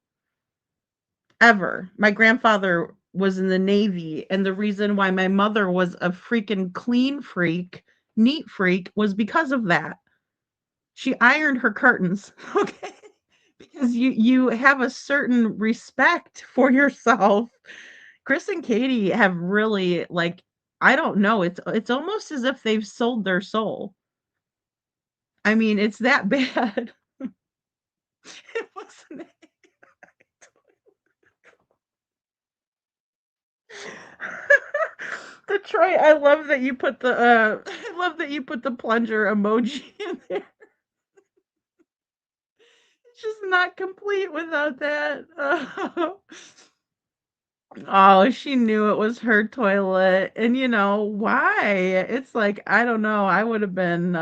Ever. My grandfather was in the Navy, and the reason why my mother was a freaking clean freak, neat freak, was because of that. She ironed her curtains, okay? Because you have a certain respect for yourself. Chris and Katie have really, like, I don't know, it's almost as if they've sold their soul. I mean, it's that bad. It wasn't. Detroit, I love that you put the plunger emoji in there. just not complete without that. Oh, she knew it was her toilet. And why? It's like, I don't know. I would have been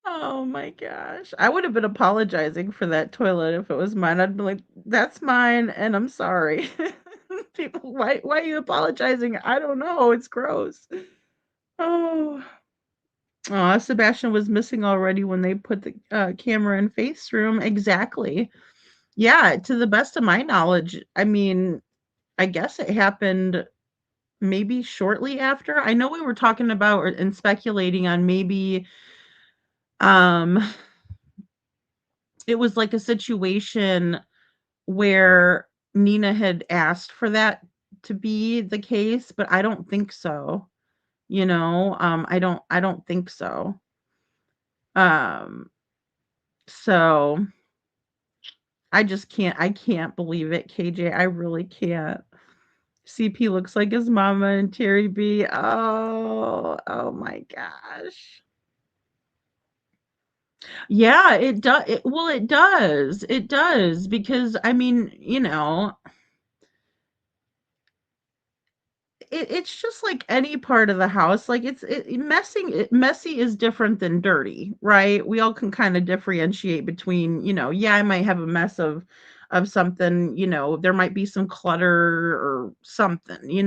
oh my gosh. I would have been apologizing for that toilet if it was mine. I'd be like, that's mine and I'm sorry. People, why are you apologizing? I don't know. It's gross. Oh. Oh, Sebastian was missing already when they put the camera in Faith's room. Exactly. Yeah, to the best of my knowledge, I mean, I guess it happened maybe shortly after. I know we were talking about and speculating on maybe um it was like a situation where Nina had asked for that to be the case, but I don't think so. I don't think so. Um so I can't believe it, KJ. I really can't. CP looks like his mama and Terry B. Oh my gosh. Yeah, it does. Well, it does. It does because I mean, it's just like any part of the house. Like messy is different than dirty, right? We all can kind of differentiate between, yeah, I might have a mess of something, there might be some clutter or something,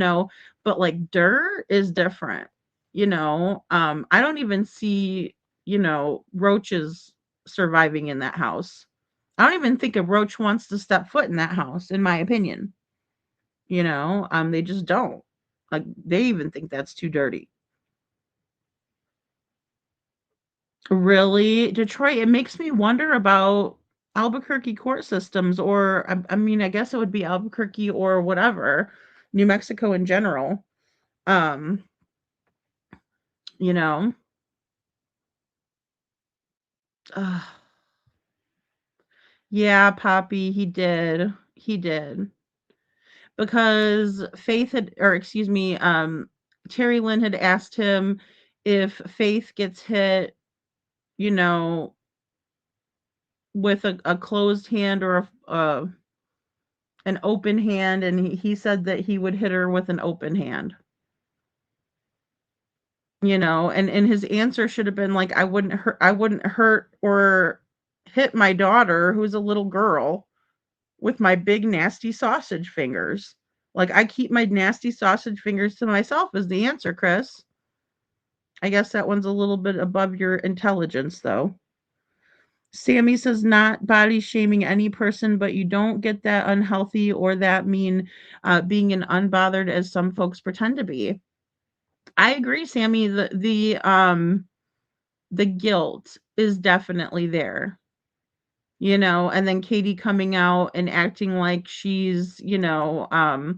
but like dirt is different, I don't even see, roaches surviving in that house. I don't even think a roach wants to step foot in that house, in my opinion. They just don't. Like, they even think that's too dirty. Really? Detroit, it makes me wonder about Albuquerque court systems, or I mean, I guess it would be Albuquerque or whatever, New Mexico in general. Um, you know. Ugh. Yeah, Poppy, he did. He did. Because Faith had, or excuse me, Terry Lynn had asked him if Faith gets hit, you know, with a closed hand or an open hand, and he said that he would hit her with an open hand. And his answer should have been like, I wouldn't hurt or hit my daughter, who's a little girl, with my big nasty sausage fingers. Like, I keep my nasty sausage fingers to myself is the answer, Chris. I guess that one's a little bit above your intelligence, though. Sammy says, not body shaming any person, but you don't get that unhealthy or that mean being an unbothered as some folks pretend to be. I agree, Sammy. The guilt is definitely there. And then Katie coming out and acting like she's, I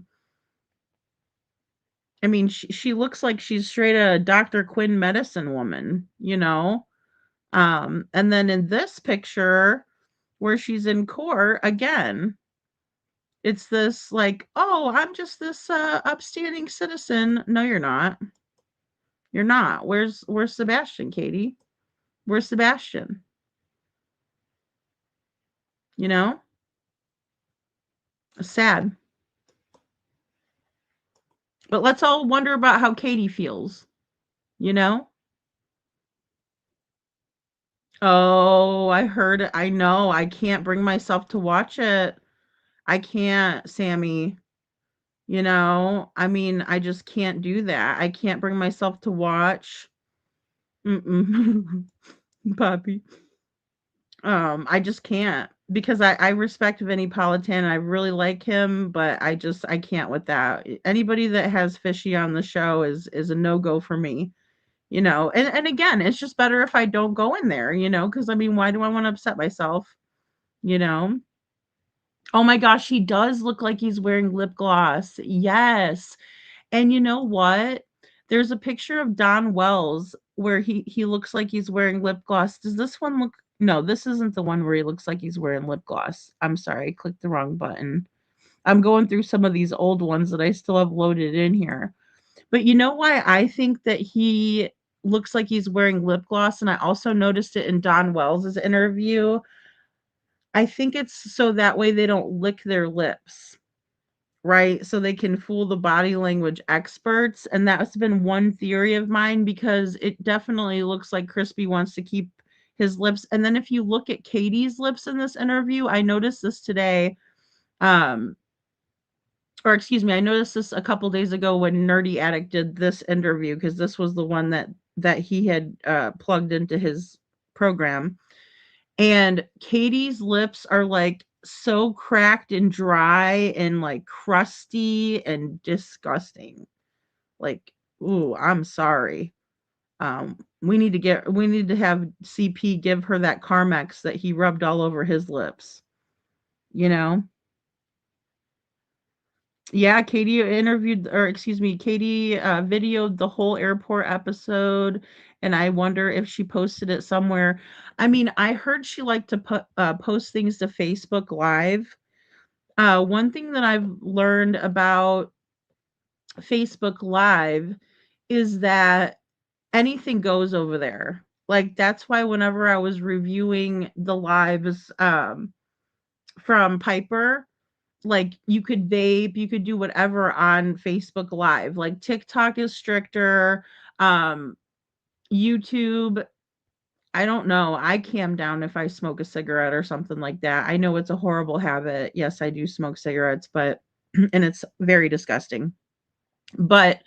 mean, she looks like she's straight a Dr. Quinn medicine woman. And then in this picture where she's in court again, it's this like, oh, I'm just this upstanding citizen. No, you're not. You're not. Where's Sebastian, Katie? Where's Sebastian? You know? Sad. But let's all wonder about how Katie feels, you know? Oh, I heard it. I know. I can't bring myself to watch it. I can't, Sammy. I mean, I just can't do that. I can't bring myself to watch. Mm-mm. Poppy. I just can't because I respect Vinnie Politan. I really like him, but I can't with that. Anybody that has Fishy on the show is a no-go for me. And again, it's just better if I don't go in there, because I mean, why do I want to upset myself? You know? Oh my gosh, he does look like he's wearing lip gloss. Yes. And you know what? There's a picture of Don Wells where he looks like he's wearing lip gloss. Does this one look No, this isn't the one where he looks like he's wearing lip gloss. I'm sorry, I clicked the wrong button. I'm going through some of these old ones that I still have loaded in here. But you know why I think that he looks like he's wearing lip gloss, and I also noticed it in Don Wells's interview. I think it's so that way they don't lick their lips, right? So they can fool the body language experts, and that's been one theory of mine because it definitely looks like Crispy wants to keep his lips. And then if you look at Katie's lips in this interview, I noticed this today, or excuse me, I noticed this a couple days ago when Nerdy Addict did this interview because this was the one that he had plugged into his program. And Katie's lips are like so cracked and dry and like crusty and disgusting. Like, ooh, I'm sorry. We need to have CP give her that Carmex that he rubbed all over his lips. You know? Yeah, Katie interviewed, or excuse me, Katie videoed the whole airport episode, and I wonder if she posted it somewhere. I mean, I heard she liked to post things to Facebook Live. One thing that I've learned about Facebook Live is that anything goes over there. Like that's why whenever I was reviewing the lives from Piper, like you could vape, you could do whatever on Facebook Live. Like TikTok is stricter. Um, YouTube, I don't know. I cam down if I smoke a cigarette or something like that. I know it's a horrible habit. Yes, I do smoke cigarettes, but and it's very disgusting. But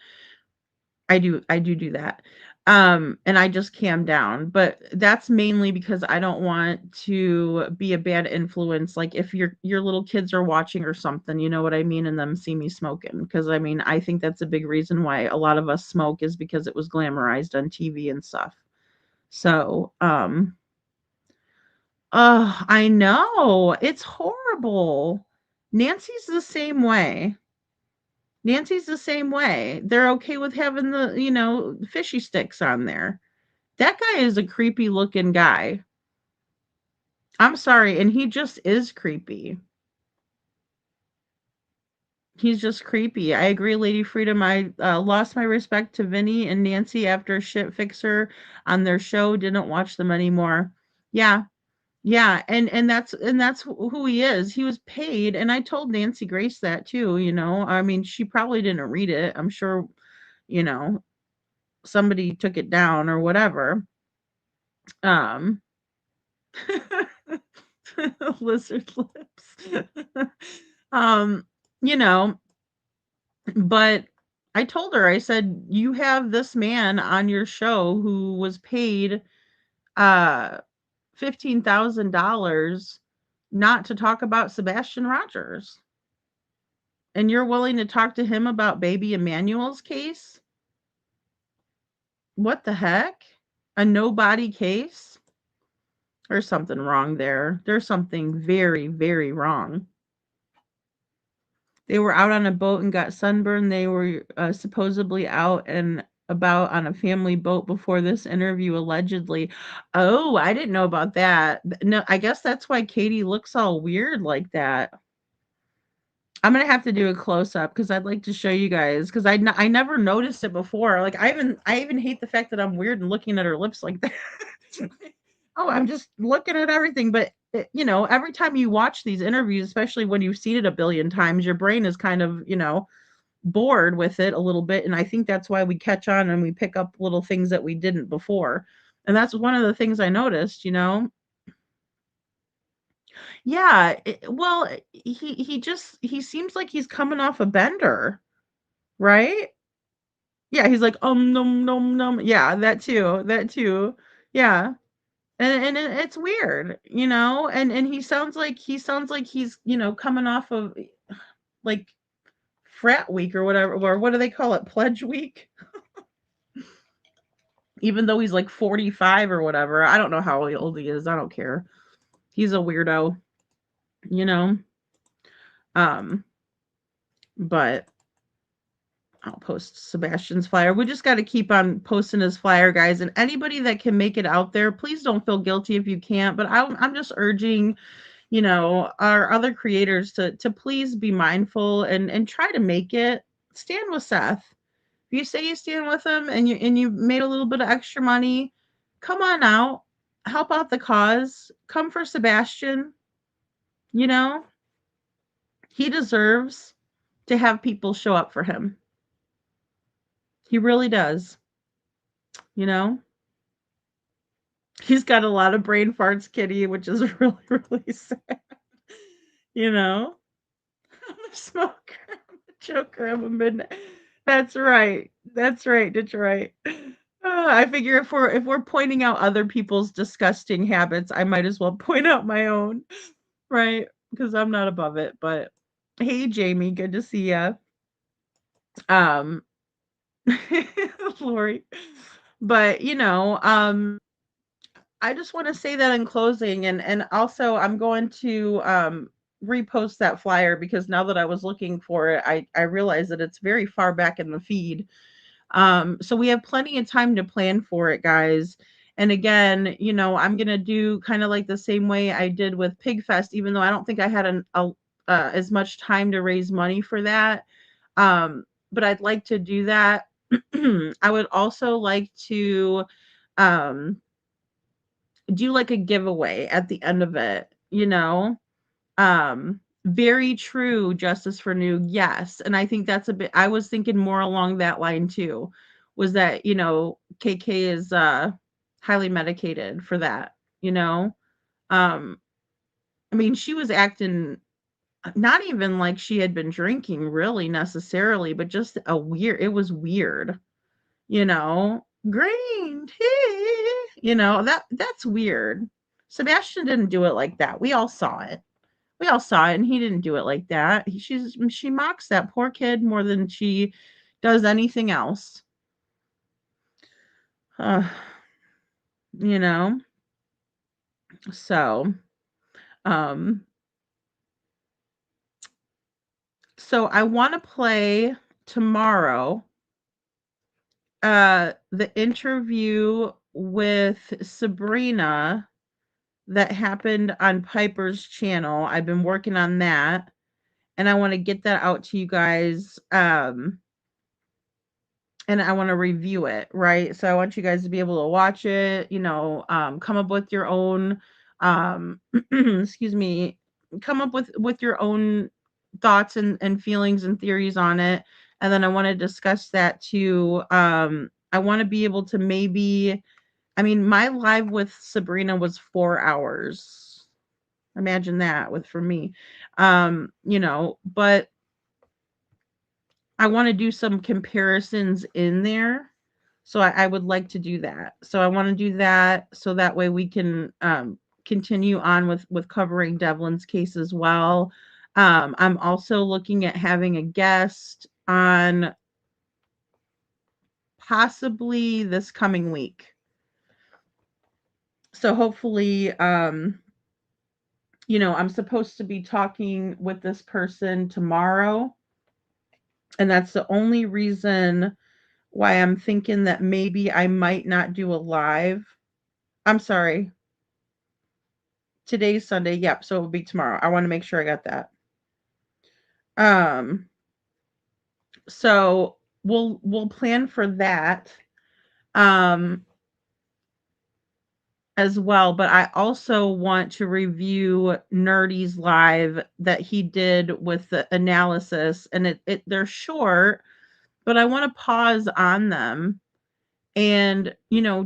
I do that. And I just cam down, but that's mainly because I don't want to be a bad influence. Like if your little kids are watching or something, you know what I mean, and them see me smoking. Because I mean, I think that's a big reason why a lot of us smoke is because it was glamorized on TV and stuff. So, oh, I know it's horrible. Nancy's the same way. Nancy's the same way. They're okay with having the, fishy sticks on there. That guy is a creepy looking guy. I'm sorry, and he just is creepy. He's just creepy. I agree, Lady Freedom. I lost my respect to Vinny and Nancy after Shit Fixer on their show. Didn't watch them anymore. Yeah, yeah, and that's who he is. He was paid, and I told Nancy Grace that too. I mean, she probably didn't read it. I'm sure, you know, somebody took it down or whatever. Um, lizard lips. um, you know, but I told her, I said, you have this man on your show who was paid uh $15,000 not to talk about Sebastian Rogers. And you're willing to talk to him about baby Emmanuel's case? What the heck? A no body case? There's something wrong there. There's something very, very wrong. They were out on a boat and got sunburned. They were supposedly out and about on a family boat before this interview, allegedly. Oh, I didn't know about that. No, I guess that's why Katie looks all weird like that. I'm gonna have to do a close up because I'd like to show you guys because I never noticed it before. Like I even hate the fact that I'm weird and looking at her lips like that. Oh, I'm just looking at everything. But every time you watch these interviews, especially when you've seen it a billion times, your brain is kind of bored with it a little bit, and I think that's why we catch on and we pick up little things that we didn't before. And that's one of the things I noticed. Yeah, well, he seems like he's coming off a bender, right? Yeah, he's like, num num num. Yeah, that too. That too. Yeah. And it's weird, and he sounds like he's, coming off of like frat week or whatever, or what do they call it? Pledge week? Even though he's like 45 or whatever. I don't know how old he is. I don't care. He's a weirdo, you know. Um, but I'll post Sebastian's flyer. We just got to keep on posting his flyer, guys. And anybody that can make it out there, please don't feel guilty if you can't. But I'm just urging, our other creators to please be mindful and try to make it. Stand with Seth. If you say you stand with him and you made a little bit of extra money, come on out, help out the cause, come for Sebastian. You know, he deserves to have people show up for him. He really does. You know, he's got a lot of brain farts, Kitty, which is really, really sad. You know, I'm the smoker, I'm the joker, I'm a midnight. That's right. That's right, Detroit. I figure if we're pointing out other people's disgusting habits, I might as well point out my own, right? Because I'm not above it. But hey, Jamie, good to see ya. Um, Lori. But I just want to say that in closing, and also I'm going to repost that flyer because now that I was looking for it, I realized that it's very far back in the feed. So we have plenty of time to plan for it, guys. And again, I'm gonna do kind of like the same way I did with Pigfest, even though I don't think I had as much time to raise money for that. But I'd like to do that. I would also like to um, do like a giveaway at the end of it. Very true, Justice for New. Yes. And I think that's a bit, I was thinking more along that line too, was that, KK is highly medicated for that, you know? Um, I mean, she was acting not even like she had been drinking really necessarily, but just it was weird, you know? Green tea, that's weird. Sebastian didn't do it like that. We all saw it. We all saw it, and he didn't do it like that. She mocks that poor kid more than she does anything else. Uh, you know. So, um, so I want to play tomorrow. The interview with Sabrina that happened on Piper's channel. I've been working on that, and I want to get that out to you guys. And I want to review it, right? So I want you guys to be able to watch it, come up with your own, excuse me, come up with your own thoughts and feelings and theories on it. And then I want to discuss that too. I want to be able to my live with Sabrina was 4 hours. Imagine that for me. But I want to do some comparisons in there. So I would like to do that. So I want to do that so that way we can continue on with covering Devlin's case as well. I'm also looking at having a guest on possibly this coming week. So hopefully, I'm supposed to be talking with this person tomorrow. And that's the only reason why I'm thinking that maybe I might not do a live. I'm sorry. Today's Sunday. Yep. So it will be tomorrow. I want to make sure I got that. So we'll plan for that. As well, but I also want to review Nerdy's live that he did with the analysis, and they're short, but I want to pause on them and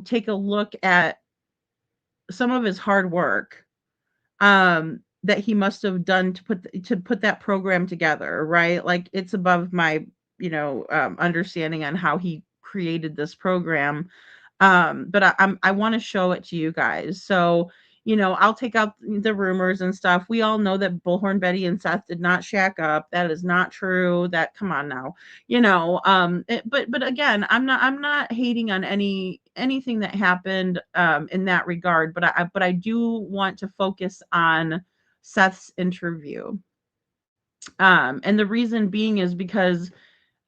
take a look at some of his hard work that he must have done to put that program together, right? Like it's above my understanding on how he created this program. But I want to show it to you guys. So, I'll take out the rumors and stuff. We all know that Bullhorn Betty and Seth did not shack up. That is not true. That come on now, but again, I'm not hating on anything that happened in that regard. But I do want to focus on Seth's interview. And the reason being is because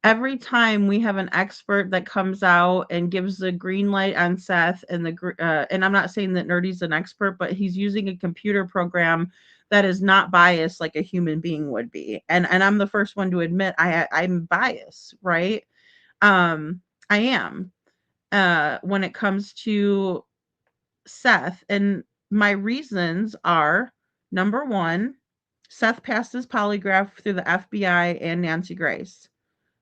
every time we have an expert that comes out and gives the green light on Seth and and I'm not saying that Nerdy's an expert, but he's using a computer program that is not biased like a human being would be. And I'm the first one to admit I'm biased, right? I am when it comes to Seth. And my reasons are number one, Seth passed his polygraph through the FBI and Nancy Grace.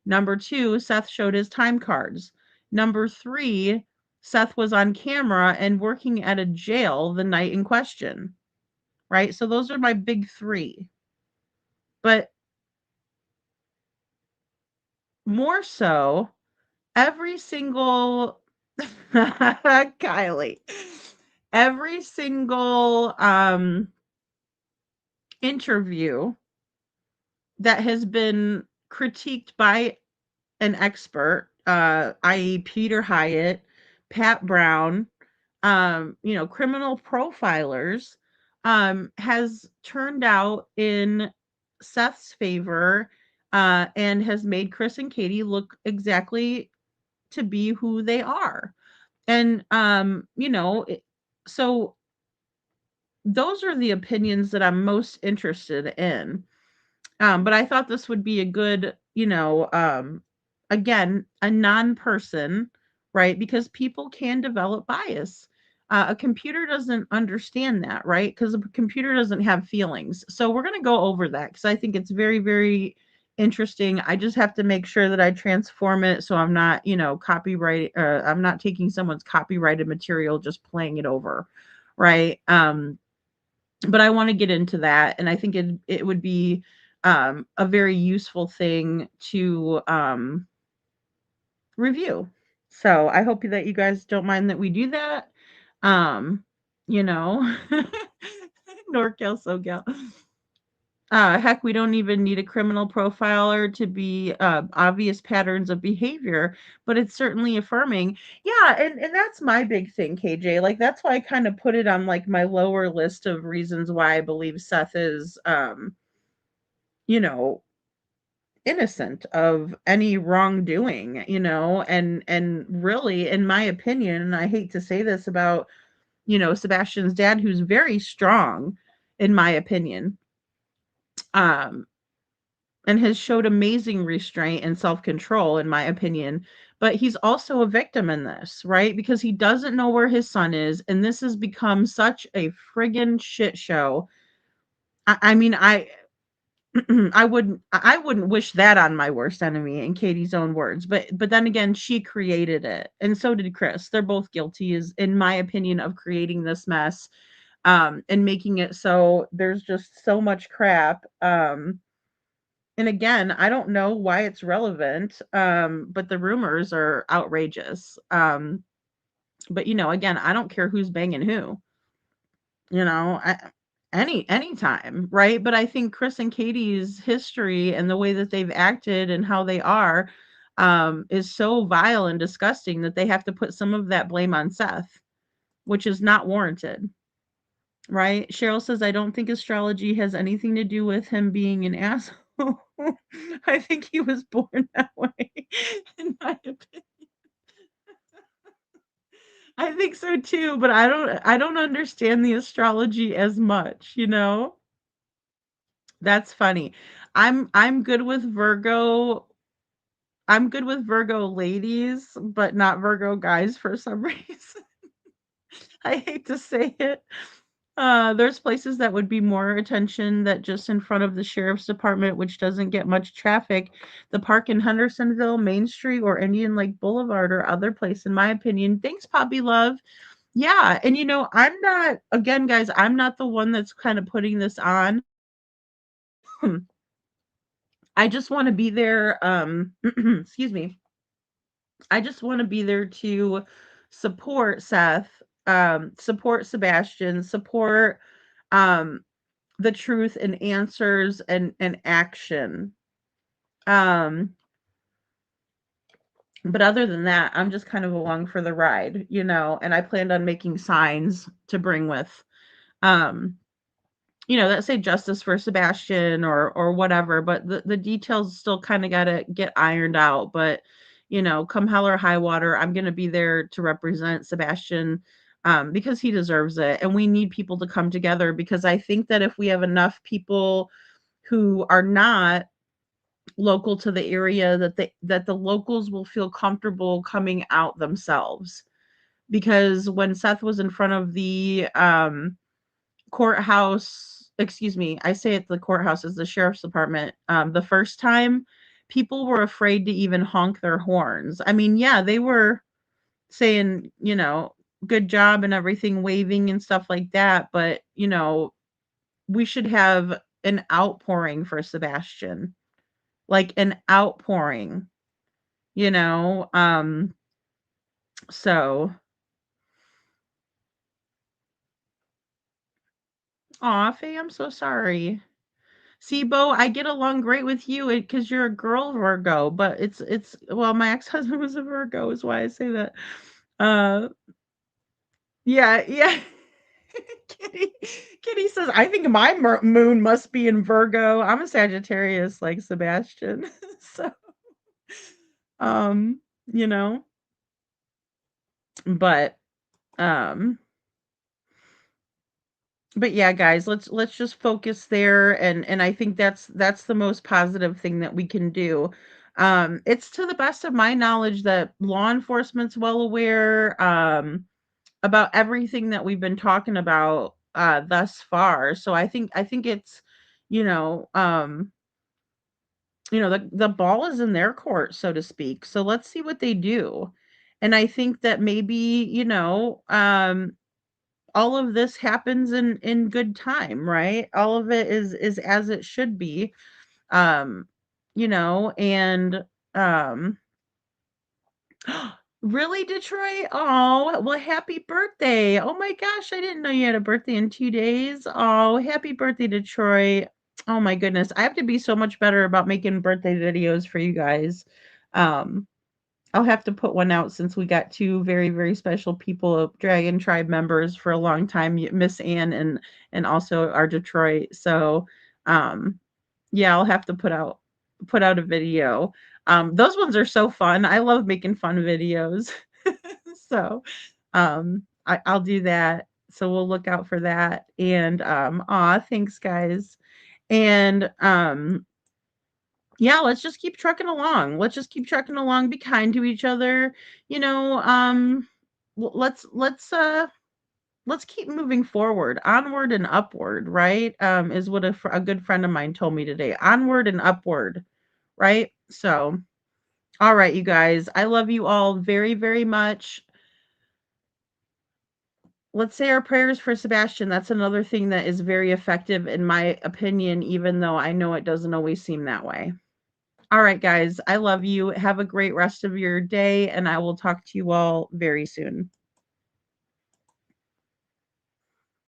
Number two, Seth showed his time cards. Number three, Seth was on camera and working at a jail the night in question. Right? So those are my big three. But more so, every single Kylie, every single interview that has been critiqued by an expert, i.e. Peter Hyatt, Pat Brown, criminal profilers, has turned out in Seth's favor, and has made Chris and Katie look exactly to be who they are. And, so those are the opinions that I'm most interested in. But I thought this would be a good, again, a non-person, right? Because people can develop bias. A computer doesn't understand that, right? Because a computer doesn't have feelings. So we're going to go over that because I think it's very, very interesting. I just have to make sure that I transform it so I'm not, copyright. I'm not taking someone's copyrighted material, just playing it over, right? But I want to get into that, and I think it would be a very useful thing to review. So I hope that you guys don't mind that we do that. Um, you know, NorCal, SoCal. Heck, we don't even need a criminal profiler to be obvious patterns of behavior, but it's certainly affirming. Yeah, and that's my big thing, KJ. Like that's why I kind of put it on like my lower list of reasons why I believe Seth is you know, innocent of any wrongdoing, and really, in my opinion, and I hate to say this about, Sebastian's dad, who's very strong, in my opinion, um, and has showed amazing restraint and self-control, in my opinion. But he's also a victim in this, right? Because he doesn't know where his son is, and this has become such a friggin' shit show. I mean, I wouldn't wish that on my worst enemy, in Katie's own words. But then again, she created it, and so did Chris. They're both guilty, is in my opinion, of creating this mess, and making it so there's just so much crap. And again, I don't know why it's relevant, but the rumors are outrageous. But again, I don't care who's banging who. Anytime, right? But I think Chris and Katie's history and the way that they've acted and how they are, is so vile and disgusting that they have to put some of that blame on Seth, which is not warranted, right? Cheryl says, I don't think astrology has anything to do with him being an asshole. I think he was born that way, in my opinion. I think so too, but I don't understand the astrology as much. That's funny. I'm good with Virgo. I'm good with Virgo ladies, but not Virgo guys for some reason. I hate to say it. There's places that would be more attention that just in front of the sheriff's department, which doesn't get much traffic. The park in Hendersonville, Main Street, or Indian Lake Boulevard, or other place, in my opinion. Thanks, Poppy Love. Yeah, and I'm not, again, guys, I'm not the one that's kind of putting this on. I just want to be there. Excuse me. I just want to be there to support Seth, support Sebastian, support um, the truth and answers and action. Um, but other than that, I'm just kind of along for the ride, and I planned on making signs to bring with, um, that say justice for Sebastian or whatever, but the details still kind of got to get ironed out. But, come hell or high water, I'm going to be there to represent Sebastian, because he deserves it. And we need people to come together, because I think that if we have enough people who are not local to the area, that the locals will feel comfortable coming out themselves. Because when Seth was in front of the courthouse, excuse me, I say it, the courthouse is the sheriff's department, the first time, people were afraid to even honk their horns. I mean, yeah, they were saying, good job and everything, waving and stuff like that, but we should have an outpouring for Sebastian, like an outpouring, you know so aw, Faye, I'm so sorry. See, Bo, I get along great with you because you're a girl Virgo, but it's well, my ex-husband was a Virgo, is why I say that. Uh, yeah, yeah. Kitty, Kitty says, I think my moon must be in Virgo. I'm a Sagittarius, like Sebastian. So, um, you know, but um, but yeah, guys, let's just focus there, and I think that's the most positive thing that we can do. It's to the best of my knowledge that law enforcement's well aware about everything that we've been talking about thus far. So I think it's you know um the ball is in their court, so to speak. So let's see what they do. And I think that maybe all of this happens in good time, right? All of it is as it should be. um and um really, Detroit? Oh, well, happy birthday. Oh my gosh, I didn't know you had a birthday in 2 days. Oh, happy birthday, Detroit. Oh my goodness, I have to be so much better about making birthday videos for you guys. um I'll have to put one out since we got two very, very special people, Dragon Tribe members for a long time, Miss Ann and also our Detroit. So, um, yeah, I'll have to put out a video. Those ones are so fun. I love making fun videos. So, I'll do that. So we'll look out for that. And aw, thanks, guys. And yeah, let's just keep trucking along. Let's just keep trucking along, be kind to each other. You know, let's keep moving forward, onward and upward, right? Is what a good friend of mine told me today. Onward and upward, right? So, all right, you guys, I love you all very, very much. Let's say our prayers for Sebastian. That's another thing that is very effective, in my opinion, even though I know it doesn't always seem that way. All right, guys, I love you. Have a great rest of your day, and I will talk to you all very soon.